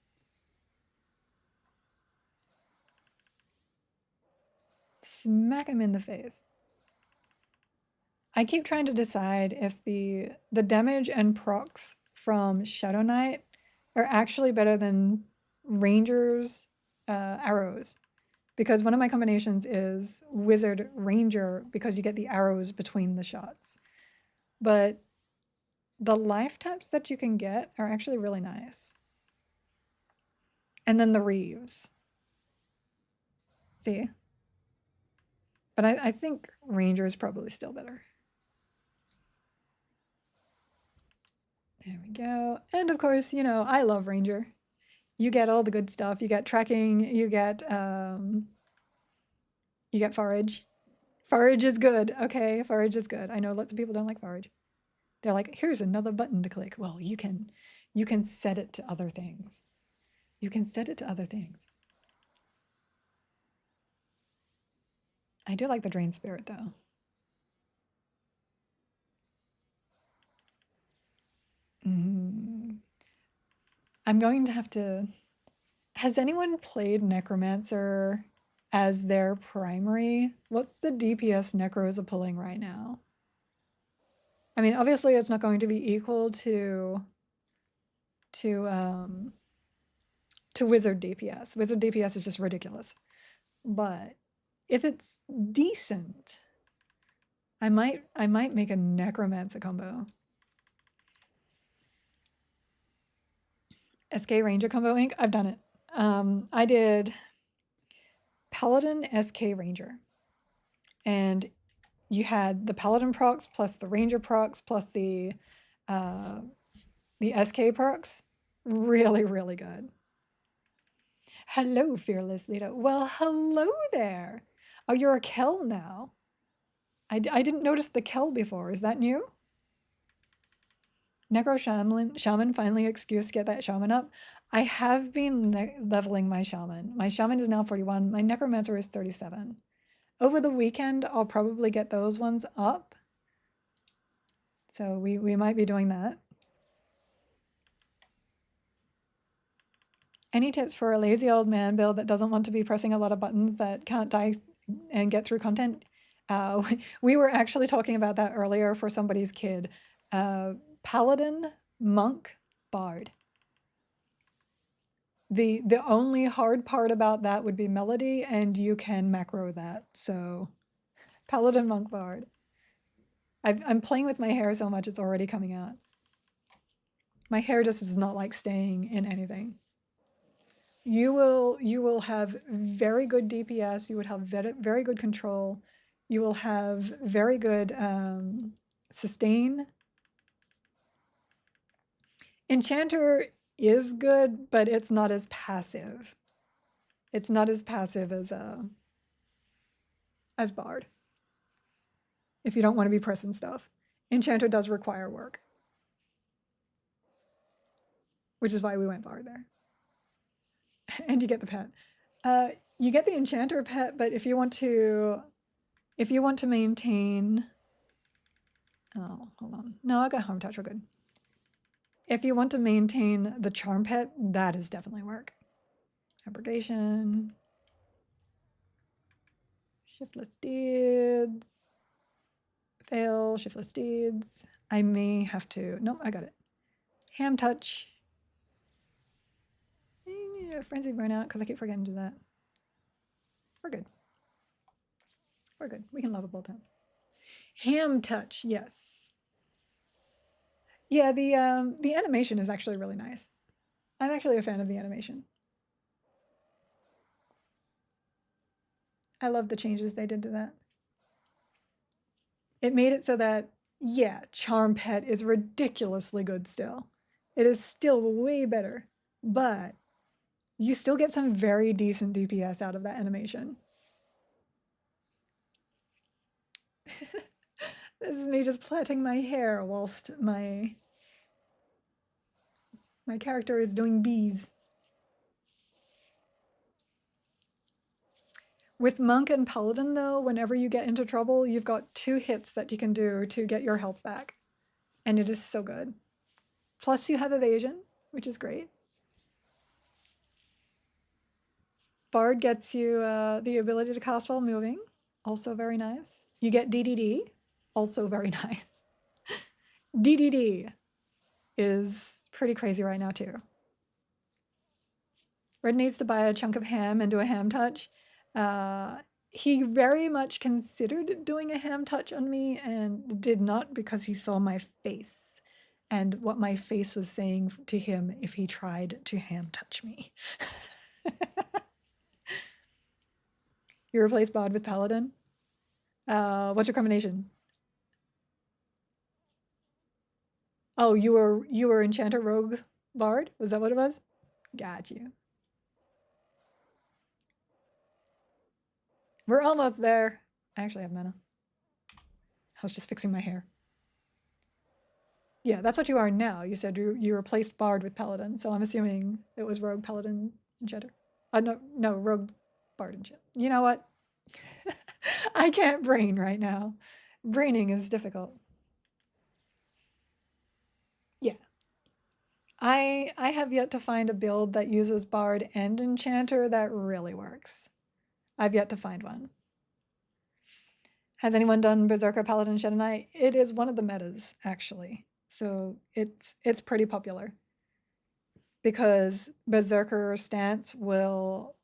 Smack him in the face. I keep trying to decide if the damage and procs from Shadow Knight are actually better than Ranger's arrows. Because one of my combinations is Wizard Ranger because you get the arrows between the shots. But the life taps that you can get are actually really nice. And then the Reeves. See? But I think Ranger is probably still better. There we go. And of course, you know, I love Ranger. You get all the good stuff. You get tracking, you get forage. Forage is good. Okay, forage is good. I know lots of people don't like forage. They're like, here's another button to click. Well, you can set it to other things. You can set it to other things. I do like the Drain Spirit though. I'm going to have to... Has anyone played Necromancer as their primary? What's the DPS Necros are pulling right now? I mean, obviously it's not going to be equal to Wizard DPS. Wizard DPS is just ridiculous. But if it's decent, I might make a Necromancer combo. SK Ranger combo Inc. I've done it. I did Paladin SK Ranger. And you had the Paladin procs plus the Ranger procs plus the SK procs. Really, really good. Hello, Fearless Leader. Well, hello there. Oh, you're a Kel now. I didn't notice the Kel before. Is that new? Necro Shaman finally excuse to get that Shaman up. I have been leveling my Shaman. My Shaman is now 41. My Necromancer is 37. Over the weekend, I'll probably get those ones up. So we might be doing that. Any tips for a lazy old man build that doesn't want to be pressing a lot of buttons that can't die and get through content? We were actually talking about that earlier for somebody's kid. Paladin, Monk, Bard. The only hard part about that would be melody, and you can macro that. So Paladin, Monk, Bard. I'm playing with my hair so much it's already coming out. My hair just does not like staying in anything. You will have very good DPS. You would have very good control. You will have very good sustain. Enchanter is good, but it's not as passive. It's not as passive as Bard. If you don't want to be pressing stuff, Enchanter does require work, which is why we went Bard there. And you get the pet. You get the Enchanter pet, but if you want to maintain... Oh, hold on. No, I got Harm Touch, we're good. If you want to maintain the Charm pet, that is definitely work. Abrogation. Shiftless Deeds. Fail, Shiftless Deeds. I may have to... Nope, I got it. Ham Touch. Yeah, frenzy burnout, because I keep forgetting to do that. We're good. We're good. We can love a bolt down. Ham touch, yes. Yeah, the animation is actually really nice. I'm actually a fan of the animation. I love the changes they did to that. It made it so that, yeah, Charm Pet is ridiculously good still. It is still way better, but you still get some very decent DPS out of that animation. This is me just plaiting my hair whilst my character is doing bees. With Monk and Paladin, though, whenever you get into trouble, you've got 2 hits that you can do to get your health back. And it is so good. Plus, you have evasion, which is great. Bard gets you the ability to cast while moving, also very nice. You get DDD, also very nice. DDD is pretty crazy right now, too. Red needs to buy a chunk of ham and do a ham touch. He very much considered doing a ham touch on me and did not because he saw my face and what my face was saying to him if he tried to ham touch me. You replace Bod with Paladin? What's your combination? Oh, you were Enchanter Rogue Bard? Was that what it was? Got you. We're almost there. I actually have mana. I was just fixing my hair. Yeah, that's what you are now. You said you replaced Bard with Paladin, so I'm assuming it was Rogue, Paladin, Enchanter. No, Rogue, Bard, Enchanter. You know what? I can't brain right now. Braining is difficult. Yeah. I have yet to find a build that uses Bard and Enchanter that really works. I've yet to find one. Has anyone done Berserker, Paladin, Shadow Knight? It is one of the metas, actually. So it's pretty popular. Because Berserker stance will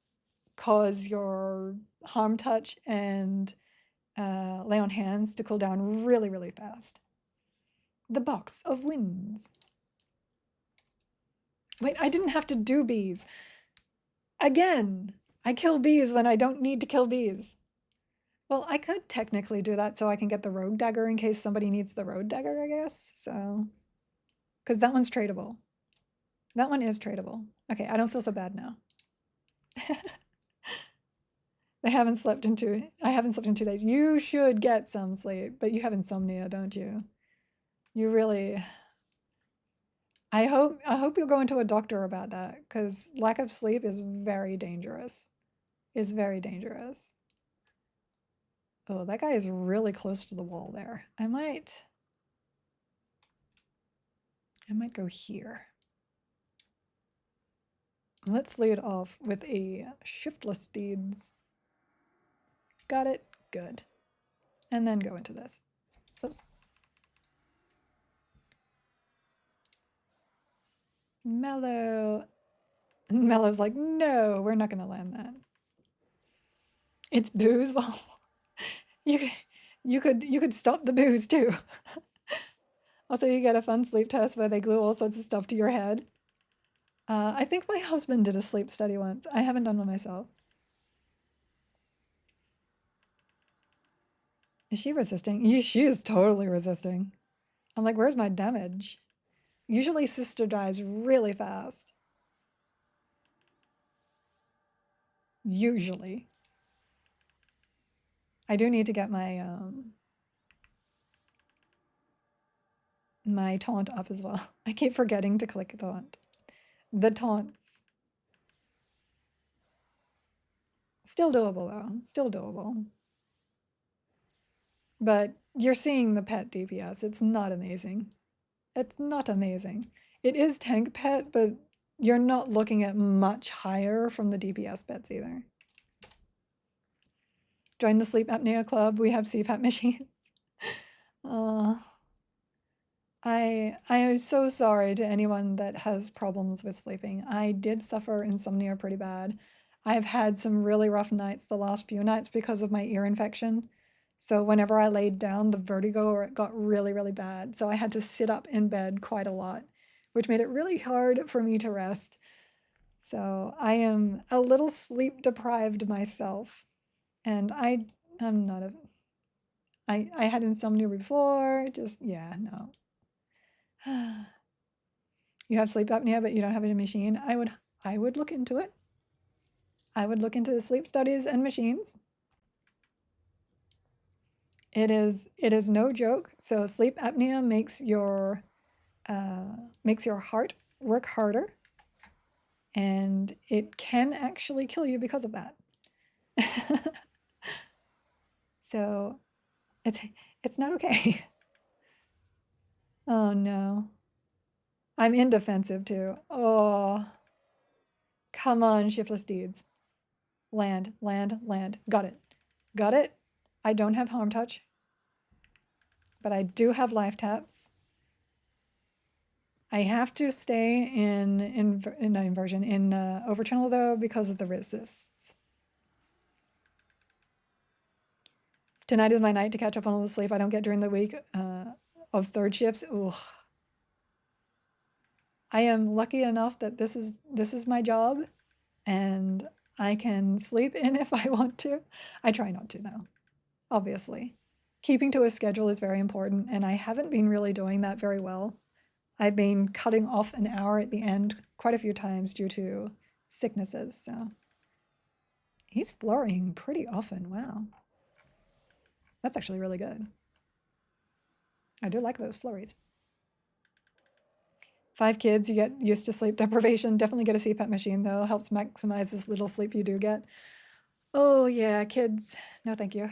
cause your harm touch and lay on hands to cool down really, really fast. The Box of Winds. Wait, I didn't have to do bees. Again, I kill bees when I don't need to kill bees. Well, I could technically do that so I can get the Rogue Dagger in case somebody needs the Rogue Dagger, I guess. So, because that one's tradable. That one is tradable. Okay, I don't feel so bad now. I haven't slept in 2 days. You should get some sleep, but you have insomnia, don't you? You really. I hope you'll go into a doctor about that because lack of sleep is very dangerous. It's very dangerous. Oh, that guy is really close to the wall there. I might go here. Let's lead off with a shiftless deeds. Got it? Good. And then go into this. Oops. Mellow. Mellow's like, no, we're not gonna land that. It's booze? Well, you could stop the booze too. Also, you get a fun sleep test where they glue all sorts of stuff to your head. I think my husband did a sleep study once. I haven't done one myself. Is she resisting? Yeah, she is totally resisting. I'm like, where's my damage? Usually sister dies really fast. Usually. I do need to get my my taunt up as well. I keep forgetting to click taunt. The taunts. Still doable though. Still doable. But you're seeing the pet DPS. It's not amazing. It's not amazing. It is tank pet, but you're not looking at much higher from the DPS pets either. Join the sleep apnea club. We have CPAP machines. I am so sorry to anyone that has problems with sleeping. I did suffer insomnia pretty bad. I've had some really rough nights the last few nights because of my ear infection. So whenever I laid down, the vertigo got really, really bad. So I had to sit up in bed quite a lot, which made it really hard for me to rest. So I am a little sleep deprived myself. And I'm not a I had insomnia before, just yeah, no. You have sleep apnea, but you don't have a machine. I would look into it. I would look into the sleep studies and machines. It is no joke. So sleep apnea makes your heart work harder, and it can actually kill you because of that. So it's not okay. Oh no. I'm indefensive too. Oh, come on, shiftless deeds. Land, land, land. Got it. Got it. I don't have harm touch, but I do have life taps. I have to stay not inversion, in overchannel though, because of the resists. Tonight is my night to catch up on all the sleep I don't get during the week of third shifts. Ugh. I am lucky enough that this is my job, and I can sleep in if I want to. I try not to though, obviously. Keeping to a schedule is very important, and I haven't been really doing that very well. I've been cutting off an hour at the end quite a few times due to sicknesses, so. He's flurrying pretty often, wow. That's actually really good. I do like those flurries. 5 kids, you get used to sleep deprivation. Definitely get a CPAP machine though, helps maximize this little sleep you do get. Oh yeah, kids, no thank you.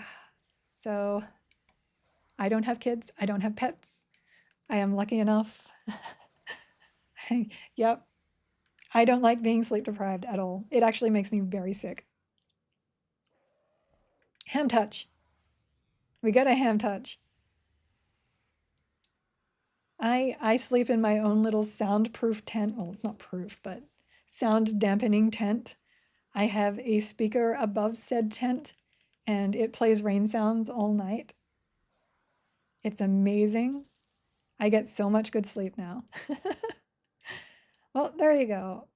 So, I don't have kids, I don't have pets. I am lucky enough. Yep, I don't like being sleep deprived at all. It actually makes me very sick. Ham touch. We got a ham touch. I sleep in my own little soundproof tent. Well, it's not proof, but sound dampening tent. I have a speaker above said tent, and it plays rain sounds all night. It's amazing. I get so much good sleep now. Well, there you go.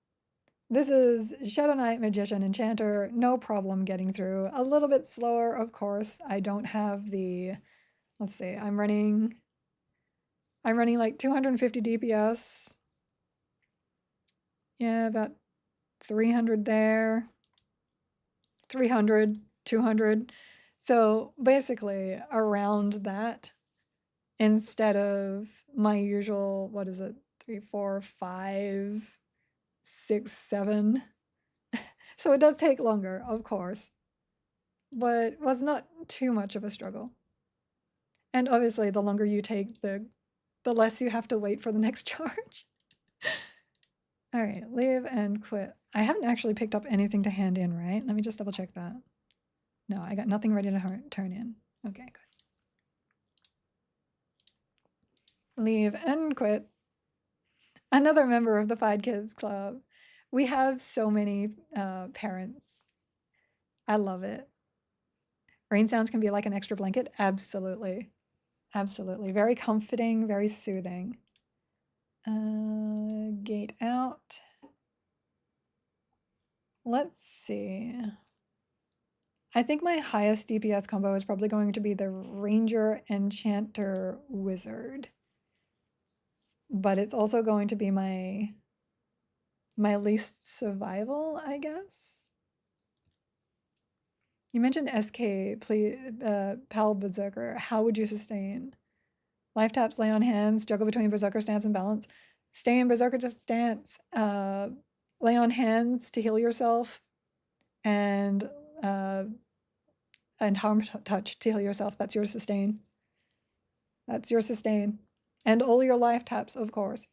This is Shadow Knight, Magician, Enchanter. No problem getting through. A little bit slower, of course. I don't have the, let's see, I'm running like 250 DPS. Yeah, about 300 there. 300, 200. So basically around that, instead of my usual, what is it, 3, 4, 5, 6, 7. So it does take longer, of course, but was not too much of a struggle. And obviously, the longer you take, the less you have to wait for the next charge. All right, leave and quit. I haven't actually picked up anything to hand in, right? Let me just double check that. No, I got nothing ready to turn in. Okay, good. Leave and quit. Another member of the Five Kids Club. We have so many parents. I love it. Rain sounds can be like an extra blanket. Absolutely. Absolutely. Very comforting, very soothing. Gate out. Let's see. I think my highest DPS combo is probably going to be the Ranger Enchanter Wizard. But it's also going to be my least survival, I guess. You mentioned SK, please, Pal Berserker. How would you sustain? Life taps, lay on hands, juggle between Berserker stance and balance. Stay in Berserker stance, lay on hands to heal yourself, and harm touch to heal yourself. That's your sustain. That's your sustain. And all your life taps, of course.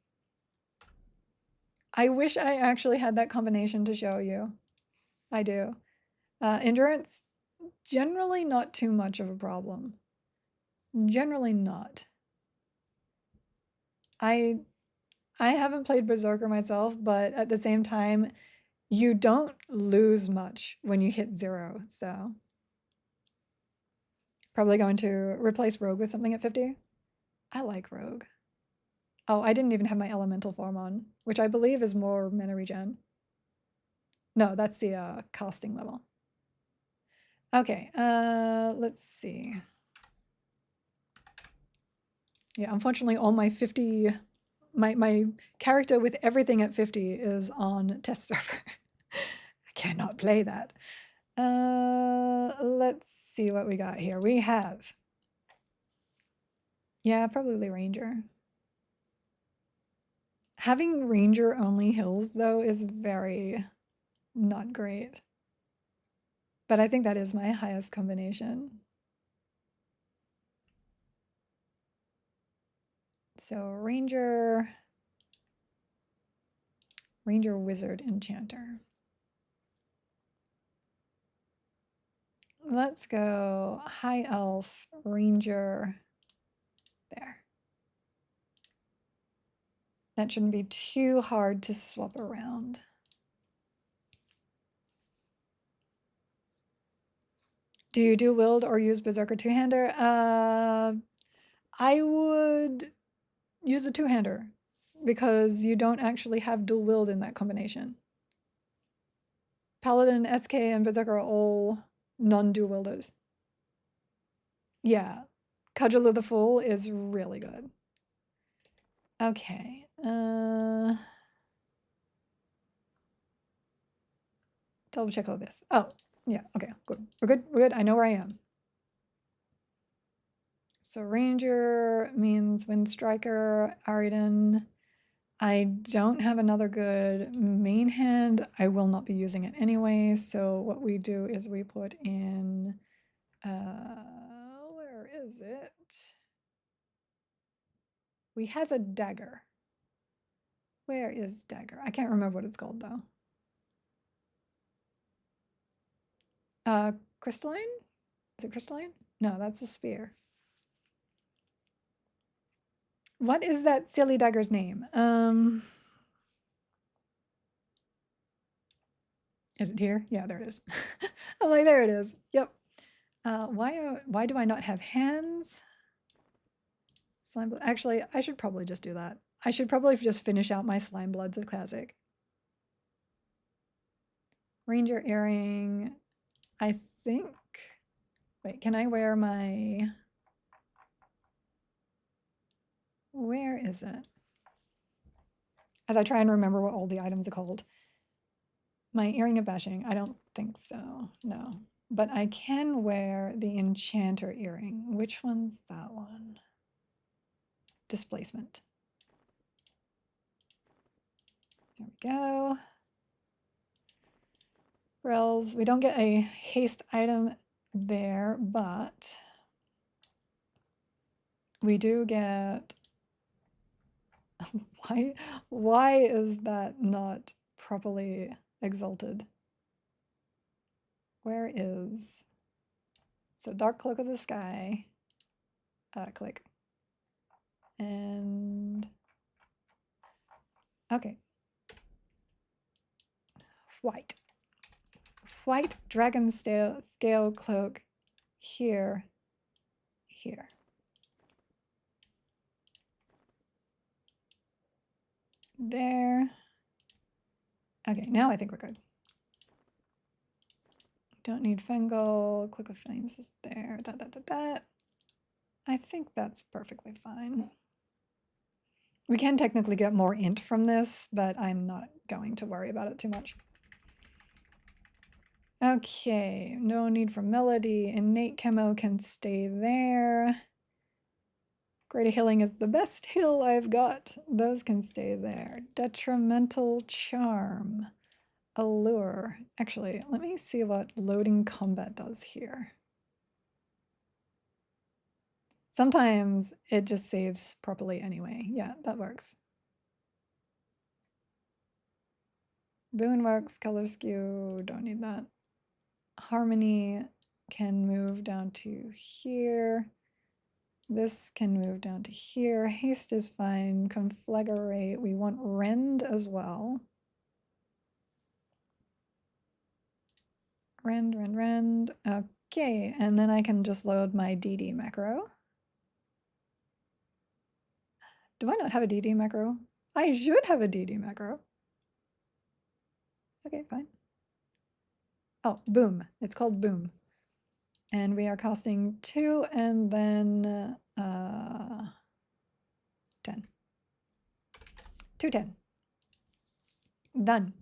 I wish I actually had that combination to show you. I do. Endurance, generally not too much of a problem. Generally not. I haven't played Berserker myself, but at the same time, you don't lose much when you hit 0, so probably going to replace Rogue with something at 50. I like Rogue. Oh, I didn't even have my elemental form on, which I believe is more mana regen. No, that's the casting level. Okay, let's see. Yeah, unfortunately, all my 50, my character with everything at 50 is on test server. I cannot play that. Let's see what we got here. We have, yeah, probably Ranger. Having Ranger only hills though is very not great. But I think that is my highest combination. So Ranger, Wizard, Enchanter. Let's go High Elf, Ranger, there. That shouldn't be too hard to swap around. Do you do Wild or use Berserker two-hander? I would use a two-hander because you don't actually have dual wield in that combination. Paladin, SK, and Berserker are all non-dual wielders. Yeah, Cudgel of the Fool is really good. Okay. Double check all this. Oh, yeah. Okay, good. We're good. We're good. I know where I am. So Ranger means Wind Striker, Ariden. I don't have another good main hand. I will not be using it anyway. So what we do is we put in, where is it? We has a dagger. Where is dagger? I can't remember what it's called though. Crystalline? Is it crystalline? No, that's a spear. What is that silly dagger's name? Is it here? Yeah, there it is. I'm like, there it is. Yep. Why do I not have hands? Slime. Actually, I should probably just do that. I should probably just finish out my Slime Bloods of Classic. Ranger earring. I think. Wait, can I wear my? Where is it? As I try and remember what all the items are called. My earring of bashing. I don't think so. No. But I can wear the enchanter earring. Which one's that one? Displacement. There we go. Rels, we don't get a haste item there, but we do get, why is that not properly exalted? Where is, so Dark Cloak of the Sky, click, and, okay, white dragon scale cloak here. There. Okay, now I think we're good. Don't need fungal. Cloak of Flames is there. That. I think that's perfectly fine. We can technically get more int from this, but I'm not going to worry about it too much. Okay, no need for melody. Innate camo can stay there. Greater healing is the best heal I've got. Those can stay there. Detrimental charm. Allure. Actually, let me see what loading combat does here. Sometimes it just saves properly anyway. Yeah, that works. Boon works, color skew, don't need that. Harmony can move down to here. This can move down to here. Haste is fine. Conflagrate. We want rend as well. Rend. Okay, and then I can just load my DD macro. Do I not have a DD macro? I should have a DD macro. Okay, fine. Oh, boom. It's called boom. And we are costing 2 and then 10. 210. Done.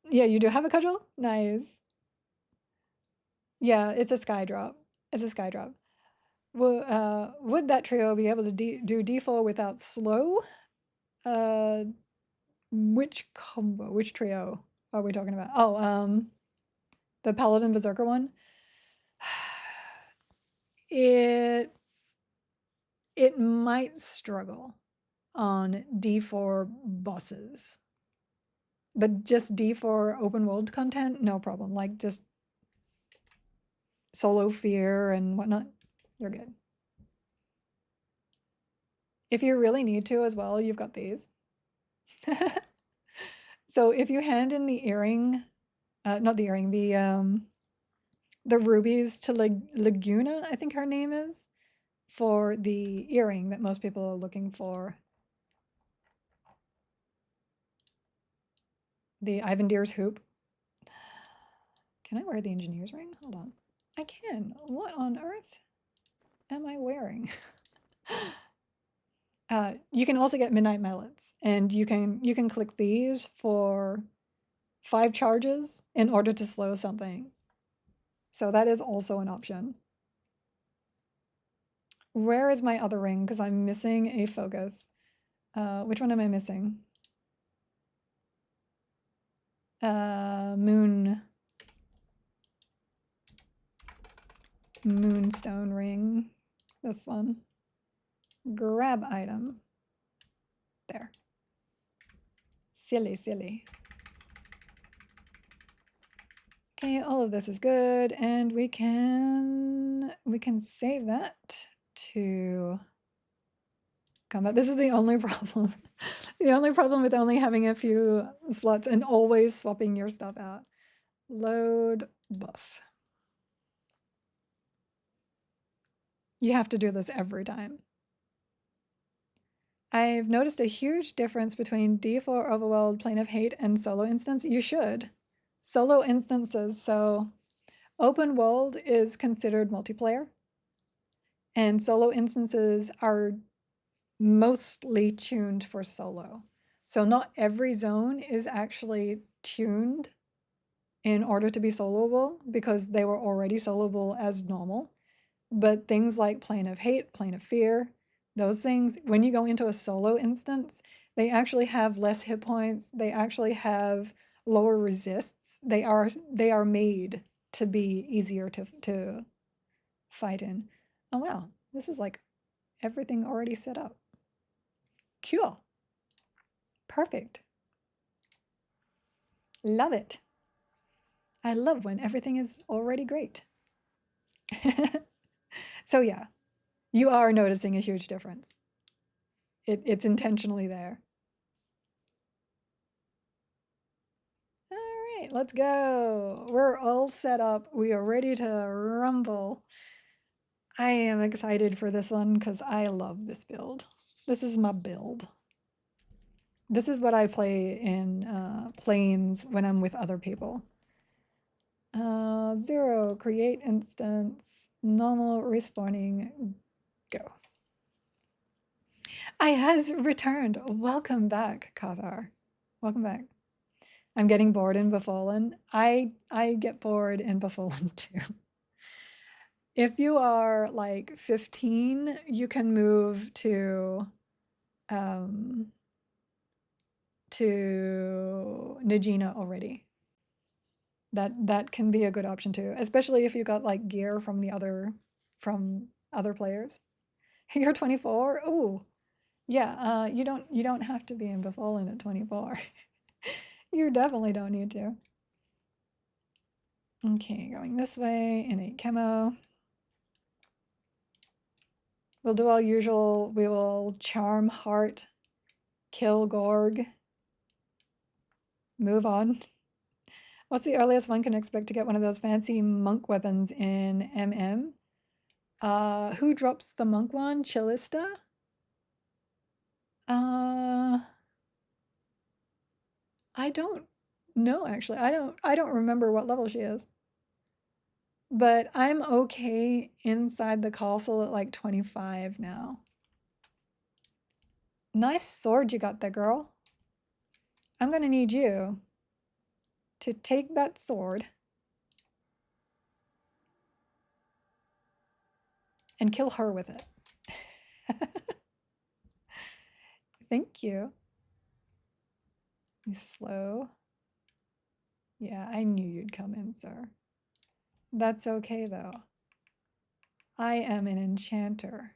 Yeah, you do have a cudgel? Nice. Yeah, it's a sky drop. It's a sky drop. Would that trio be able to do D4 without slow? Which combo? Which trio are we talking about? Oh, the Paladin Berserker one. It might struggle on D4 bosses, but just D4 open world content, no problem. Like just solo fear and whatnot, you're good. If you really need to as well, you've got these. So if you hand in the earring, not the earring, the rubies to Laguna, I think her name is, for the earring that most people are looking for. The Ivandeer's hoop. Can I wear the engineer's ring? Hold on. I can. What on earth am I wearing? You can also get Midnight Mallets, and you can click these for 5 charges in order to slow something. So that is also an option. Where is my other ring? Because I'm missing a focus. Which one am I missing? Moonstone ring. This one. Grab item. There. Silly. Okay, all of this is good, and we can save that to combat. This is the only problem. The only problem with only having a few slots and always swapping your stuff out. Load buff. You have to do this every time. I've noticed a huge difference between D4 Overworld, Plane of Hate, and solo instance. You should. Solo instances, so open world is considered multiplayer, and solo instances are mostly tuned for solo. So not every zone is actually tuned in order to be soloable because they were already soloable as normal. But things like Plane of Hate, Plane of Fear, those things, when you go into a solo instance, they actually have less hit points. They actually have lower resists. They are made to be easier to fight in. Oh wow, this is like everything already set up. Cool. Perfect. Love it. I love when everything is already great. So yeah, you are noticing a huge difference. It's intentionally there. All right, let's go. We're all set up. We are ready to rumble. I am excited for this one because I love this build. This is my build. This is what I play in planes when I'm with other people. 0, create instance, normal respawning, go. I has returned. Welcome back, Kathar. Welcome back. I'm getting bored in Befallen. I get bored in Befallen too. If you are like 15, you can move to Najina already. That can be a good option too, especially if you got like gear from other players. You're 24. Oh, yeah. You don't have to be in Befallen at 24. You definitely don't need to. Okay, going this way, innate camo. We'll do our usual, we will charm heart, kill Gorg, move on. What's the earliest one can expect to get one of those fancy monk weapons in MM? Who drops the monk one? Chillista? I don't know actually. I don't remember what level she is. But I'm okay inside the castle at like 25 now. Nice sword you got there, girl. I'm gonna need you to take that sword and kill her with it. Thank you. Slow. Yeah, I knew you'd come in, sir. That's okay, though. I am an enchanter.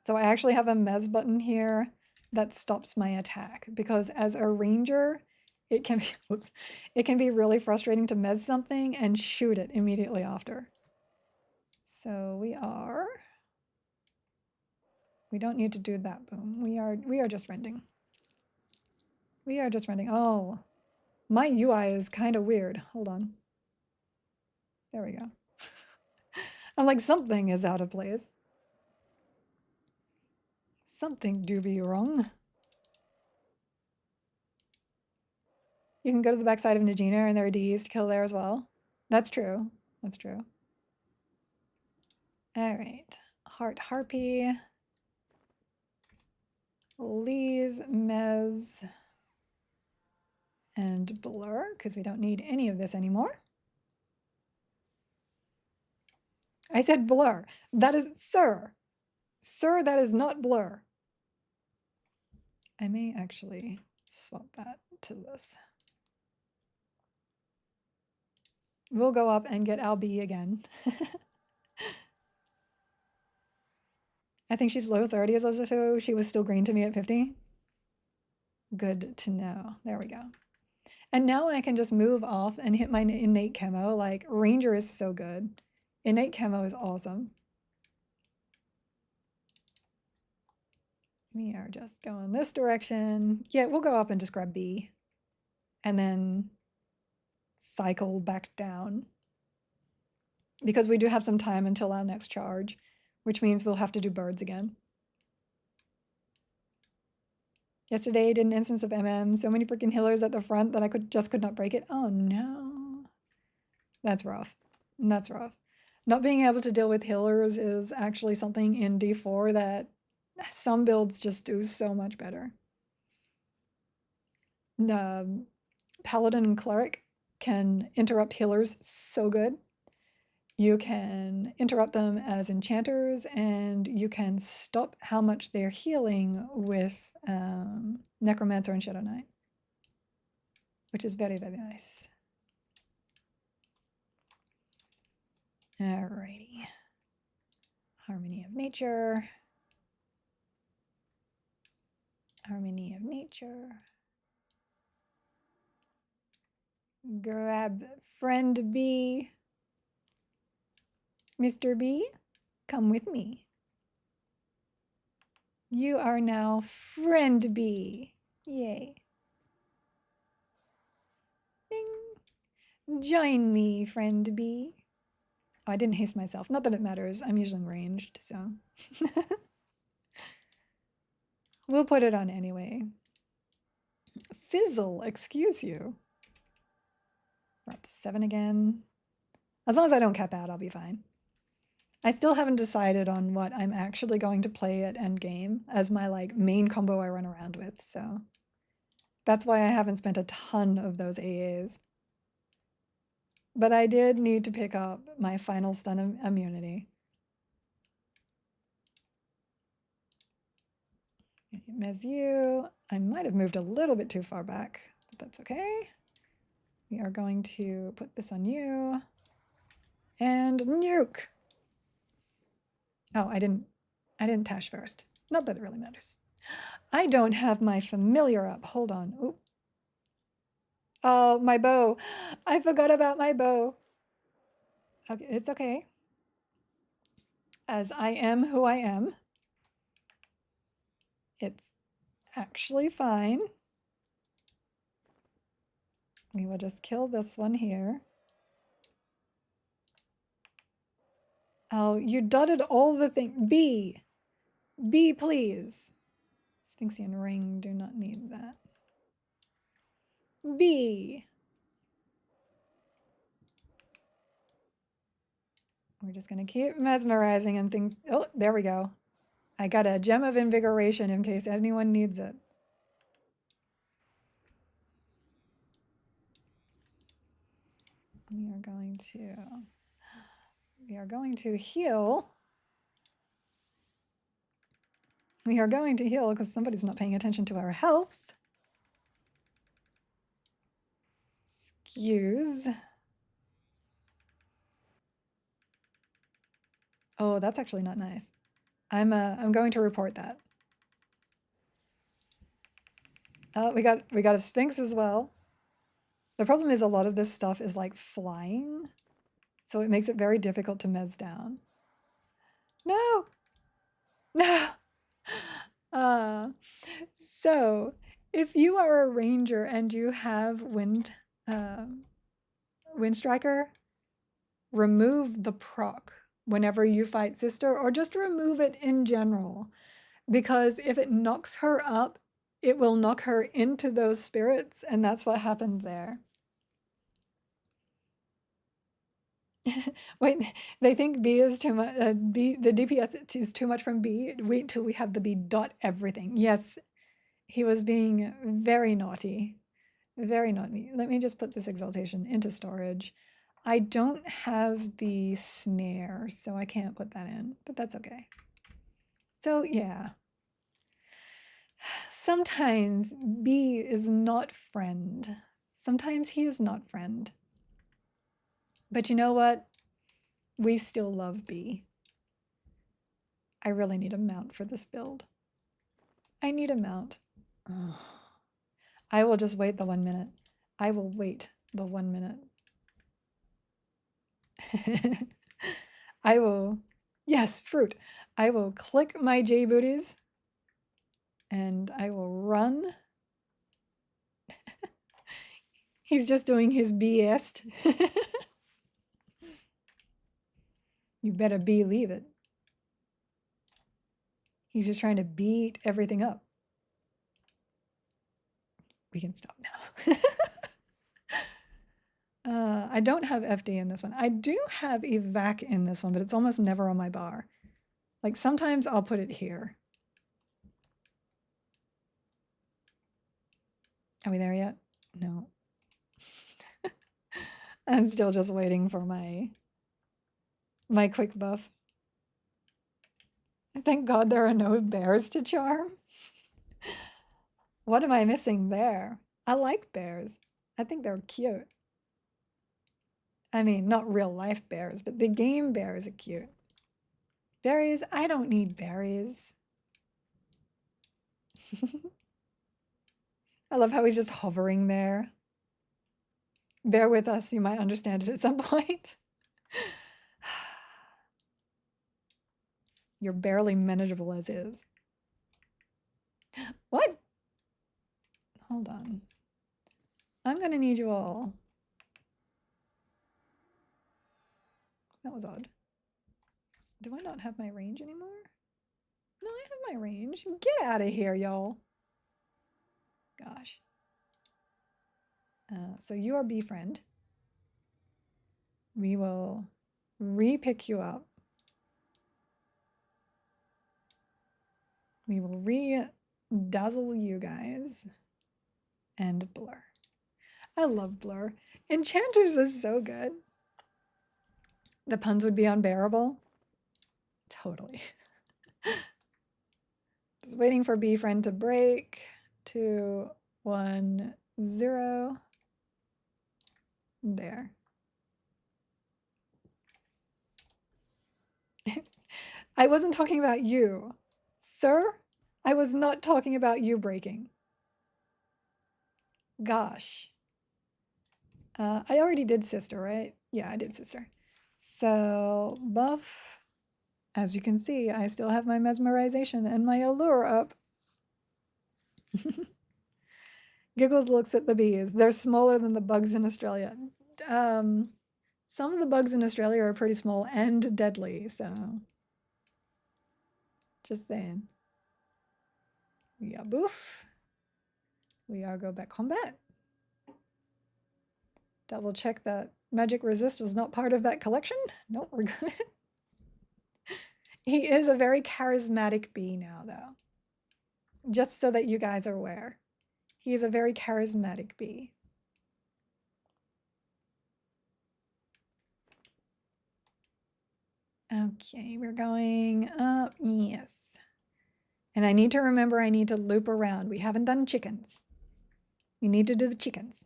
So I actually have a mez button here that stops my attack, because as a ranger, it can be, whoops, it can be really frustrating to mez something and shoot it immediately after. So we don't need to do that boom. We are just rending. We are just rending. Oh, my UI is kind of weird. Hold on. There we go. I'm like, something is out of place. Something do be wrong. You can go to the backside of Najina and there are Ds to kill there as well. That's true. That's true. All right. Heart Harpy. Leave Mez and Blur because we don't need any of this anymore. I said Blur. That is, sir. Sir, that is not Blur. I may actually swap that to this. We'll go up and get Albi again. I think she's low 30s or so. She was still green to me at 50. Good to know. There we go. And now I can just move off and hit my innate camo. Like, Ranger is so good. Innate camo is awesome. We are just going this direction. Yeah, we'll go up and just grab B. And then cycle back down. Because we do have some time until our next charge, which means we'll have to do birds again. Yesterday I did an instance of MM, so many freaking healers at the front that I could not break it. Oh no. That's rough. That's rough. Not being able to deal with healers is actually something in D4 that some builds just do so much better. Paladin and Cleric can interrupt healers so good. You can interrupt them as enchanters, and you can stop how much they're healing with Necromancer and Shadow Knight, which is very, very nice. Alrighty. Harmony of Nature. Harmony of Nature. Grab friend B. Mr. B, come with me. You are now friend B. Yay. Ding. Join me, friend B. Oh, I didn't haste myself. Not that it matters. I'm usually ranged, so. We'll put it on anyway. Fizzle, excuse you. We're up to 7 again. As long as I don't cap out, I'll be fine. I still haven't decided on what I'm actually going to play at endgame as my like main combo I run around with, so. That's why I haven't spent a ton of those AAs. But I did need to pick up my final stun immunity. Mezu, I might have moved a little bit too far back, but that's okay. We are going to put this on you. And nuke. Oh, I didn't tash first. Not that it really matters. I don't have my familiar up. Hold on. Oop. Oh, my bow. I forgot about my bow. Okay, it's okay. As I am who I am, it's actually fine. We will just kill this one here. Oh, you dotted all the things. B. B, please. Sphinxian ring, do not need that. B. We're just going to keep mesmerizing and things. Oh, there we go. I got a gem of invigoration in case anyone needs it. We are going to heal. We are going to heal because somebody's not paying attention to our health. Excuse. Oh, that's actually not nice. I'm going to report that. We got a Sphinx as well. The problem is a lot of this stuff is like flying, so it makes it very difficult to mez down. No, no. Uh, so if you are a ranger and you have wind striker, remove the proc whenever you fight sister, or just remove it in general, because if it knocks her up, it will knock her into those spirits, and that's what happened there. Wait, they think B is too much. B, the DPS is too much from B. Wait till we have the B dot everything. Yes, he was being very naughty. Very naughty. Let me just put this exaltation into storage. I don't have the snare, so I can't put that in, but that's okay. So yeah. Sometimes B is not friend. Sometimes he is not friend. But you know what? We still love B. I really need a mount for this build. I need a mount. Oh. I will just wait the 1 minute. I will wait the 1 minute. I will, yes, fruit. I will click my J booties and I will run. He's just doing his BS. You better believe it. He's just trying to beat everything up. We can stop now. I don't have FD in this one. I do have evac in this one, but it's almost never on my bar. Like sometimes I'll put it here. Are we there yet? No. I'm still just waiting for my quick buff. Thank God there are no bears to charm. What am I missing there? I like bears. I think they're cute. I mean, not real life bears, but the game bears are cute. Berries? I don't need berries. I love how he's just hovering there. Bear with us, you might understand it at some point. You're barely manageable as is. What? Hold on. I'm gonna need you all. That was odd. Do I not have my range anymore? No, I have my range. Get out of here, y'all. Gosh. So you are befriend. We will re-pick you up. We will re-dazzle you guys. And blur. I love blur. Enchanters is so good. The puns would be unbearable. Totally. Just waiting for befriend to break. 2, 1, 0. There. I wasn't talking about you. Sir, I was not talking about you breaking. Gosh. I already did sister, right? Yeah, I did sister. So buff. As you can see, I still have my mesmerization and my allure up. Giggles looks at the bees. They're smaller than the bugs in Australia. Um, some of the bugs in Australia are pretty small and deadly, so just saying. We are boof. We are go back combat. Double check that magic resist was not part of that collection. Nope, we're good. He is a very charismatic bee now, though. Just so that you guys are aware. He's a very charismatic bee. Okay, we're going up. Yes. And I need to remember I need to loop around. We haven't done chickens. We need to do the chickens.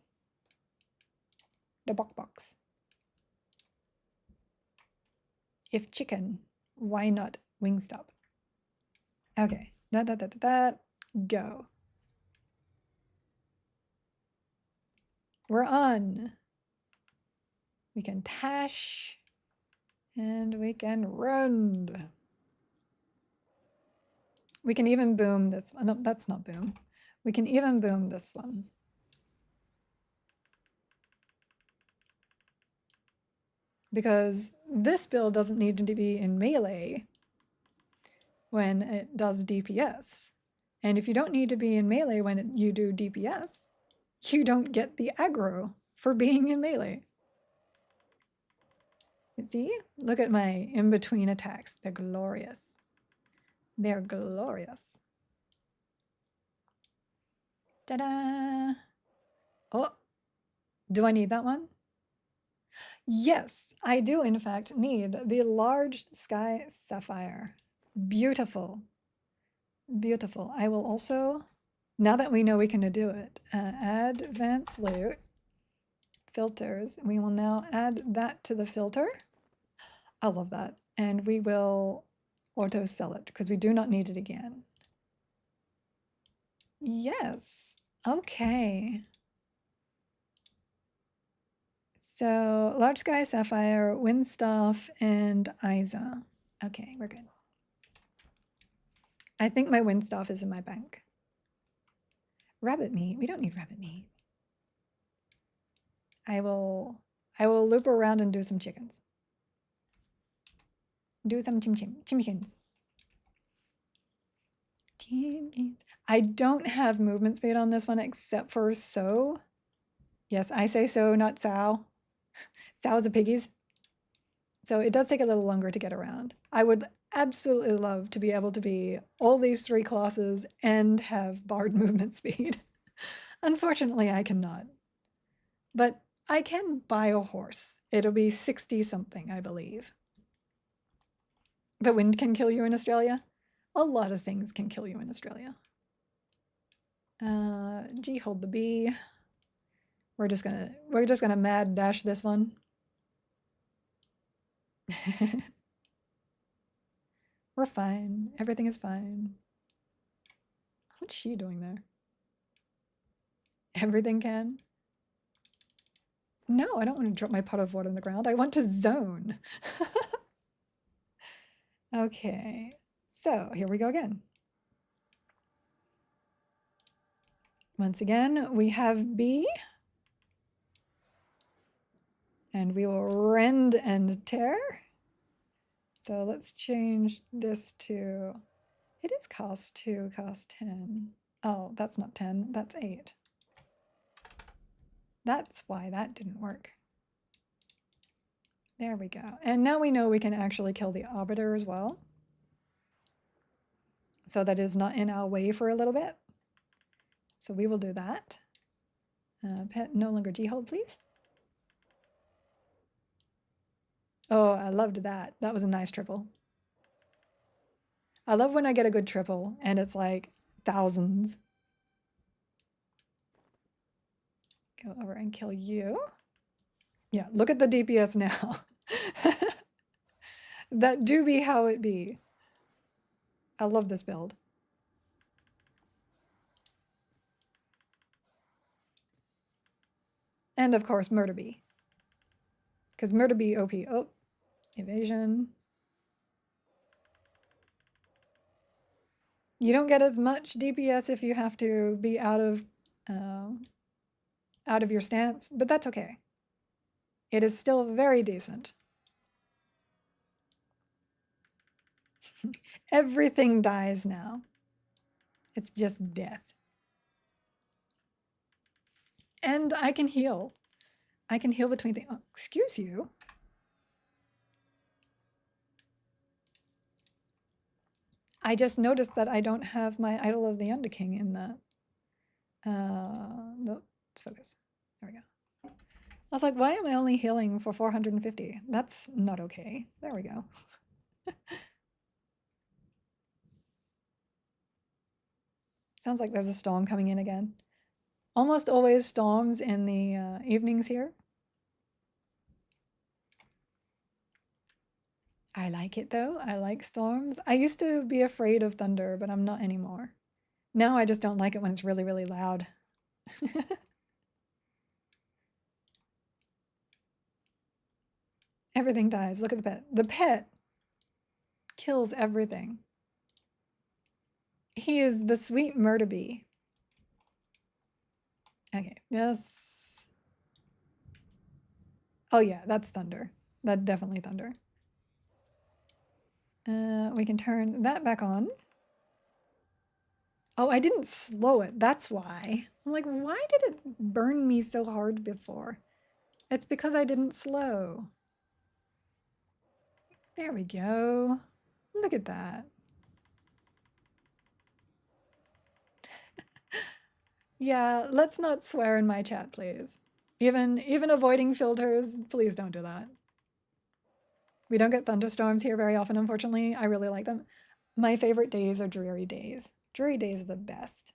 The box. If chicken, why not Wingstop? Okay. Go. We're on. We can tash. And we can run. We can even boom this one. No, that's not boom. We can even boom this one. Because this build doesn't need to be in melee when it does DPS. And if you don't need to be in melee when you do DPS, you don't get the aggro for being in melee. See? Look at my in-between attacks. They're glorious. They're glorious. Ta-da! Oh, do I need that one? Yes, I do in fact need the large sky sapphire. Beautiful. Beautiful. I will also, now that we know we can do it, add advanced loot, filters. We will now add that to the filter. I love that. And we will auto sell it because we do not need it again. Yes. Okay. So large sky sapphire, windstaff, and Isa. Okay, we're good. I think my windstaff is in my bank. Rabbit meat. We don't need rabbit meat. I will loop around and do some chickens. Do some chimkins. I don't have movement speed on this one except for so. Yes, I say so, not sow. Sows are piggies. So it does take a little longer to get around. I would absolutely love to be able to be all these three classes and have bard movement speed. Unfortunately, I cannot. But I can buy a horse. It'll be 60 something, I believe. The wind can kill you in Australia. A lot of things can kill you in Australia. G, hold the B. We're just gonna mad dash this one. We're fine. Everything is fine. What's she doing there? Everything can? No, I don't want to drop my pot of water on the ground. I want to zone. Okay, so here we go again. Once again, we have B. And we will rend and tear. So let's change this to, it is cost 2, cost 10. Oh, that's not 10, that's 8. That's why that didn't work. There we go. And now we know we can actually kill the arbiter as well. So that it's not in our way for a little bit. So we will do that. Pet no longer G-hold, please. Oh, I loved that. That was a nice triple. I love when I get a good triple and it's like thousands. Go over and kill you. Yeah, look at the DPS now. That do be how it be. I love this build. And of course, Murder Bee. Because Murder Bee OP. Oh, evasion. You don't get as much DPS if you have to be uh, out of your stance, but that's okay. It is still very decent. Everything dies now. It's just death. And I can heal. I can heal between things. Oh, excuse you. I just noticed that I don't have my Idol of the Underking in that. No, let's focus. There we go. I was like, why am I only healing for 450? That's not okay. There we go. Sounds like there's a storm coming in again. Almost always storms in the evenings here. I like it though. I like storms. I used to be afraid of thunder, but I'm not anymore. Now I just don't like it when it's really, really loud. Everything dies. Look at the pet. The pet kills everything. He is the sweet murder bee. Okay, yes. Oh yeah, that's thunder. That's definitely thunder. We can turn that back on. Oh, I didn't slow it. That's why. I'm like, why did it burn me so hard before? It's because I didn't slow. There we go. Look at that. Yeah, let's not swear in my chat, please. Even avoiding filters, please don't do that. We don't get thunderstorms here very often, unfortunately. I really like them. My favorite days are dreary days. Dreary days are the best.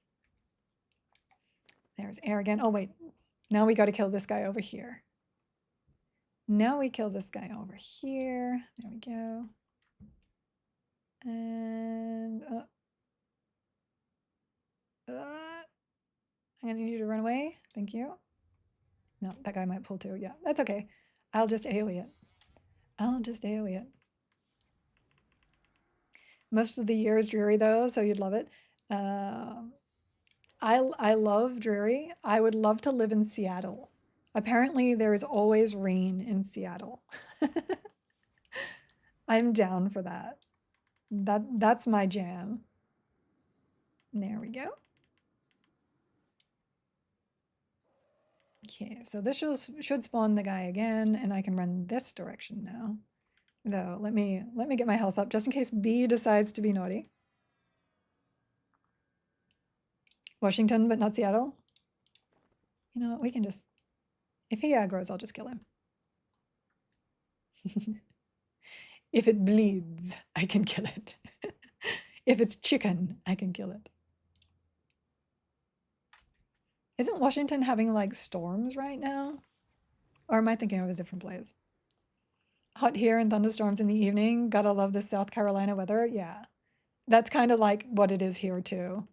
There's air again. Oh, wait. Now we got to kill this guy over here. Now we kill this guy over here. There we go. And I'm gonna need you to run away. Thank you. No, that guy might pull too. Yeah, that's okay. I'll just AoE it. I'll just AoE it. Most of the year is dreary though, so you'd love it. I love dreary. I would love to live in Seattle. Apparently there is always rain in Seattle. I'm down for that. That's my jam. There we go. Okay, so this should spawn the guy again, and I can run this direction now. Though, let me get my health up just in case B decides to be naughty. Washington, but not Seattle. You know what, we can just, if he aggroes, I'll just kill him. If it bleeds, I can kill it. If it's chicken, I can kill it. Isn't Washington having like storms right now? Or am I thinking of a different place? Hot here and thunderstorms in the evening. Gotta love the South Carolina weather. Yeah, that's kind of like what it is here too.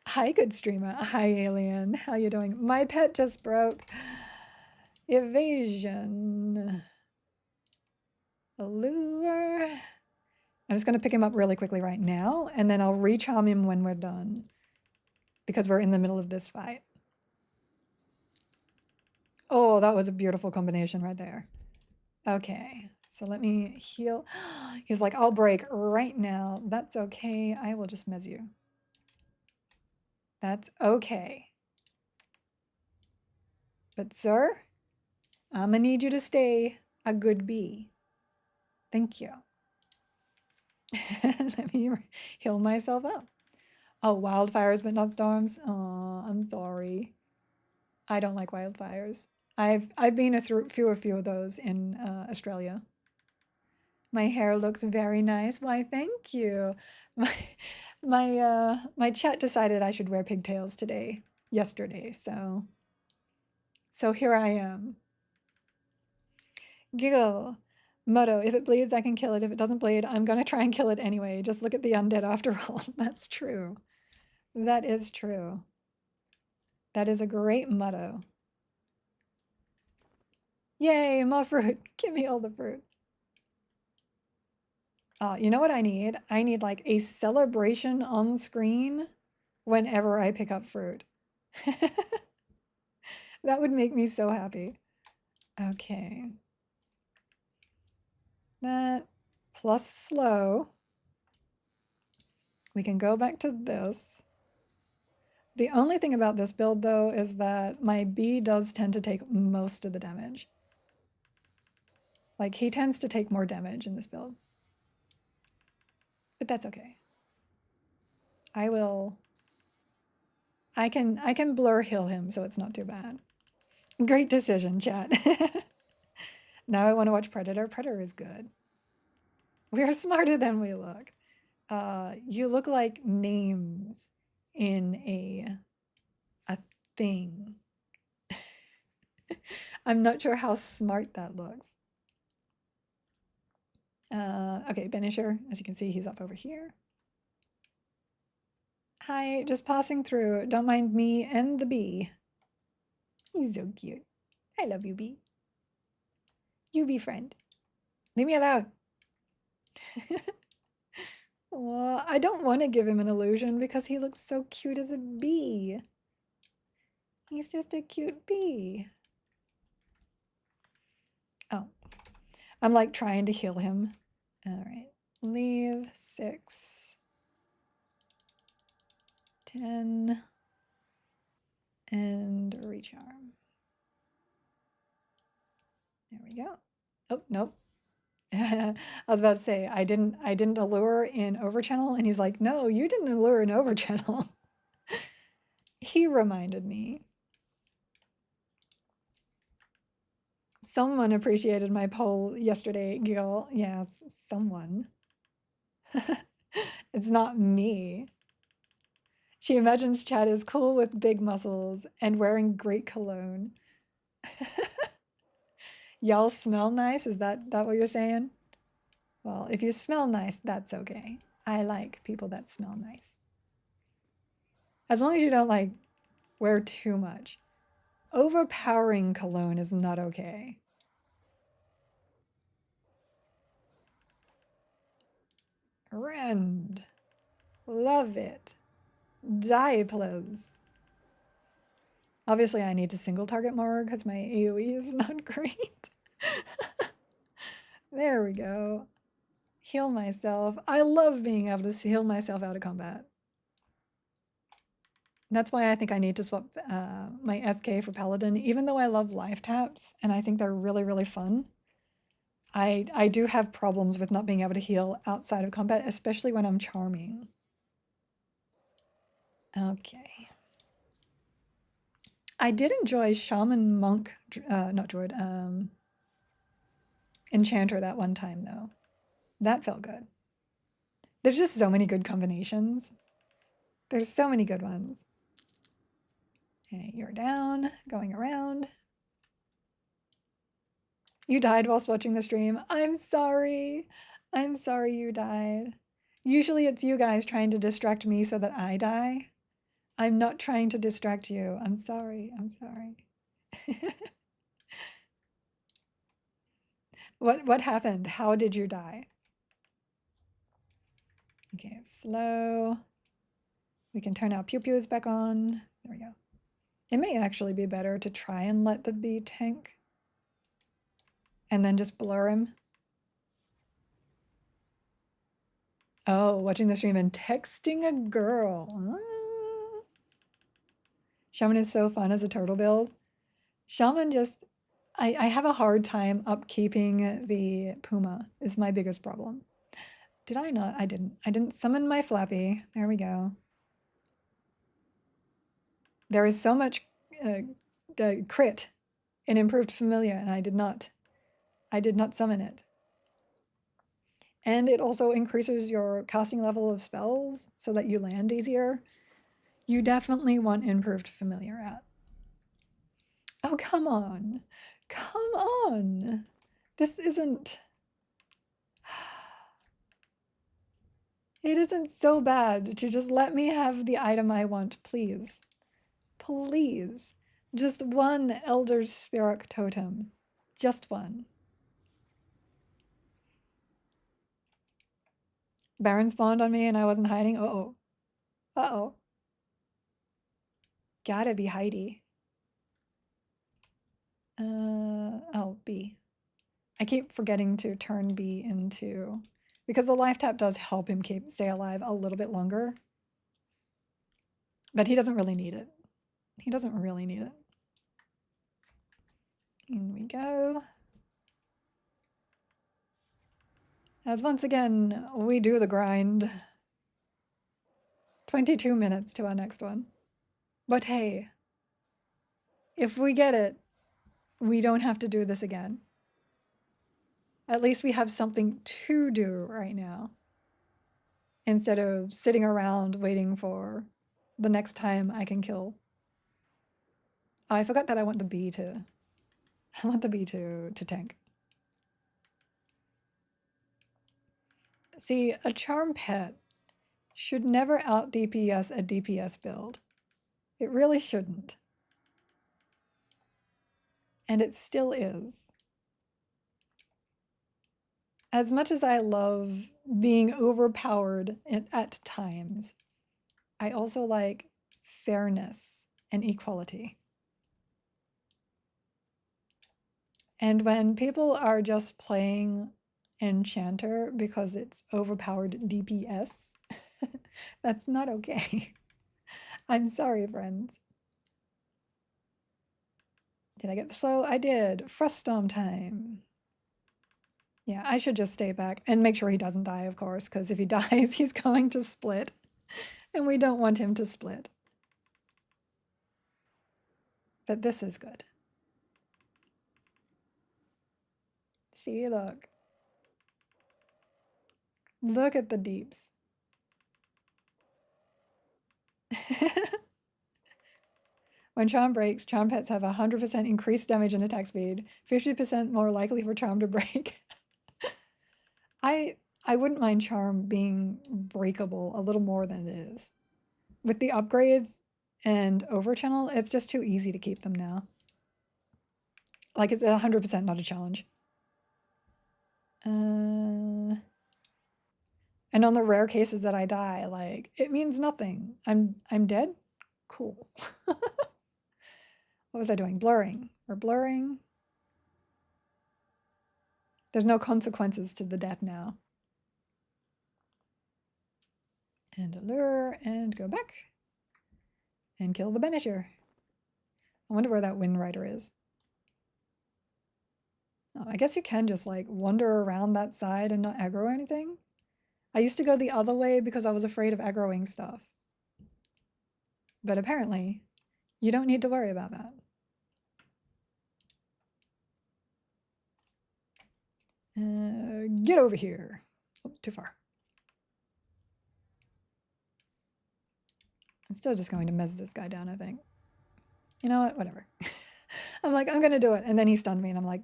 Hi, good streamer. Hi, alien. How you doing? My pet just broke. Evasion. Allure. I'm just gonna pick him up really quickly right now, and then I'll recharm him when we're done, because we're in the middle of this fight. Oh, that was a beautiful combination right there. Okay, so let me heal. He's like, I'll break right now. That's okay. I will just mez you. That's okay. But sir, I'm gonna need you to stay a good bee. Thank you. Let me heal myself up. Oh, wildfires but not storms. Oh, I'm sorry. I don't like wildfires. I've been through a few of those in Australia. My hair looks very nice. Why, thank you. My chat decided I should wear pigtails yesterday, so here I am. Giggle. Moto, if it bleeds, I can kill it. If it doesn't bleed, I'm gonna try and kill it anyway. Just look at the undead after all. That's true. That is true. That is a great motto. Yay, more fruit. Give me all the fruit. You know what I need? I need like a celebration on screen whenever I pick up fruit. That would make me so happy. Okay. That plus slow. We can go back to this. The only thing about this build though is that my bee does tend to take most of the damage. Like he tends to take more damage in this build. But that's okay. I can blur heal him so it's not too bad. Great decision, chat. Now I want to watch Predator. Predator is good. We are smarter than we look. You look like names in a thing. I'm not sure how smart that looks. Okay, Benisher, as you can see, he's up over here. Hi, just passing through. Don't mind me and the bee. He's so cute. I love you, bee. You be friend. Leave me alone. Well, I don't want to give him an illusion because he looks so cute as a bee. He's just a cute bee. Oh, I'm like trying to heal him. All right, leave 6, 10, and recharm. There we go. Oh, nope. I was about to say I didn't allure in overchannel, and he's like, no, you didn't allure in overchannel. He reminded me. Someone appreciated my poll yesterday, Gil. Yes, someone. It's not me. She imagines Chad is cool with big muscles and wearing great cologne. Y'all smell nice? Is that what you're saying? Well, if you smell nice, that's okay. I like people that smell nice. As long as you don't like wear too much. Overpowering cologne is not okay. Rend. Love it. Die, please. Obviously, I need to single target more because my AoE is not great. There we go. Heal myself. I love being able to heal myself out of combat. That's why I think I need to swap my SK for Paladin, even though I love life taps and I think they're really, really fun. I do have problems with not being able to heal outside of combat, especially when I'm charming. Okay. I did enjoy Shaman Monk, not Druid, Enchanter that one time though. That felt good. There's just so many good combinations. There's so many good ones. Okay, you're down, going around. You died whilst watching the stream. I'm sorry. I'm sorry you died. Usually it's you guys trying to distract me so that I die. I'm not trying to distract you. I'm sorry. I'm sorry. What happened? How did you die? Okay, slow. We can turn our pew-pews back on. There we go. It may actually be better to try and let the bee tank and then just blur him. Oh, watching the stream and texting a girl. Ah. Shaman is so fun as a turtle build. Shaman just, I have a hard time upkeeping the Puma is my biggest problem. Did I not? I didn't. I didn't summon my Flappy. There we go. There is so much crit in Improved Familiar, and I did not summon it. And it also increases your casting level of spells so that you land easier. You definitely want Improved Familiar out. Oh, come on. Come on. This isn't... It isn't so bad to just let me have the item I want, please. Please. Just one Elder's Spirit Totem. Just one. Baron spawned on me and I wasn't hiding. Uh-oh. Uh-oh. Gotta be Heidi. Oh, B. I keep forgetting to turn B into... Because the life tap does help him stay alive a little bit longer. But he doesn't really need it. He doesn't really need it. In we go. As once again, we do the grind. 22 minutes to our next one. But hey, if we get it, we don't have to do this again. At least we have something to do right now. Instead of sitting around waiting for the next time I can kill. Oh, I forgot that I want the bee to... I want the bee to tank. See, a charm pet should never out DPS a DPS build. It really shouldn't. And it still is. As much as I love being overpowered at times, I also like fairness and equality. And when people are just playing Enchanter because it's overpowered DPS, that's not okay. I'm sorry, friends. Did I get slow? I did. Froststorm time. Yeah, I should just stay back and make sure he doesn't die, of course, because if he dies, he's going to split. And we don't want him to split. But this is good. See, look. Look at the deeps. When charm breaks, charm pets have 100% increased damage and attack speed, 50% more likely for charm to break. I wouldn't mind charm being breakable a little more than it is. With the upgrades and overchannel, it's just too easy to keep them now. Like, it's 100% not a challenge. And on the rare cases that I die, like, it means nothing. I'm dead? Cool. What was I doing? Blurring. Or blurring? There's no consequences to the death now. And allure, and go back. And kill the Banisher. I wonder where that Wind Rider is. Oh, I guess you can just like wander around that side and not aggro anything. I used to go the other way because I was afraid of aggroing stuff. But apparently, you don't need to worry about that. Get over here. Oh, too far. I'm still just going to mez this guy down, I think. You know what? Whatever. I'm like, I'm going to do it. And then he stunned me and I'm like,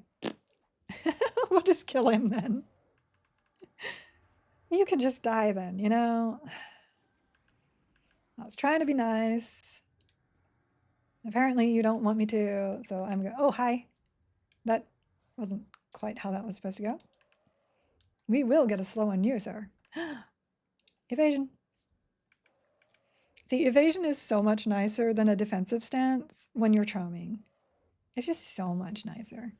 we'll just kill him then. You can just die then, you know? I was trying to be nice. Apparently you don't want me to, so I'm going, oh, hi. That wasn't quite how that was supposed to go. We will get a slow on you, sir. Evasion. See, evasion is so much nicer than a defensive stance when you're charming. It's just so much nicer.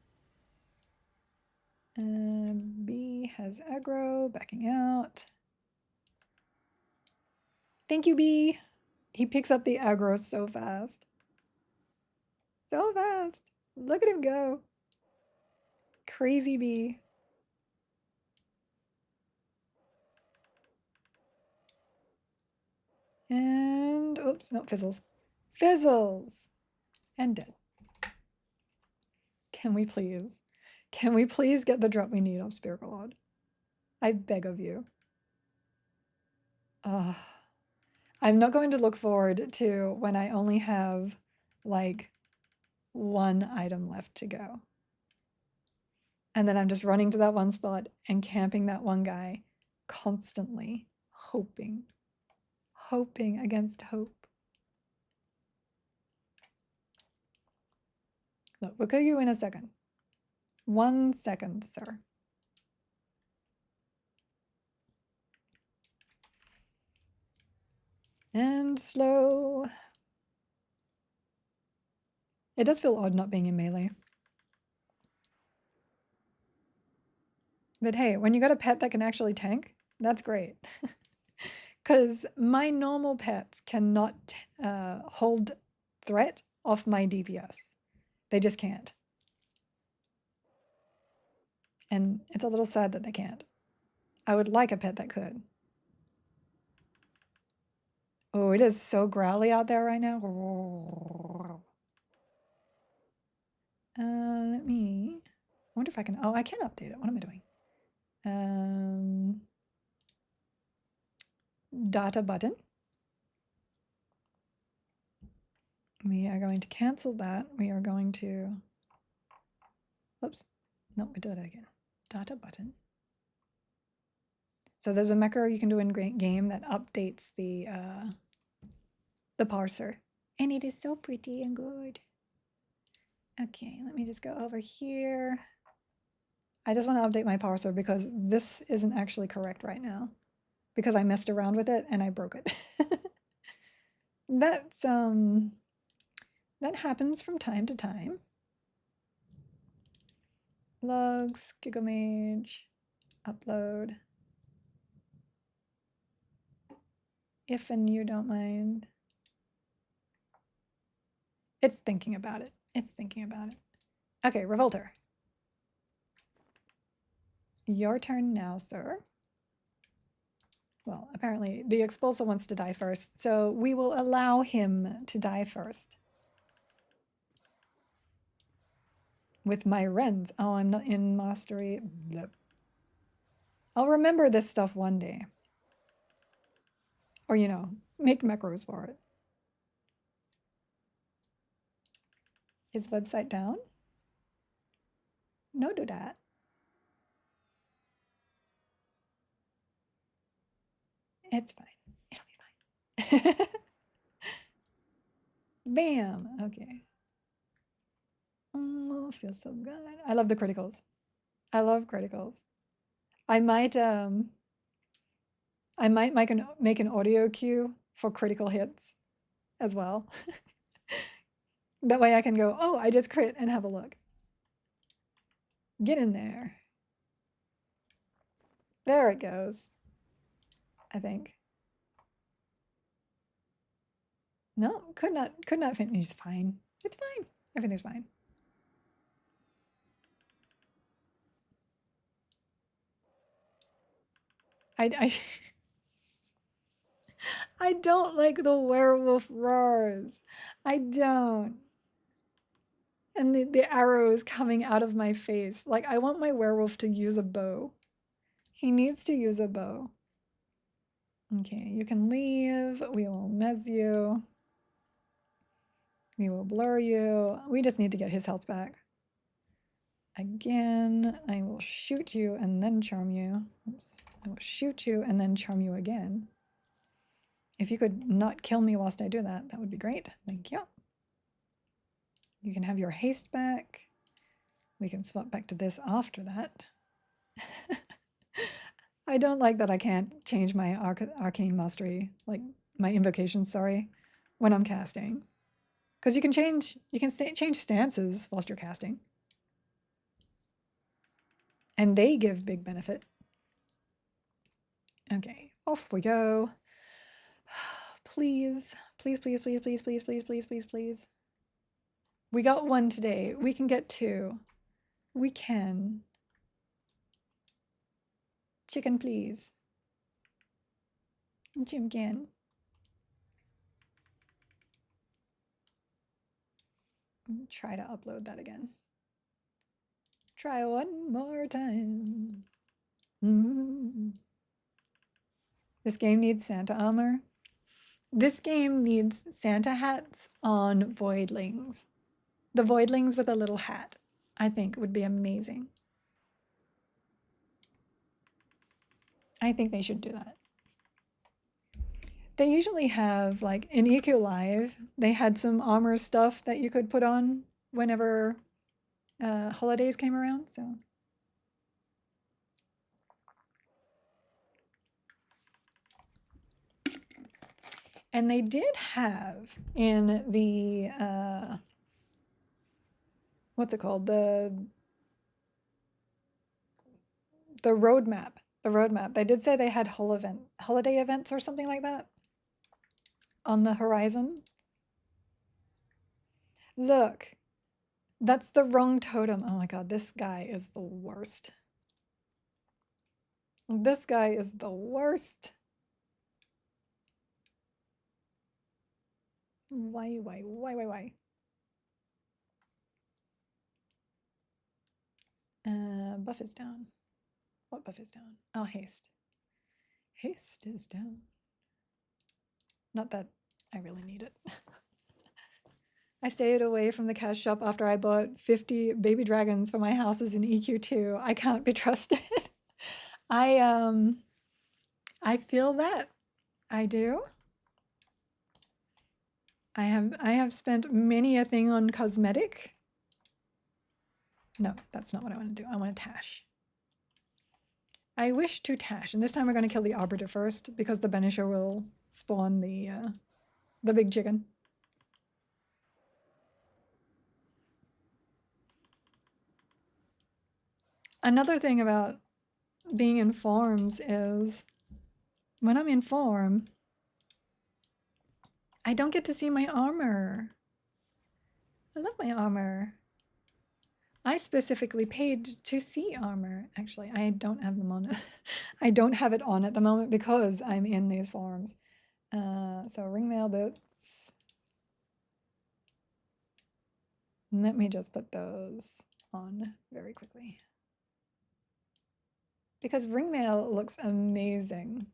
B has aggro, backing out. Thank you, B. He picks up the aggro so fast. So fast. Look at him go. Crazy B. And, oops, no, fizzles. Fizzles! And dead. Can we please get the drop we need off Spiracle Lord? I beg of you. I'm not going to look forward to when I only have, like, one item left to go. And then I'm just running to that one spot and camping that one guy constantly, hoping against hope. Look, we'll kill you in a second. 1 second, sir. And slow. It does feel odd not being in melee. But hey, when you got a pet that can actually tank, that's great. Because my normal pets cannot hold threat off my DPS. They just can't. And it's a little sad that they can't. I would like a pet that could. Oh, it is so growly out there right now. Let me... I wonder if I can... Oh, I can update it. What am I doing? Data button. We are going to cancel that. We are going to... Oops. No, we do it again. Data button. So there's a macro you can do in game that updates the parser. And it is so pretty and good. Okay, let me just go over here. I just want to update my parser because this isn't actually correct right now. Because I messed around with it and I broke it. That's that happens from time to time. Logs, Gigamage, upload. If and you don't mind. It's thinking about it. It's thinking about it. Okay, Revolter. Your turn now, sir. Well, apparently the Expulsor wants to die first, so we will allow him to die first. With my Rens. Oh, I'm not in Mastery. Blip. I'll remember this stuff one day. Or, you know, make macros for it. Is website down? No, do that. It's fine. It'll be fine. Bam. Okay. Oh, feels so good. I love the criticals. I love criticals. I might make an audio cue for critical hits as well. That way I can go, oh, I just crit and have a look. Get in there. There it goes. I think. No, could not finish. Fine. It's fine. Everything's fine. I I don't like the werewolf roars. I don't. And the arrows coming out of my face. Like, I want my werewolf to use a bow. He needs to use a bow. Okay, you can leave. We will mez you. We will blur you. We just need to get his health back. Again, I will shoot you and then charm you. Oops. I will shoot you and then charm you again. If you could not kill me whilst I do that, that would be great. Thank you. You can have your haste back. We can swap back to this after that. I don't like that I can't change my arcane mastery, like my invocation, sorry, when I'm casting. Because you can change stances whilst you're casting. And they give big benefit. Okay, off we go. Please, please, please, please, please, please, please, please, please, please. We got 1 today. We can get 2. We can. Chicken, please. Chimkin. Try to upload that again. Try one more time. This game needs Santa armor. This game needs Santa hats on voidlings. The voidlings with a little hat, I think, would be amazing. I think they should do that. They usually have, like, in EQ Live, they had some armor stuff that you could put on whenever holidays came around, so. And they did have in the what's it called? The roadmap. The roadmap. They did say they had holiday events or something like that on the horizon. Look, that's the wrong totem. Oh my god, this guy is the worst. This guy is the worst. Why? Buff is down. What buff is down? Oh, haste. Haste is down. Not that I really need it. I stayed away from the cash shop after I bought 50 baby dragons for my houses in EQ2. I can't be trusted. I feel that. I do. I have spent many a thing on cosmetic. No, that's not what I want to do. I want to tash. I wish to tash, and this time we're going to kill the arbiter first because the banisher will spawn the big chicken. Another thing about being in farms is when I'm in farm, I don't get to see my armor. I love my armor. I specifically paid to see armor. Actually, I don't have them on. I don't have it on at the moment because I'm in these farms. So ringmail boots. Let me just put those on very quickly. Because ringmail looks amazing.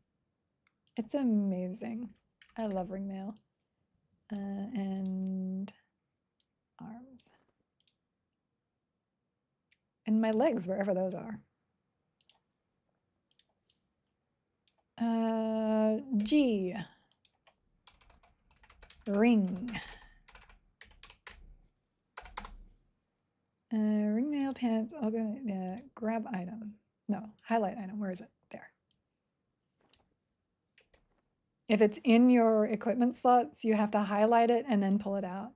It's amazing. I love ringmail. And arms. And my legs, wherever those are. G. Ring. Ringmail pants. I'll go grab item. No, highlight item. Where is it? There. If it's in your equipment slots, you have to highlight it and then pull it out.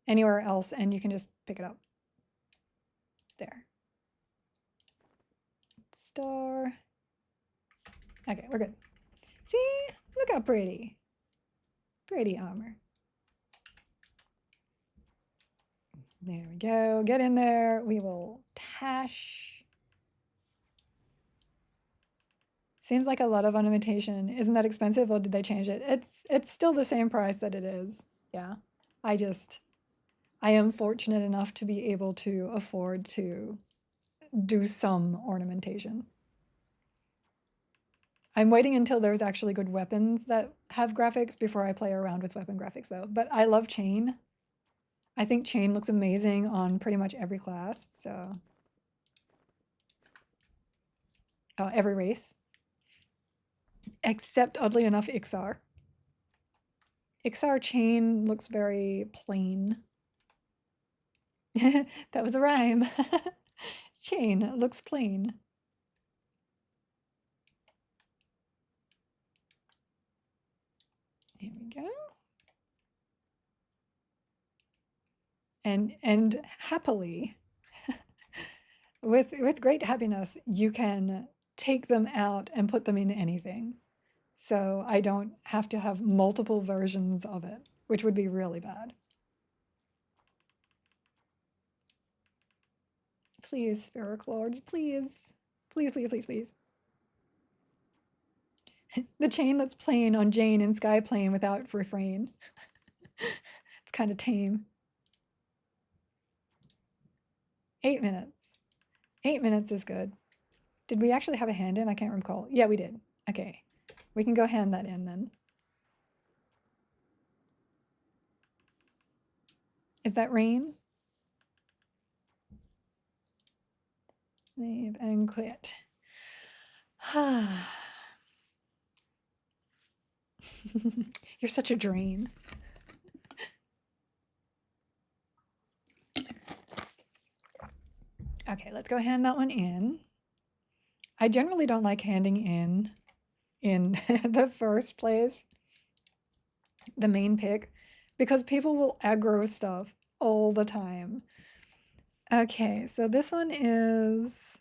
Anywhere else, and you can just pick it up. There. Star. Okay, we're good. See? Look how pretty. Pretty armor. There we go. Get in there. We will tash. Seems like a lot of ornamentation. Isn't that expensive, or did they change it? It's still the same price that it is. Yeah. I am fortunate enough to be able to afford to do some ornamentation. I'm waiting until there's actually good weapons that have graphics before I play around with weapon graphics though. But I love chain. I think chain looks amazing on pretty much every class, so. Every race. Except, oddly enough, Ixar. Ixar chain looks very plain. That was a rhyme. Chain looks plain. There we go. And happily, with great happiness, you can take them out and put them in anything. So I don't have to have multiple versions of it, which would be really bad. Please, Spheric Lords, please. Please, please, please, please. The chain that's playing on Jane and Sky playing without refrain. It's kind of tame. 8 minutes. 8 minutes is good. Did we actually have a hand in? I can't recall. Yeah, we did. Okay. We can go hand that in then. Is that rain? Leave and quit. You're such a drain. Okay, let's go hand that one in. I generally don't like handing in the first place, the main pick, because people will aggro stuff all the time. Okay, so this one is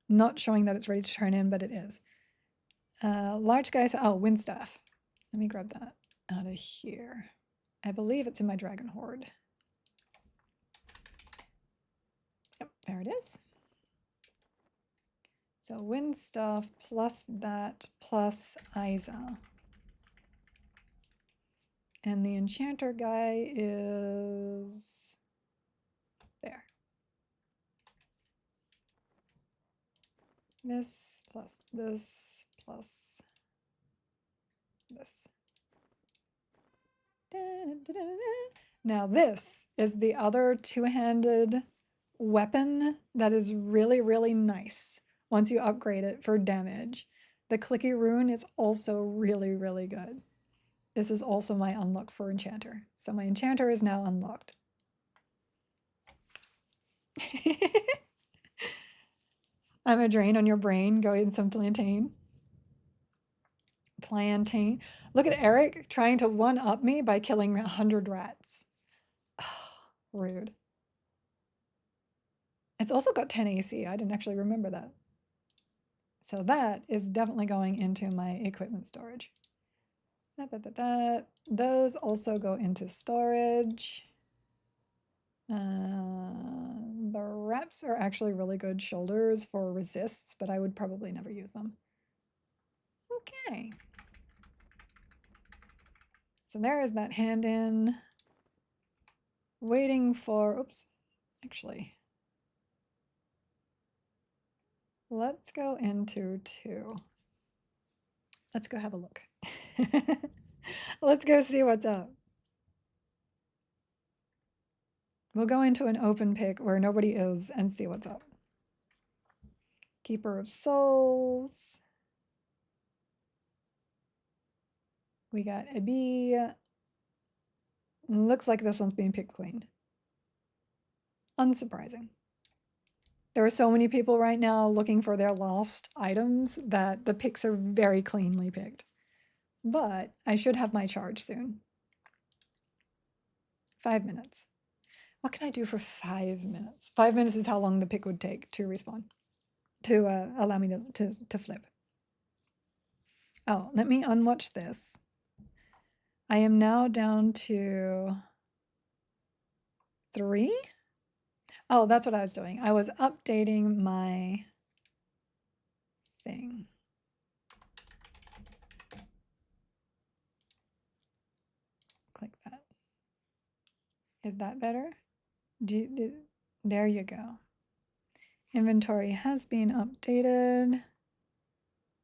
not showing that it's ready to turn in, but it is. Large guy, oh, wind staff. Let me grab that out of here. I believe it's in my dragon hoard. Yep, there it is. So wind staff plus that plus Isa. And the enchanter guy is there. This plus this plus this. Now this is the other two-handed weapon that is really, really nice once you upgrade it for damage. The clicky rune is also really, really good. This is also my unlock for enchanter. So my enchanter is now unlocked. I'm a drain on your brain. Go eat some plantain. Plantain. Look at Eric trying to one-up me by killing 100 rats. Rude. It's also got 10 AC. I didn't actually remember that. So that is definitely going into my equipment storage. Those also go into storage. The wraps are actually really good shoulders for resists, but I would probably never use them. Okay. So there is that hand in. Waiting for, oops, actually. Let's go into 2. Let's go have a look. Let's go see what's up. We'll go into an open pick where nobody is and see what's up. Keeper of Souls. We got a bee. Looks like this one's being picked clean. Unsurprising. There are so many people right now looking for their lost items that the picks are very cleanly picked. But I should have my charge soon. 5 minutes. What can I do for 5 minutes? 5 minutes is how long the pick would take to respawn, to allow me to flip. Oh, let me unwatch this. I am now down to 3. Oh, that's what I was doing. I was updating my thing. Click that. Is that better? There you go. Inventory has been updated.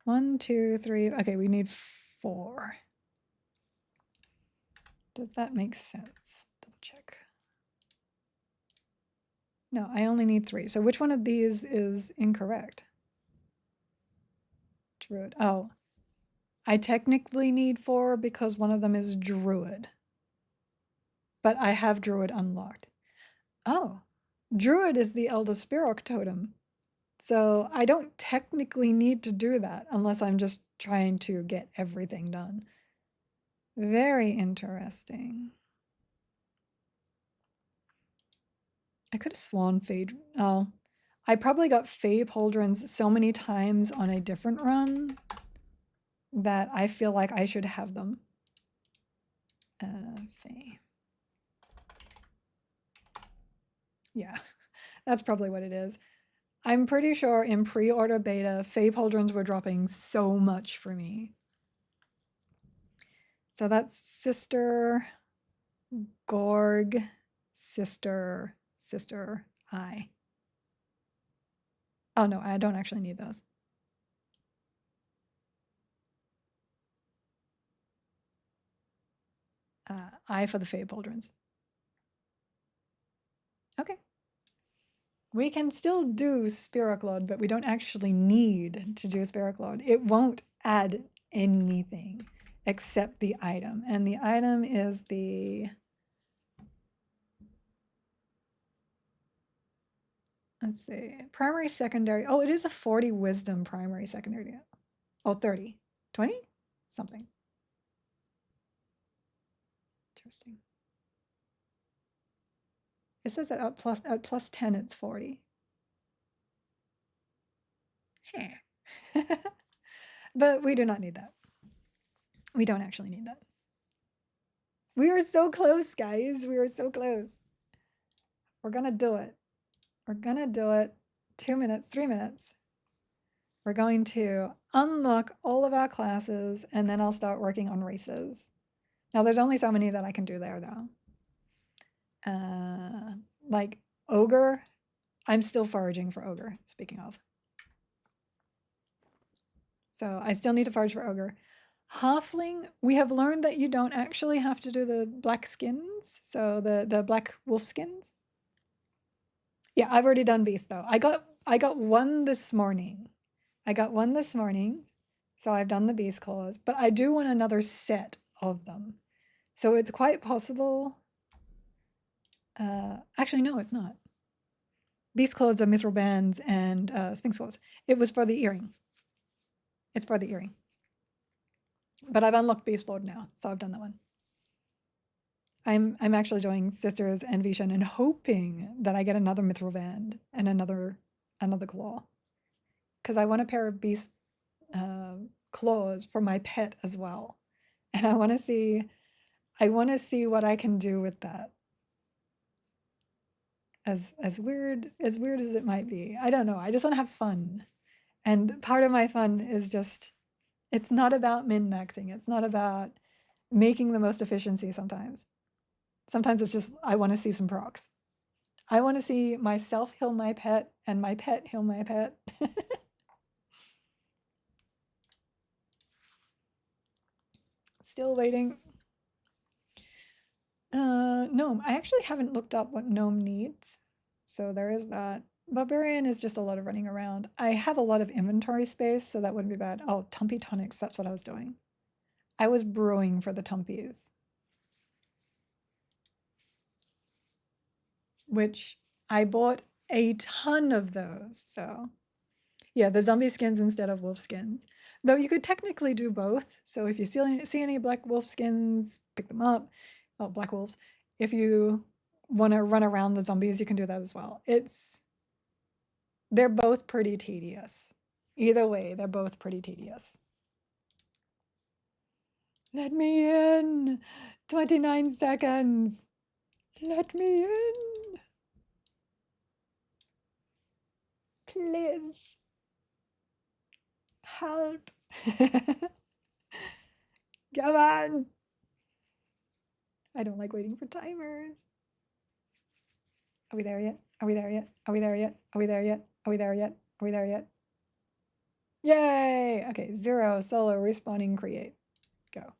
1, 2, 3. Okay, we need 4. Does that make sense? Double check. No, I only need 3. So which one of these is incorrect? Druid. Oh, I technically need 4 because one of them is Druid. But I have Druid unlocked. Oh, Druid is the Elder Spirok totem. So I don't technically need to do that unless I'm just trying to get everything done. Very interesting. I could have sworn Fade. Oh, I probably got Fae Pauldrons so many times on a different run that I feel like I should have them. Fae. Yeah, that's probably what it is. I'm pretty sure in pre-order beta, Fae Pauldrons were dropping so much for me. So that's Sister, Gorg, Sister, I. Oh no, I don't actually need those. I for the Fae Pauldrons. Okay. We can still do Spiroclod, but we don't actually need to do Spiroclod. It won't add anything except the item. And the item is the Let's see. Primary, secondary. Oh, it is a 40 wisdom primary, secondary. Oh, 30. 20? Something. Interesting. It says that at plus 10, it's 40. But we do not need that. We don't actually need that. We are so close, guys. We are so close. We're going to do it. We're going to do it. 2 minutes, 3 minutes. We're going to unlock all of our classes, and then I'll start working on races. Now, there's only so many that I can do there, though. Like Ogre, I'm still foraging for Ogre, speaking of. So I still need to forage for Ogre. Halfling, we have learned that you don't actually have to do the black skins, so the black wolf skins. Yeah, I've already done beast though. I got one this morning. So I've done the beast claws, but I do want another set of them. So it's quite possible. Actually, no, it's not. Beast claws are mithril bands and sphinx claws. It was for the earring. It's for the earring. But I've unlocked Beast Lord now, so I've done that one. I'm actually doing Sisters and Vishan and hoping that I get another mithril band and another claw. Because I want a pair of beast claws for my pet as well. And I want to see what I can do with that. As weird as it might be. I don't know. I just want to have fun. And part of my fun is just, it's not about min-maxing. It's not about making the most efficiency sometimes. Sometimes it's just, I want to see some procs. I want to see myself heal my pet and my pet heal my pet. Still waiting. Gnome. I actually haven't looked up what Gnome needs. So there is that. Barbarian is just a lot of running around. I have a lot of inventory space, so that wouldn't be bad. Oh, Tumpy tonics. That's what I was doing. I was brewing for the Tumpies. Which I bought a ton of those. So yeah, the zombie skins instead of wolf skins. Though you could technically do both. So if you see any black wolf skins, pick them up. Oh, black wolves. If you want to run around the zombies, you can do that as well. They're both pretty tedious. Either way, they're both pretty tedious. Let me in! 29 seconds! Let me in! Please! Help! Come on! I don't like waiting for timers. Are we there yet? Are we there yet? Are we there yet? Are we there yet? Are we there yet? Are we there yet? Yay! Okay, 0, solo, respawning, create. Go.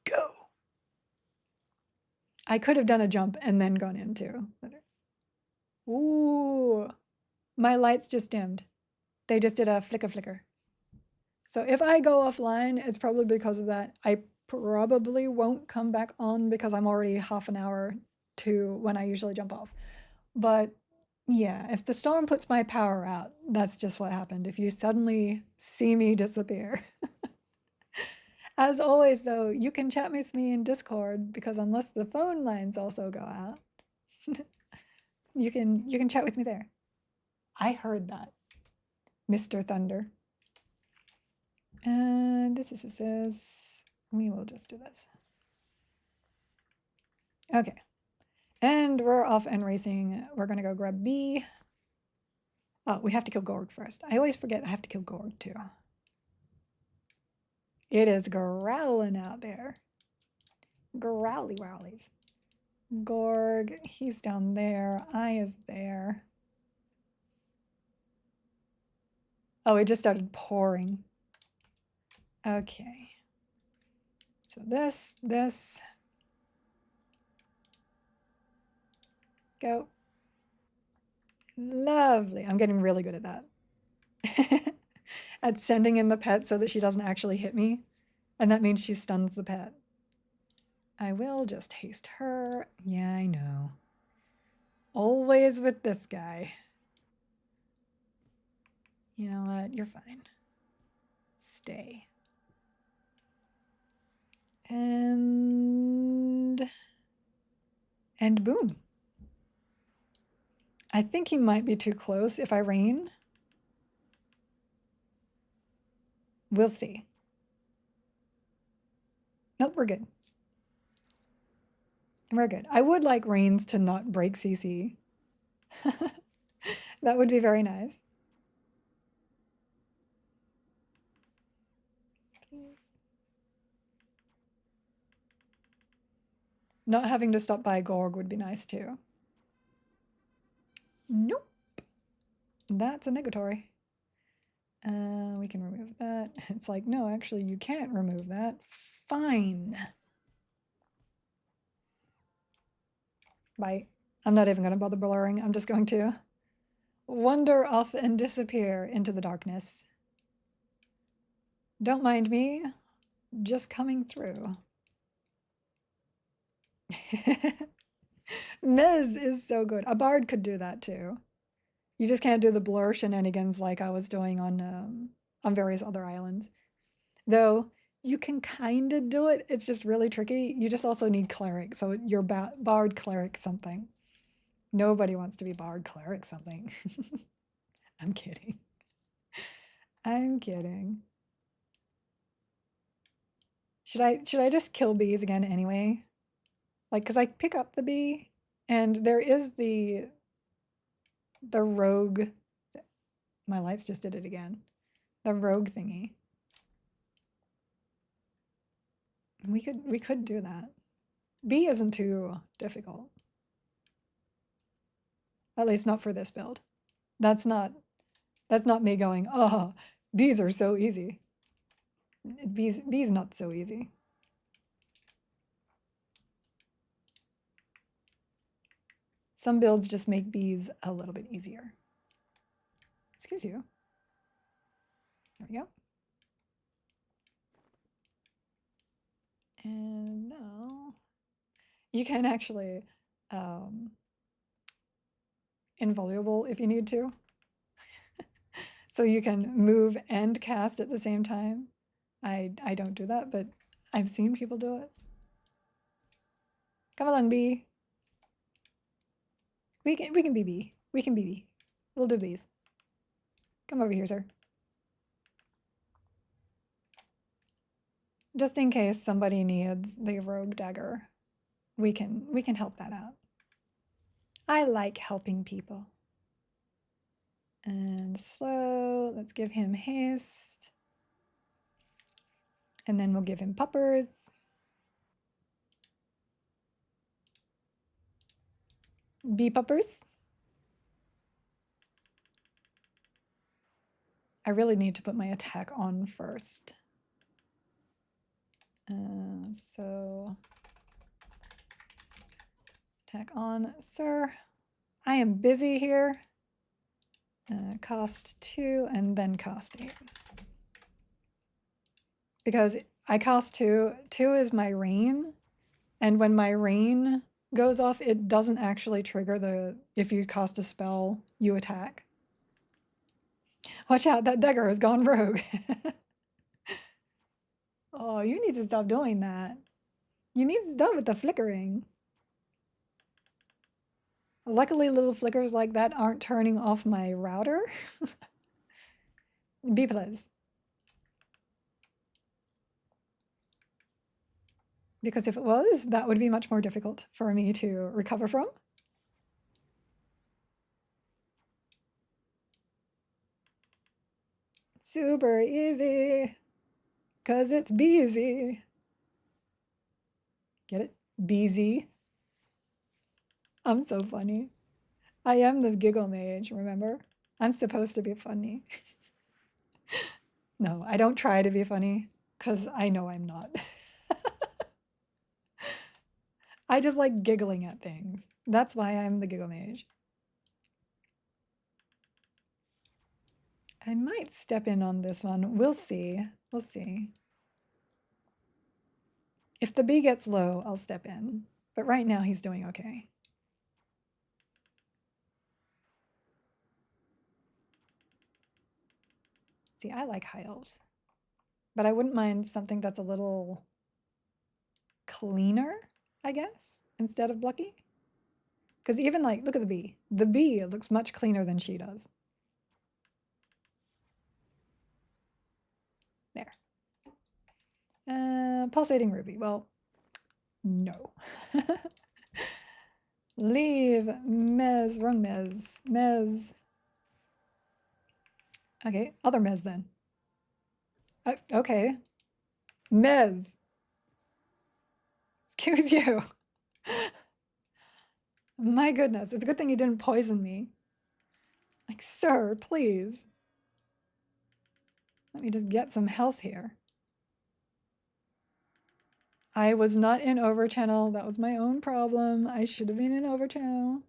Go! I could have done a jump and then gone into. Ooh! My lights just dimmed. They just did a flicker. So if I go offline, it's probably because of that. I probably won't come back on because I'm already half an hour to when I usually jump off. But yeah, if the storm puts my power out, that's just what happened. If you suddenly see me disappear. As always, though, you can chat with me in Discord because unless the phone lines also go out, you can chat with me there. I heard that, Mr. Thunder. And this is we will just do this. Okay. And we're off and racing. We're gonna go grab B. Oh, we have to kill Gorg first. I always forget I have to kill Gorg too. It is growling out there. Growly wowlies. Gorg, he's down there. I is there. Oh, it just started pouring. Okay. So this. Go. Lovely. I'm getting really good at that. At sending in the pet so that she doesn't actually hit me. And that means she stuns the pet. I will just haste her. Yeah, I know. Always always with this guy. You know what? You're fine. Stay. And boom. I think he might be too close if I rain. We'll see. Nope, we're good. We're good. I would like rains to not break CC. That would be very nice. Please. Not having to stop by Gorg would be nice too. Nope. That's a negatory. We can remove that. It's like, no, actually, you can't remove that. Fine. Bye. I'm not even going to bother blurring. I'm just going to wander off and disappear into the darkness. Don't mind me, just coming through. Mez is so good. A bard could do that too. You just can't do the blur shenanigans like I was doing on various other islands. Though you can kind of do it, it's just really tricky. You just also need cleric, so you're bard cleric something. Nobody wants to be bard cleric something. I'm kidding. I'm kidding. Should I just kill bees again anyway? Like, because I pick up the bee, and there is the rogue. My lights just did it again. The rogue thingy. We could do that. Bee isn't too difficult. At least not for this build. That's not me going, oh, bees are so easy. Bees not so easy. Some builds just make bees a little bit easier. Excuse you. There we go. And now you can actually invaluable if you need to. So you can move and cast at the same time. I don't do that, but I've seen people do it. Come along, bee. We can be bee. We can be bee. We'll do bees. Come over here, sir. Just in case somebody needs the rogue dagger, we can help that out. I like helping people. And slow, let's give him haste. And then we'll give him puppers. Bee puppers. I really need to put my attack on first. So attack on, sir. I am busy here. Cost 2 and then cost 8. Because I cost 2. 2 is my rain. And when my rain goes off, it doesn't actually trigger the, if you cost a spell, you attack. Watch out, that dagger has gone rogue. Oh, you need to stop doing that. You need to stop with the flickering. Luckily, little flickers like that aren't turning off my router. Be pleased. Because if it was, that would be much more difficult for me to recover from. Super easy. Because it's Beezy. Get it? Beezy. I'm so funny. I am the giggle mage, remember? I'm supposed to be funny. No, I don't try to be funny, because I know I'm not. I just like giggling at things. That's why I'm the giggle mage. I might step in on this one. We'll see. We'll see. If the bee gets low, I'll step in. But right now he's doing okay. See, I like high elves, but I wouldn't mind something that's a little cleaner, I guess, instead of Blucky. Because even like, look at the bee. The bee looks much cleaner than she does. There. Pulsating ruby. Well, no. Leave Mez, wrong Mez. Mez. Okay, other Mez then. Okay. Mez. Excuse you. My goodness, it's a good thing you didn't poison me. Like, sir, please. Let me just get some health here. I was not in overchannel. That was my own problem. I should have been in overchannel.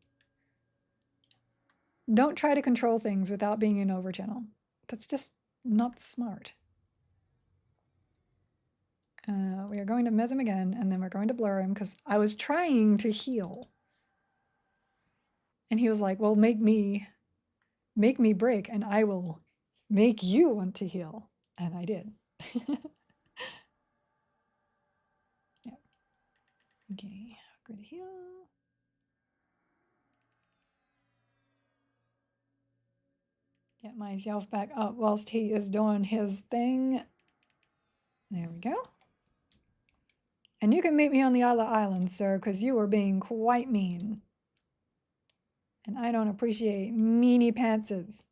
Don't try to control things without being in overchannel. That's just not smart. We are going to mez him again, and then we're going to blur him because I was trying to heal. And he was like, well, make me break and I will make you want to heal. And I did. Yeah. Okay, we're going to heal. Get myself back up whilst he is doing his thing. There we go. And you can meet me on the other island, sir, because you were being quite mean. And I don't appreciate meanie pantses.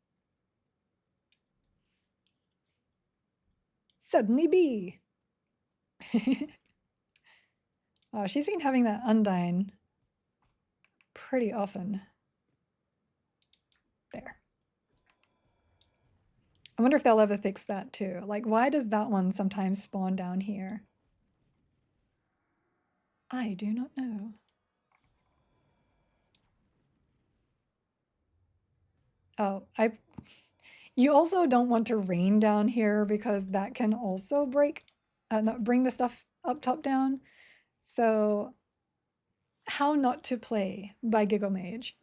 Suddenly bee. Oh, she's been having that Undyne pretty often. There. I wonder if they'll ever fix that too. Like, why does that one sometimes spawn down here? I do not know. Oh, you also don't want to rain down here because that can also bring the stuff up top down. So, How Not to Play by Giggle Mage.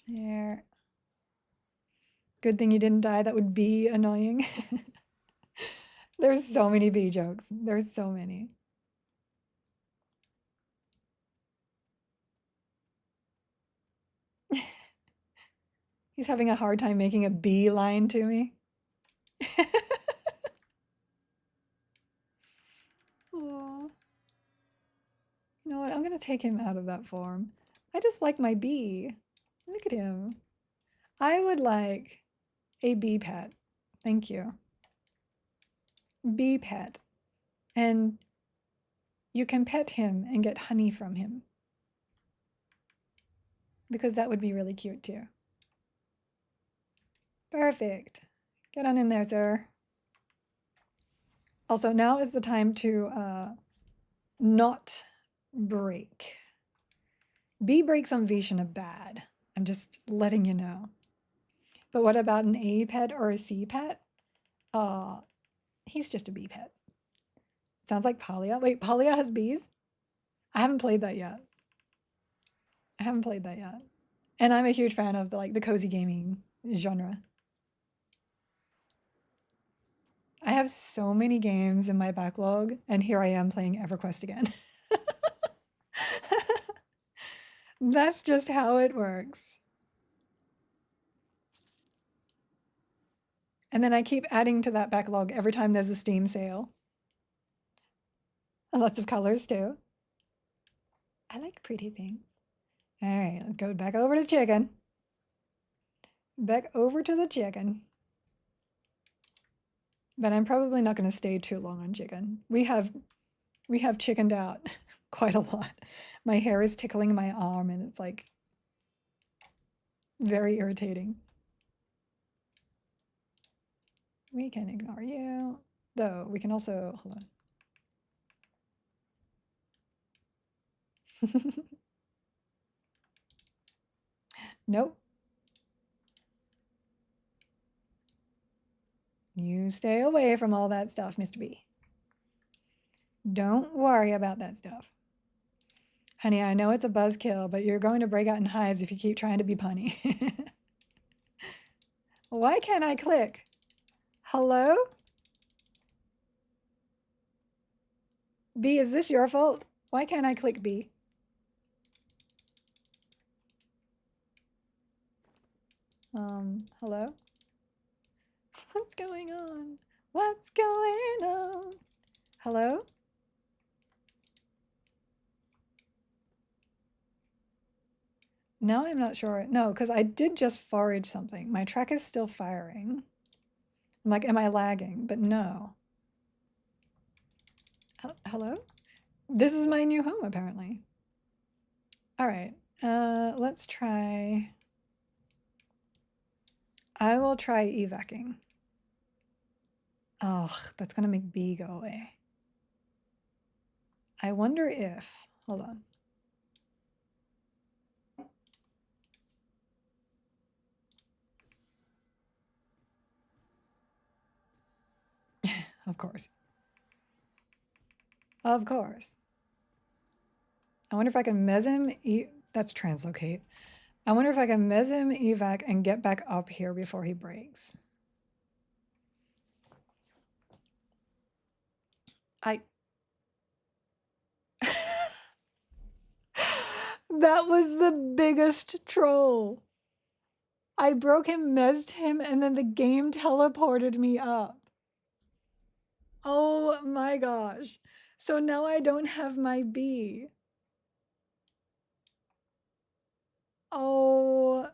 There. Good thing you didn't die. That would be annoying. There's so many bee jokes. There's so many. He's having a hard time making a beeline to me. Aww. You know what? I'm going to take him out of that form. I just like my bee. Look at him. I would like a bee pet. Thank you. Bee pet. And you can pet him and get honey from him. Because that would be really cute too. Perfect. Get on in there, sir. Also, now is the time to not break. B breaks on Vishen are bad. I'm just letting you know. But what about an A pet or a C pet? He's just a B pet. Sounds like Palia. Wait, Palia has bees? I haven't played that yet. And I'm a huge fan of the cozy gaming genre. I have so many games in my backlog, and here I am playing Everquest again. That's just how it works. And then I keep adding to that backlog every time there's a Steam sale. And lots of colors too. I like pretty things. All right, let's go back over to chicken. Back over to the chicken. But I'm probably not going to stay too long on chicken. We have chickened out quite a lot. My hair is tickling my arm and it's like very irritating. We can ignore you, though we can also, hold on. Nope. You stay away from all that stuff, Mr. B. Don't worry about that stuff. Honey, I know it's a buzzkill, but you're going to break out in hives if you keep trying to be punny. Why can't I click? Hello? B, is this your fault? Why can't I click B? Hello? What's going on? What's going on? Hello? No, I'm not sure. No, because I did just forage something. My track is still firing. I'm like, am I lagging? But no. Hello? This is my new home, apparently. All right, let's try. I will try evacing. Oh, that's gonna make B go away. I wonder if, hold on. Of course. Of course. I wonder if I can mez him, that's translocate. I wonder if I can mez him, evac, and get back up here before he breaks. That was the biggest troll. I broke him, mezzed him, and then the game teleported me up. Oh my gosh. So now I don't have my B. Oh,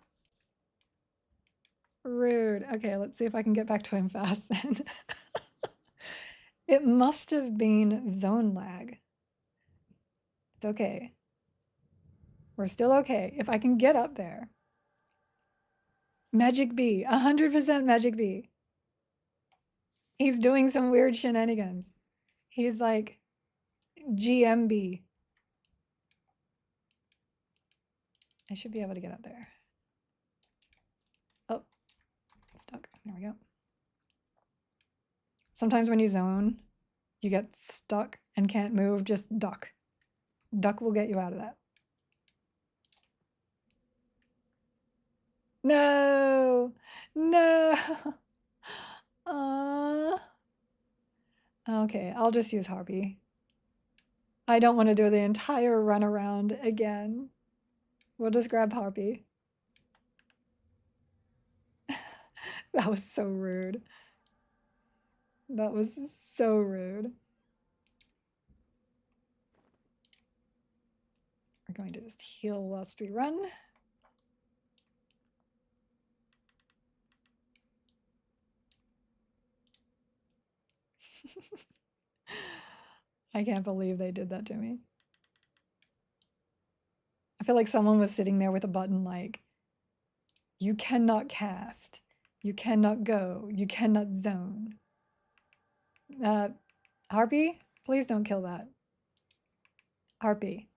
rude. Okay, let's see if I can get back to him fast then. It must have been zone lag. It's okay. We're still okay. If I can get up there. Magic B, 100% Magic B. He's doing some weird shenanigans. He's like GMB. I should be able to get up there. Oh, stuck. There we go. Sometimes when you zone, you get stuck and can't move, just duck. Duck will get you out of that. No, no. Okay, I'll just use Harpy. I don't want to do the entire run around again. We'll just grab Harpy. That was so rude. That was so rude. We're going to just heal whilst we run. I can't believe they did that to me. I feel like someone was sitting there with a button like, you cannot cast, you cannot go, you cannot zone. Harpy, please don't kill that. Harpy.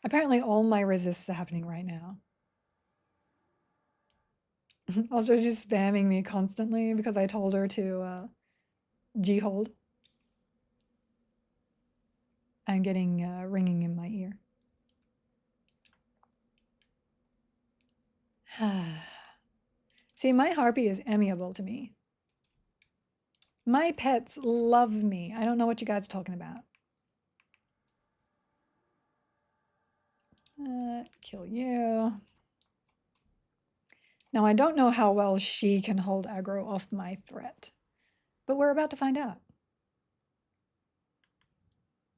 Apparently all my resists are happening right now. Also, she's spamming me constantly because I told her to G-hold. I'm getting ringing in my ear. See, my Harpy is amiable to me. My pets love me. I don't know what you guys are talking about. Kill you. Now, I don't know how well she can hold aggro off my threat, but we're about to find out.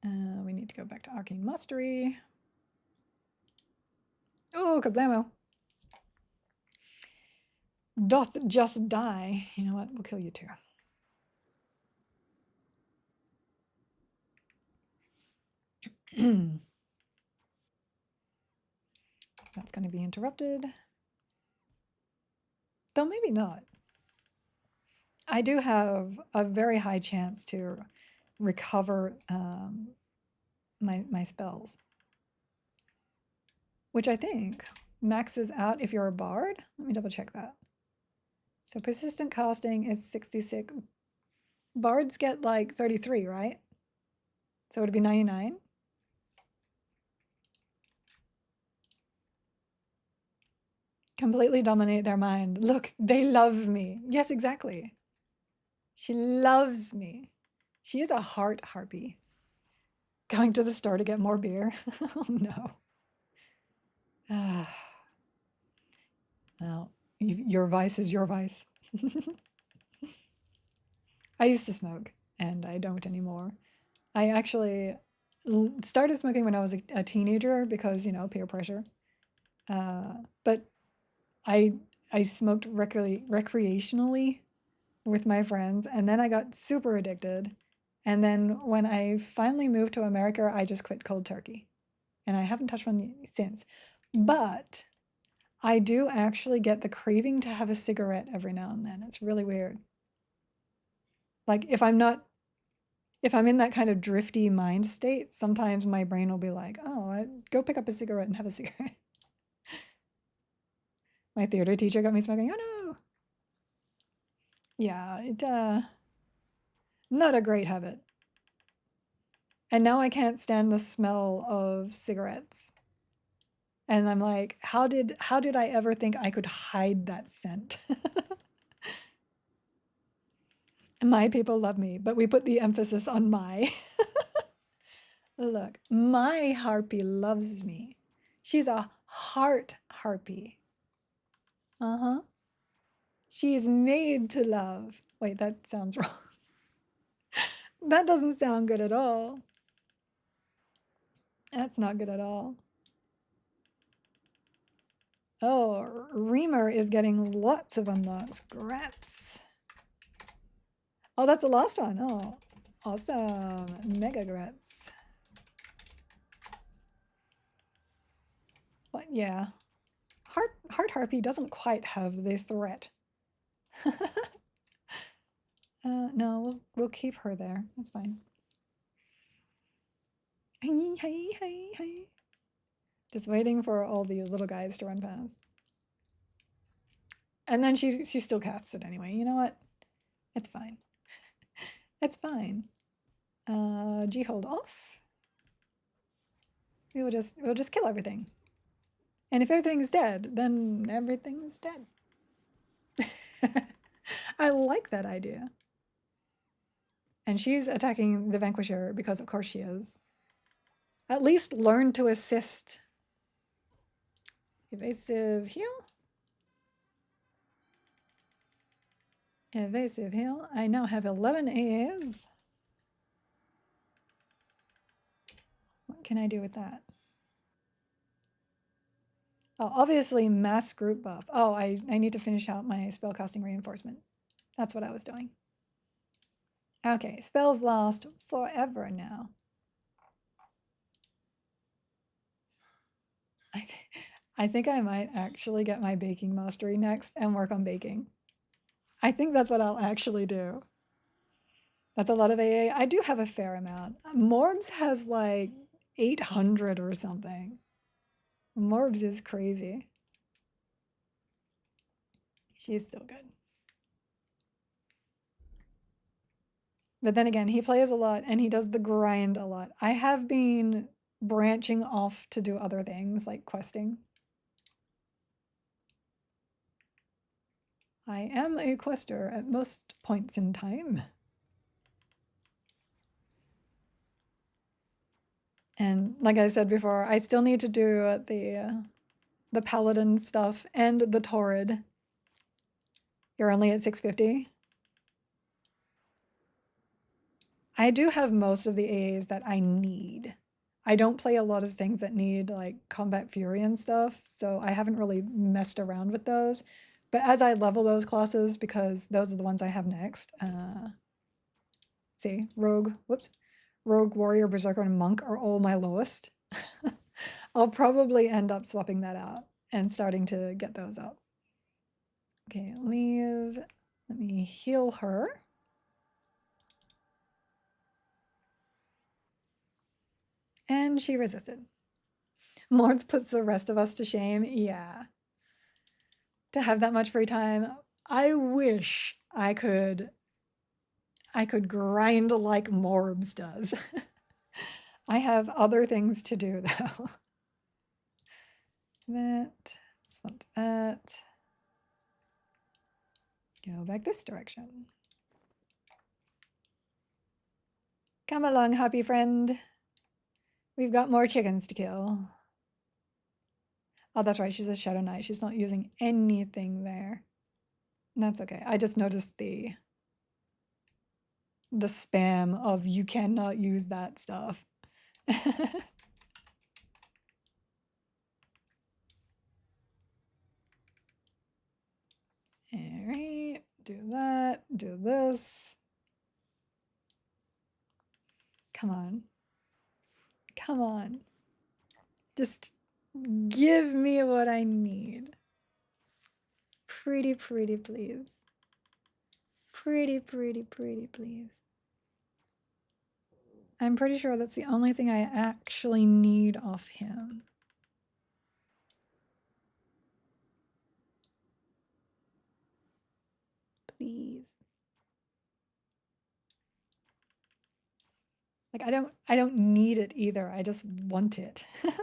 We need to go back to Arcane Mastery. Oh, kablamo. Doth just die. You know what? We'll kill you too. That's going to be interrupted. Though maybe not. I do have a very high chance to recover my spells, which I think maxes out if you're a bard. Let me double check that. So persistent casting is 66. Bards get like 33, right? So it'd be 99. Completely dominate their mind. Look, they love me. Yes, exactly. She loves me. She is a heart harpy. Going to the store to get more beer. Oh no. Well, your vice is your vice. I used to smoke, and I don't anymore. I actually started smoking when I was a teenager because, you know, peer pressure. But I smoked recreationally with my friends, and then I got super addicted. And then when I finally moved to America, I just quit cold turkey, and I haven't touched one since. But I do actually get the craving to have a cigarette every now and then. It's really weird. Like if I'm in that kind of drifty mind state, sometimes my brain will be like, "Oh, go pick up a cigarette and have a cigarette." My theater teacher got me smoking. Oh no. Yeah, not a great habit. And now I can't stand the smell of cigarettes. And I'm like, how did I ever think I could hide that scent? My people love me, but we put the emphasis on my. Look, my harpy loves me. She's a heart harpy. Uh-huh. She is made to love. Wait, that sounds wrong. That doesn't sound good at all. That's not good at all. Oh, Reamer is getting lots of unlocks. Grats. Oh, that's the last one. Oh, awesome. Mega grats. But yeah, Heart Harpy doesn't quite have the threat. No, we'll keep her there. That's fine. Hi. Just waiting for all the little guys to run past. And then she still casts it anyway. You know what? It's fine. It's fine. G hold off. We'll just kill everything. And if everything's dead, then everything's dead. I like that idea. And she's attacking the Vanquisher because of course she is. At least learn to assist. Evasive heal. Evasive heal. I now have 11 AAs. What can I do with that? Oh, obviously mass group buff. Oh, I need to finish out my spellcasting reinforcement. That's what I was doing. Okay, spells last forever now. I think I might actually get my baking mastery next and work on baking. I think that's what I'll actually do. That's a lot of AA. I do have a fair amount. Morbs has like 800 or something. Morbs is crazy. She's still good. But then again, he plays a lot and he does the grind a lot. I have been branching off to do other things like questing. I am a quester at most points in time. And like I said before, I still need to do the paladin stuff and the torrid. You're only at 650. I do have most of the AAs that I need. I don't play a lot of things that need like combat fury and stuff, so I haven't really messed around with those. But as I level those classes, because those are the ones I have next, see, rogue, warrior, berserker, and monk are all my lowest. I'll probably end up swapping that out and starting to get those up. Okay, leave. Let me heal her. And she resisted. Mords puts the rest of us to shame. Yeah. To have that much free time, I wish I could grind like Morbs does. I have other things to do though. That's want that. Go back this direction. Come along, happy friend. We've got more chickens to kill. Oh, that's right. She's a Shadow Knight. She's not using anything there. That's okay. I just noticed the spam of you cannot use that stuff. All right, do that, do this. Come on. Come on. Just give me what I need. Pretty, pretty, please. Pretty, pretty, pretty, please. I'm pretty sure that's the only thing I actually need off him. Please. Like I don't need it either. I just want it. Please.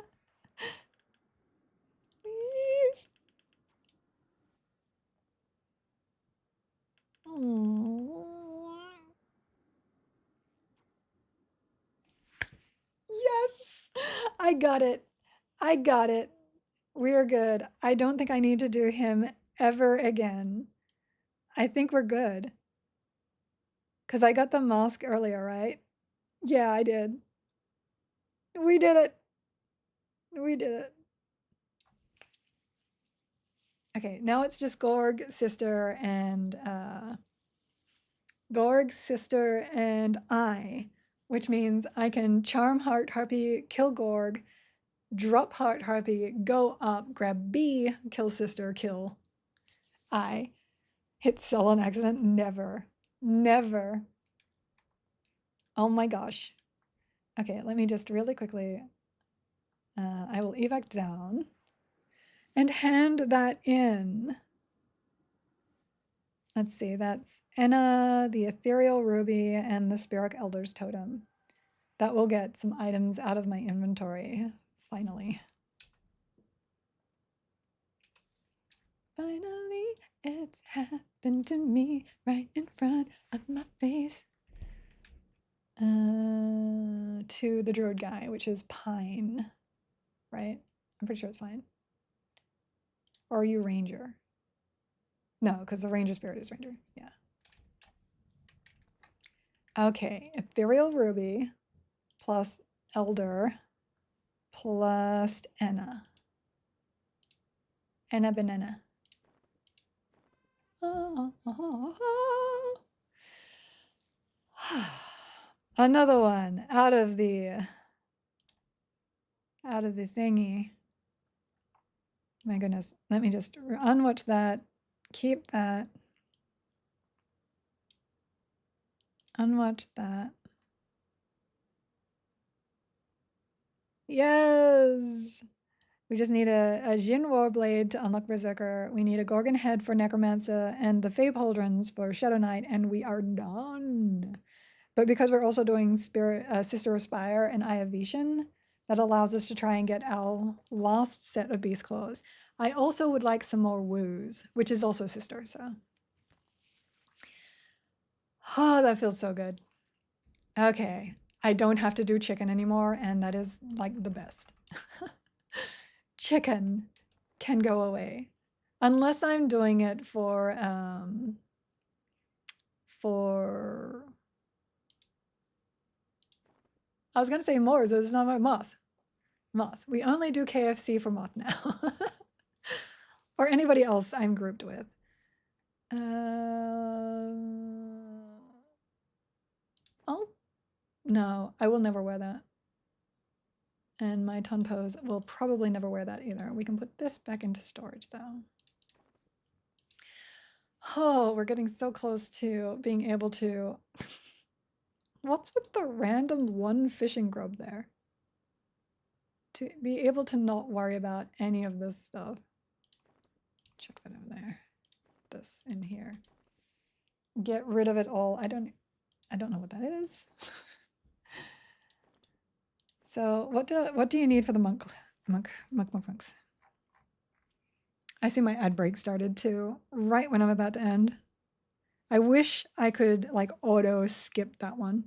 Oh. Yes. I got it. I got it. We're good. I don't think I need to do him ever again. I think we're good. Cuz I got the mask earlier, right? Yeah, I did. We did it. We did it. Okay, now it's just Gorg, sister, and I, which means I can charm Heart Harpy, kill Gorg, drop Heart Harpy, go up, grab B, kill sister, kill I. Hit sell on accident? Never. Never. Oh my gosh. Okay, let me just really quickly, I will evac down and hand that in. Let's see, that's Enna, the Ethereal Ruby, and the Spirit Elder's Totem. That will get some items out of my inventory, finally. Finally, it's happened to me right in front of my face. To the Druid guy, which is Pine, right? I'm pretty sure it's Pine. Or are you Ranger? No, because the Ranger Spirit is Ranger, yeah. Okay, Ethereal Ruby plus Elder plus Enna. Enna Banana. Another one out of the thingy. My goodness, let me just unwatch that. Keep that. Unwatch that. Yes! We just need a Jin Warblade to unlock Berserker. We need a Gorgon Head for Necromancer and the Fae Pauldrons for Shadow Knight, and we are done. But because we're also doing Sister of Spire and Eye of Vision, that allows us to try and get our last set of Beast Claws. I also would like some more Woos, which is also Sister, so. Oh, that feels so good. Okay, I don't have to do chicken anymore, and that is like the best. Chicken can go away. Unless I'm doing it for I was gonna say Moors, but it's not my Moth. Moth. We only do KFC for Moth now. Or anybody else I'm grouped with. Oh, no, I will never wear that. And my Tonpos will probably never wear that either. We can put this back into storage though. Oh, we're getting so close to being able to... What's with the random one fishing grub there? To be able to not worry about any of this stuff. Check that over there. This in here. Get rid of it all. I don't know what that is. So what do you need for the monks? I see my ad break started too, right when I'm about to end. I wish I could like auto skip that one.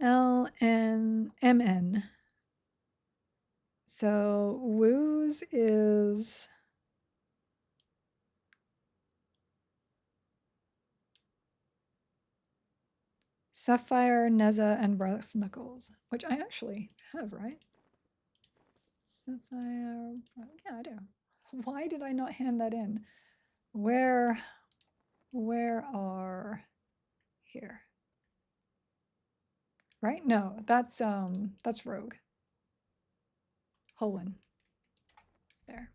LNMN. So woos is Sapphire, Neza, and Brass Knuckles, which I actually have, right? Sapphire, yeah, I do. Why did I not hand that in? Where are here? Right? No, that's Rogue. Holen. There.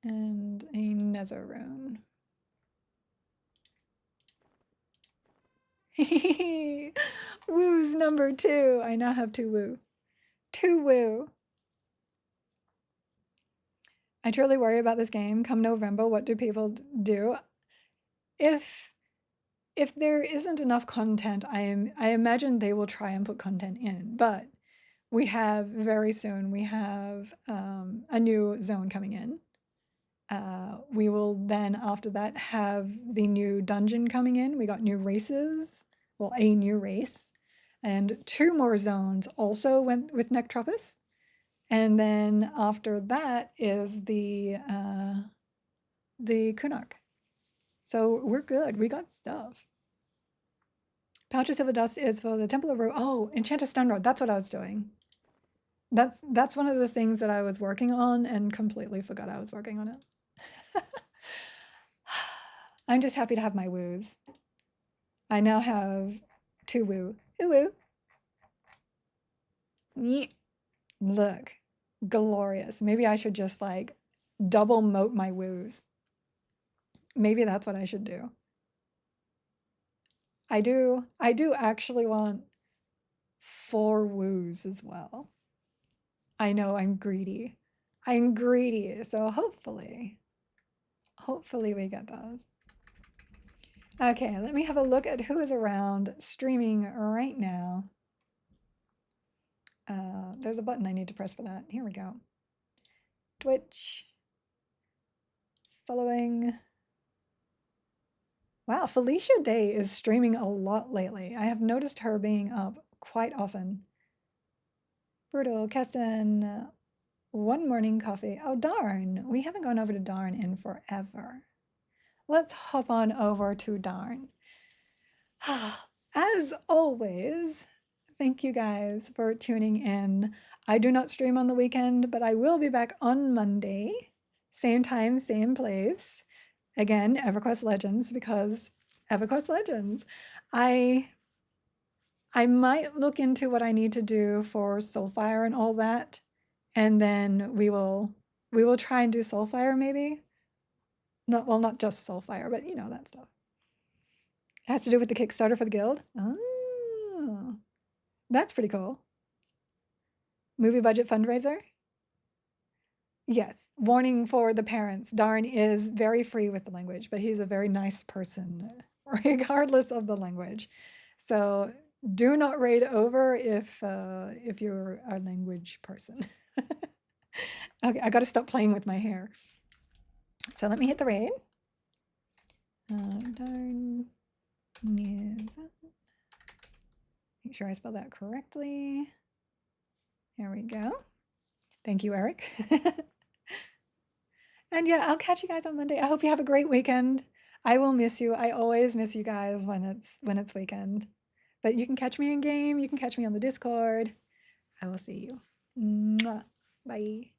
And a Nezarune. Woo's number 2. I now have 2 woo. 2 woo. I truly worry about this game. Come November, what do people do? If there isn't enough content, I imagine they will try and put content in. But we have very soon. We have a new zone coming in. We will then after that have the new dungeon coming in. We got new races. Well, a new race. And 2 more zones also went with Nectropus. And then after that is the Kunark. So we're good. We got stuff. Pouch of Silver Dust is for the Temple of Rue. Oh, Enchanted Stone Road. That's what I was doing. That's one of the things that I was working on and completely forgot I was working on it. I'm just happy to have my woos. I now have 2 woo. Ooh woo. Look, glorious. Maybe I should just like double moat my woos. Maybe that's what I should do. I do actually want 4 woos as well. I know I'm greedy. I'm greedy, so hopefully we get those. Okay, let me have a look at who is around streaming right now. There's a button I need to press for that. Here we go. Twitch. Following. Wow, Felicia Day is streaming a lot lately. I have noticed her being up quite often. Brutal, Keston, One Morning Coffee. Oh, darn. We haven't gone over to Darn in forever. Let's hop on over to Darn. As always, thank you guys for tuning in. I do not stream on the weekend, but I will be back on Monday. Same time, same place. Again, Everquest Legends, because Everquest Legends. I might look into what I need to do for Soulfire and all that, and then we will try and do Soulfire maybe. Not just Soulfire, but you know that stuff. It has to do with the Kickstarter for the guild. Oh, that's pretty cool. Movie budget fundraiser. Yes, warning for the parents. Darn is very free with the language, but he's a very nice person, regardless of the language. So do not raid over if you're a language person. Okay, I got to stop playing with my hair. So let me hit the raid. Darn. Make sure I spell that correctly. There we go. Thank you, Eric. And yeah, I'll catch you guys on Monday. I hope you have a great weekend. I will miss you. I always miss you guys when it's weekend. But you can catch me in game. You can catch me on the Discord. I will see you. Mwah. Bye.